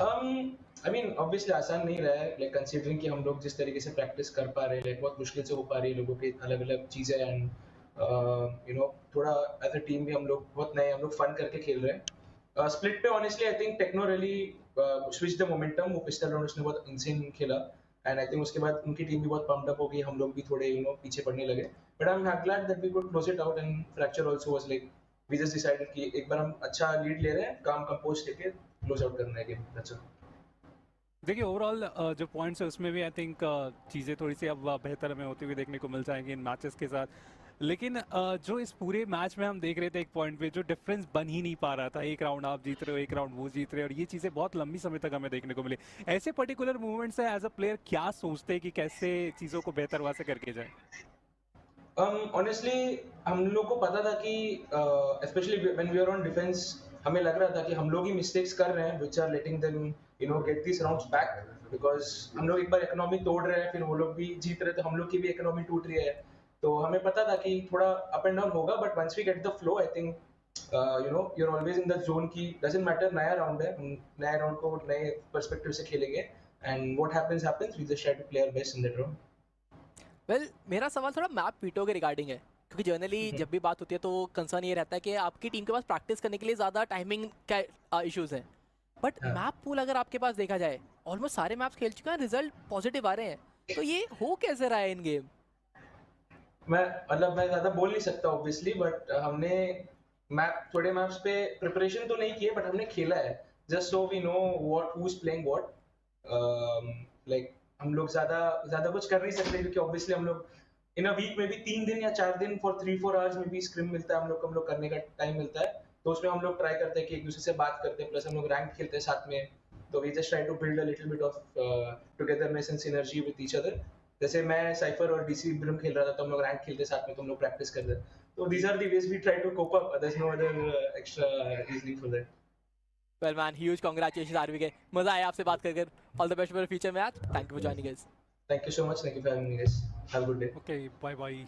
आई मीन ऑब्वियसली आसान नहीं रहा है लाइक कंसीडरिंग कि हम लोग जिस तरीके से प्रैक्टिस कर पा रहे हैं लाइक बहुत मुश्किल से हो पा रही है लोगों की अलग-अलग चीजें एंड यू नो थोड़ा एज अ टीम भी हम लोग बहुत नए हम लोग फन करके खेल रहे हैं स्प्लिट पे honestly I think Techno really switch the momentum वो पिछले राउंड उसने बहुत इनसेन खेला एंड आई थिंक उसके बाद उनकी टीम भी बहुत पम्प्ड अप हो गई हम लोग भी थोड़े यू नो पीछे पड़ने लगे but I am glad that we could close it out and Fracture also was like we just decided कि एक बार हम अच्छा लीड ले रहे हैं काम कंपोज लेके क्लोज आउट करना है गेम दैट्स ऑल देखिए ओवरऑल जो पॉइंट्स है उसमें भी आई थिंक चीज़ें थोड़ी सी अब बेहतर हमें होती हुई देखने को मिल जाएंगी इन मैचेस के साथ लेकिन जो इस पूरे मैच में हम देख रहे थे एक पॉइंट पे जो डिफरेंस बन ही नहीं पा रहा था एक राउंड आप जीत रहे हो एक राउंड वो जीत रहे हो और ये चीज़ें बहुत लंबी समय तक हमें देखने को मिली ऐसे पर्टिकुलर मूवमेंट्स है एज अ प्लेयर क्या सोचते हैं कि कैसे चीज़ों को बेहतर वहाँ से करके जाए ऑनेस्टली हम लोग को पता था कि specially when we are on defence हमें लग रहा था कि हम लोग ही मिस्टेक्स कर रहे हैं which are letting them you know get this rounds back because हम लोग एक बार इकोनॉमी तोड़ रहे हैं फिर वो लोग भी जीत रहे तो हम लोग की भी इकोनॉमी टूट रही है तो हमें पता था कि थोड़ा अप एंड डाउन होगा but once we get the flow I think you know you are always in the zone की डजंट मैटर नया राउंड है हम नए राउंड को नए पर्सपेक्टिव से खेलेंगे and what happens we just try to play our best in that round well मेरा सवाल थोड़ा मैप पीटो के रिगार्डिंग है क्योंकि जनरली जब भी बात होती है तो कंसर्न ये रहता है कि आपकी टीम के पास प्रैक्टिस करने के लिए ज़्यादा टाइमिंग का इश्यूज हैं बट मैप पूल अगर आपके पास देखा जाए ऑलमोस्ट सारे मैप्स खेल चुके हैं रिजल्ट पॉजिटिव आ रहे हैं तो ये हो कैसे रहा है इन गेम मैं ज़्यादा बोल नहीं सकता ऑब्वियसली बट हमने थोड़े मैप्स पे प्रिपरेशन तो नहीं किए बट हमने खेला है just so we know what who is playing what like हम लोग ज़्यादा कुछ कर नहीं सकते क्योंकि ऑब्वियसली हम लोग इन अ वीक में भी 3 दिन या 4 दिन फॉर 3-4 आवर्स में भी स्क्रिम मिलता है हम लोग करने का टाइम मिलता है तो उसमें हम लोग ट्राई करते हैं कि एक दूसरे से बात करते हैं प्लस हम लोग रैंक खेलते हैं साथ में तो we just try to build a little bit of togetherness and synergy with each other जैसे मैं साइफर और डीसी ब्रिम खेल रहा था तो हम लोग रैंक खेलते साथ में तो हम लोग प्रैक्टिस करते तो these are the ways we try to cope up there is no other extra reasoning for that well man huge congratulations आरवी के मजा आया आपसे बात कर all the best for future match thank you for joining us thank you so much thank you for having me guys have a good day okay bye bye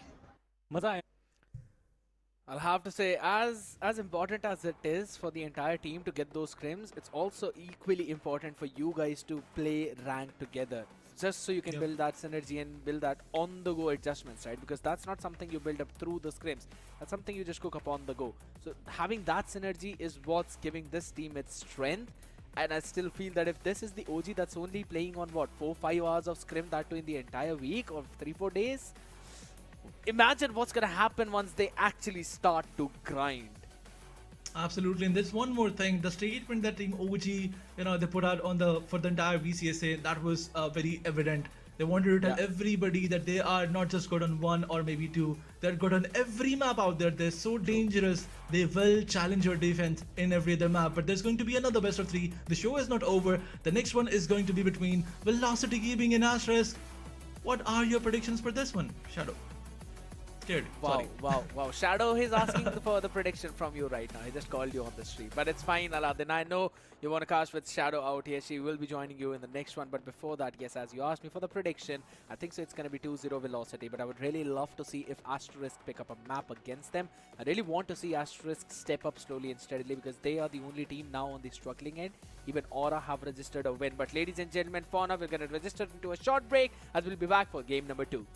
मजा आया I'll have to say, as important as it is for the entire team to get those scrims, it's also equally important for you guys to play rank together. Just so you can build that synergy and build that on-the-go adjustments, right? Because that's not something you build up through the scrims. That's something you just cook up on the go. So having that synergy is what's giving this team its strength. And I still feel that if this is the OG that's only playing on what, 4-5 hours of scrim, that too in the entire week or 3-4 days, imagine what's gonna happen once they actually start to grind. Absolutely, and there's one more thing. The statement that Team OG, you know, they put out for the entire VCSA, that was very evident. They wanted to tell everybody that they are not just good on 1 or maybe 2. They're good on every map out there. They're so dangerous. They will challenge your defense in every other map. But there's going to be another best of 3. The show is not over. The next one is going to be between Velocity Gaming and Asterisk. What are your predictions for this one, Shadow? Scared. Wow. Shadow is asking for the prediction from you right now. He just called you on the street. But it's fine, Aladdin. I know you want to cast with Shadow out here. She will be joining you in the next one. But before that, yes, as you asked me for the prediction, I think so it's going to be 2-0 Velocity. But I would really love to see if Asterisk pick up a map against them. I really want to see Asterisk step up slowly and steadily because they are the only team now on the struggling end. Even Aura have registered a win. But ladies and gentlemen, for now, we're going to register into a short break as we'll be back for game number 2.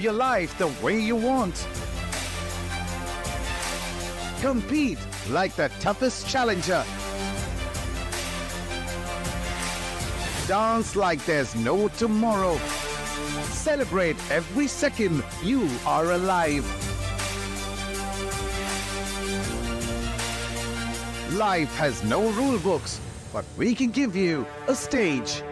your life the way you want. Compete like the toughest challenger. Dance like there's no tomorrow. Celebrate every second you are alive. Life has no rule books, but we can give you a stage.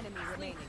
enemy remaining.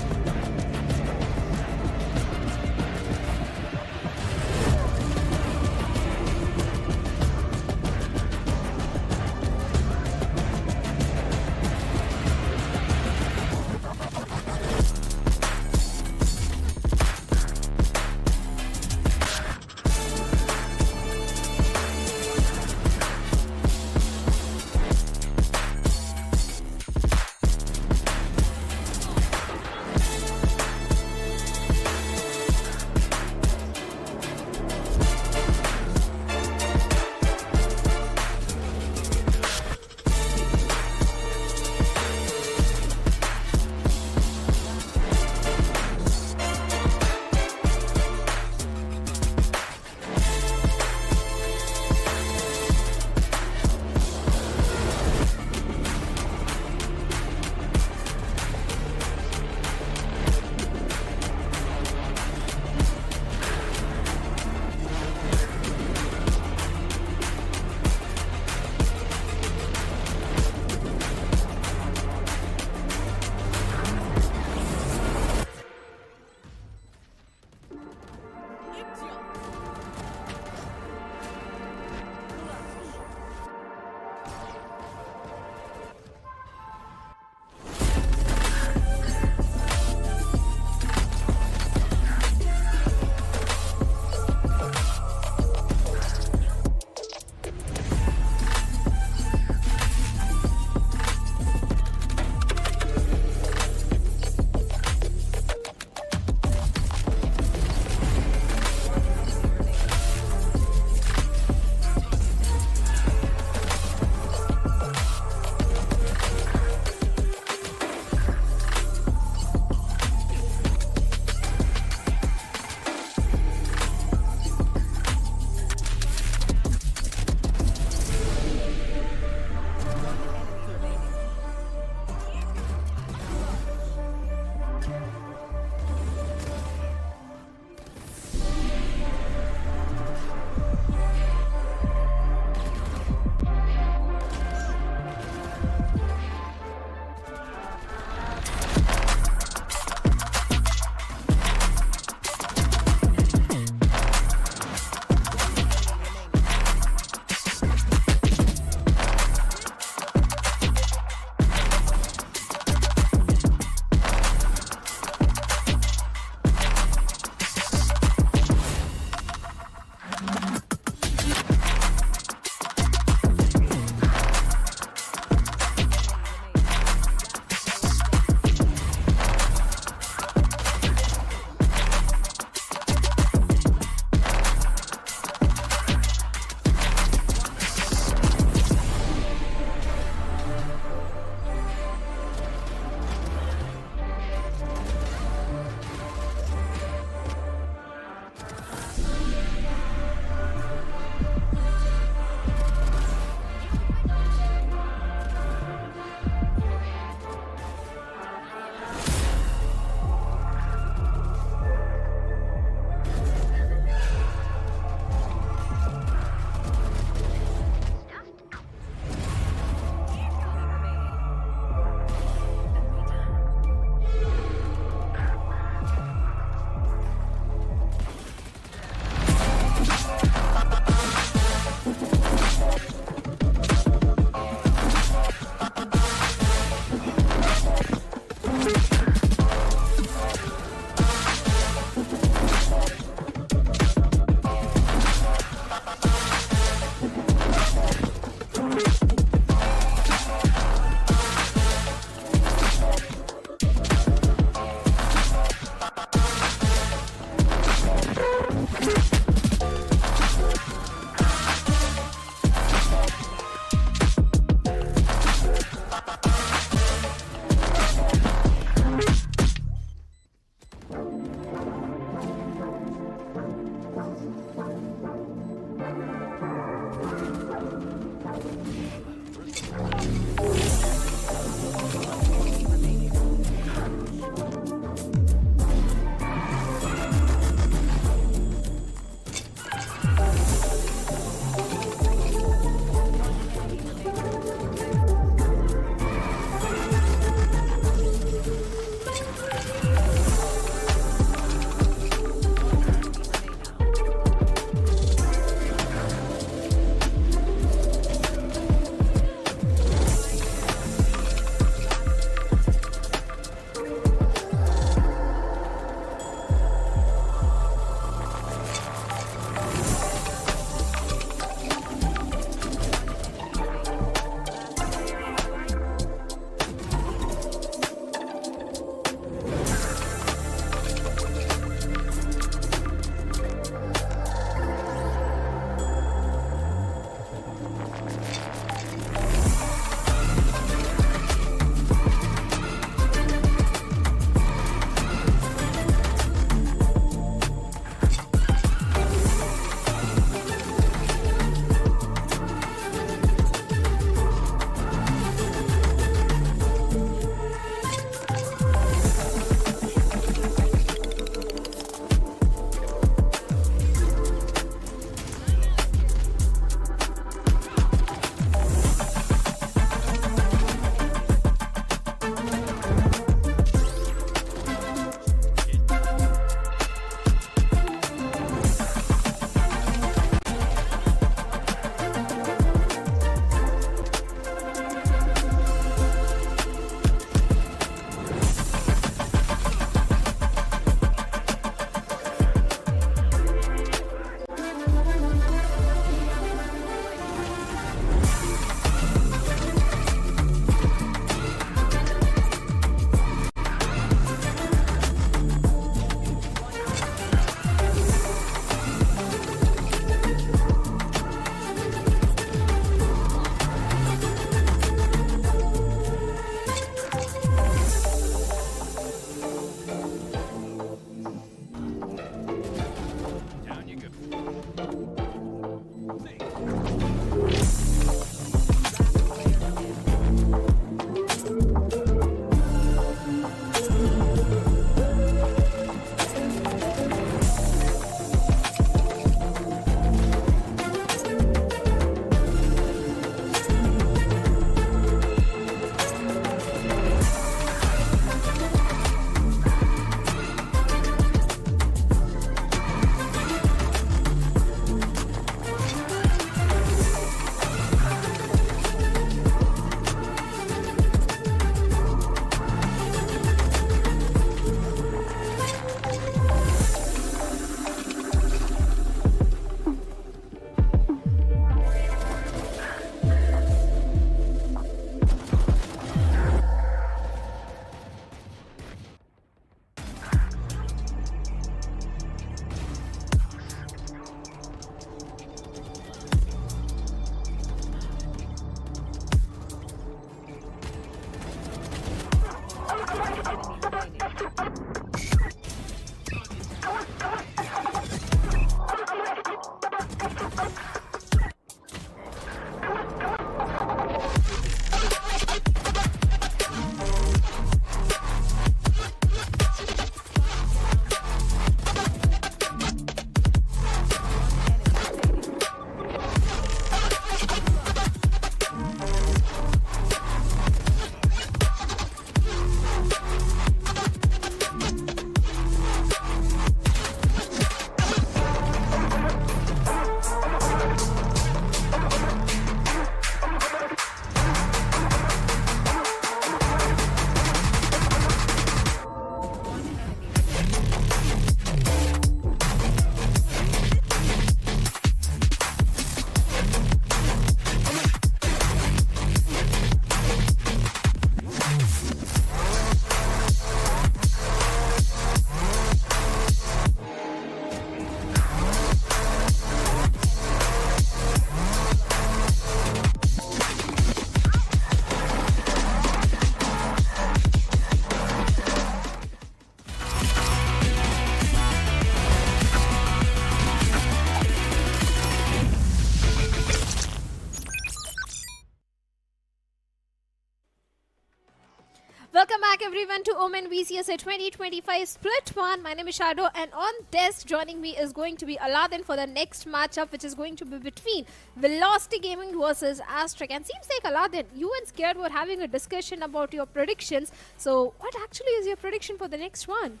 everyone to Omen VCSA 2025 Split 1. My name is Shadow, and on desk joining me is going to be Aladdin for the next matchup, which is going to be between Velocity Gaming versus Asterisk. And seems like, Aladdin, you and Scared were having a discussion about your predictions. So what actually is your prediction for the next one?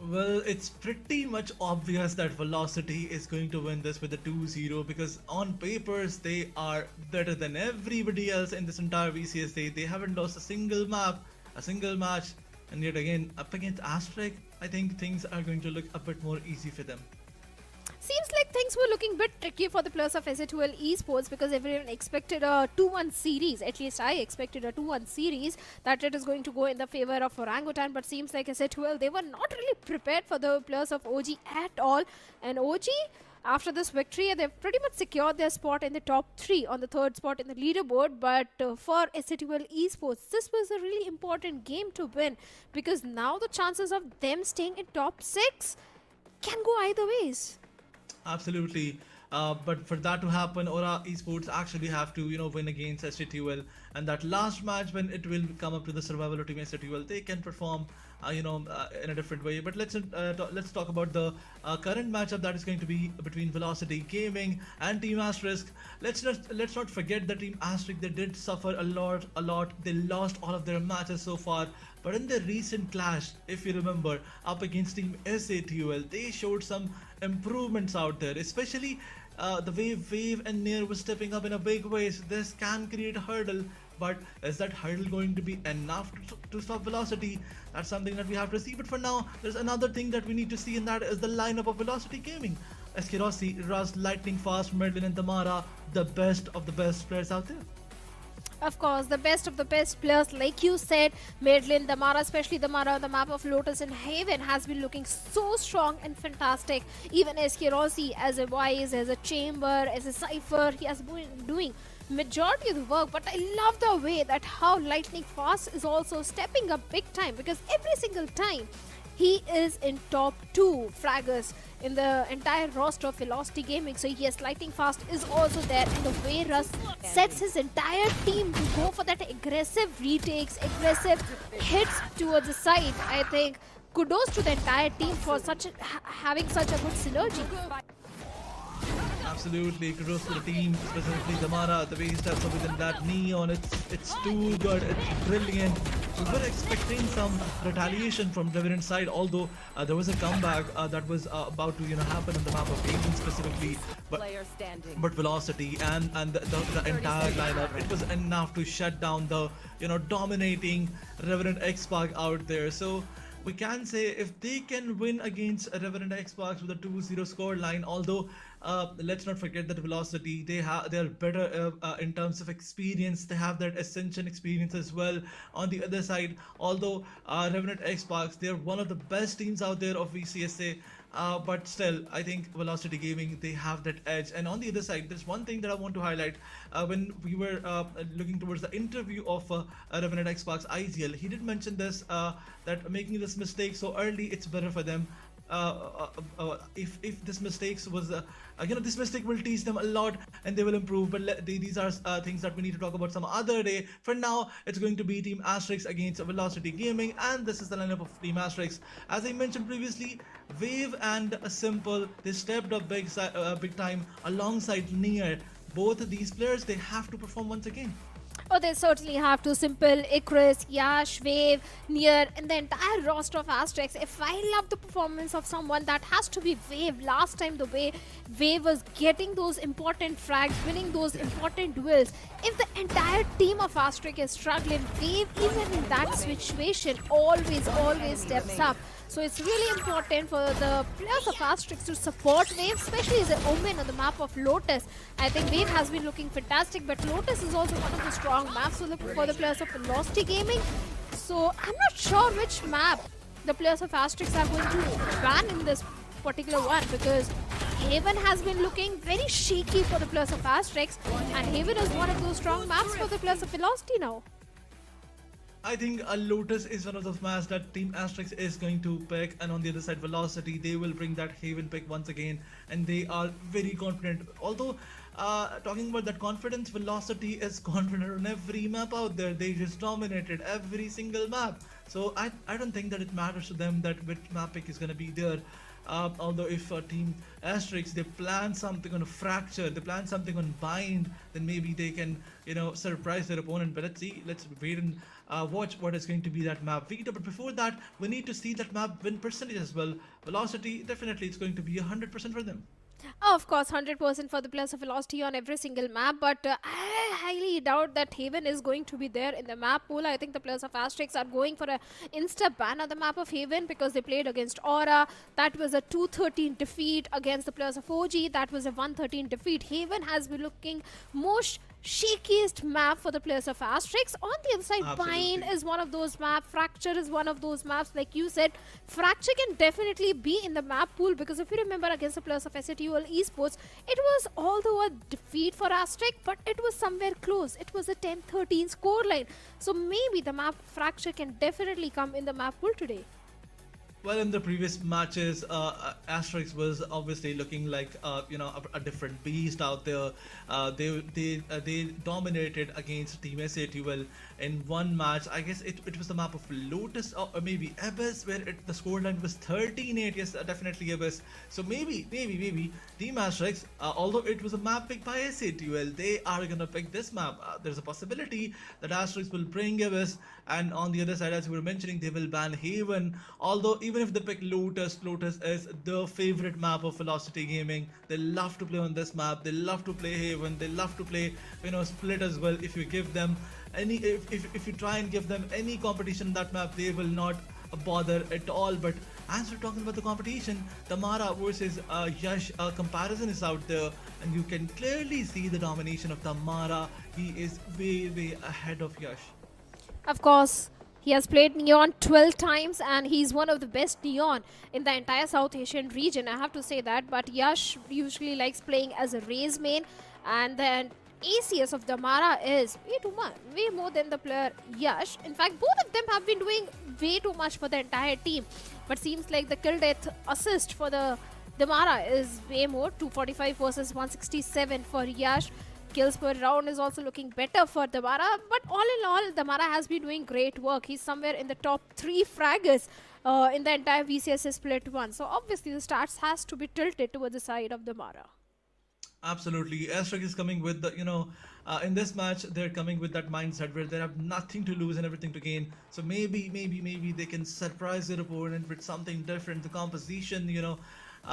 Well, it's pretty much obvious that Velocity is going to win this with a 2-0 because on papers they are better than everybody else in this entire VCSA. They haven't lost a single map, a single match, and yet again up against Asterisk, I think things are going to look a bit more easy for them. Seems like things were looking a bit tricky for the players of SA2L Esports because everyone expected a 2-1 series. At least I expected a 2-1 series, that it is going to go in the favor of Orangutan. But seems like SA2L, they were not really prepared for the players of OG at all. And OG, after this victory, they've pretty much secured their spot in the top 3 on the 3rd spot in the leaderboard. But for SA2L Esports, this was a really important game to win because now the chances of them staying in top 6 can go either ways. Absolutely. But for that to happen, Aura Esports actually have to, win against STTUL. And that last match, when it will come up to the survival team STTUL, they can perform, in a different way. But let's talk about the current matchup that is going to be between Velocity Gaming and Team Asterisk. Let's not forget that Team Asterisk, they did suffer a lot. They lost all of their matches so far. But in the recent clash, if you remember, up against Team SATUL, they showed some improvements out there, especially the way Wave and Nair was stepping up in a big way. So this can create a hurdle, but is that hurdle going to be enough to stop Velocity? That's something that we have to see. But for now, there's another thing that we need to see, and that is the lineup of Velocity Gaming. SK Rossi, Rust, Lightning Fast, Merlin and Tamara, the best of the best players out there. Of course, the best of the best players, like you said, Madeline, Damara, especially Damara on the map of Lotus and Haven has been looking so strong and fantastic. Even SK Rossi as a Wise, as a Chamber, as a Cypher, he has been doing majority of the work. But I love the way that how Lightning Fast is also stepping up big time, because every single time he is in top 2 fraggers in the entire roster of Velocity Gaming. So yes, Lightning Fast is also there, and the way Russ sets his entire team to go for that aggressive retakes, aggressive hits towards the side, I think kudos to the entire team for having such a good synergy. Absolutely, kudos to the team, specifically Damara, the way he steps up within that neon, it's too good, it's brilliant. We were expecting some retaliation from Revenant side, although there was a comeback that was about to happen on the map of Haven specifically, but Velocity and the entire lineup, it was enough to shut down the dominating Revenant XSpark out there. So we can say if they can win against Revenant XSpark with a 2-0 score line, although let's not forget that Velocity, they're better in terms of experience. They have that Ascension experience as well. On the other side, although Revenant XSpark, they're one of the best teams out there of VCSA, but still, I think Velocity Gaming, they have that edge. And on the other side, there's one thing that I want to highlight. When we were looking towards the interview of Revenant XSpark's IGL, he did mention this, that making this mistake so early, it's better for them. If this mistakes was this mistake will teach them a lot and they will improve, but these are things that we need to talk about some other day. For now, it's going to be Team Asterisk against Velocity Gaming, and this is the lineup of Team Asterisk. As I mentioned previously, Wave and Simple, they stepped up big time alongside Nier. Both of these players, they have to perform once again. Oh, they certainly have to. Simple, Icarus, Yash, Wave, Nier, and the entire roster of Asterisk. If I love the performance of someone, that has to be Wave. Last time, the way Wave was getting those important frags, winning those important duels. If the entire team of Asterisk is struggling, Wave, even in that situation, always steps up. So it's really important for the players of Asterisk to support Wave, especially as an Omen on the map of Lotus. I think Wave has been looking fantastic, but Lotus is also one of the strong maps for the players of Velocity Gaming. So I'm not sure which map the players of Asterisk are going to ban in this particular one, because Haven has been looking very shaky for the players of Asterisk, and Haven is one of those strong maps for the players of Velocity now. I think Lotus is one of those maps that Team Asterisk is going to pick, and on the other side, Velocity, they will bring that Haven pick once again, and they are very confident. Although talking about that confidence, Velocity is confident on every map out there. They just dominated every single map. So I don't think that it matters to them that which map pick is going to be there. Although if Team Asterisk, they plan something on Fracture, they plan something on Bind, then maybe they can, surprise their opponent. But let's see, let's wait and watch what is going to be that map Vita. But before that, we need to see that map win percentage as well. Velocity, definitely it's going to be 100% for them. Oh, of course, 100% for the players of Velocity on every single map, but I highly doubt that Haven is going to be there in the map pool. I think the players of Asterisk are going for a insta-ban on the map of Haven because they played against Aura. That was a 2-13 defeat against the players of OG. That was a 1-13 defeat. Haven has been looking most shakiest map for the players of Asterisk. On the other side, Absolutely. Bind is one of those maps. Fracture is one of those maps. Like you said, Fracture can definitely be in the map pool because if you remember against the players of SATUL Esports, it was although a defeat for Asterisk, but it was somewhere close. It was a 10-13 scoreline. So maybe the map Fracture can definitely come in the map pool today. Well, in the previous matches, Asterisk was obviously looking like a different beast out there. They dominated against Team SATUL in one match. I guess it was the map of Lotus or maybe Abyss, where the scoreline was 13-8. Yes, definitely Abyss. So maybe Team Asterisk, although it was a map picked by SATUL, they are gonna pick this map. There's a possibility that Asterisk will bring Abyss, and on the other side, as we were mentioning, they will ban Haven. Although even if they pick Lotus is the favorite map of Velocity Gaming. They love to play on this map. They love to play Haven. They love to play Split as well. If you give them any, if you try and give them any competition on that map, they will not bother at all. But as we're talking about the competition, Tamara versus Yash comparison is out there, and you can clearly see the domination of Tamara. He is way ahead of Yash. Of course, he has played Neon 12 times and he's one of the best Neon in the entire South Asian region. I have to say that. But Yash usually likes playing as a Raze main, and then ACS of Damara is way more than the player Yash. In fact, both of them have been doing way too much for the entire team. But seems like the kill death assist for the Damara is way more, 245 versus 167 for Yash. Kills per round is also looking better for Damara, but all in all, Damara has been doing great work. He's somewhere in the top 3 fraggers in the entire VCS split 1. So obviously the stats has to be tilted towards the side of Damara. Absolutely. Asterisk is coming with the, in this match, they're coming with that mindset where they have nothing to lose and everything to gain. So maybe they can surprise their opponent with something different. The composition,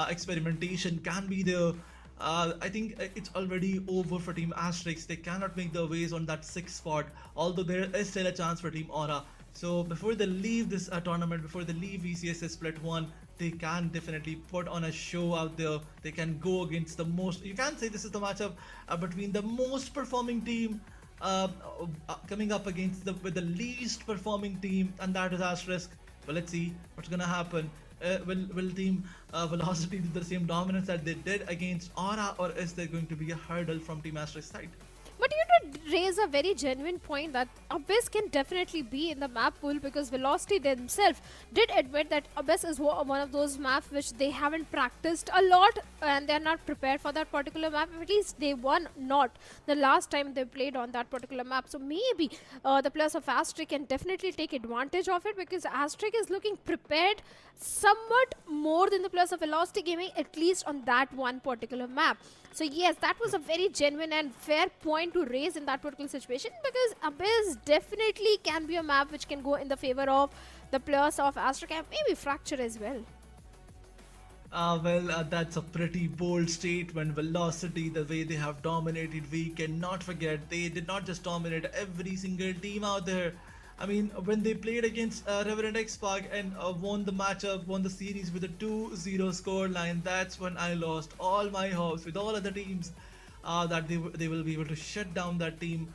experimentation can be there. I think it's already over for Team Asterisk. They cannot make their ways on that 6th spot, although there is still a chance for Team Aura. So before they leave this tournament, before they leave VCS Split 1, they can definitely put on a show out there. They can go against the most, you can say this is the matchup between the most performing team coming up against with the least performing team, and that is Asterisk. But let's see what's gonna happen. Will Team Velocity do the same dominance that they did against Aura, or is there going to be a hurdle from Team Asterisk side? But you did raise a very genuine point that Abyss can definitely be in the map pool, because Velocity themselves did admit that Abyss is one of those maps which they haven't practiced a lot and they're not prepared for that particular map. At least they won not the last time they played on that particular map. So maybe the players of Asterisk can definitely take advantage of it, because Asterisk is looking prepared somewhat more than the players of Velocity Gaming, at least on that one particular map. So yes, that was a very genuine and fair point to raise in that particular situation, because Abyss definitely can be a map which can go in the favor of the players of Asterisk and maybe Fracture as well. That's a pretty bold statement. Velocity, the way they have dominated, we cannot forget. They did not just dominate every single team out there. I mean, when they played against Revenant XSpark and won the matchup, won the series with a 2-0 scoreline, that's when I lost all my hopes with all other teams that they will be able to shut down that team.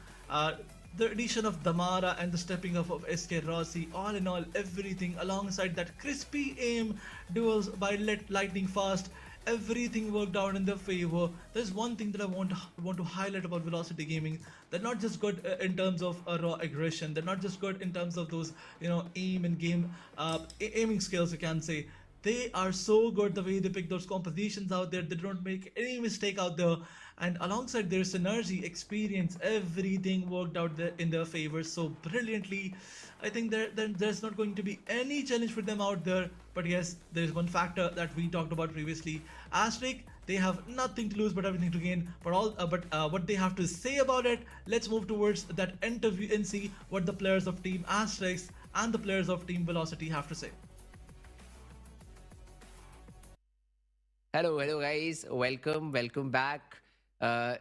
The addition of Damara and the stepping up of SK Rossi, all in all, everything alongside that crispy aim duels by lightning fast, everything worked out in their favor. There's one thing that I want to highlight about Velocity Gaming. They're not just good in terms of raw aggression. They're not just good in terms of those aim and game aiming skills, you can say. They are so good the way they pick those compositions out there. They don't make any mistake out there. And alongside their synergy, experience, everything worked out there in their favor so brilliantly. I think there's not going to be any challenge for them out there. But yes, there's one factor that we talked about previously. Asterisk, they have nothing to lose but everything to gain. But what they have to say about it, let's move towards that interview and see what the players of Team Asterisk and the players of Team Velocity have to say. Hello guys, welcome back.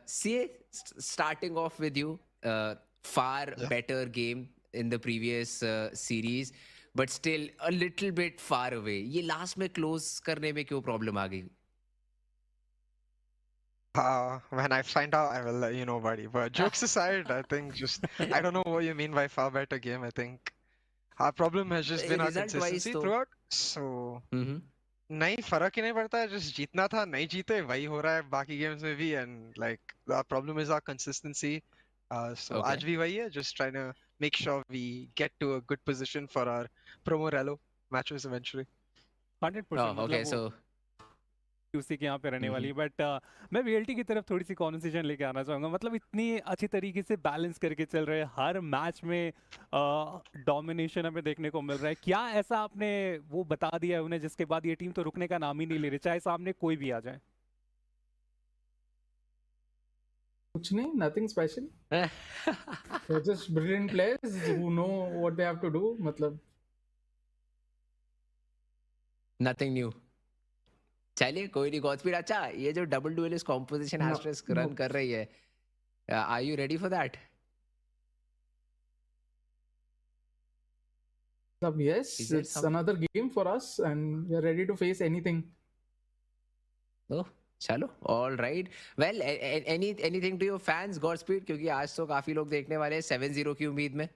CA, starting off with you, far better game in the previous series, but still a little bit far away. ये last में close करने में क्यों problem आ गई? When I've signed out, I will let you know, buddy. But jokes aside, I think I don't know what you mean by far better game. I think our problem has just been our consistency throughout. So नहीं फर्क ही नहीं पड़ता है, just जीतना था नहीं जीते वही हो रहा है बाकी games में भी, and like our problem is our consistency. So आज भी वही है, just trying to make sure we get to a good position for our promo relo matches eventually. 100%. Okay, so उसी के यहाँ पे रहने वाली, बट मैं VLT की तरफ थोड़ी सी कॉन्वर्सेशन लेके आना चाहूँगा. मतलब इतनी अच्छी तरीके से बैलेंस करके चल रहे हैं, हर मैच में डोमिनेशन हमें देखने को मिल रहा है. क्या ऐसा आपने वो बता दिया है उन्हें जिसके बाद ये टीम तो रुकने का नाम ही नहीं ले रही, चाहे सामने कोई भी आ जाए? कुछ नहीं, nothing special. They're just brilliant players who know what they have to do. मतलब nothing new. चलिए कोई नहीं. गॉडस्पीड, अच्छा ये जो double duelist composition Asterisk run कर रही है, are you ready for that? Yes, it's another game for us and we are ready to face anything. Oh, चलो, all right. Well, anything to your fans, Godspeed, क्योंकि आज तो काफी लोग देखने वाले हैं 7-0 की उम्मीद में.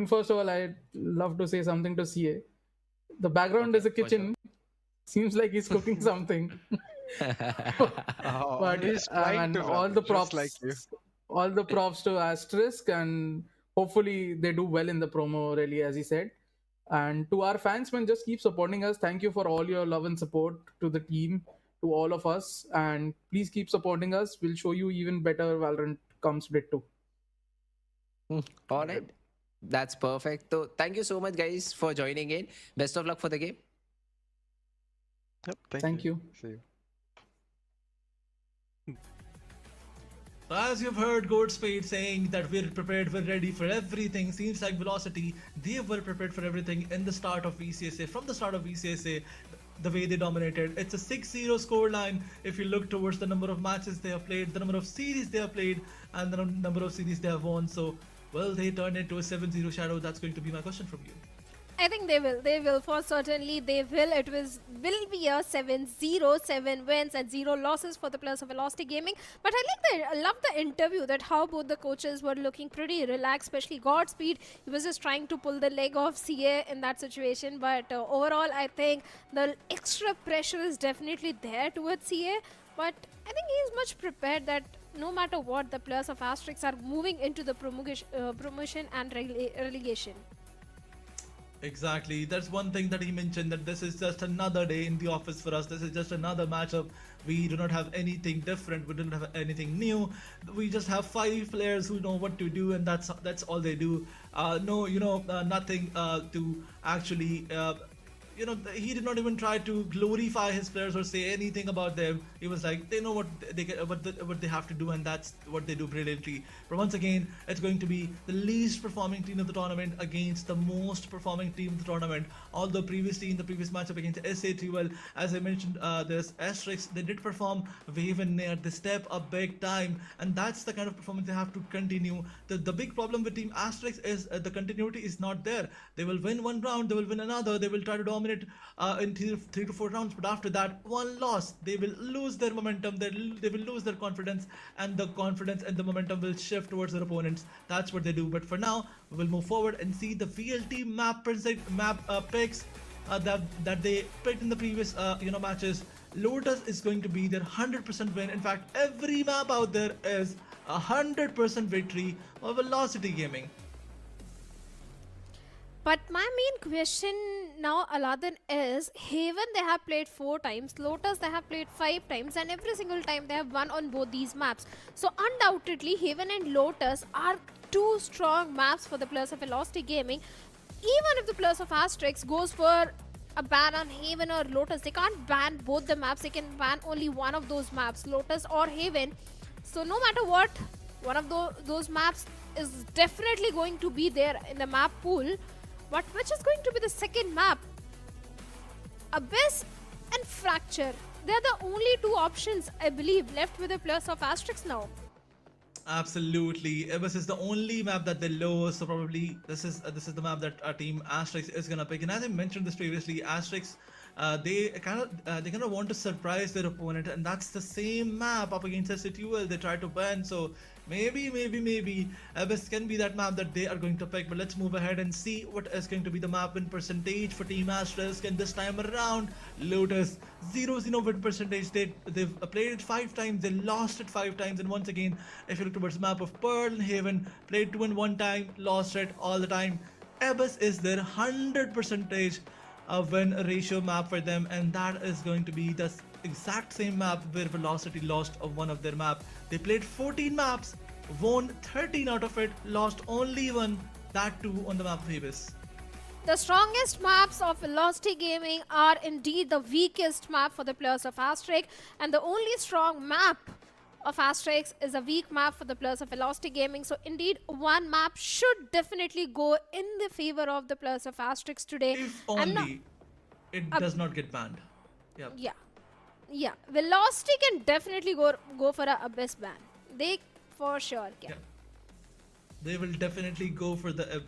First of all, I'd love to say something to CA. The background is a kitchen. Seems like he's cooking something. But and all the props, all the props to Asterisk, and hopefully they do well in the promo really, as he said. And to our fans, man, just keep supporting us. Thank you for all your love and support to the team, to all of us, and please keep supporting us. We'll show you even better Valorant comes Split 2. All right. That's perfect. So thank you so much guys for joining in. Best of luck for the game. Yep, thank you. See you. As you've heard Godspeed saying that we're prepared, we're ready for everything, seems like Velocity, they were prepared for everything in the start of VCSA. From the start of VCSA, the way they dominated, it's a 6-0 scoreline. If you look towards the number of matches they have played, the number of series they have played, and the number of series they have won, so will they turn it to a 7-0 shadow? That's going to be my question from you. I think they will. They will, for certainly they will. It will be a 7-0, 7 wins and 0 losses for the players of Velocity Gaming. But I love the interview, that how both the coaches were looking pretty relaxed, especially Godspeed. He was just trying to pull the leg off CA in that situation. But overall, I think the extra pressure is definitely there towards CA. But I think he is much prepared that no matter what, the players of Asterisk are moving into the promotion and relegation. Exactly. That's one thing that he mentioned, that this is just another day in the office for us. This is just another matchup. We do not have anything different. We don't have anything new. We just have 5 players who know what to do, and that's all they do. Nothing to actually. He did not even try to glorify his players or say anything about them. He was like, they know what they have to do, and that's what they do brilliantly. But once again, it's going to be the least performing team of the tournament against the most performing team of the tournament. Although previously in the previous matchup against SA2L, as I mentioned, there's Asterisk, they did perform Wave and Nair. They step up big time, and that's the kind of performance they have to continue. The big problem with Team Asterisk is the continuity is not there. They will win one round, they will win another, they will try to dominate in 3 to 4 rounds, but after that, one loss, they will lose their momentum, they will lose their confidence, and the confidence and the momentum will shift towards their opponents. That's what they do. But for now, we will move forward and see the VLT map picks that they picked in the previous matches. Lotus is going to be their 100% win. In fact, every map out there is 100% victory of Velocity Gaming. But my main question now, Aladdin, is Haven they have played 4 times, Lotus they have played 5 times, and every single time they have won on both these maps. So undoubtedly, Haven and Lotus are 2 strong maps for the players of Velocity Gaming. Even if the players of Asterisk goes for a ban on Haven or Lotus, they can't ban both the maps. They can ban only one of those maps, Lotus or Haven. So no matter what, one of those maps is definitely going to be there in the map pool. But which is going to be the second map? Abyss and Fracture. They're the only 2 options, I believe, left with the players of Asterisk now. Absolutely, Abyss is the only map that they lose, so probably this is the map that our team Asterisk is gonna pick. And as I mentioned this previously, Asterisk they kind of want to surprise their opponent, and that's the same map up against SCTUL they try to ban. So maybe Abyss can be that map that they are going to pick. But let's move ahead and see what is going to be the map win percentage for Team Asterisk. And this time around, Lotus 0-0 win percentage. They've played it 5 times, they lost it 5 times, and once again, if you look towards map of Pearl and Haven, played 2 and 1 time, lost it all the time. Abyss is their 100% win ratio map for them, and that is going to be the exact same map where Velocity lost one of their map. They played 14 maps, won 13 out of it, lost only 1, that too on the map of Abyss. The strongest maps of Velocity Gaming are indeed the weakest map for the players of Asterisk, and the only strong map of Asterisk is a weak map for the players of Velocity Gaming. So indeed, one map should definitely go in the favor of the players of Asterisk today. If only it does not get banned. Yep. Yeah. Velocity can definitely go for a Abyss ban. They for sure can. Yeah. They will definitely go for the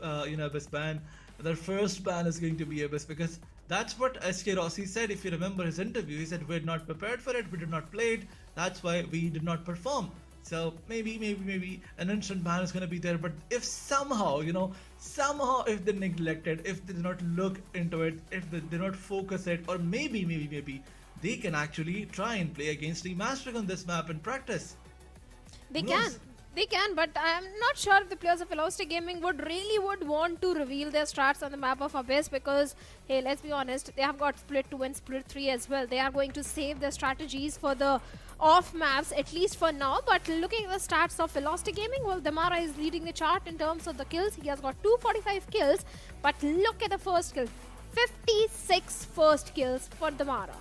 Abyss ban. Their first ban is going to be Abyss, because that's what SK Rossi said. If you remember his interview, he said we're not prepared for it, we did not play it, that's why we did not perform. So maybe an instant ban is going to be there. But if somehow if they neglect it, if they do not look into it, if they do not focus it, or maybe they can actually try and play against Team Asterisk on this map and practice. They can, but I'm not sure if the players of Velocity Gaming would want to reveal their strats on the map of Abyss, because, hey, let's be honest, they have got Split 2 and Split 3 as well. They are going to save their strategies for the off maps, at least for now. But looking at the stats of Velocity Gaming, well, Damara is leading the chart in terms of the kills. He has got 245 kills, but look at the first kill. 56 first kills for Damara.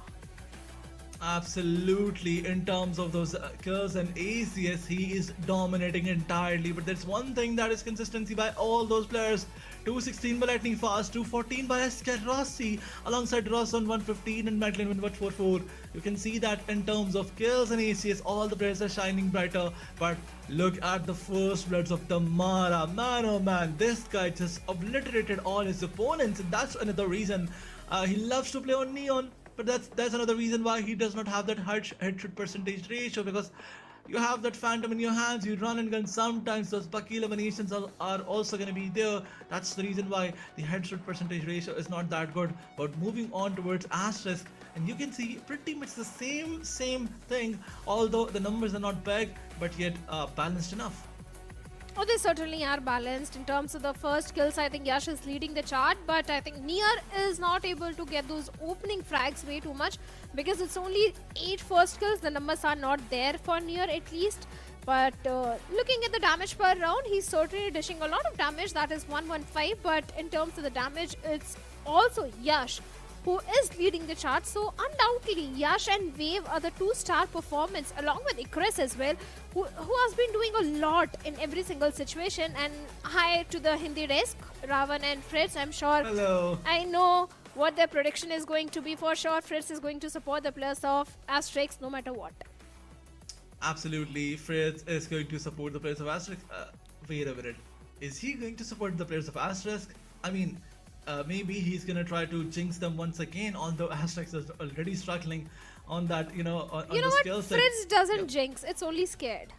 Absolutely, in terms of those kills and ACS, he is dominating entirely. But there's one thing that is consistency by all those players. 216 by Lightning Fast, 214 by SK Rossi, alongside Ross on 115 and Madeline 144. You can see that in terms of kills and ACS, all the players are shining brighter. But look at the first bloods of Damara. Man, oh man, this guy just obliterated all his opponents, and that's another reason he loves to play on Neon. But that's another reason why he does not have that headshot percentage ratio, because you have that Phantom in your hands, you run and gun, sometimes those Bucky eliminations are also going to be there. That's the reason why the headshot percentage ratio is not that good. But moving on towards Asterisk, and you can see pretty much the same thing, although the numbers are not big, but yet balanced enough. Oh, they certainly are balanced. In terms of the first kills, I think Yash is leading the chart, but I think Nier is not able to get those opening frags way too much, because it's only 8 first kills. The numbers are not there for Nier at least. But looking at the damage per round, he's certainly dishing a lot of damage. That is 115. But in terms of the damage, it's also Yash who is leading the chart. So undoubtedly, Yash and Wave are the 2-star performance, along with Ikris as well, who has been doing a lot in every single situation. And hi to the Hindi desk, Ravan and Fritz. I'm sure. Hello. I know what their prediction is going to be for sure. Fritz is going to support the players of Asterisk no matter what. Absolutely, Fritz is going to support the players of Asterisk. Wait a minute, is he going to support the players of Asterisk? I mean, maybe he's gonna try to jinx them once again, although Asterisk is already struggling on that, on the skill set. Fritz doesn't jinx, it's only scared.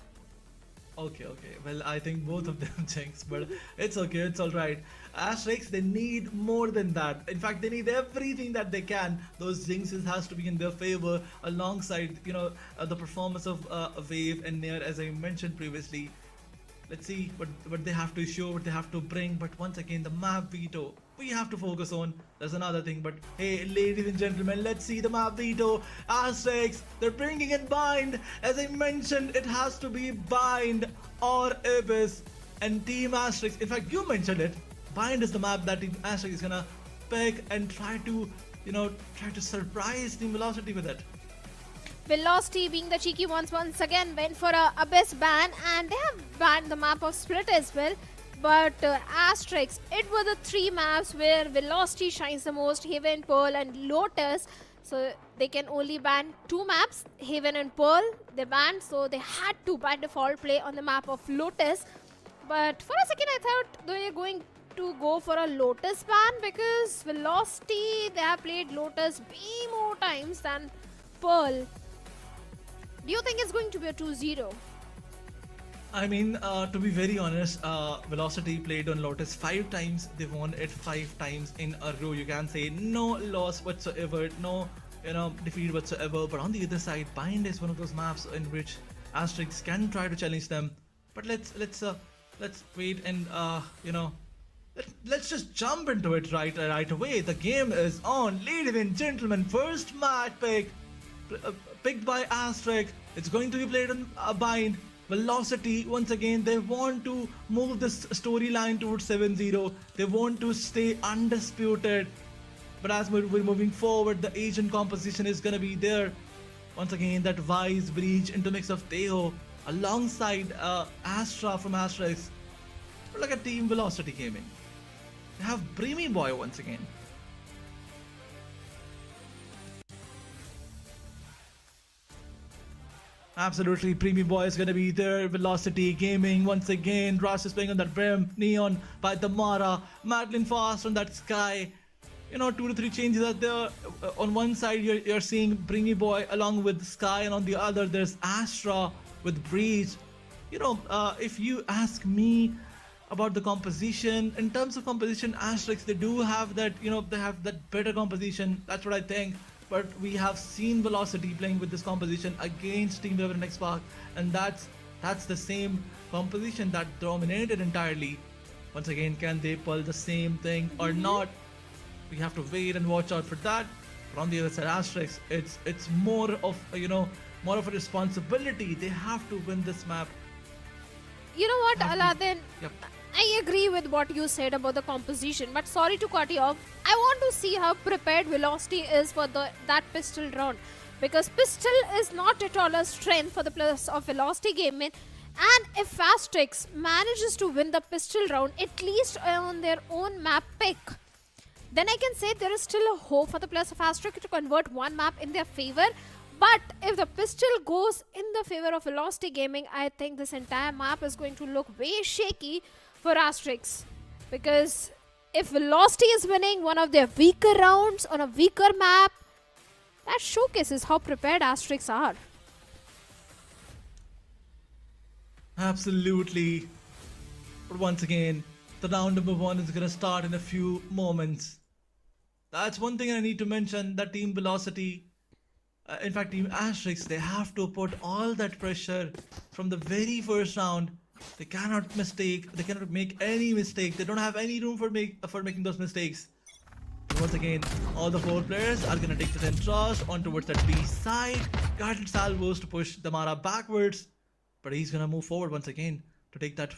Okay, well, I think both of them jinx, but it's okay, it's alright. Asterisk, they need more than that. In fact, they need everything that they can. Those jinxes has to be in their favor, alongside, the performance of Wave and Nair, as I mentioned previously. Let's see what they have to show, what they have to bring. But once again, the map veto we have to focus on. There's another thing, but hey, ladies and gentlemen, let's see the map veto. Asterisk, they're bringing in Bind. As I mentioned, it has to be Bind or Abyss and Team Asterisk. In fact, you mentioned it. Bind is the map that Team Asterisk is gonna pick and try to, try to surprise Team Velocity with it. Velocity, being the cheeky ones, once again went for a Abyss ban, and they have banned the map of Split as well. But Asterisk, it were the 3 maps where Velocity shines the most, Haven, Pearl and Lotus. So they can only ban 2 maps, Haven and Pearl. They banned, so they had to by default play on the map of Lotus. But for a second I thought they were going to go for a Lotus ban, because Velocity, they have played Lotus way more times than Pearl. Do you think it's going to be a 2-0? I mean, to be very honest, Velocity played on Lotus 5 times. They won it 5 times in a row. You can say no loss whatsoever, no defeat whatsoever. But on the other side, Bind is one of those maps in which Asterisk can try to challenge them. But let's wait and let's just jump into it right away. The game is on, ladies and gentlemen. First match picked by Asterisk. It's going to be played on Bind. Velocity, once again, they want to move this storyline towards 7-0. They want to stay undisputed. But as we're moving forward, the Asian composition is going to be there. Once again, that Wise, Breach, into mix of Teo, alongside Astra from Asterisk. Look at Team Velocity Gaming. They have Breamy Boy once again. Absolutely, Preemie Boy is gonna be there. Velocity Gaming once again. Rush is playing on that Brim. Neon by Damara. Madeline Fast on that Sky. 2 to 3 changes are there. On one side, you're seeing Preemie Boy along with Sky, and on the other, there's Astra with Breach. If you ask me about the composition, in terms of composition, Asterisk, they do have that, they have that better composition. That's what I think. But we have seen Velocity playing with this composition against Team Revenant XSpark, and that's the same composition that dominated entirely. Once again, can they pull the same thing or not? We have to wait and watch out for that. But on the other side, Asterisk, it's more of more of a responsibility. They have to win this map. You know what, Aladdin? Yep. I agree with what you said about the composition, but sorry to cut you off. I want to see how prepared Velocity is for that pistol round, because pistol is not at all a strength for the players of Velocity Gaming. And if Asterisk manages to win the pistol round, at least on their own map pick, then I can say there is still a hope for the players of Asterisk to convert one map in their favor. But if the pistol goes in the favor of Velocity Gaming, I think this entire map is going to look way shaky for Asterisk. Because if Velocity is winning one of their weaker rounds on a weaker map, that showcases how prepared Asterisk are. Absolutely. But once again, the round number 1 is going to start in a few moments. That's one thing I need to mention, that Team Velocity, in fact Team Asterisk, they have to put all that pressure from the very first round. They cannot make any mistake. They don't have any room for making those mistakes. But once again, all the 4 players are gonna take the 10 trust on towards that B side. Guided salvos to push Damara backwards, but he's gonna move forward once again to take that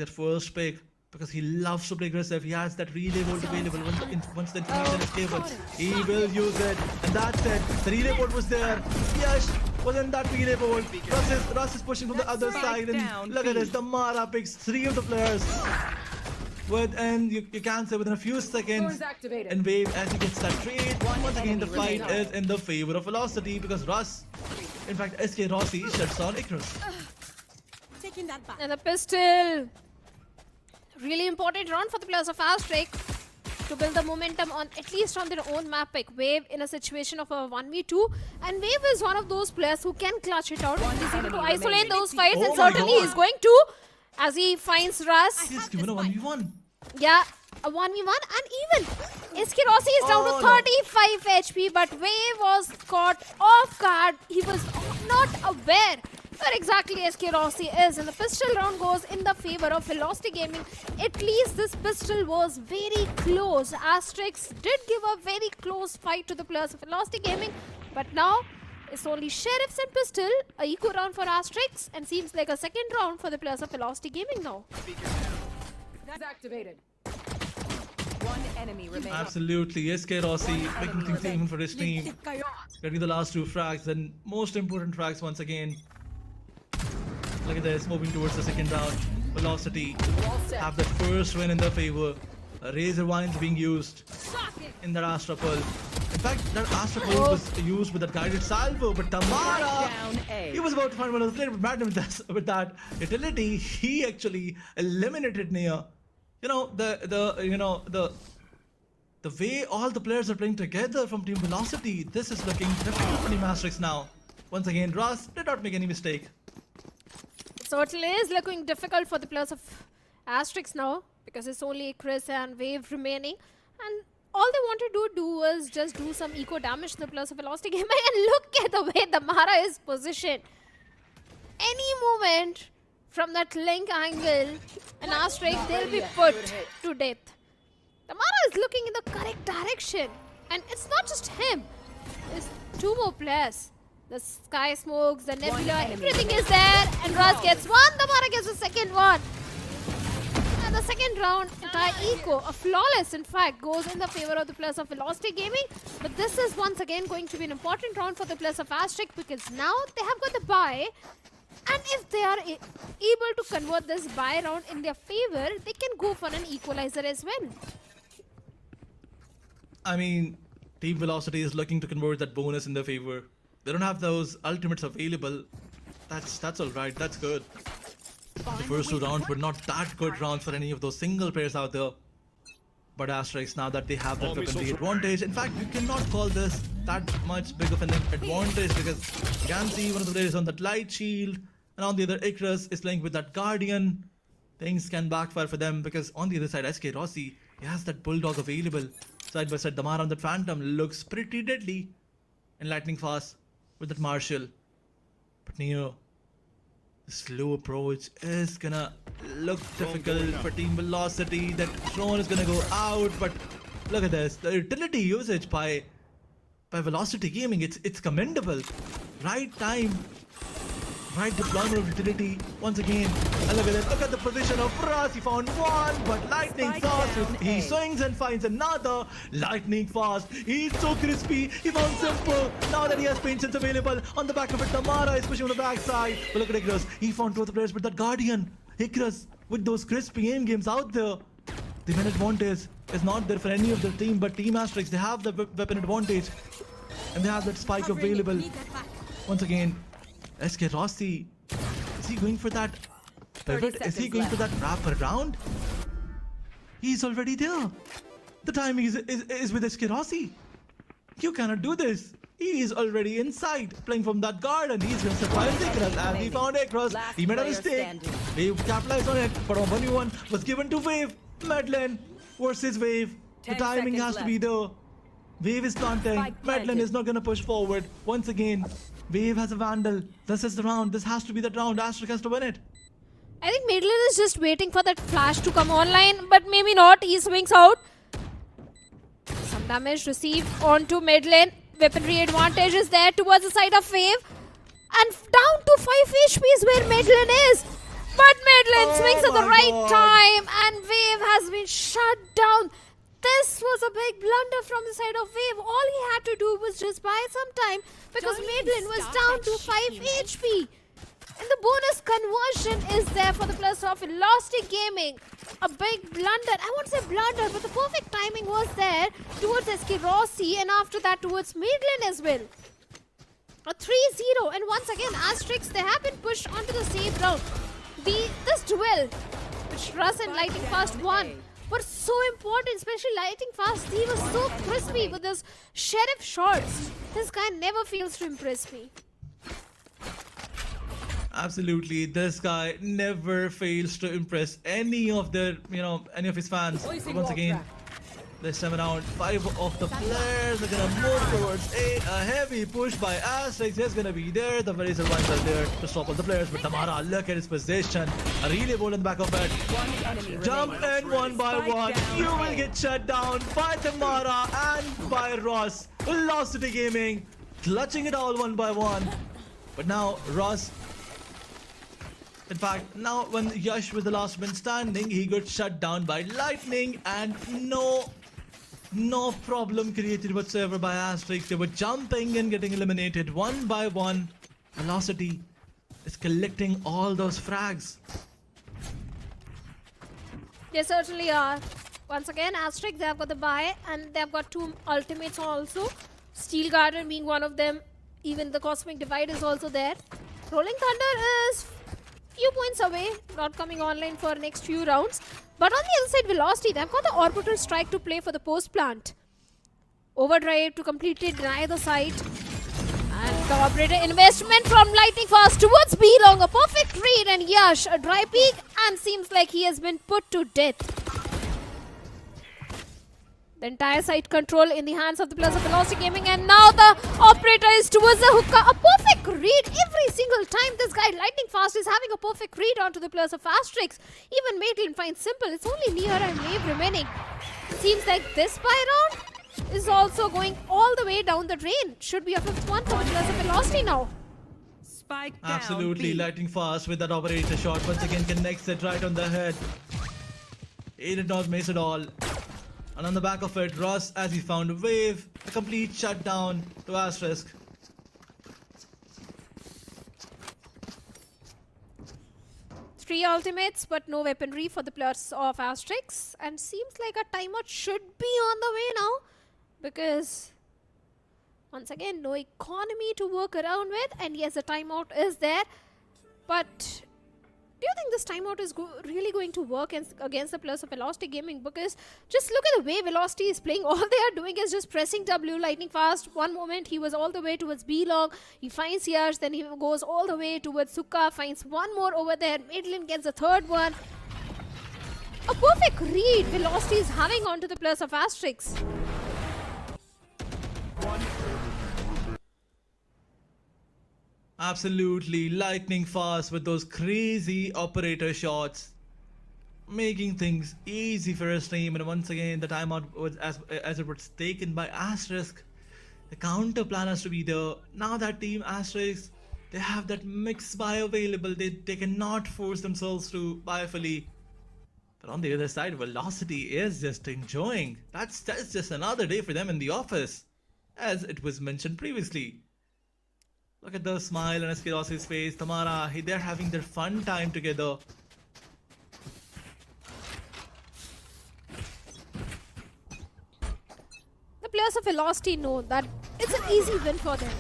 first pick, because he loves to play aggressive. He has that relay bolt available. Once the information is stable, he will use it, and that's it. The relay bolt was there. Yes, was in that relay bolt. Russ is pushing from the other side, and look at this. Damara picks 3 of the players. And you can say within a few seconds, and Wave as he gets that trade. Once again, the fight is in the favor of Velocity, because Russ, in fact SK Rossi, shuts on Icarus. Taking that back. And the pistol. Really important round for the players of Asterisk to build the momentum on at least on their own map pick. Wave in a situation of a 1v2, and Wave is one of those players who can clutch it out. He's able to isolate those fights, and certainly he's going to, as he finds Russ. He's given a 1v1. Yeah, a 1v1, and even SK Rossi is down to 35 HP, but Wave was caught off guard. He was not aware where exactly SK Rossi is, and the pistol round goes in the favor of Velocity Gaming. At least this pistol was very close. Asterisk did give a very close fight to the players of Velocity Gaming, but now it's only Sheriffs and pistol, a eco round for Asterisk, and seems like a second round for the players of Velocity Gaming now. That's activated. One enemy remaining. Absolutely, SK Rossi making things even for his team. Getting the last 2 frags, and most important frags once again. Look at this, moving towards the second round. Velocity have the first win in their favor. Razor Wines being used in that Astra pull. In fact, that Astra pull was used with that guided salvo, but Tamara, he was about to find one of the players, but Madden with that utility, he actually eliminated Nia. You know, the way all the players are playing together from Team Velocity, this is looking difficult for Team Asterisk now. Once again, Ross did not make any mistake. It certainly is looking difficult for the players of Asterisk now, because it's only Chris and Wave remaining, and all they wanted to do was just do some eco damage to the players of Velocity Gaming. And look at the way Damara is positioned. Any moment from that link angle, and Asterisk, they'll be put to death. Damara is looking in the correct direction, and it's not just him. There's 2 more players. The Sky Smokes, the Nebula, everything is there, and Raz gets one, Damara gets the second one. And the second round, entire eco, a flawless in fact, goes in the favor of the players of Velocity Gaming. But this is once again going to be an important round for the players of Asterisk, because now they have got the bye. And if they are able to convert this bye round in their favor, they can go for an equalizer as well. I mean, Team Velocity is looking to convert that bonus in their favor. They don't have those ultimates available. That's alright, that's good. The first 2 rounds were not that good rounds for any of those single players out there. But Asterisk, now that they have that weaponry advantage, in fact, you cannot call this that much big of an advantage, because you can see one of the players on that light shield, and on the other Icarus is playing with that Guardian. Things can backfire for them, because on the other side, SK Rossi, he has that Bulldog available. Side by side, Damara on that Phantom looks pretty deadly and lightning fast with that Marshall. But Neo, the slow approach is gonna look difficult for Team Velocity. That drone is gonna go out, but look at this. The utility usage by Velocity Gaming, it's commendable. Right time, right deployment of utility. Once again, and look at that. Look at the position of Ras. He found one, but lightning fast. He swings and finds another. Lightning fast. He's so crispy. He found simple. Now that he has patience available on the back of it, Tamara is pushing on the backside. But look at Icarus. He found 2 other players, but that Guardian, Icarus, with those crispy aim games out there, the win advantage is not there for any of the team, but Team Asterisk, they have the weapon advantage, and they have that spike available. Once again, SK Rossi, is he going for that pivot? Is he going for that wrap around? He's already there. The timing is with SK Rossi. You cannot do this. He is already inside, playing from that guard, and he's going to surprise Icarus. And he found Icarus. He made a mistake. He capitalized on it, but a 1v1 was given to Wave. Madeline versus Wave. The timing has to be there. Wave is planting. Madeline is not going to push forward. Once again, Wave has a Vandal. This is the round. This has to be the round. Asterisk has to win it. I think Madeline is just waiting for that flash to come online, but maybe not. He swings out. Some damage received onto Madeline. Weaponry advantage is there towards the side of Wave. And down to 5 HP is where Madeline is. But Madeline swings at the right time, and Wave has been shut down. This was a big blunder from the side of Wave. All he had to do was just buy some time, because Madeline was down to 5 HP. And the bonus conversion is there for the players of Velocity Gaming. A big blunder. I won't say blunder, but the perfect timing was there towards SK Rossi, and after that towards Madeline as well. A 3-0, and once again Asterisk, they have been pushed onto the same round. This duel, which Russ and Lightning Fast won, were so important, especially Lightning Fast. He was so crispy with his Sheriff shots. This guy never fails to impress me. Absolutely, this guy never fails to impress any of their, any of his fans. But once again, This time around, 5 of the players are gonna move towards A. A heavy push by Asterisk is gonna be there. The Razor ones are there to stop all the players. But Tamara, look at his position. A really ball in the back of it. Jump in one by one. You will get shut down by Tamara and by Ross. Velocity Gaming, clutching it all one by one. But now Ross, in fact, now when Yash was the last man standing, he got shut down by Lightning, and no problem created whatsoever by Asterisk. They were jumping and getting eliminated one by one. Velocity is collecting all those frags. They certainly are. Once again, Asterisk, they have got the buy, and they have got 2 ultimates also. Steel Garden being one of them. Even the Cosmic Divide is also there. Rolling Thunder is few points away, not coming online for next few rounds. But on the other side, Velocity, they've got the Orbital Strike to play for the post plant. Overdrive to completely deny the site. And the operator investment from Lightning Fast towards B long. A perfect read, and Yash, a dry peek, and seems like he has been put to death. The entire site control in the hands of the players of Velocity Gaming, and now the operator is towards the hookah. A perfect read every single time. This guy Lightning Fast is having a perfect read onto the players of Asterisk. Even Maitland finds simple. It's only Near and Wave remaining. Seems like this buy round is also going all the way down the drain. Should be a 5th one for the players of Velocity now. Spike down. Absolutely, Lightning Fast with that operator shot. Once again connects it right on the head. He did not miss it all. And on the back of it, Ross, as he found a wave, a complete shutdown to Asterisk. Three ultimates, but no weaponry for the players of Asterisk. And seems like a timeout should be on the way now. Because, once again, no economy to work around with. And yes, a timeout is there. But do you think this timeout is really going to work against the players of Velocity Gaming? Because just look at the way Velocity is playing. All they are doing is just pressing W, Lightning Fast. One moment he was all the way towards B long. He finds Yash, then he goes all the way towards Sukha. Finds one more over there. Madeline gets the 3rd one. A perfect read Velocity is having onto the players of Asterisk. Absolutely, Lightning Fast with those crazy operator shots, making things easy for his team. And once again, the timeout was as it was taken by Asterisk. The counter plan has to be there. Now that team Asterisk, they have that mix buy available. They cannot force themselves to buy fully. But on the other side, Velocity is just enjoying. That's just another day for them in the office, as it was mentioned previously. Look at the smile on Askeros's face. Tamara, they're having their fun time together. The players of Velocity know that it's an easy win for them.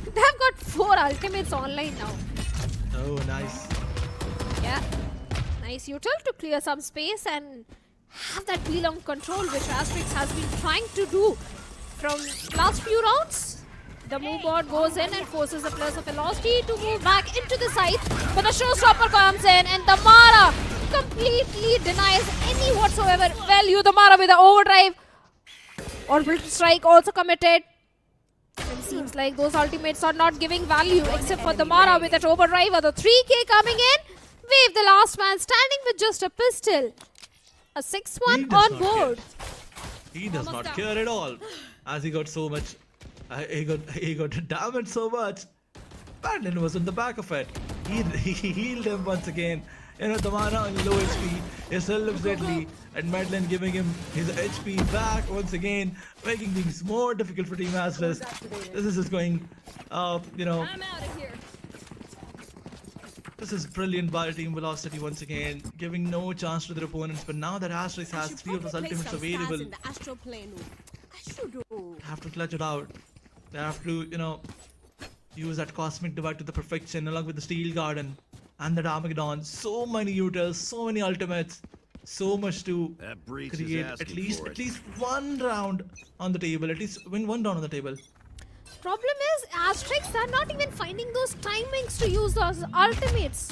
They've got 4 ultimates online now. Oh, nice. Yeah. Nice util to clear some space and have that B-long control, which Asterisk has been trying to do from last few rounds. The move board goes in and forces the players of Velocity to move back into the site. But the showstopper comes in, and Tamara completely denies any whatsoever value. Tamara with the overdrive. Orbital Strike also committed. And seems like those ultimates are not giving value, except for Tamara with that overdrive. The 3K coming in. Wave, the last man standing with just a pistol. A 6-1 on board. He does not care at all, as he got so much. He got damaged so much. Madeline was on the back of it. He healed him once again. You know, Tamara on low HP. He still looks deadly. And Madeline giving him his HP back once again, making things more difficult for Team Asterisk. This is just going, you know. This is brilliant by Team Velocity once again, giving no chance to their opponents. But now that Asterisk has 3 of those ultimates available, they have to clutch it out. They have to, you know, use that Cosmic Divide to the perfection, along with the Steel Garden and the Armageddon. So many utils, so many ultimates, so much to create at least one round on the table. At least win one round on the table. Problem is, Asterisk are not even finding those timings to use those ultimates.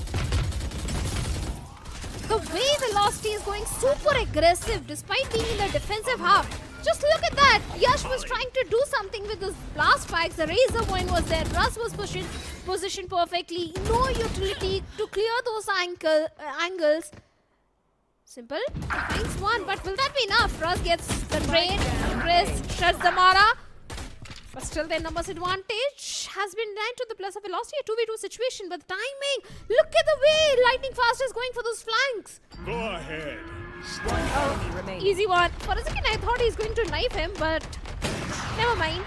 The way Velocity is going super aggressive despite being in the defensive half. Just look at that. Yash was trying to do something with his blast spikes. The razor point was there. Russ was positioned perfectly. No utility to clear those angles. Simple. Finds one, but will that be enough? Russ gets the trade. Chris shuts the Mara. But still their numbers advantage has been denied to the plus of Velocity. A 2v2 situation, but the timing. Look at the way Lightning Fast is going for those flanks. Go ahead. Easy one. For a second I thought he's going to knife him, but never mind.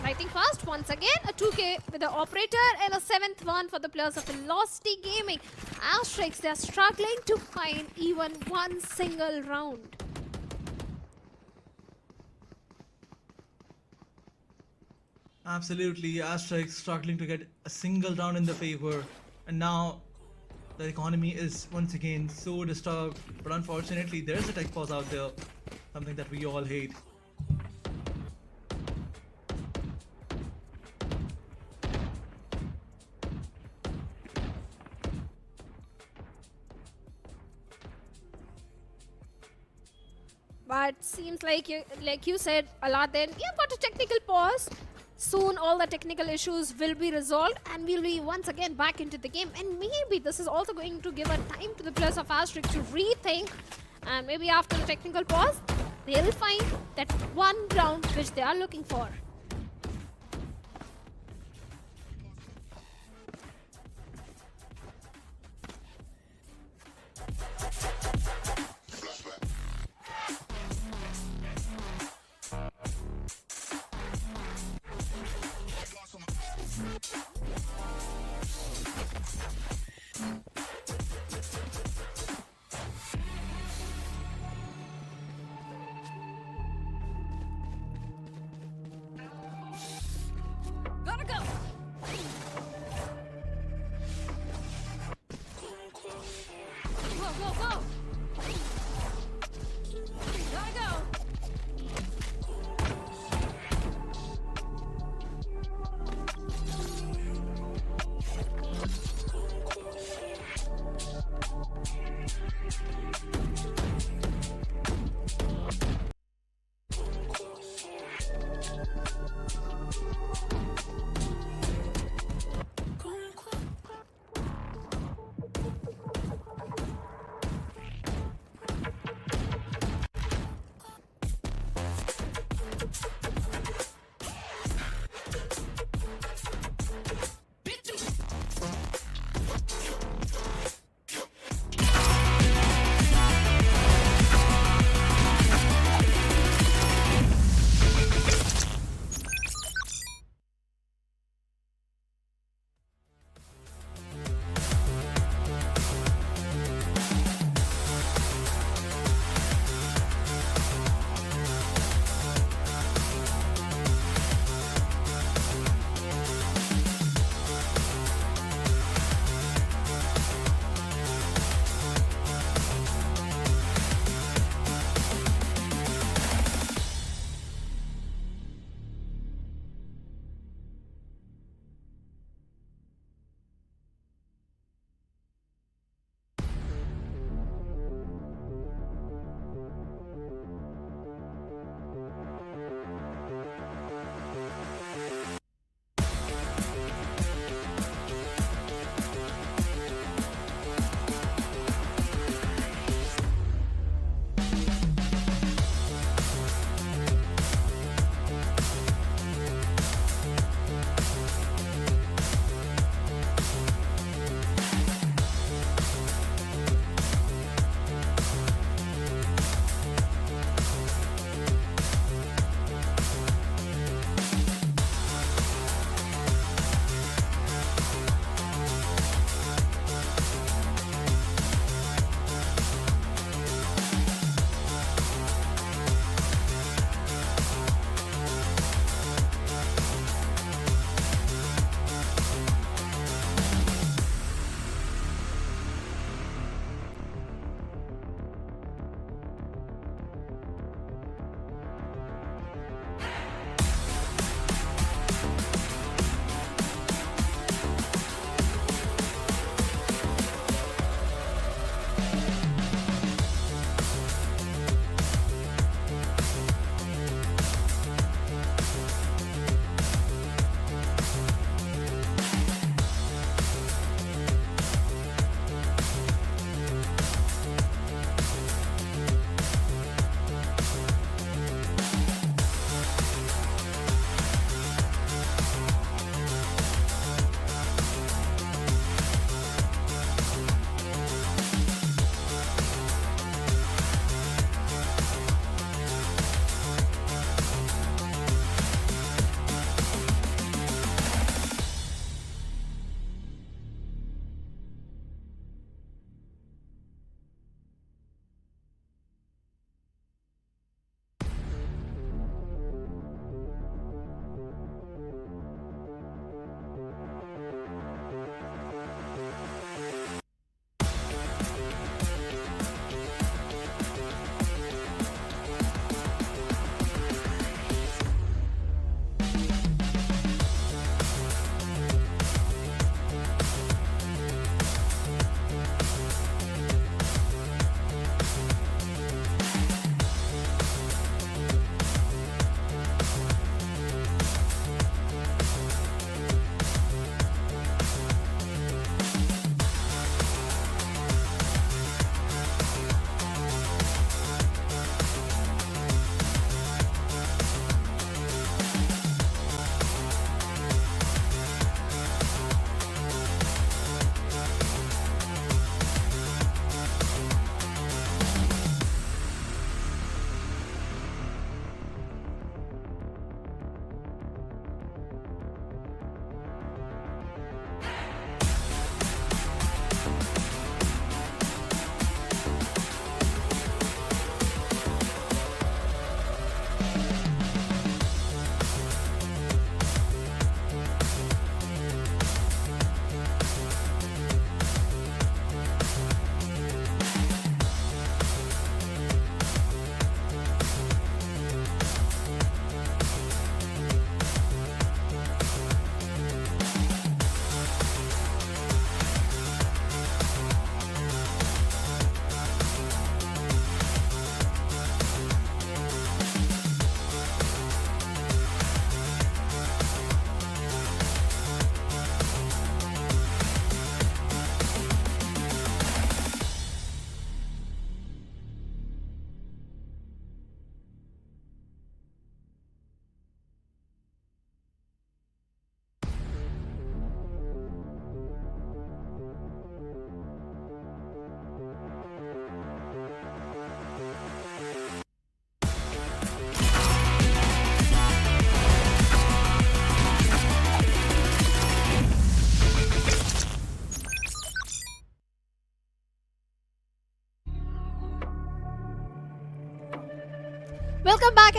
Lightning Fast once again. A 2k with the operator and a 7th one for the players of Velocity Gaming. Asterisk, they're struggling to find even one single round. Absolutely, Asterisk struggling to get a single round in the favor, and now the economy is once again so disturbed. But unfortunately, there's a tech pause out there, something that we all hate. But seems like you said, Aladdin, you've got a technical pause. Soon all the technical issues will be resolved and we'll be once again back into the game. And maybe this is also going to give a time to the players of Asterisk to rethink. And maybe after the technical pause, they'll find that one round which they are looking for. Gotta go. Go, go, go. Gotta go.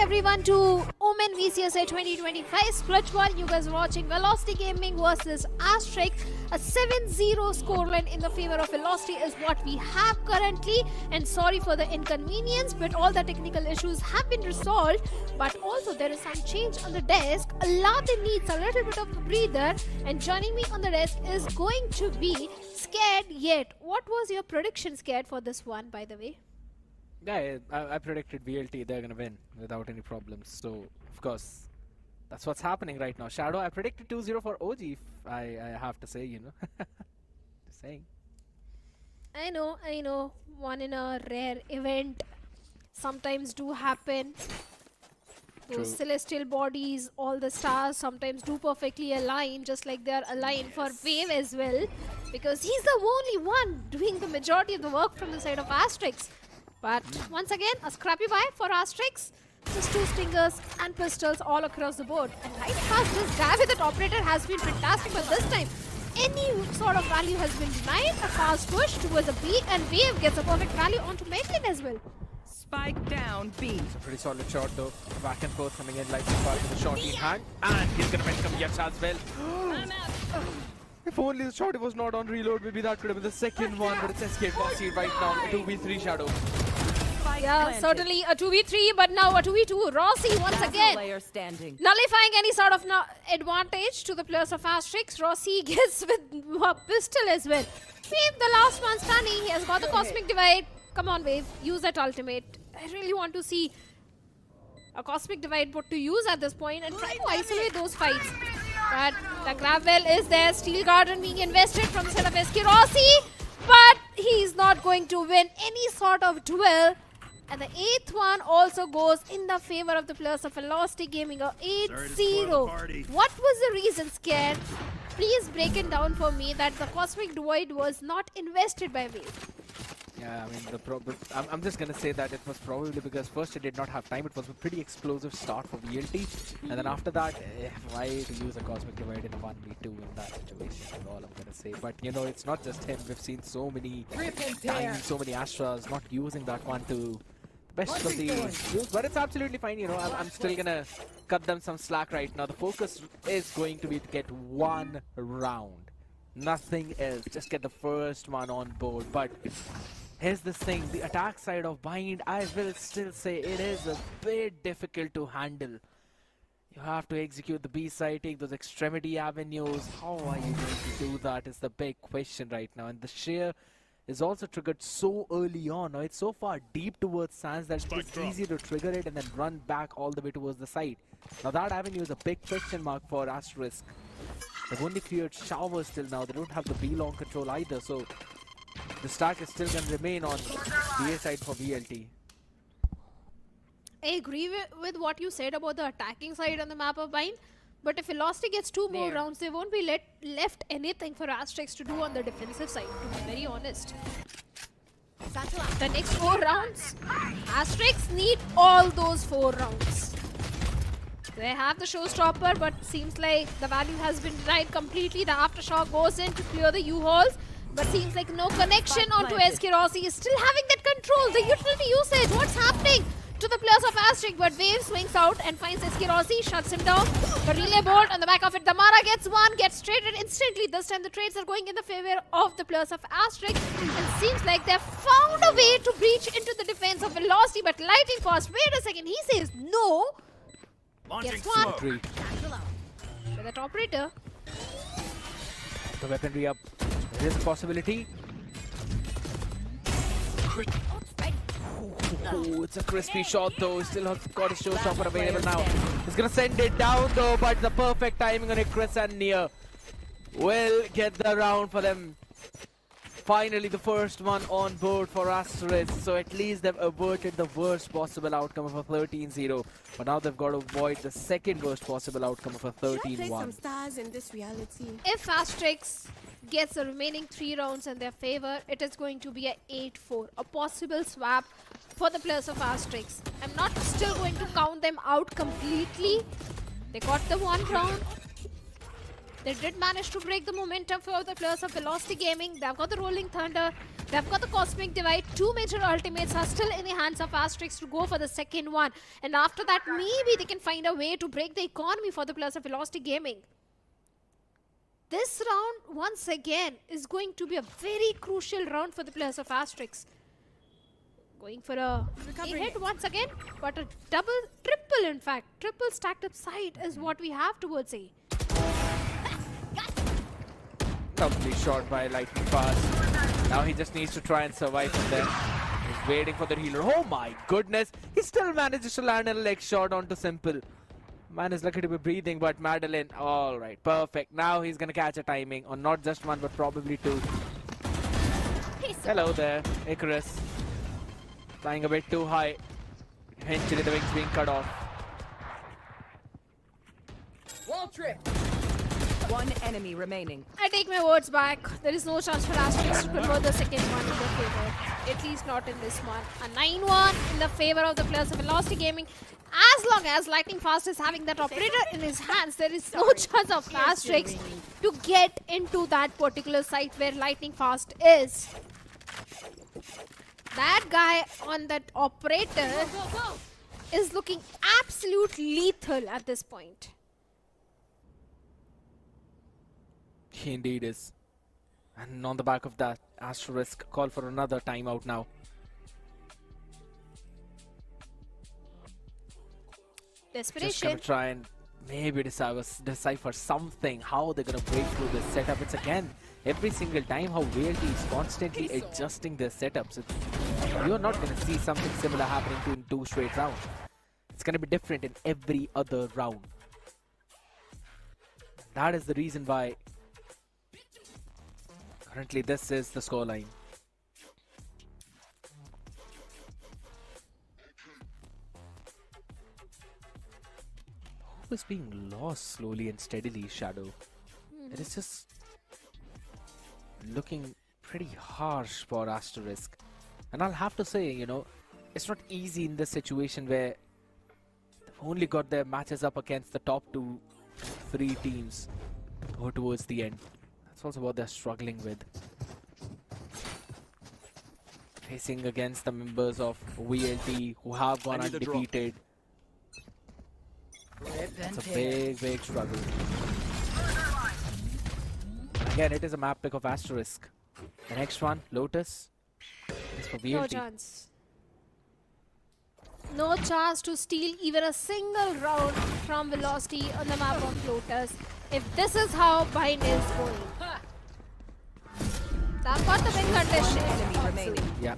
everyone to Omen VCSA 2025 Split 1. You guys are watching Velocity Gaming versus Asterisk. A 7-0 scoreline in the favor of Velocity is what we have currently. And sorry for the inconvenience, but all the technical issues have been resolved. But also there is some change on the desk. Aladdin needs a little bit of a breather. And joining me on the desk is going to be Scared Yet. What was your prediction, Scared, for this one, by the way? Yeah, I predicted VLT, they're gonna win without any problems. So, of course, that's what's happening right now. Shadow, I predicted 2-0 for OG, if I have to say, you know. Just saying. I know. One in a rare event sometimes do happen. Those celestial bodies, all the stars sometimes do perfectly align, just like they are aligned for Wave as well. Because he's the only one doing the majority of the work from the side of Asterisk. But once again, a scrappy buy for Asterisk. Just 2 stingers and pistols all across the board. And right past this guy with the operator has been fantastic, but this time any sort of value has been denied. A fast push towards a B, and Wave gets a perfect value onto Maitland as well. Spike down B. It's a pretty solid shot though. Back and forth coming in like Spark with a shot in hand. And he's gonna welcome Yash as well. If only the shot was not on reload, maybe that could have been the second one, but it's escape Rossi right now. A 2v3 Shadow. Yeah, certainly a 2v3, but now a 2v2. Rossi once again nullifying any sort of advantage to the players of Asterisk. Rossi gets with a pistol as well. Wave, the last one standing. He has got the Cosmic Divide. Come on, Wave, use that ultimate. I really want to see a Cosmic Divide put to use at this point and try to isolate those fights. But the grab well is there. Steel Garden being invested from the side of SK Rossi. But he's not going to win any sort of duel. And the 8th one also goes in the favor of the players of Velocity Gaming. A 8-0. What was the reason, Scared? Please break it down for me that the Cosmic Divide was not invested by Wave. Yeah, I mean, the problem. I'm just gonna say that it was probably because first it did not have time. It was a pretty explosive start for VLT, and then after that, why to use a Cosmic Divide in a 1v2 in that situation? Is all I'm gonna say. But you know, it's not just him. We've seen so many times, so many Astras not using that one to best of the use. But it's absolutely fine. You know, I'm still gonna cut them some slack right now. The focus is going to be to get 1 round, nothing else. Just get the first one on board. But here's this thing, the attack side of Bind, I will still say it is a bit difficult to handle. You have to execute the B side, take those extremity avenues. How are you going to do that is the big question right now. And the shear is also triggered so early on. Now it's so far deep towards Sands that it's easy to trigger it and then run back all the way towards the side. Now that avenue is a big question mark for Asterisk. They've only cleared showers till now. They don't have the B long control either, so the stack is still going to remain on the A side for VLT. I agree with what you said about the attacking side on the map of Bind, but if Velocity gets 2 more rounds, there won't be left anything for Asterisk to do on the defensive side, to be very honest. The next 4 rounds, Asterisk need all those 4 rounds. They have the showstopper, but seems like the value has been denied completely. The aftershock goes in to clear the U-hauls, but seems like no connection onto SK Rossi. Is still having that control. The utility usage, what's happening to the players of Asterisk? But Wave swings out and finds SK Rossi, shuts him down. But relay bolt on the back of it. Damara gets one, gets traded instantly. This time the trades are going in the favor of the players of Asterisk. And seems like they've found a way to breach into the defense of Velocity. But Lightning Fast, wait a second, he says no. Gets one. With that operator. The weaponry up. There is a possibility. Oh, it's a crispy shot though. Still has got his showstopper available now. He's gonna send it down though, but the perfect timing on it. Chris and Nia will get the round for them. Finally, the first one on board for Asterisk. So at least they've averted the worst possible outcome of a 13-0. But now they've got to avoid the second worst possible outcome of a 13-1. If Asterisk gets the remaining 3 rounds in their favor, it is going to be a 8-4. A possible swap for the players of Asterisk. I'm not still going to count them out completely. They got the 1 round. They did manage to break the momentum for the players of Velocity Gaming. They've got the Rolling Thunder. They've got the Cosmic Divide. 2 major ultimates are still in the hands of Asterisk to go for the second one. And after that, maybe they can find a way to break the economy for the players of Velocity Gaming. This round, once again, is going to be a very crucial round for the players of Asterisk. Going for a hit once again, but a double, triple in fact. Triple stacked up side is what we have towards A. Lovely shot by Lightning Fast. Now he just needs to try and survive from there. He's waiting for the healer. Oh my goodness! He still manages to land a leg shot onto Simple. Man is lucky to be breathing, but Madeline, alright, perfect. Now he's gonna catch a timing on not just one, but probably two. Hello there, Icarus. Flying a bit too high. Eventually the wings being cut off. Wall trip. One enemy remaining. I take my words back. There is no chance for Asterisk to convert the second one in their favor. At least not in this one. A 9-1 in the favor of the players of Velocity Gaming. As long as Lightning Fast is having that operator in his hands, there is no chance of Asterisk to get into that particular site where Lightning Fast is. That guy on that operator is looking absolute lethal at this point. He indeed is. And on the back of that, Asterisk call for another timeout now. Desperation. Just gonna try and maybe decipher something, how they're gonna break through this setup. It's again, every single time how VLT is constantly adjusting their setups. You're not gonna see something similar happening in 2 straight rounds. It's gonna be different in every other round. That is the reason why currently this is the scoreline. Hope is being lost slowly and steadily, Shadow. It is just looking pretty harsh for Asterisk. And I'll have to say, you know, it's not easy in this situation where they've only got their matches up against the top 2, 3 teams or towards the end. That's also what they're struggling with. Facing against the members of VLT who have gone undefeated. It's a big struggle. Again, it is a map pick of Asterisk. The next one, Lotus, is for VLT. No chance. No chance to steal even a single round from Velocity on the map of Lotus. If this is how Bind is going. They've got the win condition. Yeah.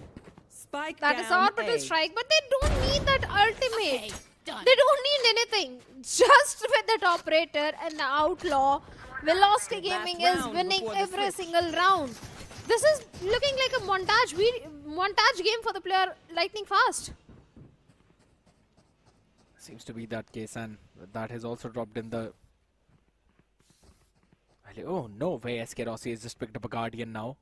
Spike that is down orbital A. strike, but they don't need that ultimate. They don't need anything. Just with that operator and the outlaw, Velocity Gaming is winning every single round. This is looking like a montage game for the player Lightning Fast. Seems to be that case, and that has also dropped in the... Oh no way, SK Rossi has just picked up a Guardian now.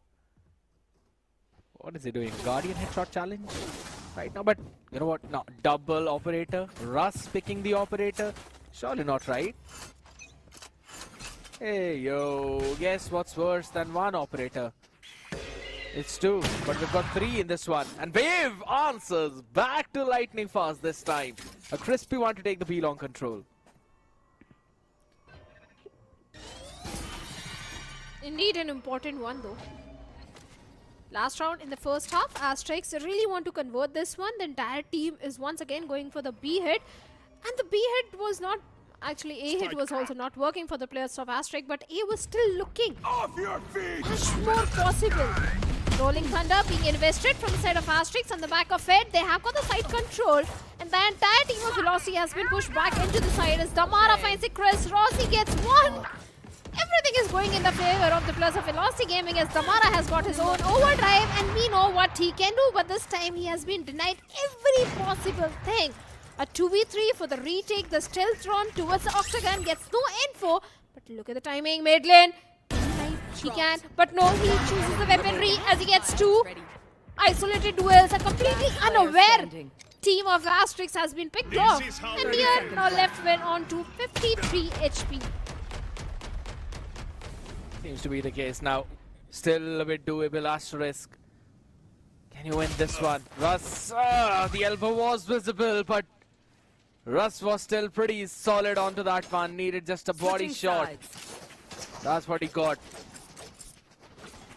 What is he doing? Guardian headshot challenge right now, but you know what? No, double operator. Russ picking the operator. Surely not right. Hey yo, guess what's worse than one operator? It's 2, but we've got 3 in this one. And Wave answers back to Lightning Fast this time. A crispy one to take the B-long control. Indeed an important one though. Last round in the first half, Asterisk really want to convert this one. The entire team is once again going for the B hit. And the B hit was not... Actually, A hit was also not working for the players of Asterisk, but A was still looking much more possible. Rolling Thunder being invested from the side of Asterisk. On the back of it, they have got the side control. And the entire team of Velocity has been pushed back into the side as Damara finds it. Chris Rossi gets one. Everything is going in the favor of the players of Velocity Gaming as Damara has got his own overdrive and we know what he can do, but this time he has been denied every possible thing. A 2v3 for the retake, the stealth run towards the Octagon gets no info, but look at the timing, Madeline. She can, but no, he chooses the weaponry as he gets 2 isolated duels. A completely unaware team of Asterisk has been picked off, and we are now left with on to 53 HP. Seems to be the case now. Still a bit doable. Asterisk Can you win this one? Russ, the elbow was visible, but Russ was still pretty solid onto that one. Needed just a body shot. That's what he got.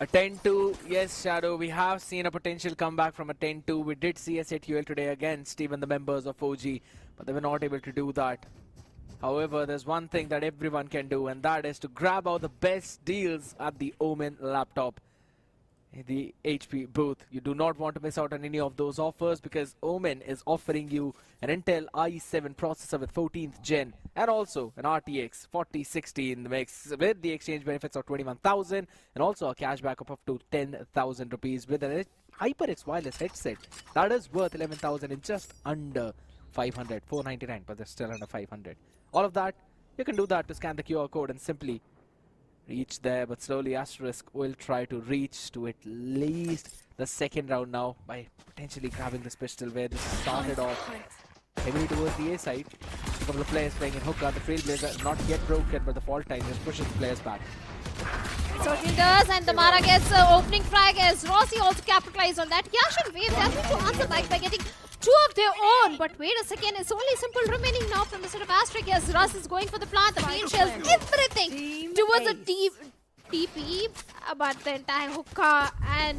A 10-2. Yes, Shadow, we have seen a potential comeback from a 10-2. We did see a SATUL today against even the members of OG, but they were not able to do that. However, there's one thing that everyone can do, and that is to grab out the best deals at the OMEN laptop, the HP booth. You do not want to miss out on any of those offers because OMEN is offering you an Intel i7 processor with 14th gen and also an RTX 4060 in the mix with the exchange benefits of 21,000 and also a cashback of up to 10,000 rupees with an HyperX wireless headset that is worth 11,000 in just under 500, 499, but they're still under 500. All of that, you can do that to scan the QR code and simply reach there, but slowly Asterisk will try to reach to at least the second round now by potentially grabbing this pistol where this started off heavily towards the A side. A couple of players playing in hookah, the Trailblazer not yet broken, but the fault time just pushes the players back. Certainly does, and the Mara gets opening frag as Rossi also capitalized on that. Yash and Wave, they are going to answer back by getting two of their own, but wait a second, it's only simple remaining now from the side of Asterisk as Russ is going for the plant, the main shells, everything towards the TP, but the entire hookah and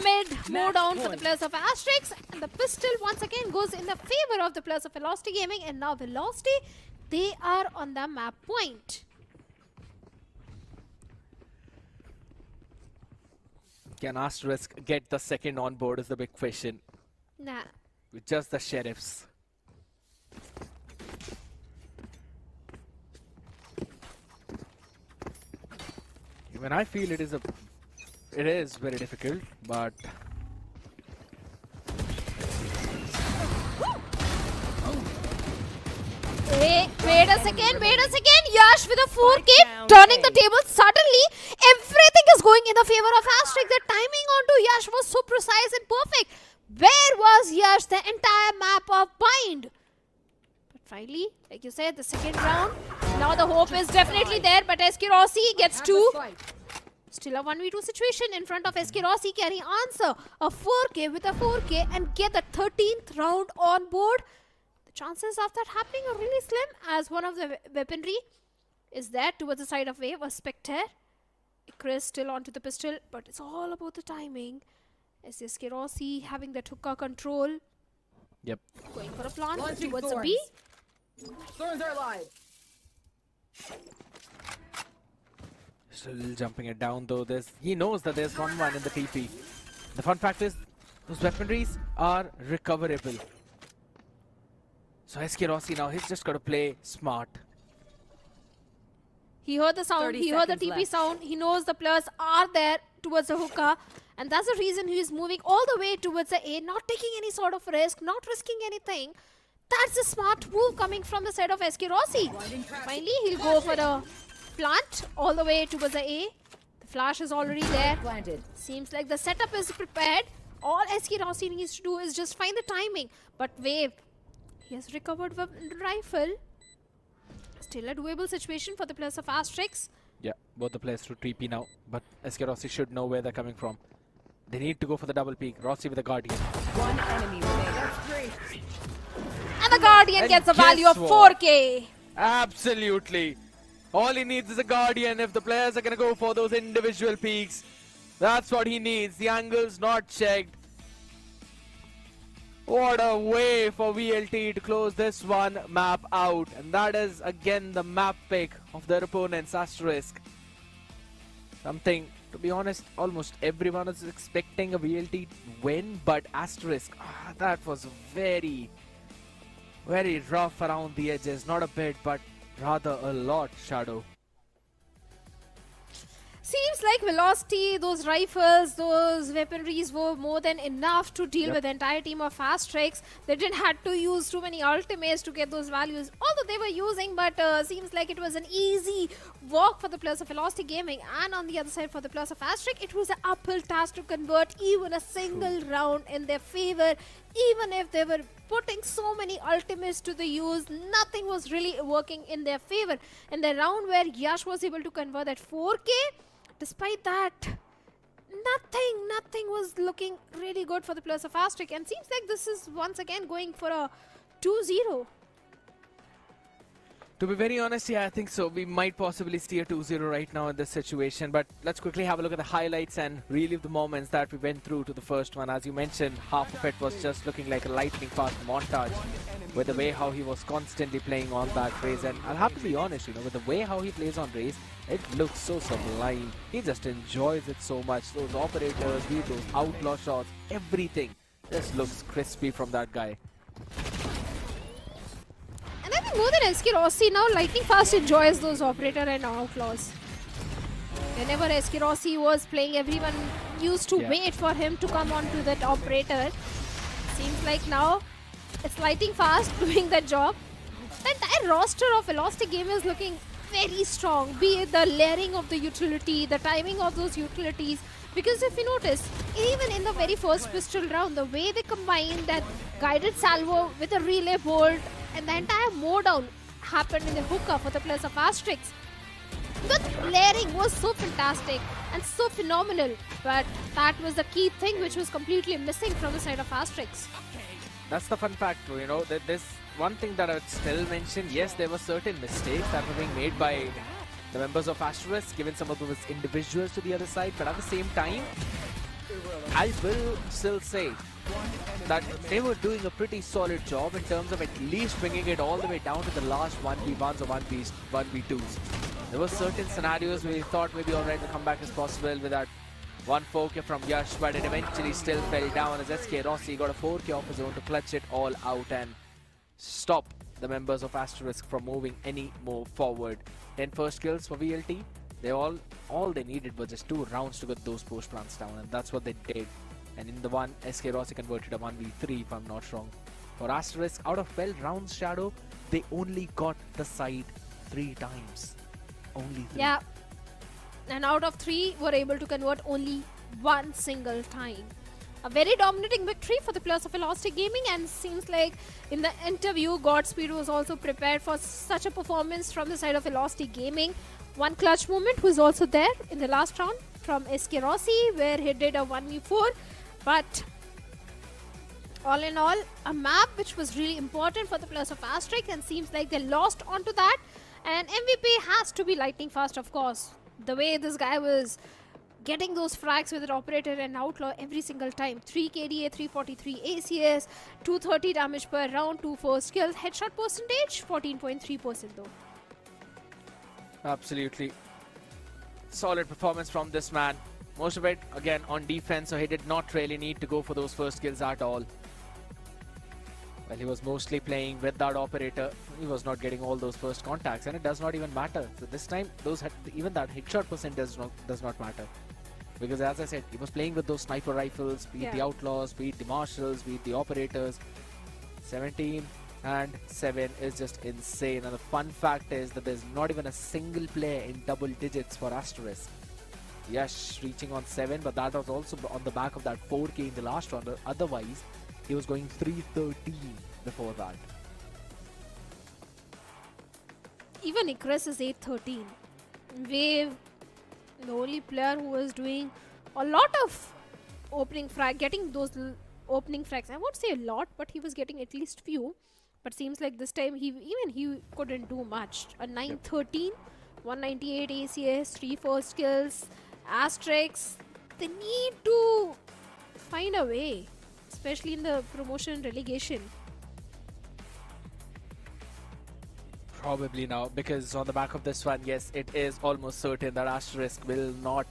mid move down for the players of Asterisk, and the pistol once again goes in the favor of the players of Velocity Gaming, and now Velocity, they are on the map point. Can Asterisk get the second on board is the big question. Nah. With just the sheriffs. Even I feel it is very difficult, but Wait a second, Yash with a 4K, turning the table suddenly, everything is going in the favor of Asterisk. The timing onto Yash was so precise and perfect. Where was Yash the entire map of Bind? But finally, like you said, the second round, now the hope is definitely there, but SK Rossi gets two. Still a 1v2 situation in front of SK Rossi. Can he answer a 4K with a 4K and get the 13th round on board? The chances of that happening are really slim as one of the weaponry is there towards the side of Wave, a Spectre. Chris still onto the pistol, but it's all about the timing. SK Rossi having that hookah control. Yep. Going for a plant towards a B. Thorns are alive. Still jumping it down though. He knows that there's 1-1 in the TP. The fun fact is, those weaponries are recoverable. So SK Rossi now, he's just got to play smart. He heard the sound, he heard the TP sound, he knows the players are there towards the hookah. And that's the reason he is moving all the way towards the A, not taking any sort of risk, not risking anything. That's a smart move coming from the side of SK Rossi. Finally, he'll go for the plant all the way towards the A. The flash is already there. Seems like the setup is prepared. All SK Rossi needs to do is just find the timing. But Wave, he has recovered the rifle. Still a doable situation for the players of Asterisk. Yeah, both the players to TP now, but SK Rossi should know where they're coming from. They need to go for the double peek. Rossi with a Guardian. One enemy remaining. And the Guardian gets a value of 4K. Absolutely. All he needs is a Guardian if the players are going to go for those individual peaks. That's what he needs. The angle's not checked. What a way for VLT to close this one map out. And that is again the map pick of their opponents, Asterisk. Something, to be honest, almost everyone is expecting a VLT win, but Asterisk, that was very, very rough around the edges. Not a bit, but rather a lot, Shadow. Seems like Velocity, those rifles, those weaponries were more than enough to deal with the entire team of Asterisk. They didn't have to use too many ultimates to get those values, although they were using, but seems like it was an easy walk for the players of Velocity Gaming. And on the other side for the players of Asterisk, it was an uphill task to convert even a single round in their favor. Even if they were putting so many ultimates to the use, nothing was really working in their favor. In the round where Yash was able to convert that 4K, despite that, Nothing was looking really good for the players of Asterisk, and seems like this is once again going for a 2-0. To be very honest, yeah, I think so. We might possibly see a 2-0 right now in this situation. But let's quickly have a look at the highlights and relive the moments that we went through to the first one. As you mentioned, half of it was just looking like a lightning fast montage with the way how he was constantly playing on that race. And I'll have to be honest, with the way how he plays on race, it looks so sublime. He just enjoys it so much. Those operators, those outlaw shots, everything just looks crispy from that guy. And I think more than SK Rossi now, Lightning Fast enjoys those operator and outlaws. Whenever SK Rossi was playing, everyone used to wait for him to come onto that operator. Seems like now it's Lightning Fast doing that job. The entire roster of Velocity Game is looking very strong, be it the layering of the utility, the timing of those utilities. Because if you notice, even in the very first pistol round, the way they combined that guided salvo with a relay bolt and the entire mow down happened in the hookah for the players of Asterisk. The layering was so fantastic and so phenomenal, but that was the key thing which was completely missing from the side of Asterisk. That's the fun fact, that there's one thing that I would still mention. Yes, there were certain mistakes that were being made by the members of Asterisk, given some of those individuals to the other side, but at the same time, I will still say that they were doing a pretty solid job in terms of at least bringing it all the way down to the last 1v1s or 1v2s. There were certain scenarios where we thought maybe alright, the comeback is possible with that 1 4K from Yash, but it eventually still fell down as SK Rossi got a 4K off his own to clutch it all out and stop the members of Asterisk from moving any more forward. 10 first kills for VLT. They all they needed was just 2 rounds to get those post plants down, and that's what they did. And in the one, SK Rossi converted a 1v3 if I'm not wrong. For Asterisk, out of 12 rounds, Shadow, they only got the side 3 times. Only 3. Yeah. And out of 3, were able to convert only 1 single time. A very dominating victory for the players of Velocity Gaming, and seems like in the interview, Godspeed was also prepared for such a performance from the side of Velocity Gaming. One clutch moment was also there in the last round from SK Rossi, where he did a 1v4. But all in all, a map which was really important for the players of Asterisk, and seems like they lost onto that. And MVP has to be Lightning Fast, of course. The way this guy was getting those frags with an operator and outlaw every single time. 3 KDA, 343 ACS, 230 damage per round, 2 first kills. Headshot percentage, 14.3% though. Absolutely. Solid performance from this man. Most of it, again, on defense, so he did not really need to go for those first kills at all. Well, he was mostly playing with that operator. He was not getting all those first contacts, and it does not even matter. So this time, even that headshot percent does not matter. Because as I said, he was playing with those sniper rifles, be it the outlaws, be it the marshals, be it the operators. 17 and 7 is just insane. And the fun fact is that there's not even a single player in double digits for Asterisk. Yes, reaching on 7, but that was also on the back of that 4K in the last round. Otherwise, he was going 313 before that. Even Icarus is 813. Wave, the only player who was doing a lot of opening frag, getting those opening frags. I won't say a lot, but he was getting at least few. But seems like this time he couldn't do much. A 913, 198 ACS, 3 first kills. Asterisk, they need to find a way, especially in the promotion and relegation. Probably now, because on the back of this one, yes, it is almost certain that Asterisk will not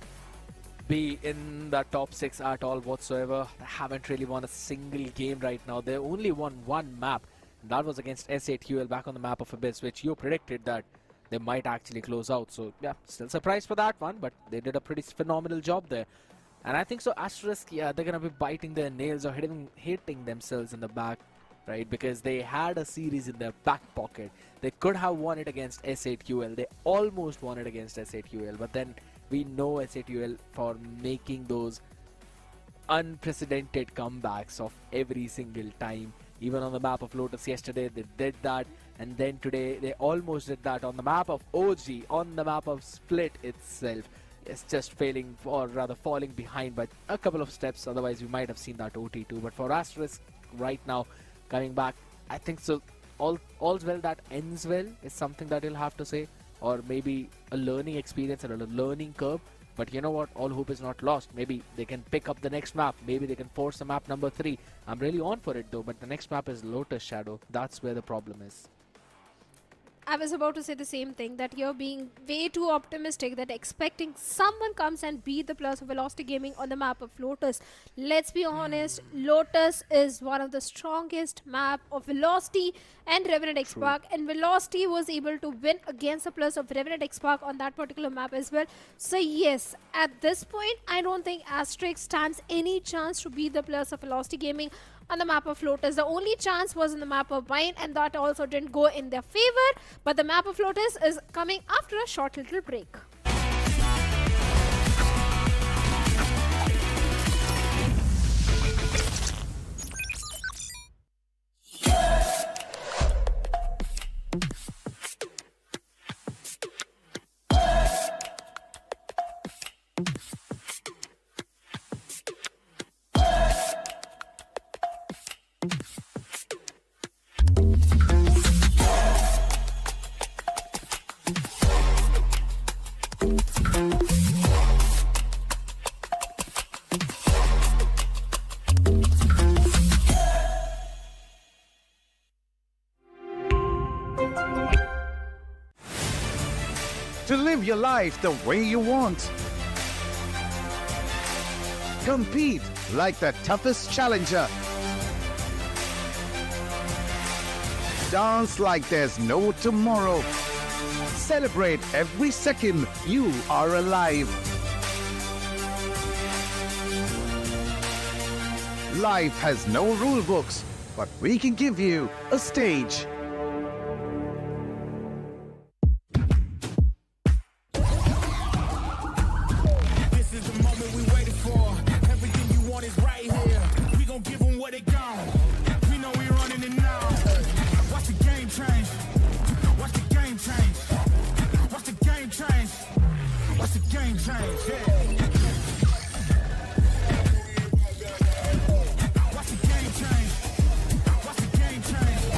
be in the top 6 at all whatsoever. They haven't really won a single game right now. They only won 1 map. And that was against S8QL back on the map of Abyss, which you predicted that they might actually close out. So yeah, still surprised for that one, but they did a pretty phenomenal job there. And I think so Asterisk, yeah, they're going to be biting their nails or hitting themselves in the back, right? Because they had a series in their back pocket. They could have won it against S8QL. They almost won it against S8QL, but then we know S8QL for making those unprecedented comebacks of every single time. Even on the map of Lotus yesterday, they did that. And then today, they almost did that on the map of OG, on the map of Split itself. is just failing, or rather falling behind by a couple of steps. Otherwise, we might have seen that OT2. But for Asterisk right now, coming back, I think so. All's well that ends well is something that you'll have to say, or maybe a learning experience and a learning curve. But you know what? All hope is not lost. Maybe they can pick up the next map. Maybe they can force a map number 3. I'm really on for it though. But the next map is Lotus Shadow. That's where the problem is. I was about to say the same thing, that you're being way too optimistic, that expecting someone comes and beat the players of Velocity Gaming on the map of Lotus. Let's be honest, Lotus is one of the strongest map of Velocity and Revenant XSpark, and Velocity was able to win against the players of Revenant XSpark on that particular map as well. So yes, at this point, I don't think Asterisk stands any chance to beat the players of Velocity Gaming on the map of Lotus. The only chance was in the map of Vine, and that also didn't go in their favor. But the map of Lotus is coming after a short little break. To live your life the way you want. Compete like the toughest challenger. Dance like there's no tomorrow. Celebrate every second you are alive. Life has no rule books, but we can give you a stage. This is the moment we waited for. Everything you want is right here. We gon' give them what they got. We know we running it now. Watch the game change. Watch the game change. Watch the game change. Watch the game change. Yeah. Watch the game change. Watch the game change.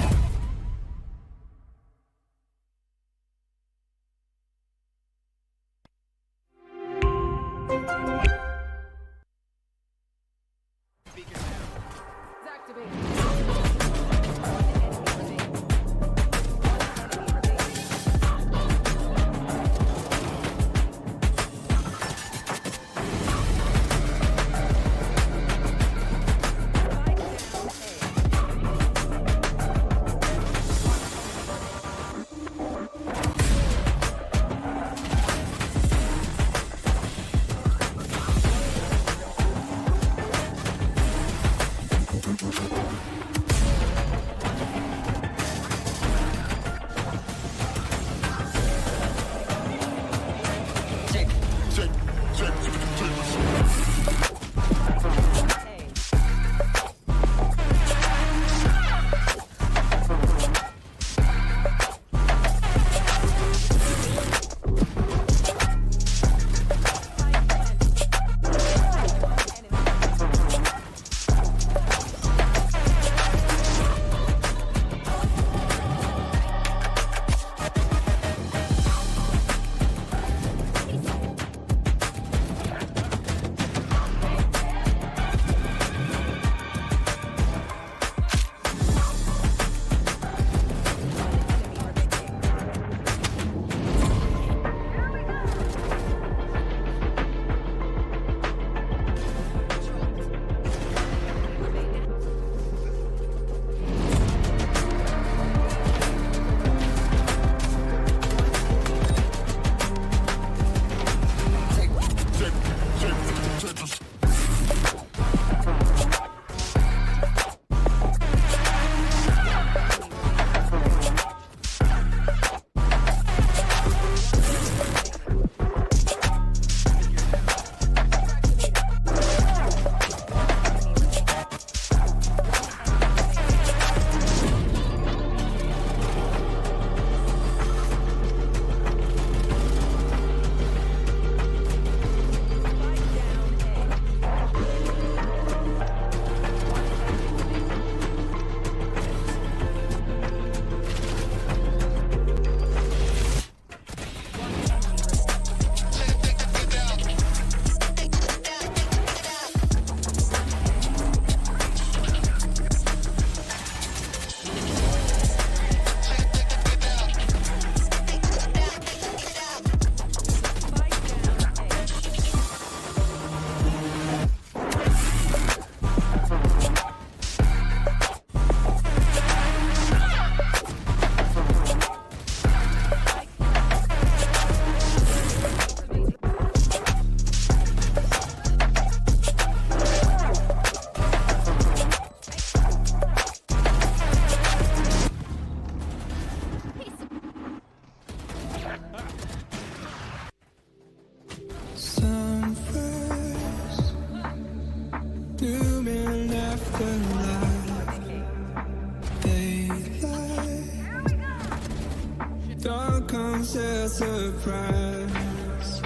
comes as a surprise.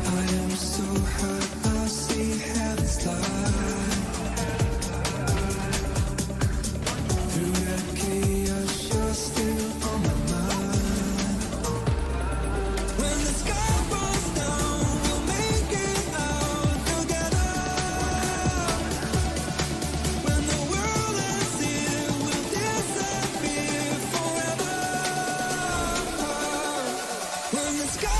I am so hurt, I see heaven's light. Through that chaos, you're still on my mind. When the sky falls down, we'll make it out together. When the world ends here, we'll disappear forever. When the sky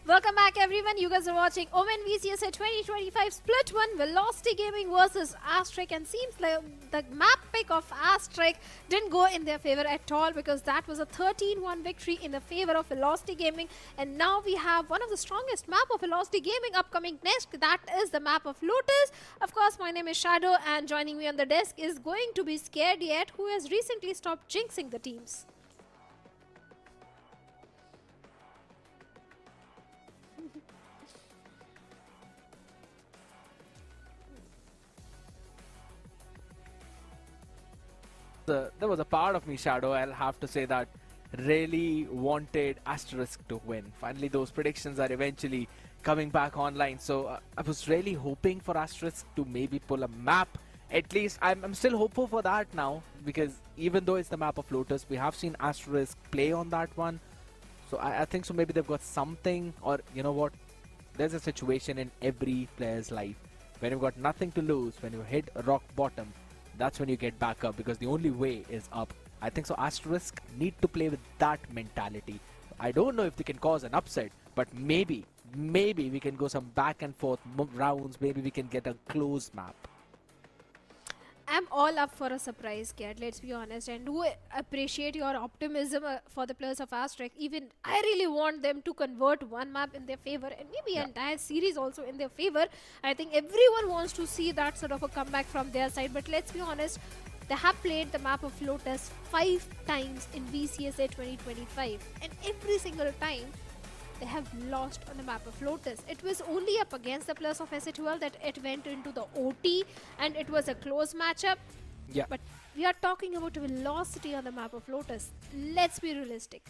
Welcome back, everyone. You guys are watching OMEN VCSA 2025 Split 1 Velocity Gaming versus Asterisk, and seems like the map pick of Asterisk didn't go in their favor at all, because that was a 13-1 victory in the favor of Velocity Gaming. And now we have one of the strongest map of Velocity Gaming upcoming next. That is the map of Lotus. Of course, my name is Shadow, and joining me on the desk is going to be Scared Yet, who has recently stopped jinxing the teams. There was a part of me, Shadow, I'll have to say, that really wanted Asterisk to win. Finally, those predictions are eventually coming back online. So I was really hoping for Asterisk to maybe pull a map. At least I'm still hopeful for that now, because even though it's the map of Lotus, we have seen Asterisk play on that one. So I think so maybe they've got something, or you know what? There's a situation in every player's life when you've got nothing to lose, when you hit rock bottom. That's when you get back up, because the only way is up. I think so Asterisk need to play with that mentality. I don't know if they can cause an upset, but maybe we can go some back and forth rounds. Maybe we can get a close map. I'm all up for a surprise, Kid, let's be honest, and do appreciate your optimism for the players of Asterisk. Even I really want them to convert one map in their favor, and maybe entire series also in their favor. I think everyone wants to see that sort of a comeback from their side, but let's be honest, they have played the map of Lotus 5 times in VCSA 2025, and every single time they have lost on the map of Lotus. It was only up against the players of SA12 that it went into the OT, and it was a close matchup. Yeah. But we are talking about velocity on the map of Lotus. Let's be realistic.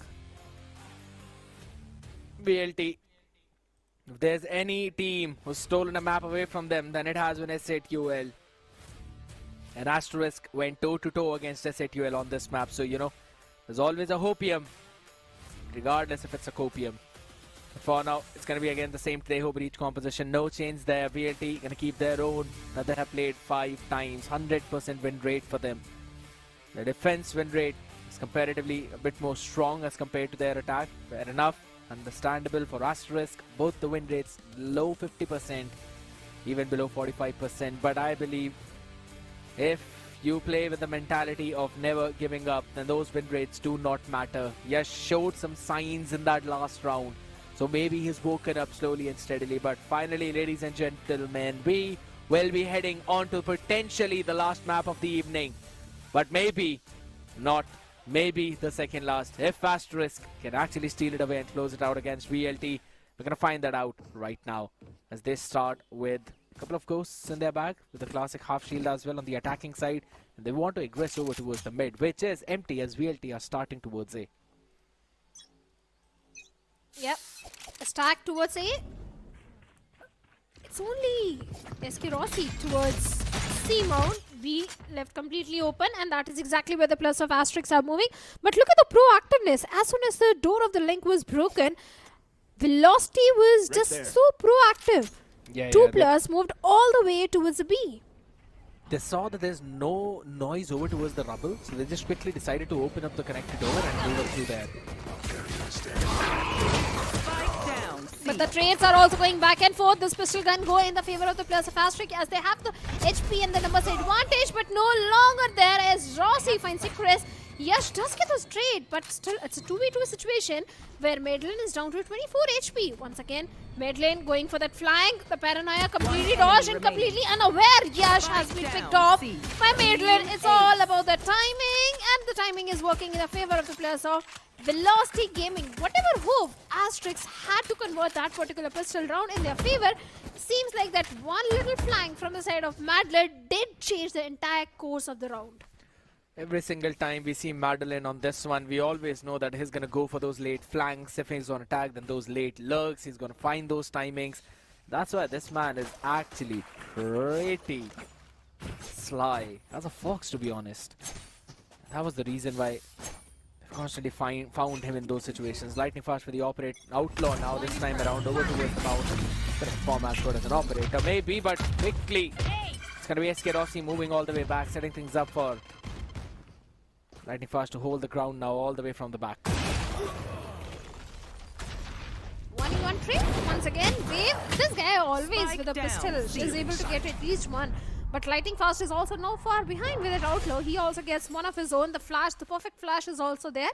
VLT. If there's any team who's stolen a map away from them, then it has been SA12. And Asterisk went toe-to-toe against SA12 on this map. So, you know, there's always a hopium, regardless if it's a copium. For now, it's going to be again the same Trejo breach composition. No change there. VLT going to keep their own. Now they have played 5 times. 100% win rate for them. The defense win rate is comparatively a bit more strong as compared to their attack. Fair enough. Understandable for Asterisk. Both the win rates low 50%, even below 45%. But I believe if you play with the mentality of never giving up, then those win rates do not matter. Yash showed some signs in that last round. So maybe he's woken up slowly and steadily. But finally, ladies and gentlemen, we will be heading on to potentially the last map of the evening. But maybe not. Maybe the second last. If Asterisk can actually steal it away and close it out against VLT, we're going to find that out right now as they start with Couple of ghosts in their bag with the classic half shield as well on the attacking side. And they want to aggress over towards the mid, which is empty as VLT are starting towards A. Yep. A stack towards A. It's only SK Rossi towards C mount. B left completely open, and that is exactly where the plus of Asterisks are moving. But look at the proactiveness. As soon as the door of the link was broken, Velocity was just so proactive. Two plus moved all the way towards the B. They saw that there's no noise over towards the rubble, so they just quickly decided to open up the connected door and move up through there. But the trades are also going back and forth. This pistol gun going in the favor of the players of Asterisk as they have the HP and the numbers advantage, but no longer there as Rossi finds Icarus. Yash does get this trade, but still it's a 2v2 situation where Madeline is down to 24 HP. Once again, Madeline going for that flank. The Paranoia completely dodged and completely unaware. Yash has been picked off by Madeline. It's all about the timing, and the timing is working in the favor of the players of Velocity Gaming. Whatever hope Asterix had to convert that particular pistol round in their favor, seems like that one little flank from the side of Madeline did change the entire course of the round. Every single time we see Madeline on this one, we always know that he's going to go for those late flanks. If he's on attack, then those late lurks, he's going to find those timings. That's why this man is actually pretty sly. As a fox, to be honest. That was the reason why I constantly found him in those situations. Lightning fast for the outlaw now this time around over towards the mount. Going to perform as good as an operator, maybe, but quickly. It's going to be SK Rossi moving all the way back, setting things up for Lightning fast to hold the ground now all the way from the back. 1v1 trick once again. Wave. This guy always with a pistol is able to get at least one. But Lightning Fast is also not far behind with that outlaw. He also gets one of his own. The flash, the perfect flash is also there.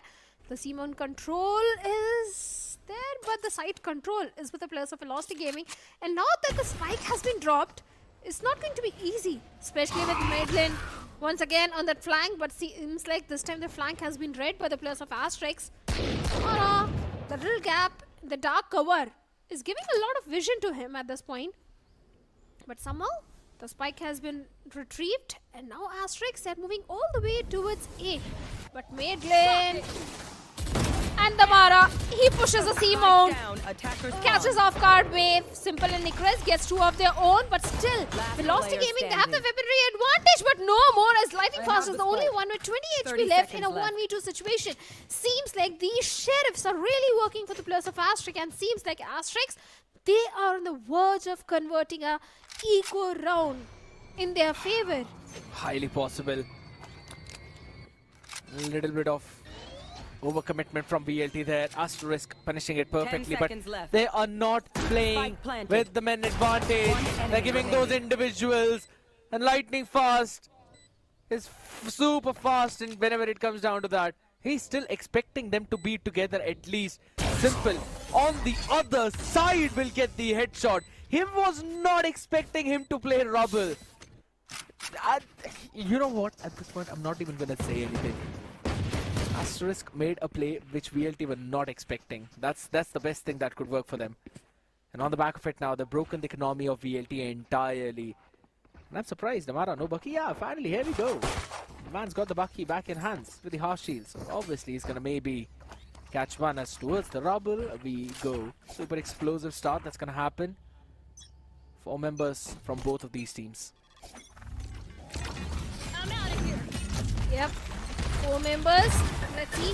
The C-mount control is there, but the side control is with the players of Velocity Gaming. And now that the spike has been dropped, it's not going to be easy, especially with Madeline once again on that flank. But seems like this time the flank has been read by the players of Asterix. The little gap, the dark cover is giving a lot of vision to him at this point. But somehow the spike has been retrieved, and now Asterix are moving all the way towards A. But Madeline and the Mara, he pushes a C-mount, catches off guard Wave. Simple and Nicholas gets two of their own, but still, Velocity Gaming, they have the weaponry advantage, but no more as Lightning Fast is the only one with 20 HP left in a 1v2 situation. Seems like these sheriffs are really working for the players of Asterix, and seems like Asterix, they are on the verge of converting a eco round in their favor. Highly possible. A little bit of overcommitment from VLT there. Asterisk punishing it perfectly, but they are not playing with the men advantage. They're giving those individuals, and Lightning Fast is super fast, and whenever it comes down to that, he's still expecting them to be together at least. Simple on the other side will get the headshot. He was not expecting him to play Rubble. You know what? At this point, I'm not even going to say anything. Asterisk made a play which VLT were not expecting. That's the best thing that could work for them. And on the back of it now, they've broken the economy of VLT entirely. And I'm surprised, Amara, no Bucky. Yeah, finally, here we go. The man's got the Bucky back in hands with the half shield. So obviously, he's going to maybe catch one as towards the rubble we go. Super explosive start that's going to happen for members from both of these teams. I'm out of here. Yep. 4 members. Let's see.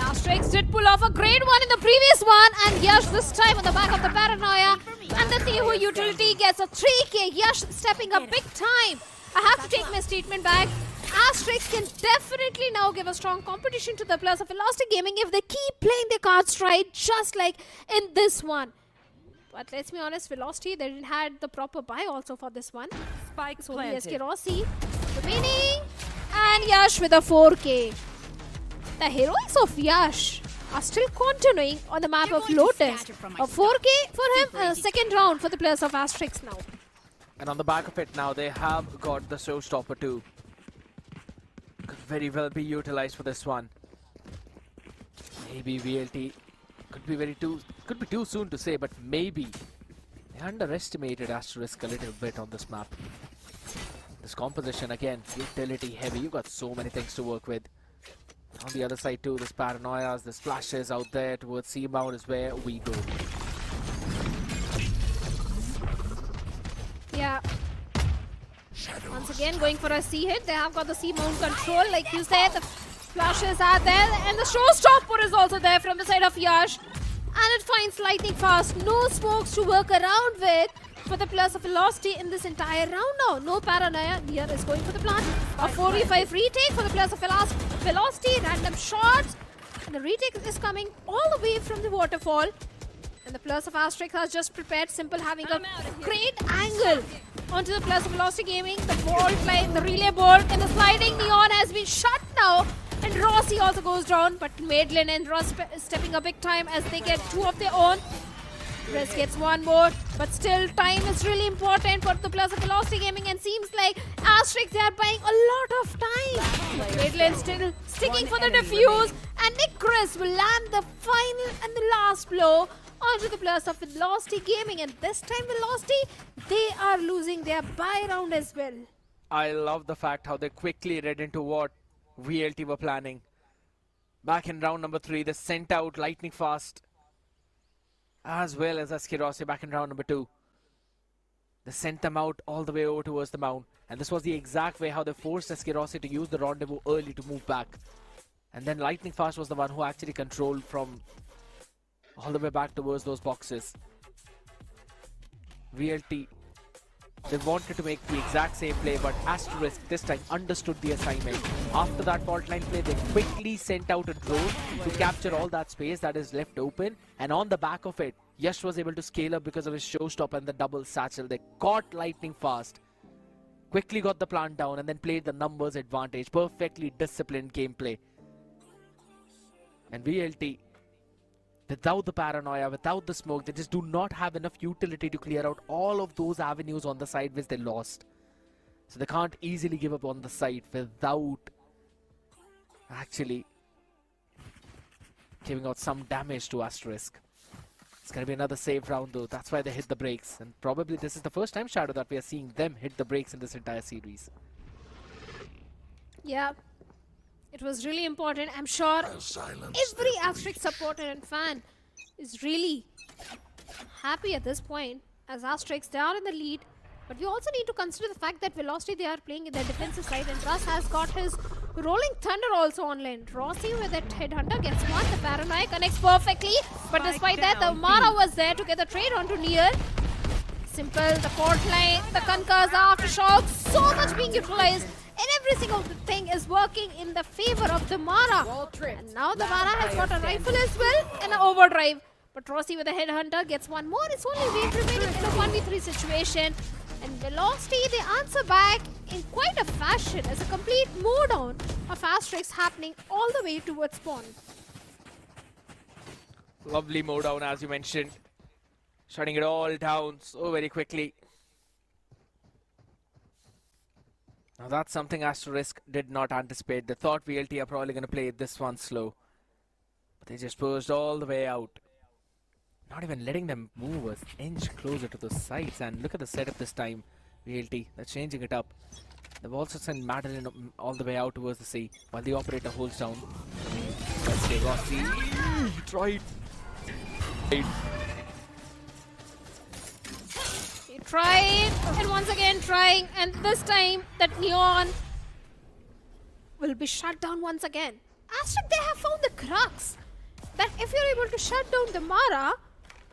Asterix did pull off a great one in the previous one, and Yash this time on the back of the Paranoia. And the Thihu utility gets a 3k. Yash stepping up big time. I have to take my statement back. Asterix can definitely now give a strong competition to the players of Velocity Gaming if they keep playing their cards right, just like in this one. But let's be honest, Velocity, they didn't have the proper buy also for this one. Spikes only SK Rossi remaining, and Yash with a 4k. The heroics of Yash are still continuing on the map of Lotus. A 4k for him, and a second round for the players of Asterix now. And on the back of it now, they have got the showstopper too. Could very well be utilized for this one. Maybe VLT could be too soon to say, but maybe They underestimated Asterisk a little bit on this map. This composition again, utility heavy. You've got so many things to work with. On the other side too, there's paranoias, there's flashes out there towards C-bound is where we go. Yeah. Once again going for a C hit. They have got the C mount control. Like you said, the flashes are there. And the showstopper is also there from the side of Yash. And it finds lightning fast. No smokes to work around with for the plus of velocity in this entire round now. No paranoia. Nier is going for the plant. A 4v5 retake for the plus of velocity. Random shots. And the retake is coming all the way from the waterfall. And the plus of Asterisk has just prepared. Simple having a great angle onto the plus of velocity gaming. The bolt line, the relay bolt, and the sliding neon has been shut now. And Rossi also goes down, but Madeline and Russ stepping up big time as they get two of their own. Russ gets one more, but still time is really important for the plus of velocity gaming, and seems like Asterisk, they are buying a lot of time. But Madeline still sticking for the defuse, and Nick Chris will land the final and the last blow onto the plus of velocity gaming, and this time velocity, they are losing their buy round as well. I love the fact how they quickly read into what VLT were planning. Back in round number 3, they sent out lightning fast, as well as Asterisk back in round number 2. They sent them out all the way over towards the mount, and this was the exact way how they forced Asterisk to use the rendezvous early to move back. And then lightning fast was the one who actually controlled from all the way back towards those boxes. VLT, they wanted to make the exact same play, but Asterisk this time understood the assignment. After that fault line play, they quickly sent out a drone to capture all that space that is left open, and on the back of it, Yash was able to scale up because of his showstop and the double satchel. They caught lightning fast, quickly got the plant down, and then played the numbers advantage. Perfectly disciplined gameplay. And VLT, without the paranoia, without the smoke, they just do not have enough utility to clear out all of those avenues on the side which they lost. So they can't easily give up on the side without actually giving out some damage to Asterisk. It's going to be another save round though. That's why they hit the brakes. And probably this is the first time, Shadow, that we are seeing them hit the brakes in this entire series. Yeah. It was really important. I'm sure every Asterisk supporter and fan is really happy at this point, as Asterisk, they are in the lead. But we also need to consider the fact that Velocity, they are playing in their defensive side, and Russ has got his Rolling Thunder also online. Rossi with that Headhunter gets one. The Paranoia connects perfectly. But despite that, the Mara was there to get the trade onto Nier. Simple, the fault line, the Kankas, the Aftershock, so much being utilized. And every single thing is working in the favor of the Mara. And now the Mara has got a rifle as well and an overdrive. But Rossi with a Headhunter gets one more. It's only Wave remaining in a 1v3 situation. And Velocity, they answer back in quite a fashion as a complete move down of Asterisk happening all the way towards spawn. Lovely move down, as you mentioned. Shutting it all down so very quickly. Now that's something Asterisk did not anticipate. They thought VLT are probably going to play this one slow. But they just pushed all the way out. Not even letting them move an inch closer to the sides. And look at the setup this time. VLT, they're changing it up. They've also sent Madeline all the way out towards the sea while the operator holds down. Let's take Rossi. He tried. He tried, and once again trying, and this time that Neon will be shut down once again. Asterisk, they have found the crux that if you're able to shut down the Mara,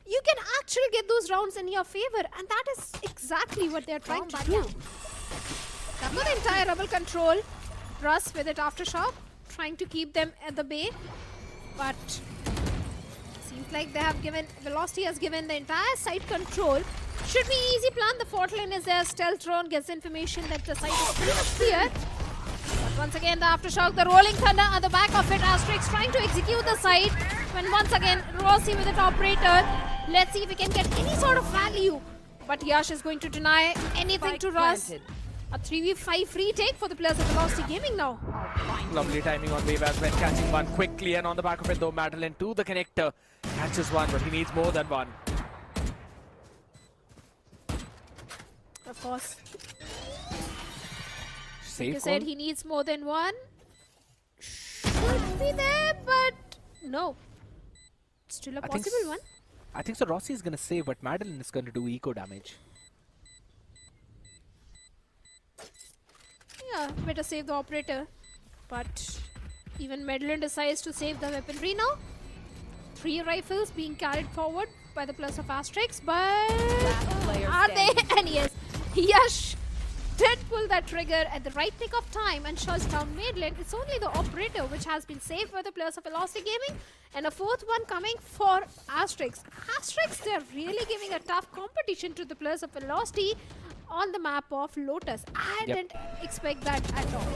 you can actually get those rounds in your favor, and that is exactly what they're trying to do. They've got the entire rebel control. Russ with it Aftershock, trying to keep them at the bay, but seems like they have given, Velocity has given the entire side control. Should be easy plan. The fault line is there. Stealth drone gets information that the site is pretty much clear. But once again, the Aftershock, the Rolling Thunder at the back of it. Asterisk trying to execute the site. When once again, Rossi with it operator. Let's see if we can get any sort of value. But Yash is going to deny anything to Russ. A 3v5 retake for the players of Velocity Gaming now. Lovely timing on Wave as well, catching one quickly, and on the back of it though, Madeline to the connector. Catches one, but he needs more than one. Of course. Safe Like you said, call? he needs more than one. Should be there, but no. Still a I think possible one. I think so. Rossi is gonna save, but Madeline is gonna do eco damage. Yeah, better save the operator. But even Madeline decides to save the weaponry now. 3 rifles being carried forward by the plus of Asterisk, but are they? And yes, Yash did pull that trigger at the right nick of time and shuts down Madeline. It's only the operator which has been saved by the players of Velocity Gaming, and a 4th one coming for Asterisk. Asterisk, they're really giving a tough competition to the players of Velocity on the map of Lotus. I didn't expect that at all.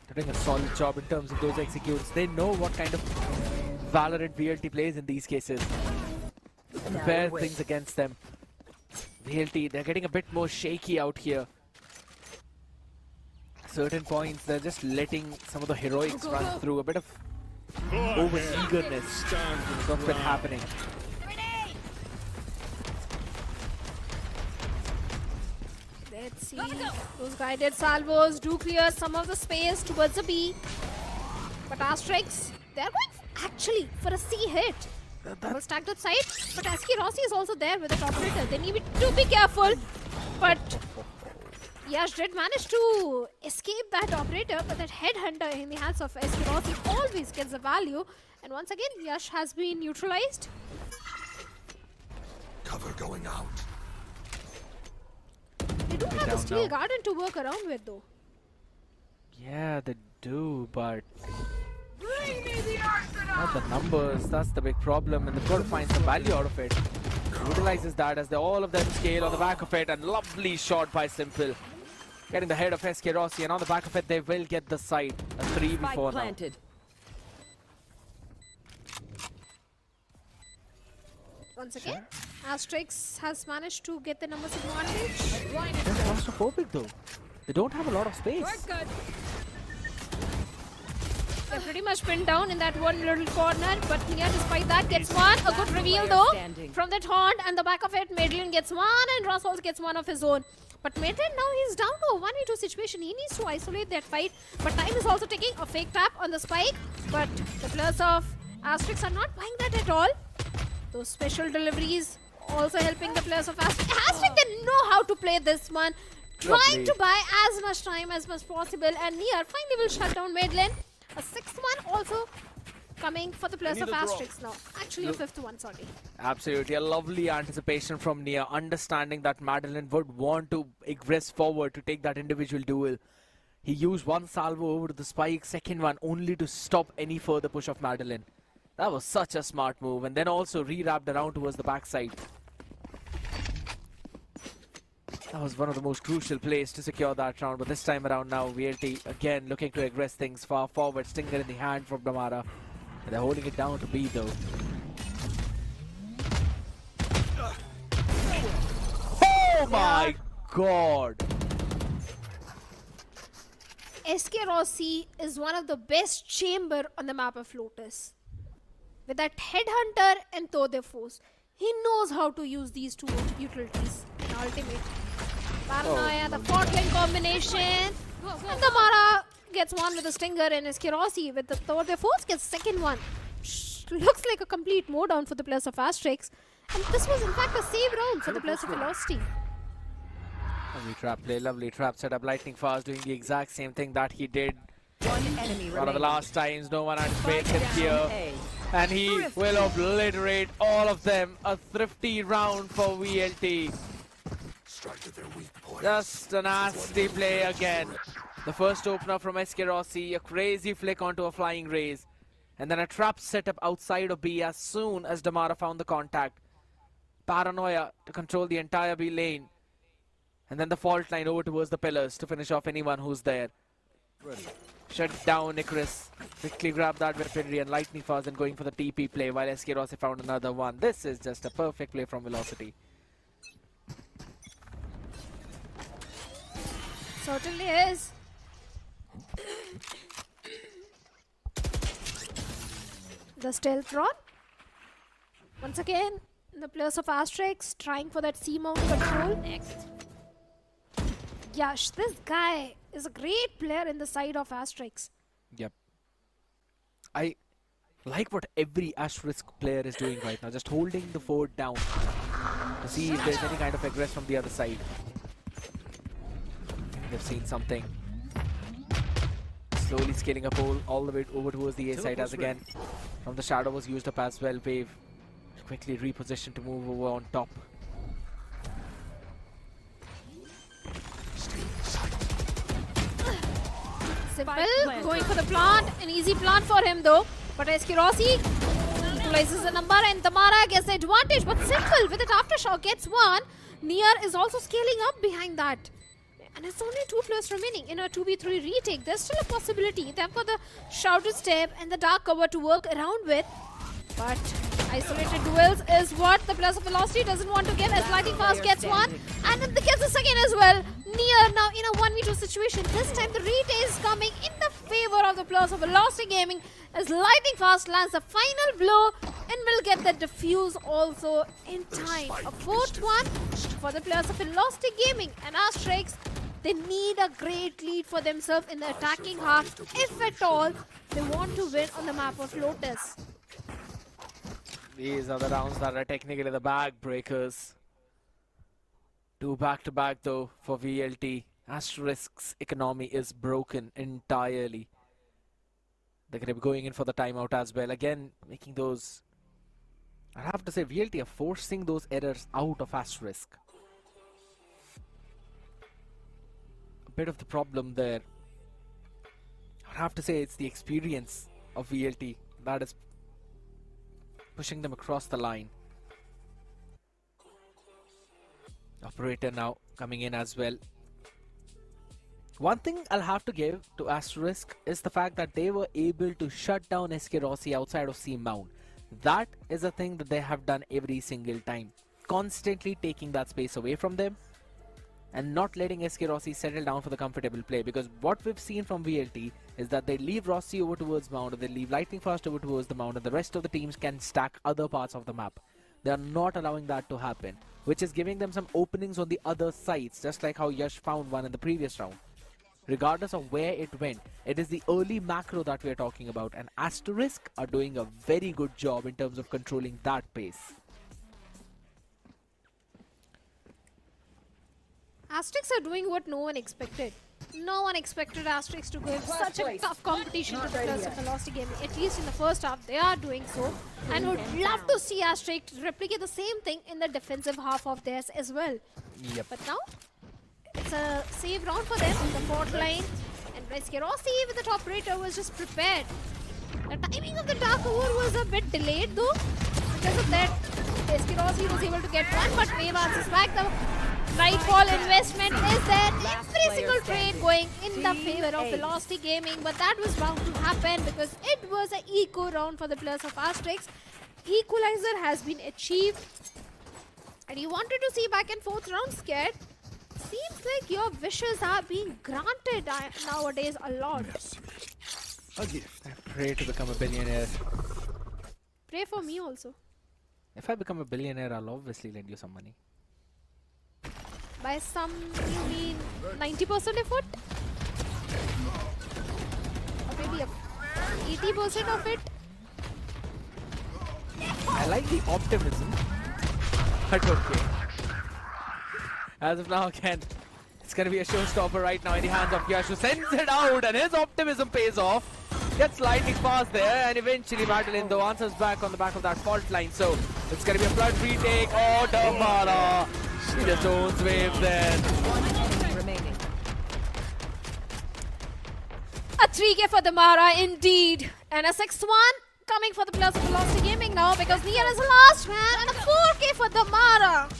They're doing a solid job in terms of those executes. They know what kind of Valorant VLT plays in these cases. Prepare things against them. VLT, they're getting a bit more shaky out here. Certain points, they're just letting some of the heroics run through. A bit of over-eagerness. What's been happening. Let's see. Those guided salvos do clear some of the space towards the B. But Asterisk, they're going actually for a C hit. Double stacked outside. But Aski Rossi is also there with the operator. They need to be careful. But Yash did manage to escape that operator. But that headhunter in the hands of Aski Rossi always gets the value. And once again, Yash has been neutralized. Cover going out. They do have a steel garden to work around with though. Yeah, they do, but not the numbers. That's the big problem, and they've got to find some value out of it. Utilizes that as all of them scale on the back of it, and lovely shot by Simple. Getting the head of SK Rossi, and on the back of it, they will get the side. A 3 before now. Once again, Asterisk has managed to get the numbers advantage. They're claustrophobic though. They don't have a lot of space. They're pretty much pinned down in that one little corner, but Nia, despite that, gets one. A good reveal though from that haunt, and the back of it, Madeline gets one, and Ross also gets one of his own. But Madeline now he's down to a 1v2 situation. He needs to isolate that fight, but time is also taking a fake tap on the spike. But the players of Asterisk are not buying that at all. Those special deliveries also helping the players of Asterisk. Asterisk, they know how to play this one. Trying to buy as much time as much possible, and Nia finally will shut down Madeline. A 6th one also coming for the players of Asterisk now. Actually, a 5th one, sorry. Absolutely, a lovely anticipation from Nia, understanding that Madeline would want to aggress forward to take that individual duel. He used one salvo over to the spike, 2nd one only to stop any further push of Madeline. That was such a smart move, and then also re-wrapped around towards the backside. That was one of the most crucial plays to secure that round, but this time around now, VLT again looking to aggress things far forward. Stinger in the hand from Damara. And they're holding it down to B though. Oh my god! SK Rossi is one of the best chamber on the map of Lotus. With that headhunter and Tode Force, he knows how to use these two utilities in ultimate. Paranoia, the Fortling combination, and Damara gets one with the Stinger, and SK Rossi with the Tode Force gets 2nd one. Looks like a complete mowdown for the players of Asterisk. And this was in fact a save round for the players of Velocity. Lovely trap play, lovely trap setup. Lightning Fast doing the exact same thing that he did one of the last times. No one anticipates him here. And he will obliterate all of them. A thrifty round for VLT. Just a nasty play again. The first opener from SK Rossi, a crazy flick onto a flying raise. And then a trap setup outside of B as soon as Damara found the contact. Paranoia to control the entire B lane. And then the fault line over towards the pillars to finish off anyone who's there. Shut down Icarus. Quickly grab that weaponry and Lightning Fast and going for the TP play while SK Rossi found another one. This is just a perfect play from Velocity. Certainly is. The stealth run. Once again, the players of Asterisk trying for that C mount control. Next. Yash, this guy is a great player in the side of Asterisk. Yep. I like what every Asterisk player is doing right now, just holding the fort down to see if there's any kind of aggress from the other side. They've seen something. Slowly scaling up all the way over towards the A side, as again from the shadow was used up as well. Wave quickly repositioned to move over on top. Simple, going for the plant, an easy plant for him though. But Eskirossi equalizes the number and Tamara gets the advantage. But Simple with it aftershock gets one. Nier is also scaling up behind that. And it's only 2 players remaining in a 2v3 retake. There's still a possibility. They've got the shrouded step and the dark cover to work around with. But isolated duels is what the players of Velocity doesn't want to give, as Lightning Fast gets one. And then gets the second as well. Nier now in a 1v2 situation. This time the retake is coming in the favor of the players of Velocity Gaming, as Lightning Fast lands the final blow and will get the defuse also in time. A 4th one for the players of Velocity Gaming, and Asterisk, they need a great lead for themselves in the attacking half, if at all they want to win on the map of Lotus. These are the rounds that are technically the bag breakers. 2 back-to-back though for VLT. Asterisk's economy is broken entirely. They're going to be going in for the timeout as well. Again, making those... I have to say, VLT are forcing those errors out of Asterisk. A bit of the problem there. I have to say it's the experience of VLT that is pushing them across the line. Operator now coming in as well. One thing I'll have to give to Asterisk is the fact that they were able to shut down Eskirossi outside of C Mount. That is a thing that they have done every single time. Constantly taking that space away from them and not letting Eskirossi settle down for the comfortable play. Because what we've seen from VLT is that they leave Rossi over towards Mount, or they leave Lightning Fast over towards the Mount, and the rest of the teams can stack other parts of the map. They are not allowing that to happen, which is giving them some openings on the other sides, just like how Yash found one in the previous round. Regardless of where it went, it is the early macro that we are talking about, and Asterisk are doing a very good job in terms of controlling that pace. Asterisk are doing what no one expected. No one expected Asterisk to give such a tough competition to the players of Velocity Gaming. At least in the first half, they are doing so. And would love to see Asterisk replicate the same thing in the defensive half of theirs as well. Yep. But now, it's a save round for them in the 4th line. And Eskirossi with the top operator was just prepared. The timing of the Dark Hour was a bit delayed though. Because of that, Eskirossi was able to get one, but Wave answers back. The Nightfall investment is there. Every single trade going in the favor of Velocity Gaming, but that was bound to happen because it was an eco round for the players of Asterisk. Equalizer has been achieved. And you wanted to see back and forth round, Scared? Seems like your wishes are being granted nowadays a lot. A gift. I pray to become a billionaire. Pray for me also. If I become a billionaire, I'll obviously lend you some money. By some, you mean 90% effort? Or maybe 80% of it? I like the optimism. But okay. As of now, again, it's going to be a showstopper right now in the hands of Yash, who sends it out, and his optimism pays off. Gets Lightning Fast there, and eventually Madeline though answers back on the back of that fault line. So it's going to be a flood retake. Oh, Damara! He just owns Wave there. Remaining. A 3K for Damara indeed. And a 6th one coming for the players of Velocity Gaming now, because Nier is the last man, and a 4K for Damara.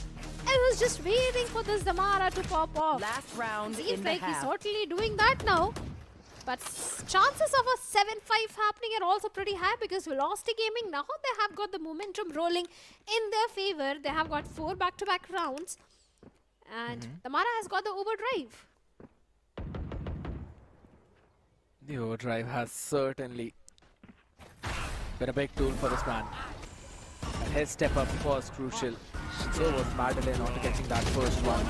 I was just waiting for this Damara to pop off. Last round Seems in like the he's half. certainly doing that now. But chances of a 7-5 happening are also pretty high, because Velocity Gaming, now they have got the momentum rolling in their favor. They have got 4 back-to-back rounds. And Damara has got the overdrive. The overdrive has certainly been a big tool for this man. And his step up was crucial. So was Madeline after getting that first one.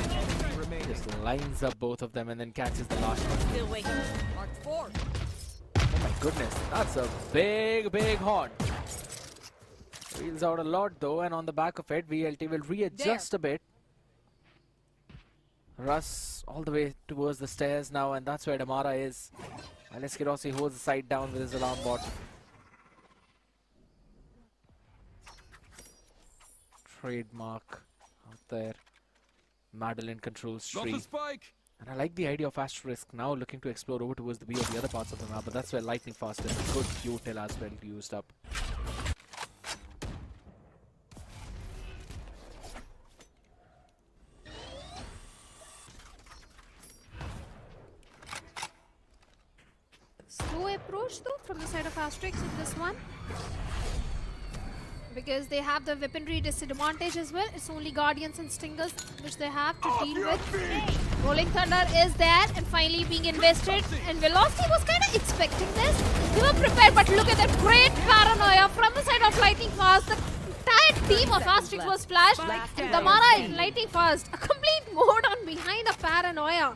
Just lines up both of them and then catches the last one. Still waiting. Mark 4. Oh my goodness, that's a big horn. Wheels out a lot though, and on the back of it, VLT will readjust a bit. Russ all the way towards the stairs now, and that's where Damara is. And Eskirossi holds the side down with his alarm bot. Trademark out there. Madeline controls tree. And I like the idea of Asterisk now looking to explore over towards the B of the other parts of the map, but that's where Lightning Fast is a good util as well used up. Slow approach though from the side of Asterisk in this one. Because they have the weaponry disadvantage as well. It's only Guardians and Stingers which they have to deal with. Rolling Thunder is there and finally being invested. And Velocity was kind of expecting this. They were prepared, but look at that great paranoia from the side of Lightning Fast. The entire team of Asterisk was flashed. And Damara is Lightning Fast. A complete mode on behind the paranoia.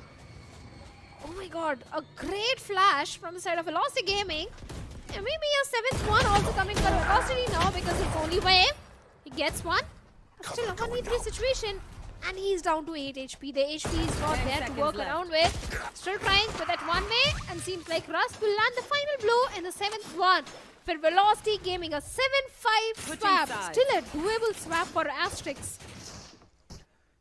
Oh my god, a great flash from the side of Velocity Gaming. And maybe a 7th one also coming for Velocity now because it's only wave. He gets one. But still a 1v3 situation. And he's down to 8 HP. The HP is not there to work around with. Still trying for that one way. And seems like Russ will land the final blow in the 7th one. For Velocity Gaming, a 7-5 swap. Still a doable swap for Asterisk.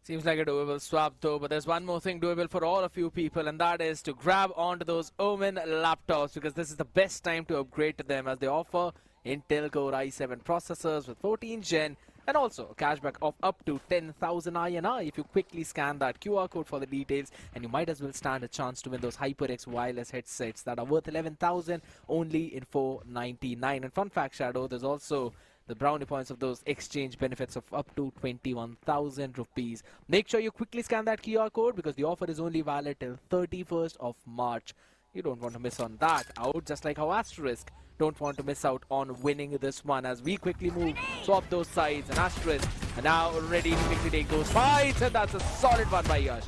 Seems like a doable swap though, but there's one more thing doable for all of you people, and that is to grab onto those Omen laptops, because this is the best time to upgrade to them as they offer Intel Core i7 processors with 14 Gen and also a cashback of up to 10,000 INR if you quickly scan that QR code for the details, and you might as well stand a chance to win those HyperX wireless headsets that are worth 11,000 only in 499. And fun fact, Shadow, there's also the brownie points of those exchange benefits of up to 21,000 rupees. Make sure you quickly scan that QR code because the offer is only valid till 31st of March. You don't want to miss on that out, just like how Asterisk don't want to miss out on winning this one. As we quickly move, swap those sides, and Asterisk are now ready to quickly take those fights, and that's a solid one by Yash.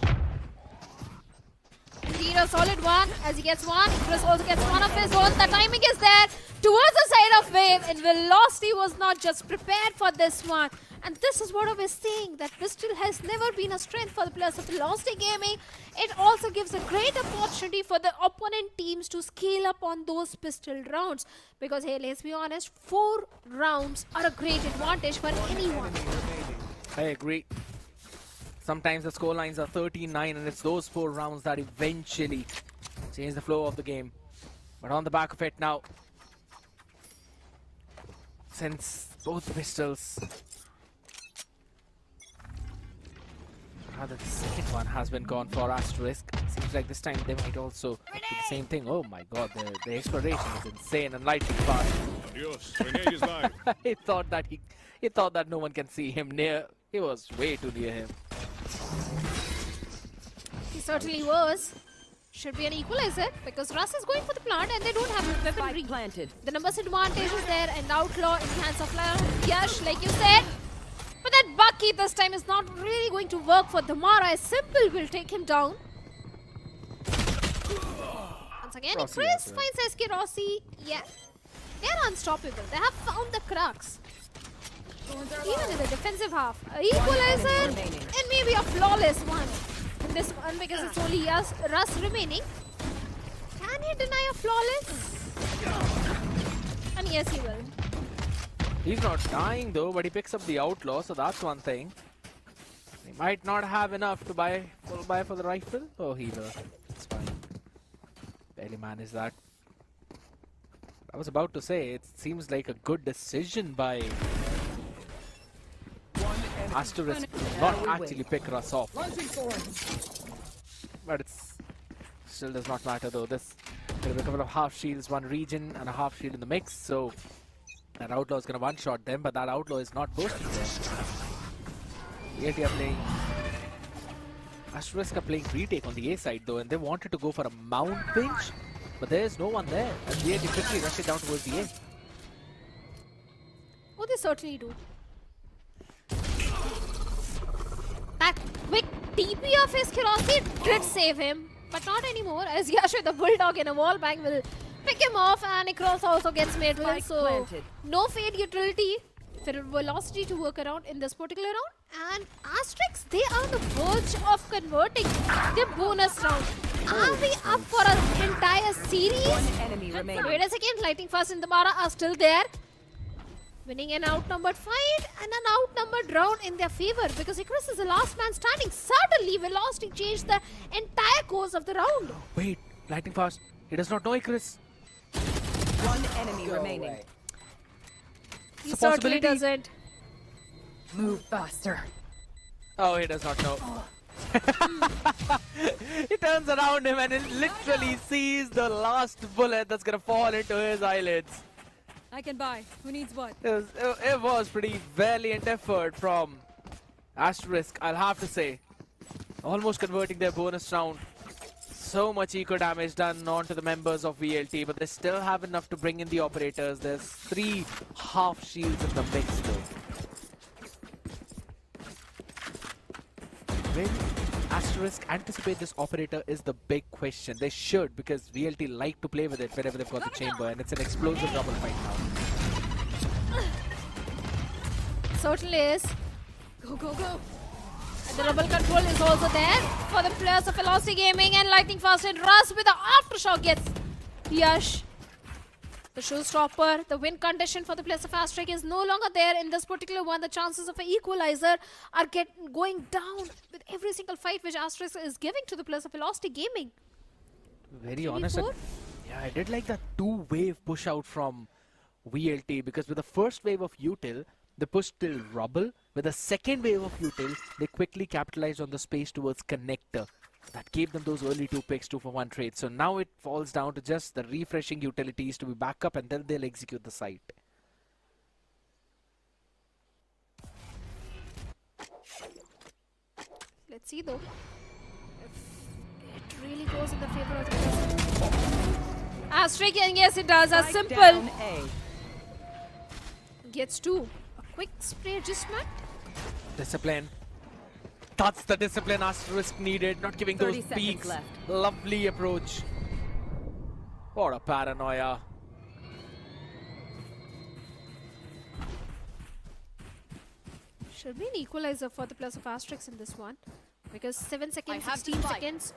Indeed, a solid one as he gets one. Chris also gets one of his own. The timing is there towards the side of Wave, and Velocity was not just prepared for this one. And this is what I was saying, that pistol has never been a strength for the players of Velocity Gaming. It also gives a great opportunity for the opponent teams to scale up on those pistol rounds. Because hey, let's be honest, 4 rounds are a great advantage for anyone. I agree. Sometimes the score lines are 13-9, and it's those 4 rounds that eventually change the flow of the game. But on the back of it now, since both pistols, rather the second one has been gone for Asterisk, seems like this time they might also do the same thing. Oh my god, the exploration is insane and lightning fast. He thought that no one can see him near. He was way too near him. He certainly was. Should be an equalizer because Russ is going for the plant and they don't have weaponry. The numbers advantage is there, and Outlaw in the hands of Yash, like you said. But that Bucky this time is not really going to work for Damara. Simple will take him down. Once again, Chris finds Eskirossi. Yeah, they're unstoppable. They have found the crux. Even in the defensive half, an equalizer and maybe a flawless one in this one because it's only Russ remaining. Can he deny a flawless? And yes, he will. He's not dying though, but he picks up the Outlaw, so that's one thing. He might not have enough to full buy for the rifle. Oh, healer. It's fine. Barely managed that. I was about to say, it seems like a good decision by Asterisk to not actually pick Russ off. But it still does not matter though. There will be a couple of half shields, one region and a half shield in the mix, so that Outlaw is going to one-shot them, but that Outlaw is not posted there. Yet they are playing... Asterisk are playing retake on the A side though, and they wanted to go for a mount pinch, but there is no one there, and they quickly rush it down towards the A. Oh, they certainly do. That quick TP of his Curiosity did save him, but not anymore, as Yash with the Bulldog in a wall bang will pick him off, and Ikros also gets made well, so no Fade utility for Velocity to work around in this particular round. And Asterisk, they are on the verge of converting their bonus round. Are we up for an entire series? Wait a second, Lightning Fast and Damara are still there. Winning an outnumbered fight and an outnumbered round in their favor, because Icarus is the last man standing. Suddenly, Velocity changed the entire course of the round. Wait, Lightning Fast, he does not know Icarus. One enemy remaining. He certainly doesn't. Move faster. Oh, he does not know. He turns around him and it literally sees the last bullet that's gonna fall into his eyelids. I can buy. Who needs what? It was pretty valiant effort from Asterisk, I'll have to say. Almost converting their bonus round. So much eco damage done onto the members of VLT, but they still have enough to bring in the operators. There's 3 half shields in the mix though. Will Asterisk anticipate this operator is the big question. They should, because VLT like to play with it whenever they've got the chamber, and it's an explosive double fight now. Certainly is. Go, go, go. And the rebel control is also there for the players of Velocity Gaming, and Lightning Fast and Russ with the aftershock gets Yash. The showstopper, the win condition for the players of Asterisk is no longer there in this particular one. The chances of an equalizer are going down with every single fight which Asterisk is giving to the players of Velocity Gaming. Very honest. Yeah, I did like that 2-wave push out from VLT, because with the first wave of util, they pushed till rubble. With the second wave of util, they quickly capitalized on the space towards connector. That gave them those early 2 picks, 2-for-1 trades. So now it falls down to just the refreshing utilities to be back up, and then they'll execute the site. Let's see though if it really goes in the favor of the Asterisk, and yes it does. As simple gets 2. A quick spray adjustment. Discipline. That's the discipline Asterisk needed, not giving those peaks. Lovely approach. What a paranoia. Should be an equalizer for the plus of Asterisk in this one, because 7 seconds, 16 seconds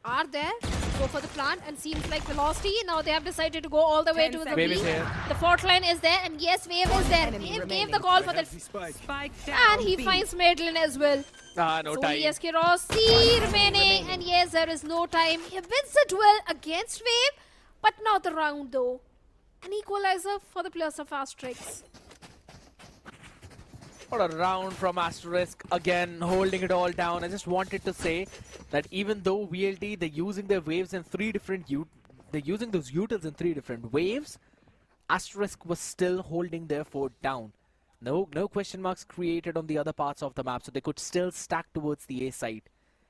are there. Go for the plant, and seems like Velocity. Now they have decided to go all the way to the B. The fourth line is there, and yes, Wave is there. Wave gave the call for the spike, and he finds Madeline as well. No time. Yes, Curiosity remaining, and yes, there is no time. He wins the duel against Wave, but not the round though. An equalizer for the players of Asterisk. What a round from Asterisk, again holding it all down. I just wanted to say that even though VLT, they're using their waves in 3 different they're using those utils in 3 different waves, Asterisk was still holding their fort down. No question marks created on the other parts of the map, so they could still stack towards the A side.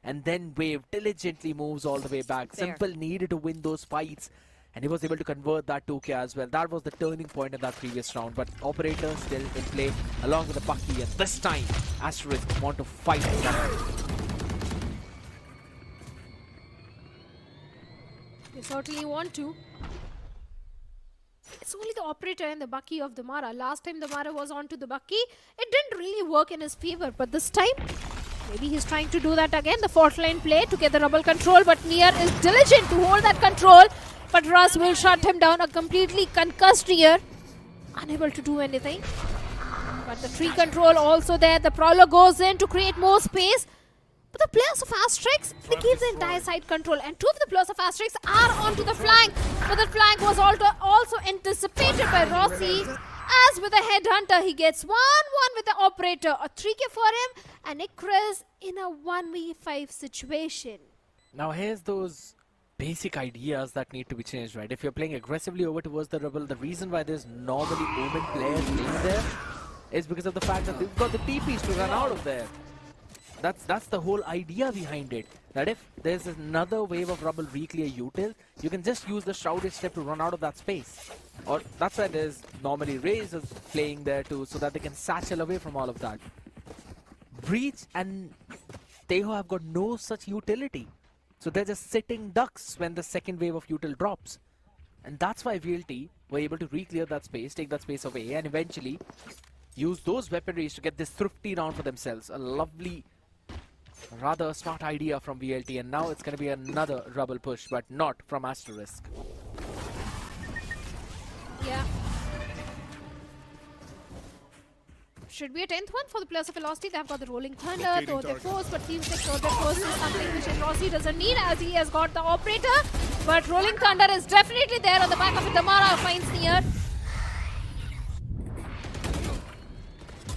And then Wave diligently moves all the way back. Simple needed to win those fights, and he was able to convert that 2K as well. That was the turning point in that previous round, but Operator still in play along with the Bucky, and this time Asterisk want to fight that. They certainly want to. It's only the Operator and the Bucky of Damara. Last time Damara was onto the Bucky, it didn't really work in his favor, but this time maybe he's trying to do that again. The 4th line play to get the rubble control, but Nier is diligent to hold that control. But Russ will shut him down. A completely concussed Nier, unable to do anything. But the tree control also there. The Prowler goes in to create more space. But the players of Asterisk, they keep the entire side control. And 2 of the players of Asterisk are onto the flank. But the flank was also anticipated by Rossi. As with the Headhunter, he gets 1-1 with the Operator. A 3K for him. And Icarus in a 1v5 situation. Now here's those basic ideas that need to be changed, right? If you're playing aggressively over towards the Rebel, the reason why there's normally Omen players in there is because of the fact that they've got the TPs to run out of there. That's the whole idea behind it. That if there's another wave of Rubble reclear util, you can just use the Shrouded Step to run out of that space. Or that's why there's normally Razors playing there too, so that they can satchel away from all of that. Breach and Teho have got no such utility. So they're just sitting ducks when the second wave of util drops. And that's why VLT were able to re-clear that space, take that space away, and eventually use those weaponries to get this thrifty round for themselves. A lovely, rather smart idea from VLT, and now it's going to be another rubble push, but not from Asterisk. Yeah. Should be a 10th one for the players of Velocity. They've got the Rolling Thunder, throw their force, but seems like throw their force is something which Rossi doesn't need as he has got the Operator. But Rolling Thunder is definitely there on the back of it. Damara finds near.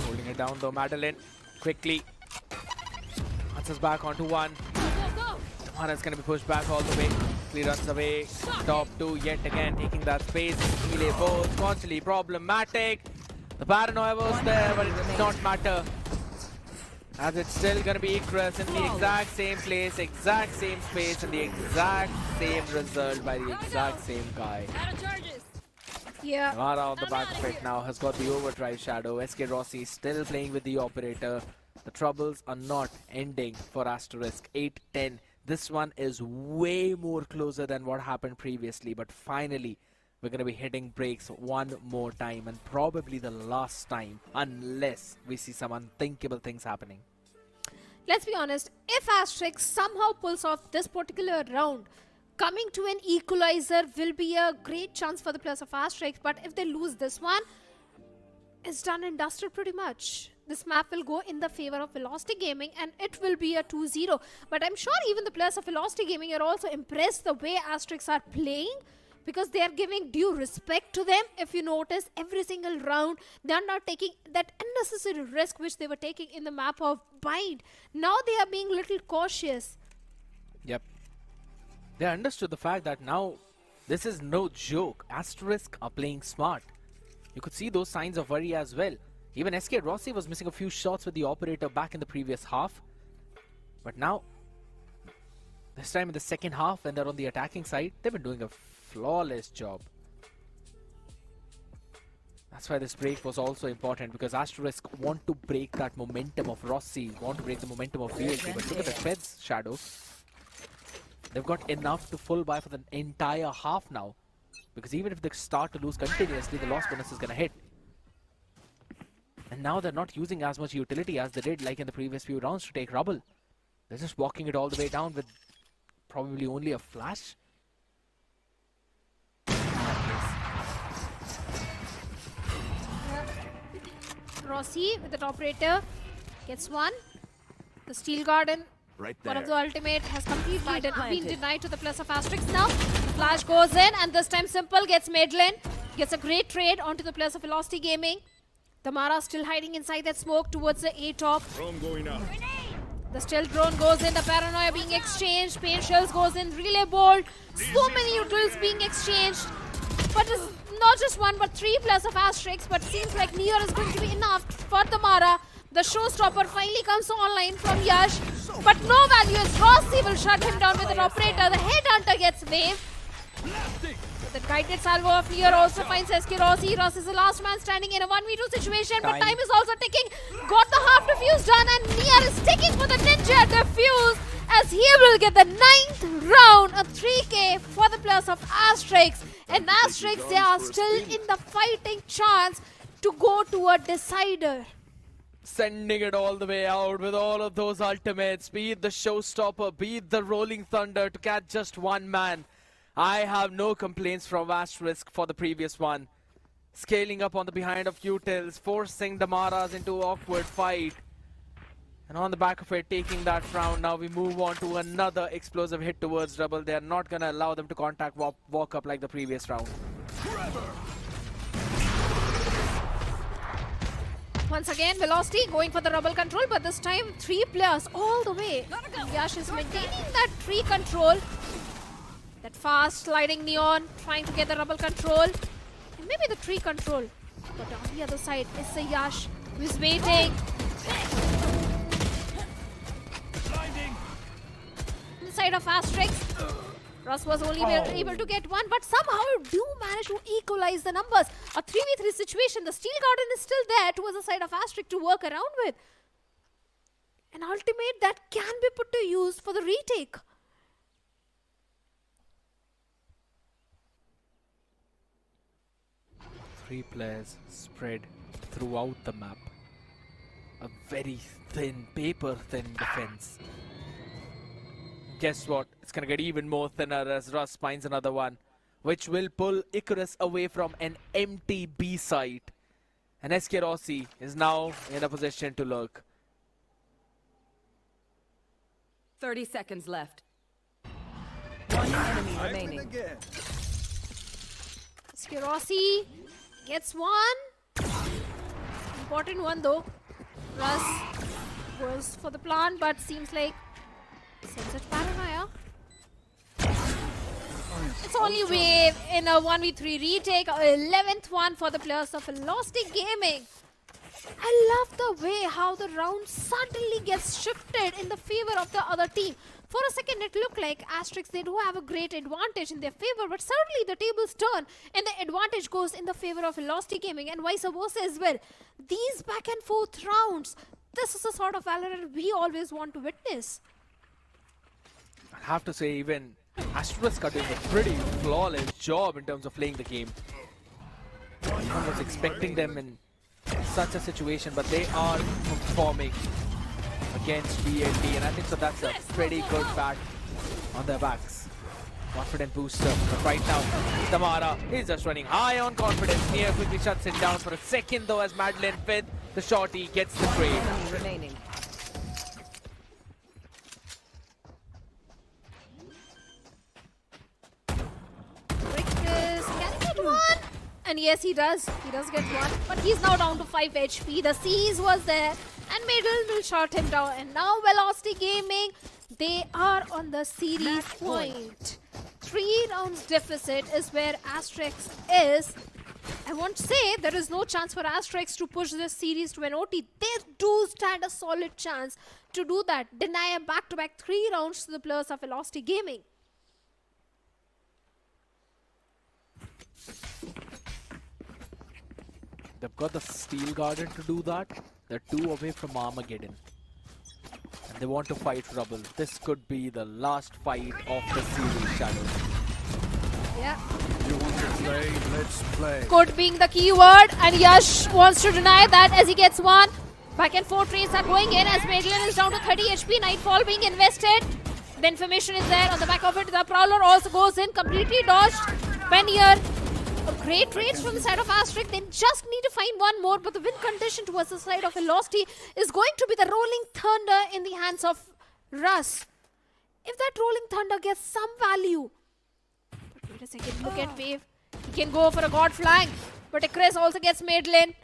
Holding it down though, Madeline quickly answers back onto one. Damara is going to be pushed back all the way. Quickly runs away. Top two yet again taking that space. Melee both constantly problematic. The paranoia was there, but it did not matter. As it's still going to be Icarus in the exact same place, exact same space, and the exact same result by the exact same guy. Yeah. Vara on the back of it now has got the overdrive shadow. SK Rossi still playing with the Operator. The troubles are not ending for Asterisk. 8-10. This one is way more closer than what happened previously, but finally we're going to be hitting breaks one more time, and probably the last time, unless we see some unthinkable things happening. Let's be honest, if Asterisk somehow pulls off this particular round, coming to an equalizer will be a great chance for the players of Asterisk, but if they lose this one, it's done and dusted pretty much. This map will go in the favor of Velocity Gaming and it will be a 2-0. But I'm sure even the players of Velocity Gaming are also impressed the way Asterisk are playing, because they are giving due respect to them. If you notice, every single round, they are not taking that unnecessary risk which they were taking in the map of Bind. Now they are being a little cautious. Yep. They understood the fact that now this is no joke. Asterisk are playing smart. You could see those signs of worry as well. Even SK Rossi was missing a few shots with the Operator back in the previous half. But now, this time in the second half, when they're on the attacking side, they've been doing a flawless job. That's why this break was also important, because Asterisk want to break that momentum of Rossi, want to break the momentum of VLT. But look at the Feds shadow. They've got enough to full buy for the entire half now, because even if they start to lose continuously, the loss bonus is going to hit. And now they're not using as much utility as they did like in the previous few rounds to take rubble. They're just walking it all the way down with probably only a flash. Rossi with the Operator gets one. The Steel Garden, one of the ultimate, has completely been denied to the plus of Asterisk now. Flash goes in, and this time Simple gets Madeline. Gets a great trade onto the plus of Velocity Gaming. Tamara still hiding inside that smoke towards the A-top. Drone going up. The stealth drone goes in, the paranoia being exchanged, pain shells goes in, relay bolt. So many utils being exchanged. But it's not just one, but 3 plus of Asterisk. But seems like Nier is going to be enough for Tamara. The showstopper finally comes online from Yash. But no value as Rossi will shut him down with an Operator. The Headhunter gets waved. The guided salvo of Nier also finds SK Rossi. Rossi is the last man standing in a 1v2 situation, but time is also ticking. Got the half defuse done, and Nier is sticking for the ninja defuse as he will get the 9th round, a 3k for the players of Asterisk. And Asterisk, they are still in the fighting chance to go to a decider. Sending it all the way out with all of those ultimates, be it the showstopper, be it the rolling thunder to catch just one man. I have no complaints from Asterisk for the previous one. Scaling up on the behind of utils, forcing the Maras into an awkward fight. And on the back of it, taking that round. Now we move on to another explosive hit towards Rubble. They are not going to allow them to contact walk up like the previous round. Once again, Velocity going for the Rubble control, but this time 3 players all the way. Yash is maintaining that tree control. That fast sliding Neon, trying to get the Rubble control. And maybe the tree control. But on the other side is the Yash who is waiting. On the side of Asterisk, Russ was only able to get one, but somehow do manage to equalize the numbers. A 3v3 situation. The Steel Garden is still there towards the side of Asterisk to work around with. an ultimate that can be put to use for the retake. Three players spread throughout the map. A very thin, paper thin defense. Guess what? It's gonna get even more thinner as Russ finds another one, which will pull Icarus away from an empty B site. And SK Rossi is now in a position to lurk. 30 seconds left. One enemy remaining. Rossi gets one. Important one though. Russ goes for the plant, but seems like Sunset paranoia. It's only Wave in a 1v3 retake, 11th one for the players of Velocity Gaming. I love the way how the round suddenly gets shifted in the favor of the other team. For a second it looked like Asterisk, they do have a great advantage in their favor, but suddenly the tables turn and the advantage goes in the favor of Velocity Gaming and vice versa as well. These back and forth rounds, this is the sort of Valorant we always want to witness. I have to say, even Asterisk are doing a pretty flawless job in terms of playing the game. I was expecting them in such a situation, but they are performing against VLD, and I think so that's a pretty good pat on their backs. Confident booster, but right now, Tamara is just running high on confidence. Nia quickly shuts it down for a second though as Madeline with the shorty gets the trade. Remaining. Can he get one? And yes, he does. He does get one. But he's now down to 5 HP. The Seize was there. And Madeline will shut him down. And now Velocity Gaming, they are on the series point. 3 rounds deficit is where Asterisk is. I won't say there is no chance for Asterisk to push this series to an OT. They do stand a solid chance to do that. Deny a back-to-back 3 rounds to the players of Velocity Gaming. They've got the Steel Garden to do that. They're 2 away from Armageddon. And they want to fight Rubble. This could be the last fight of the series, Shadow. Yeah. You want to play? Let's play. Could being the key word, and Yash wants to deny that as he gets one. Back and forth trades are going in as Madeline is down to 30 HP. Nightfall being invested. The information is there on the back of it. The Prowler also goes in, completely dodged. Penier. Great trades from the side of Asterisk. They just need to find one more, but the win condition towards the side of Velocity is going to be the Rolling Thunder in the hands of Russ. If that Rolling Thunder gets some value. But wait a second, look at Wave. He can go for a God Flank, but Icarus also gets Madeline.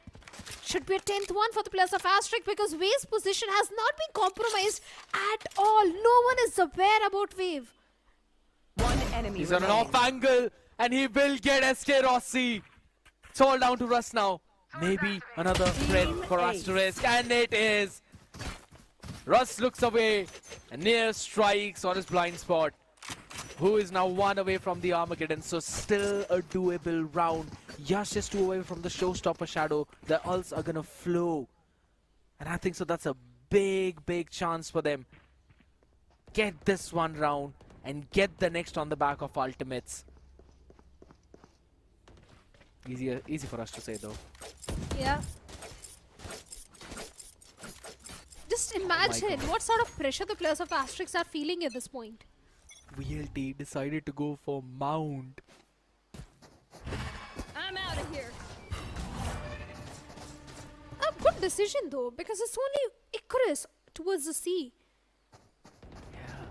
Should be a 10th one for the players of Asterisk because Wave's position has not been compromised at all. No one is aware about Wave. One enemy He's on an off angle. And he will get SK Rossi. It's all down to Russ now. Maybe another threat for Asterisk. And it is. Russ looks away. And Nia strikes on his blind spot. Who is now 1 away from the Armageddon. So still a doable round. Yash is 2 away from the showstopper Shadow. The ults are going to flow. And I think so that's a big, big chance for them. Get this one round. And get the next on the back of ultimates. Easy for us to say though. Yeah. Just imagine what sort of pressure the players of Asterisk are feeling at this point. VLT decided to go for Mount. I'm out of here. A good decision though, because it's only Icarus towards the sea.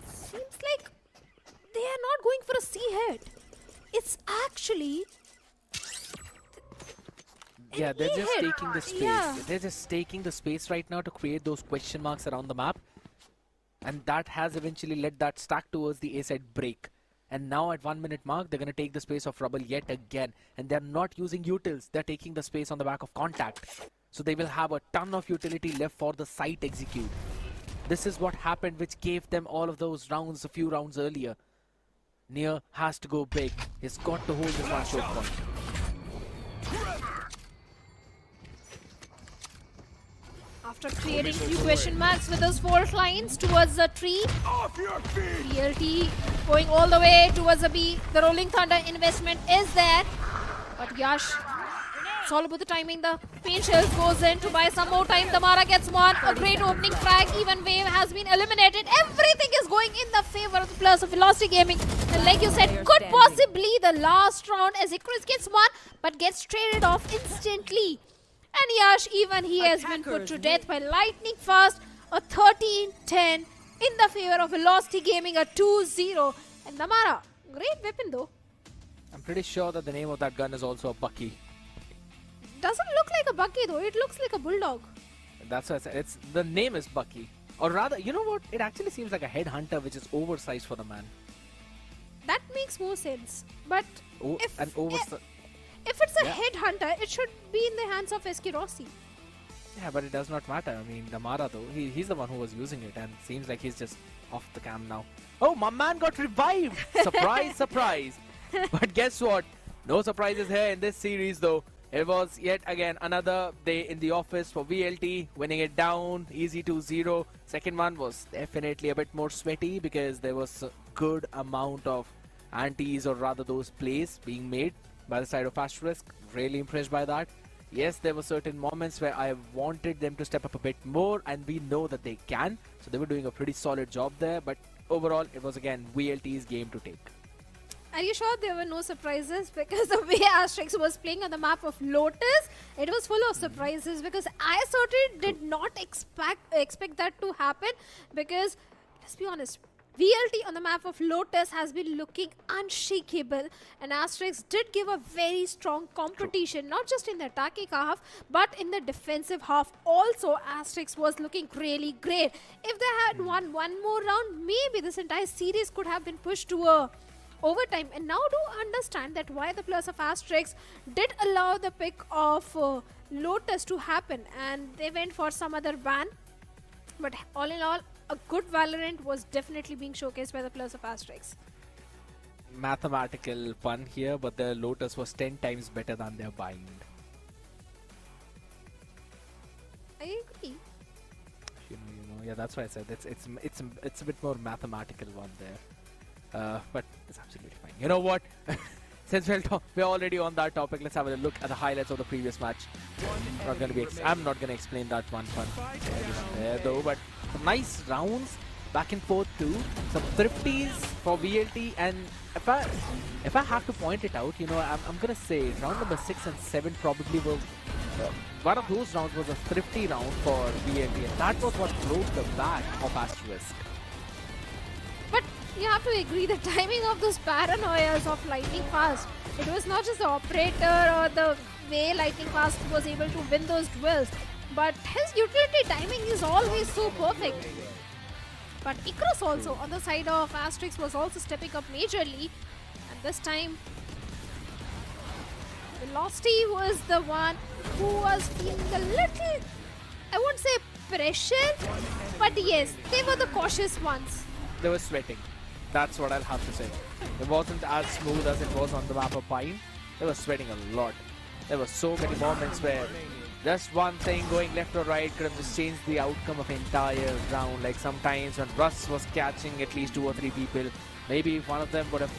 Seems like they are not going for a sea head. It's actually... Yeah, they're just taking the space. Yeah. They're just taking the space right now to create those question marks around the map. And that has eventually led that stack towards the A side break. And now at 1 minute mark, they're going to take the space of Rubble yet again. And they're not using utils. They're taking the space on the back of contact. So they will have a ton of utility left for the site execute. This is what happened, which gave them all of those rounds a few rounds earlier. Nia has to go big. He's got to hold this one choke point. After creating few question marks with those 4 clients towards the tree. BLT going all the way towards the B. The Rolling Thunder investment is there. But Yash, it's all about the timing. The pain shells goes in to buy some more time. Damara gets one. A great opening frag. Even Wave has been eliminated. Everything is going in the favor of the players of Velocity Gaming. And like you said, could possibly the last round as Icarus gets one, but gets traded off instantly. And Yash, even he has been put to death by lightning fast. A 13-10 in the favor of Velocity Gaming, a 2-0. And Damara, great weapon though. I'm pretty sure that the name of that gun is also a Bucky. Doesn't look like a Bucky though, it looks like a Bulldog. That's what I said. The name is Bucky. Or rather, you know what? It actually seems like a headhunter which is oversized for the man. That makes more sense. But if it's a Yeah. headhunter, it should be in the hands of SK Rossi. Yeah, but it does not matter. I mean, Damara though, he's the one who was using it and seems like he's just off the cam now. Oh, my man got revived! Surprise, surprise! But guess what? No surprises here in this series though. It was yet again another day in the office for VLT, winning it down, easy 2-0. Second one was definitely a bit more sweaty because there was a good amount of antis, or rather those plays being made by the side of Asterisk. Really impressed by that. Yes, there were certain moments where I wanted them to step up a bit more, and we know that they can. So they were doing a pretty solid job there, but overall it was again VLT's game to take. Are you sure there were no surprises? Because the way Asterisk was playing on the map of Lotus, it was full of surprises, because I certainly did not expect that to happen, because let's be honest, VLT on the map of Lotus has been looking unshakable, and Asterisk did give a very strong competition, not just in the attacking half, but in the defensive half also. Asterisk was looking really great. If they had won one more round, maybe this entire series could have been pushed to a overtime. And now do understand that why the players of Asterisk did allow the pick of Lotus to happen, and they went for some other ban. But all in all, a good Valorant was definitely being showcased by the players of Asterisk. Mathematical pun here, but the Lotus was 10 times better than their bind. I agree. You know, yeah, that's why I said it's a bit more mathematical one there. But it's absolutely fine. You know what? Since we're already on that topic, let's have a look at the highlights of the previous match. I'm not gonna explain that one fun there though, but some nice rounds back and forth too. Some thrifties for VLT, and if I have to point it out, you know, I'm gonna say round number 6 and 7 probably were one of those rounds was a thrifty round for VLT, and that was what broke the back of Asterisk. But you have to agree, the timing of those paranoias of Lightning Fast, it was not just the operator or the way Lightning Fast was able to win those duels, but his utility timing is always so perfect. But Icarus also on the side of Asterisk was also stepping up majorly, and this time Velocity was the one who was feeling a little, I won't say pressure, but yes, they were the cautious ones. They were sweating. That's what I'll have to say. It wasn't as smooth as it was on the map of Pine. They were sweating a lot. There were so many moments where just one thing going left or right could have just changed the outcome of the entire round. Like sometimes when Russ was catching at least 2 or 3 people, maybe if one of them would have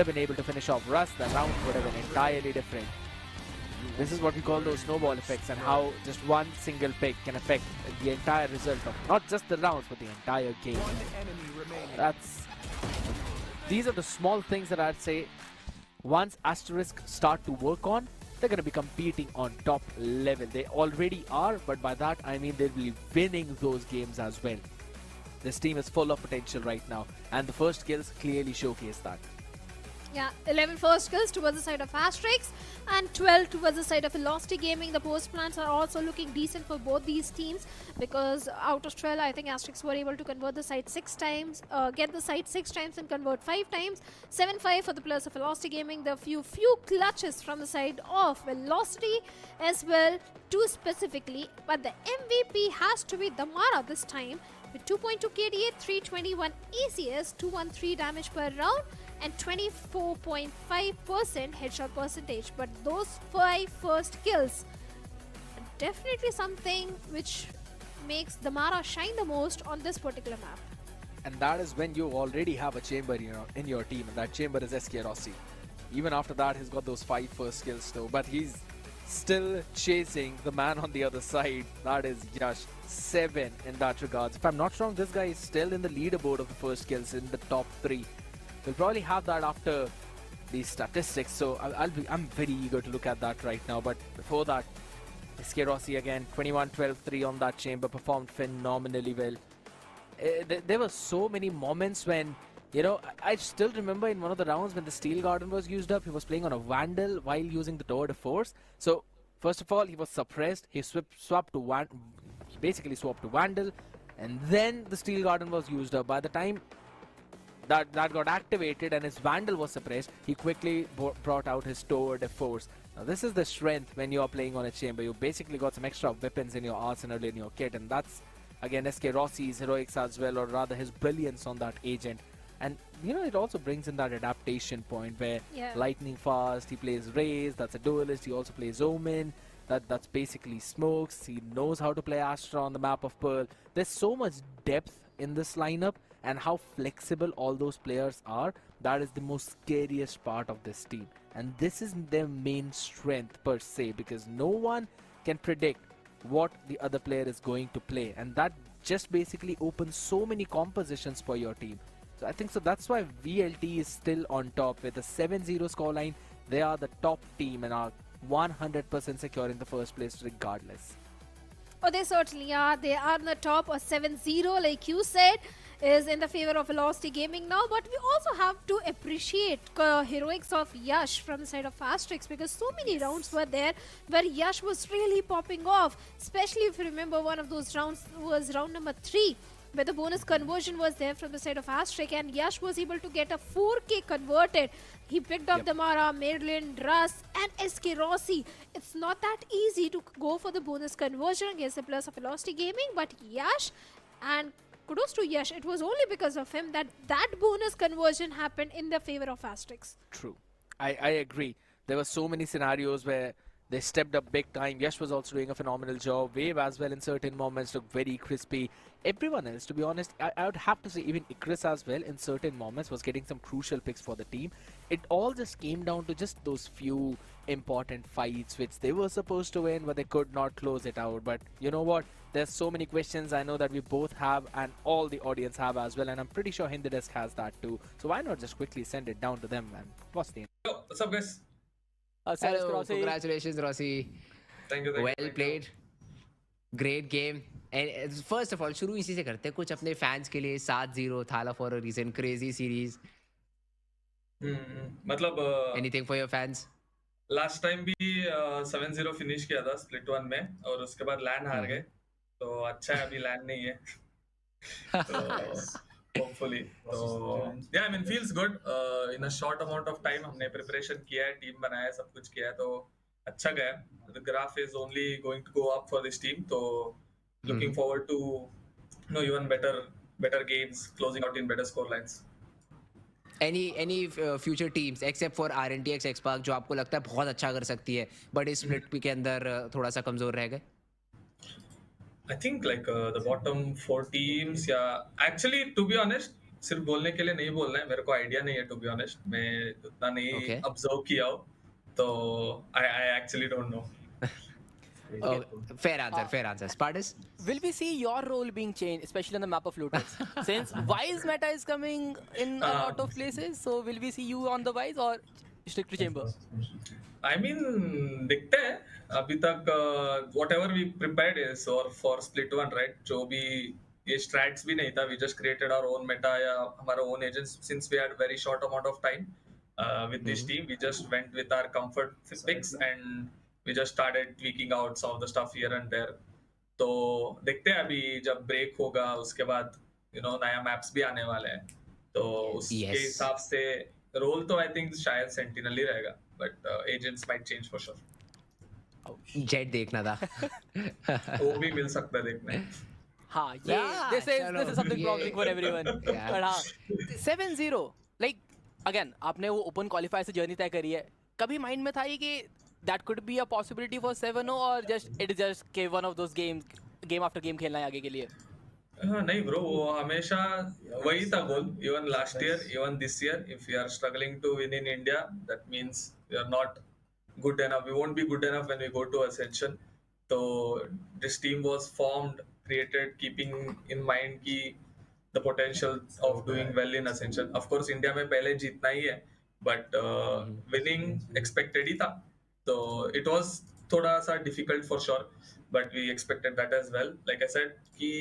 been able to finish off Russ, the round would have been entirely different. This is what we call those snowball effects, and how just one single pick can affect the entire result of not just the rounds but the entire game. These are the small things that I'd say once Asterisk start to work on, they're going to be competing on top level. They already are, but by that I mean they'll be winning those games as well. This team is full of potential right now, and the first kills clearly showcase that. Yeah, 11 first kills towards the side of Asterisk and 12 towards the side of Velocity Gaming. The post plants are also looking decent for both these teams, because out of 12, I think Asterisk were able to convert the site 6 times, get the site 6 times and convert 5 times. 7-5 for the players of Velocity Gaming. The few clutches from the side of Velocity as well, 2 specifically. But the MVP has to be Damara this time, with 2.2 KDA, 321 ACS, 213 damage per round, and 24.5% headshot percentage. But those 5 first kills, definitely something which makes Damara shine the most on this particular map. And that is when you already have a chamber in your team, and that chamber is SK Rossi. Even after that, he's got those 5 first kills though, but he's still chasing the man on the other side. That is Yash, 7 in that regards. If I'm not wrong, this guy is still in the leaderboard of the first kills in the top 3. We'll probably have that after these statistics, so I'm very eager to look at that right now. But before that, SK Rossi again, 21-12-3 on that chamber, performed phenomenally well. There were so many moments when, you know, I still remember in one of the rounds when the Steel Garden was used up, he was playing on a Vandal while using the Tour de Force. So, first of all, he was suppressed, he basically swapped to Vandal, and then the Steel Garden was used up. By the time that got activated and his Vandal was suppressed, he quickly brought out his Tour de Force. Now, this is the strength when you are playing on a chamber. You basically got some extra weapons in your arsenal, in your kit, and that's, again, SK Rossi's heroics as well, or rather his brilliance on that agent. And, you know, it also brings in that adaptation point where lightning fast, he plays Raze, that's a duelist, he also plays Omen, that's basically smokes, he knows how to play Astra on the map of Pearl. There's so much depth in this lineup, and how flexible all those players are, that is the most scariest part of this team. And this is their main strength per se, because no one can predict what the other player is going to play, and that just basically opens so many compositions for your team. So I think so that's why VLT is still on top with a 7-0 scoreline. They are the top team and are 100% secure in the first place regardless. Oh, they certainly are. They are on the top. A 7-0, like you said, is in the favor of Velocity Gaming now. But we also have to appreciate heroics of Yash from the side of Asterisk, because so many rounds were there where Yash was really popping off. Especially if you remember, one of those rounds was round number 3, where the bonus conversion was there from the side of Asterisk, and Yash was able to get a 4K converted. He picked up Damara, Madeline, Russ, and SK Rossi. It's not that easy to go for the bonus conversion against the players of Velocity Gaming, but Yash, and kudos to Yash, it was only because of him that bonus conversion happened in the favor of Asterisk. True. I agree. There were so many scenarios where they stepped up big time. Yash was also doing a phenomenal job. Wave as well in certain moments looked very crispy. Everyone else, to be honest, I would have to say even Ikris as well in certain moments was getting some crucial picks for the team. It all just came down to just those few important fights which they were supposed to win, but they could not close it out. But you know what? There's so many questions I know that we both have and all the audience have as well, and I'm pretty sure Hindidesk has that too. So why not just quickly send it down to them and what's the... Yo, what's up, guys? Hello, congratulations, Rossi. Thank you. Well played. Great game. And first of all, शुरू इसी से करते हैं. कुछ अपने fans के लिए 7-0 Thala for a reason, crazy series. मतलब anything for your fans? Last time भी 7-0 finish किया था split 1 में, और उसके बाद LAN हार गए. तो अच्छा है अभी LAN नहीं है. Hopefully. So, yeah, I mean, feels good. In a short amount of time, हमने preparation किया है, team बनाया है, सब कुछ किया है, तो अच्छा गया. The graph is only going to go up for this team. So, looking forward to even better games, closing out in better score lines. Any future teams except for Revenant XSpark जो आपको लगता है बहुत अच्छा कर सकती है, but इस split के अंदर थोड़ा सा कमजोर रह गए? I think like the bottom 4 teams, yeah. Actually, to be honest, सिर्फ बोलने के लिए नहीं बोलना है, मेरे को आइडिया नहीं है, to be honest. मैं उतना नहीं observe किया हूँ, तो I actually don't know. Fair answer. Spartus? Will we see your role being changed, especially on the map of Lotus? Since Wise meta is coming in a lot of places, so will we see you on the Wise or stick to Chamber? I mean, देखते हैं. अभी तक whatever we prepared is or for split 1, right? जो भी ये strats भी नहीं था. We just created our own meta या हमारा own agents. Since we had very short amount of time with this team, we just went with our comfort picks and we just started tweaking out some of the stuff here and there. तो देखते हैं अभी जब break होगा उसके बाद नया maps भी आने वाले हैं. तो उसके हिसाब से role तो I think शायद Sentinel ही रहेगा, but agents might change for sure. Jet देखना था. वो भी मिल सकता है देखने. हाँ, this is something promising for everyone. But हाँ, 7-0, like again, आपने वो open qualifier से journey तय करी है. कभी mind में था ये कि that could be a possibility for 7-0 or it is just one of those games game after game खेलना है आगे के लिए? हाँ नहीं ब्रो, वो हमेशा वही था goal. Even last year, even this year, if we are struggling to win in India, that means we are not good enough. We won't be good enough when we go to Ascension. So this team was formed, created, keeping in mind ki the potential of doing well in Ascension. Of course, India में पहले जीतना ही है, but winning expected ही था. So it was थोड़ा सा difficult for sure, but we expected that as well. Like I said, कि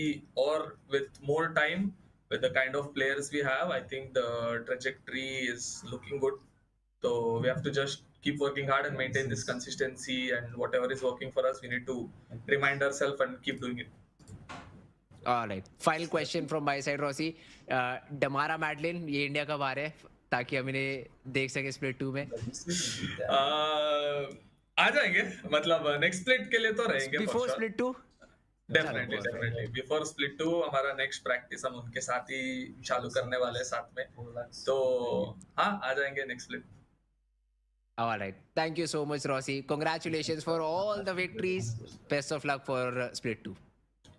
और with more time, with the kind of players we have, I think the trajectory is looking good. So we have to just keep working hard and maintain this consistency, and whatever is working for us, we need to remind ourselves and keep doing it. All right. Final question from my side, Rossi. Damara Madeline, ये India कब आ रहे हैं ताकि हम इन्हें देख सके split 2 में? आ जाएंगे, मतलब नेक्स्ट स्प्लिट के लिए तो रहेंगे. Before split 2? Definitely before split 2 हमारा नेक्स्ट प्रैक्टिस हम उनके साथ ही चालू करने वाले हैं साथ में. तो हाँ, आ जाएंगे next split. All right. Thank you so much, Rossi. Congratulations for all the victories. Best of luck for Split 2.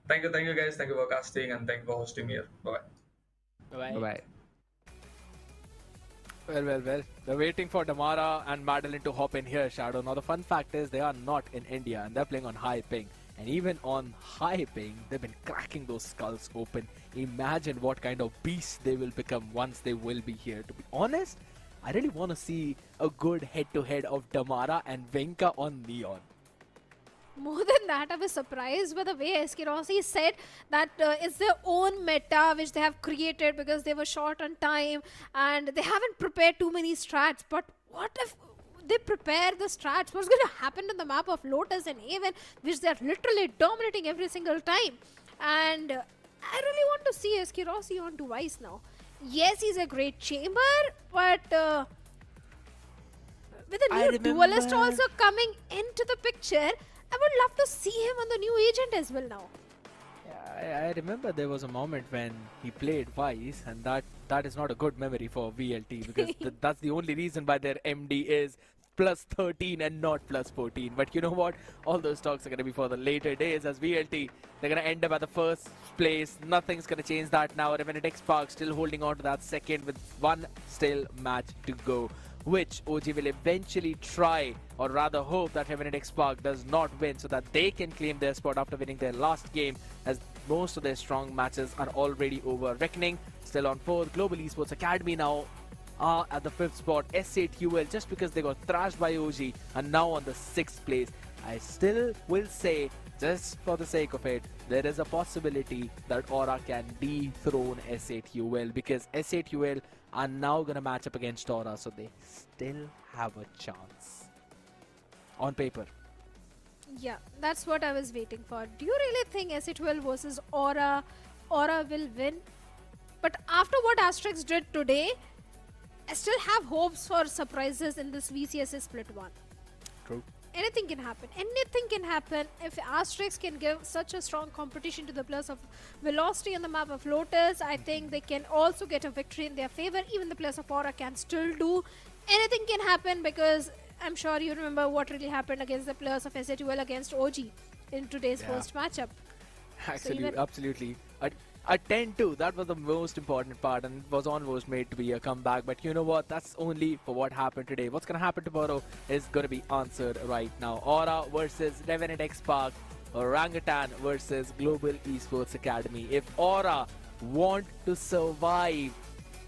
Thank you guys. Thank you for casting and thank you for hosting me here. Bye-bye. Bye-bye. Well. They're waiting for Damara and Madeline to hop in here, Shadow. Now, the fun fact is they are not in India and they're playing on high ping. And even on high ping, they've been cracking those skulls open. Imagine what kind of beasts they will become once they will be here. To be honest, I really want to see a good head-to-head of Damara and Venka on Neon. More than that, I was surprised by the way Eskirosi said that it's their own meta which they have created because they were short on time and they haven't prepared too many strats. But what if they prepare the strats? What's going to happen to the map of Lotus and Haven, which they're literally dominating every single time? And I really want to see Eskirosi on device now. Yes, he's a great chamber, but with a new duelist also coming into the picture, I would love to see him on the new agent as well now. Yeah, I remember there was a moment when he played Vice, and that is not a good memory for VLT because that's the only reason why their MD is plus 13 and not plus 14. But you know what? All those talks are going to be for the later days as VLT. They're going to end up at the first place. Nothing's going to change that now. Revenant XSpark still holding on to that second with one still match to go, which OG will eventually try, or rather hope that Revenant XSpark does not win so that they can claim their spot after winning their last game, as most of their strong matches are already over. Reckoning still on 4th. Global Esports Academy now are at the 5th spot. S8UL, just because they got thrashed by OG, are now on the 6th place. I still will say, just for the sake of it, there is a possibility that Aura can dethrone S8UL because S8UL are now going to match up against Aura, so they still have a chance. On paper. Yeah, that's what I was waiting for. Do you really think S8UL versus Aura will win? But after what Asterisk did today, I still have hopes for surprises in this VCS Split 1. True. Anything can happen. Anything can happen if Asterisk can give such a strong competition to the players of Velocity on the map of Lotus. I think they can also get a victory in their favor. Even the players of Aura can still do. Anything can happen because I'm sure you remember what really happened against the players of S8UL against OG in today's first matchup. Absolutely. A 10-2, that was the most important part, and it was almost made to be a comeback. But you know what? That's only for what happened today. What's going to happen tomorrow is going to be answered right now. Aura versus Revenant XSpark, Orangutan versus Global Esports Academy. If Aura want to survive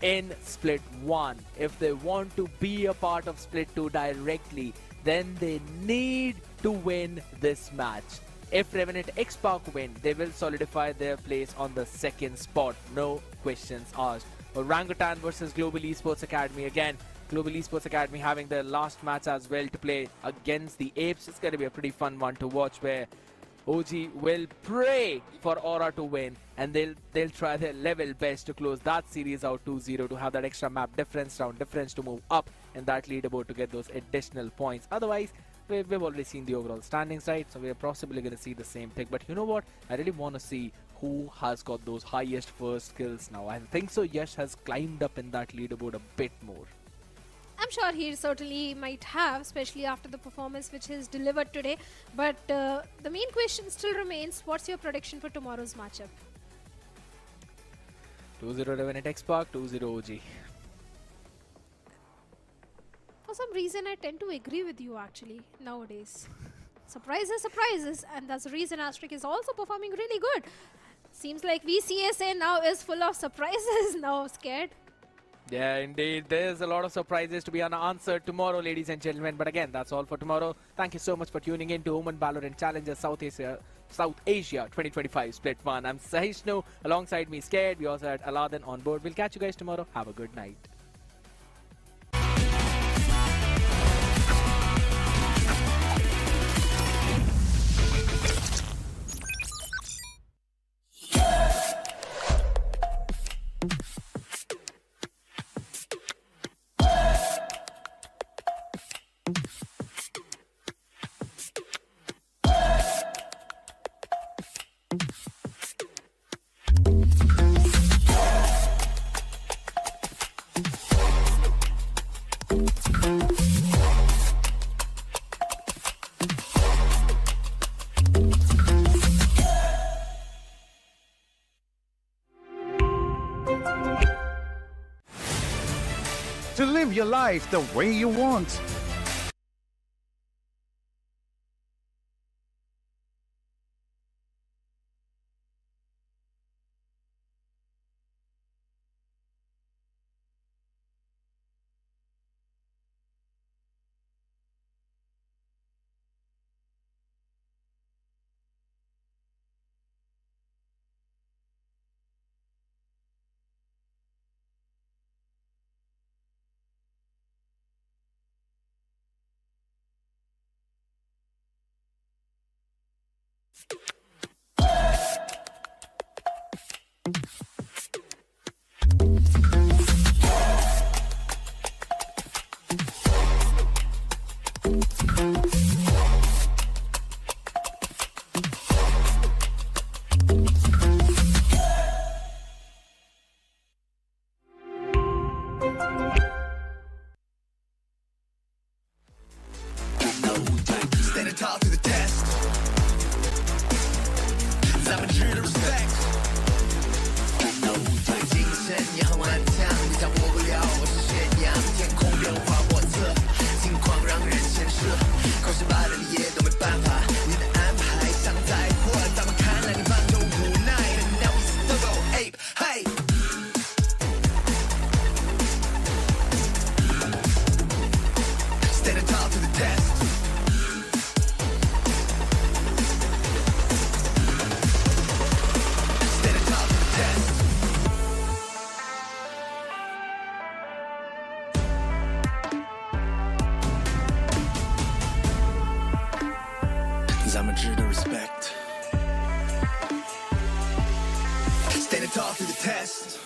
in Split 1, if they want to be a part of Split 2 directly, then they need to win this match. If Revenant XSpark win, they will solidify their place on the 2nd spot. No questions asked. Orangutan versus Global Esports Academy. Again, Global Esports Academy having their last match as well to play against the Apes. It's going to be a pretty fun one to watch where OG will pray for Aura to win, and they'll try their level best to close that series out 2-0 to have that extra map difference, round difference to move up in that leaderboard to get those additional points. Otherwise, we've already seen the overall standings, right? So we're possibly going to see the same thing. But you know what? I really want to see who has got those highest first kills now. I think so Yash has climbed up in that leaderboard a bit more. I'm sure he certainly might have, especially after the performance which he's delivered today. But the main question still remains, what's your prediction for tomorrow's matchup? 2-0 Revenant XSpark, 2-0 OG. For some reason, I tend to agree with you actually nowadays. Surprises, and that's the reason Asterisk is also performing really good. Seems like VCSA now is full of surprises. Now scared. Yeah, indeed. There's a lot of surprises to be unanswered tomorrow, ladies and gentlemen. But again, that's all for tomorrow. Thank you so much for tuning in to OMEN VALORANT Challenger South Asia 2025 Split 1. I'm Sahishnu. Alongside me, Scared. We also had Aladdin on board. We'll catch you guys tomorrow. Have a good night. To live your life the way you want. Standing tall to the test. I'm a true to respect. NODWIN 精神也很顽强，你掌握不了我是炫耀，天空变化莫测，境况让人牵涉，口是把的你也都没办法，你的安排像灾祸，在我看来你放就无奈的 Now we still go ape, hey. Standing tall to the test. Standing tall to the test. I'm a true to respect. Standing tall to the test.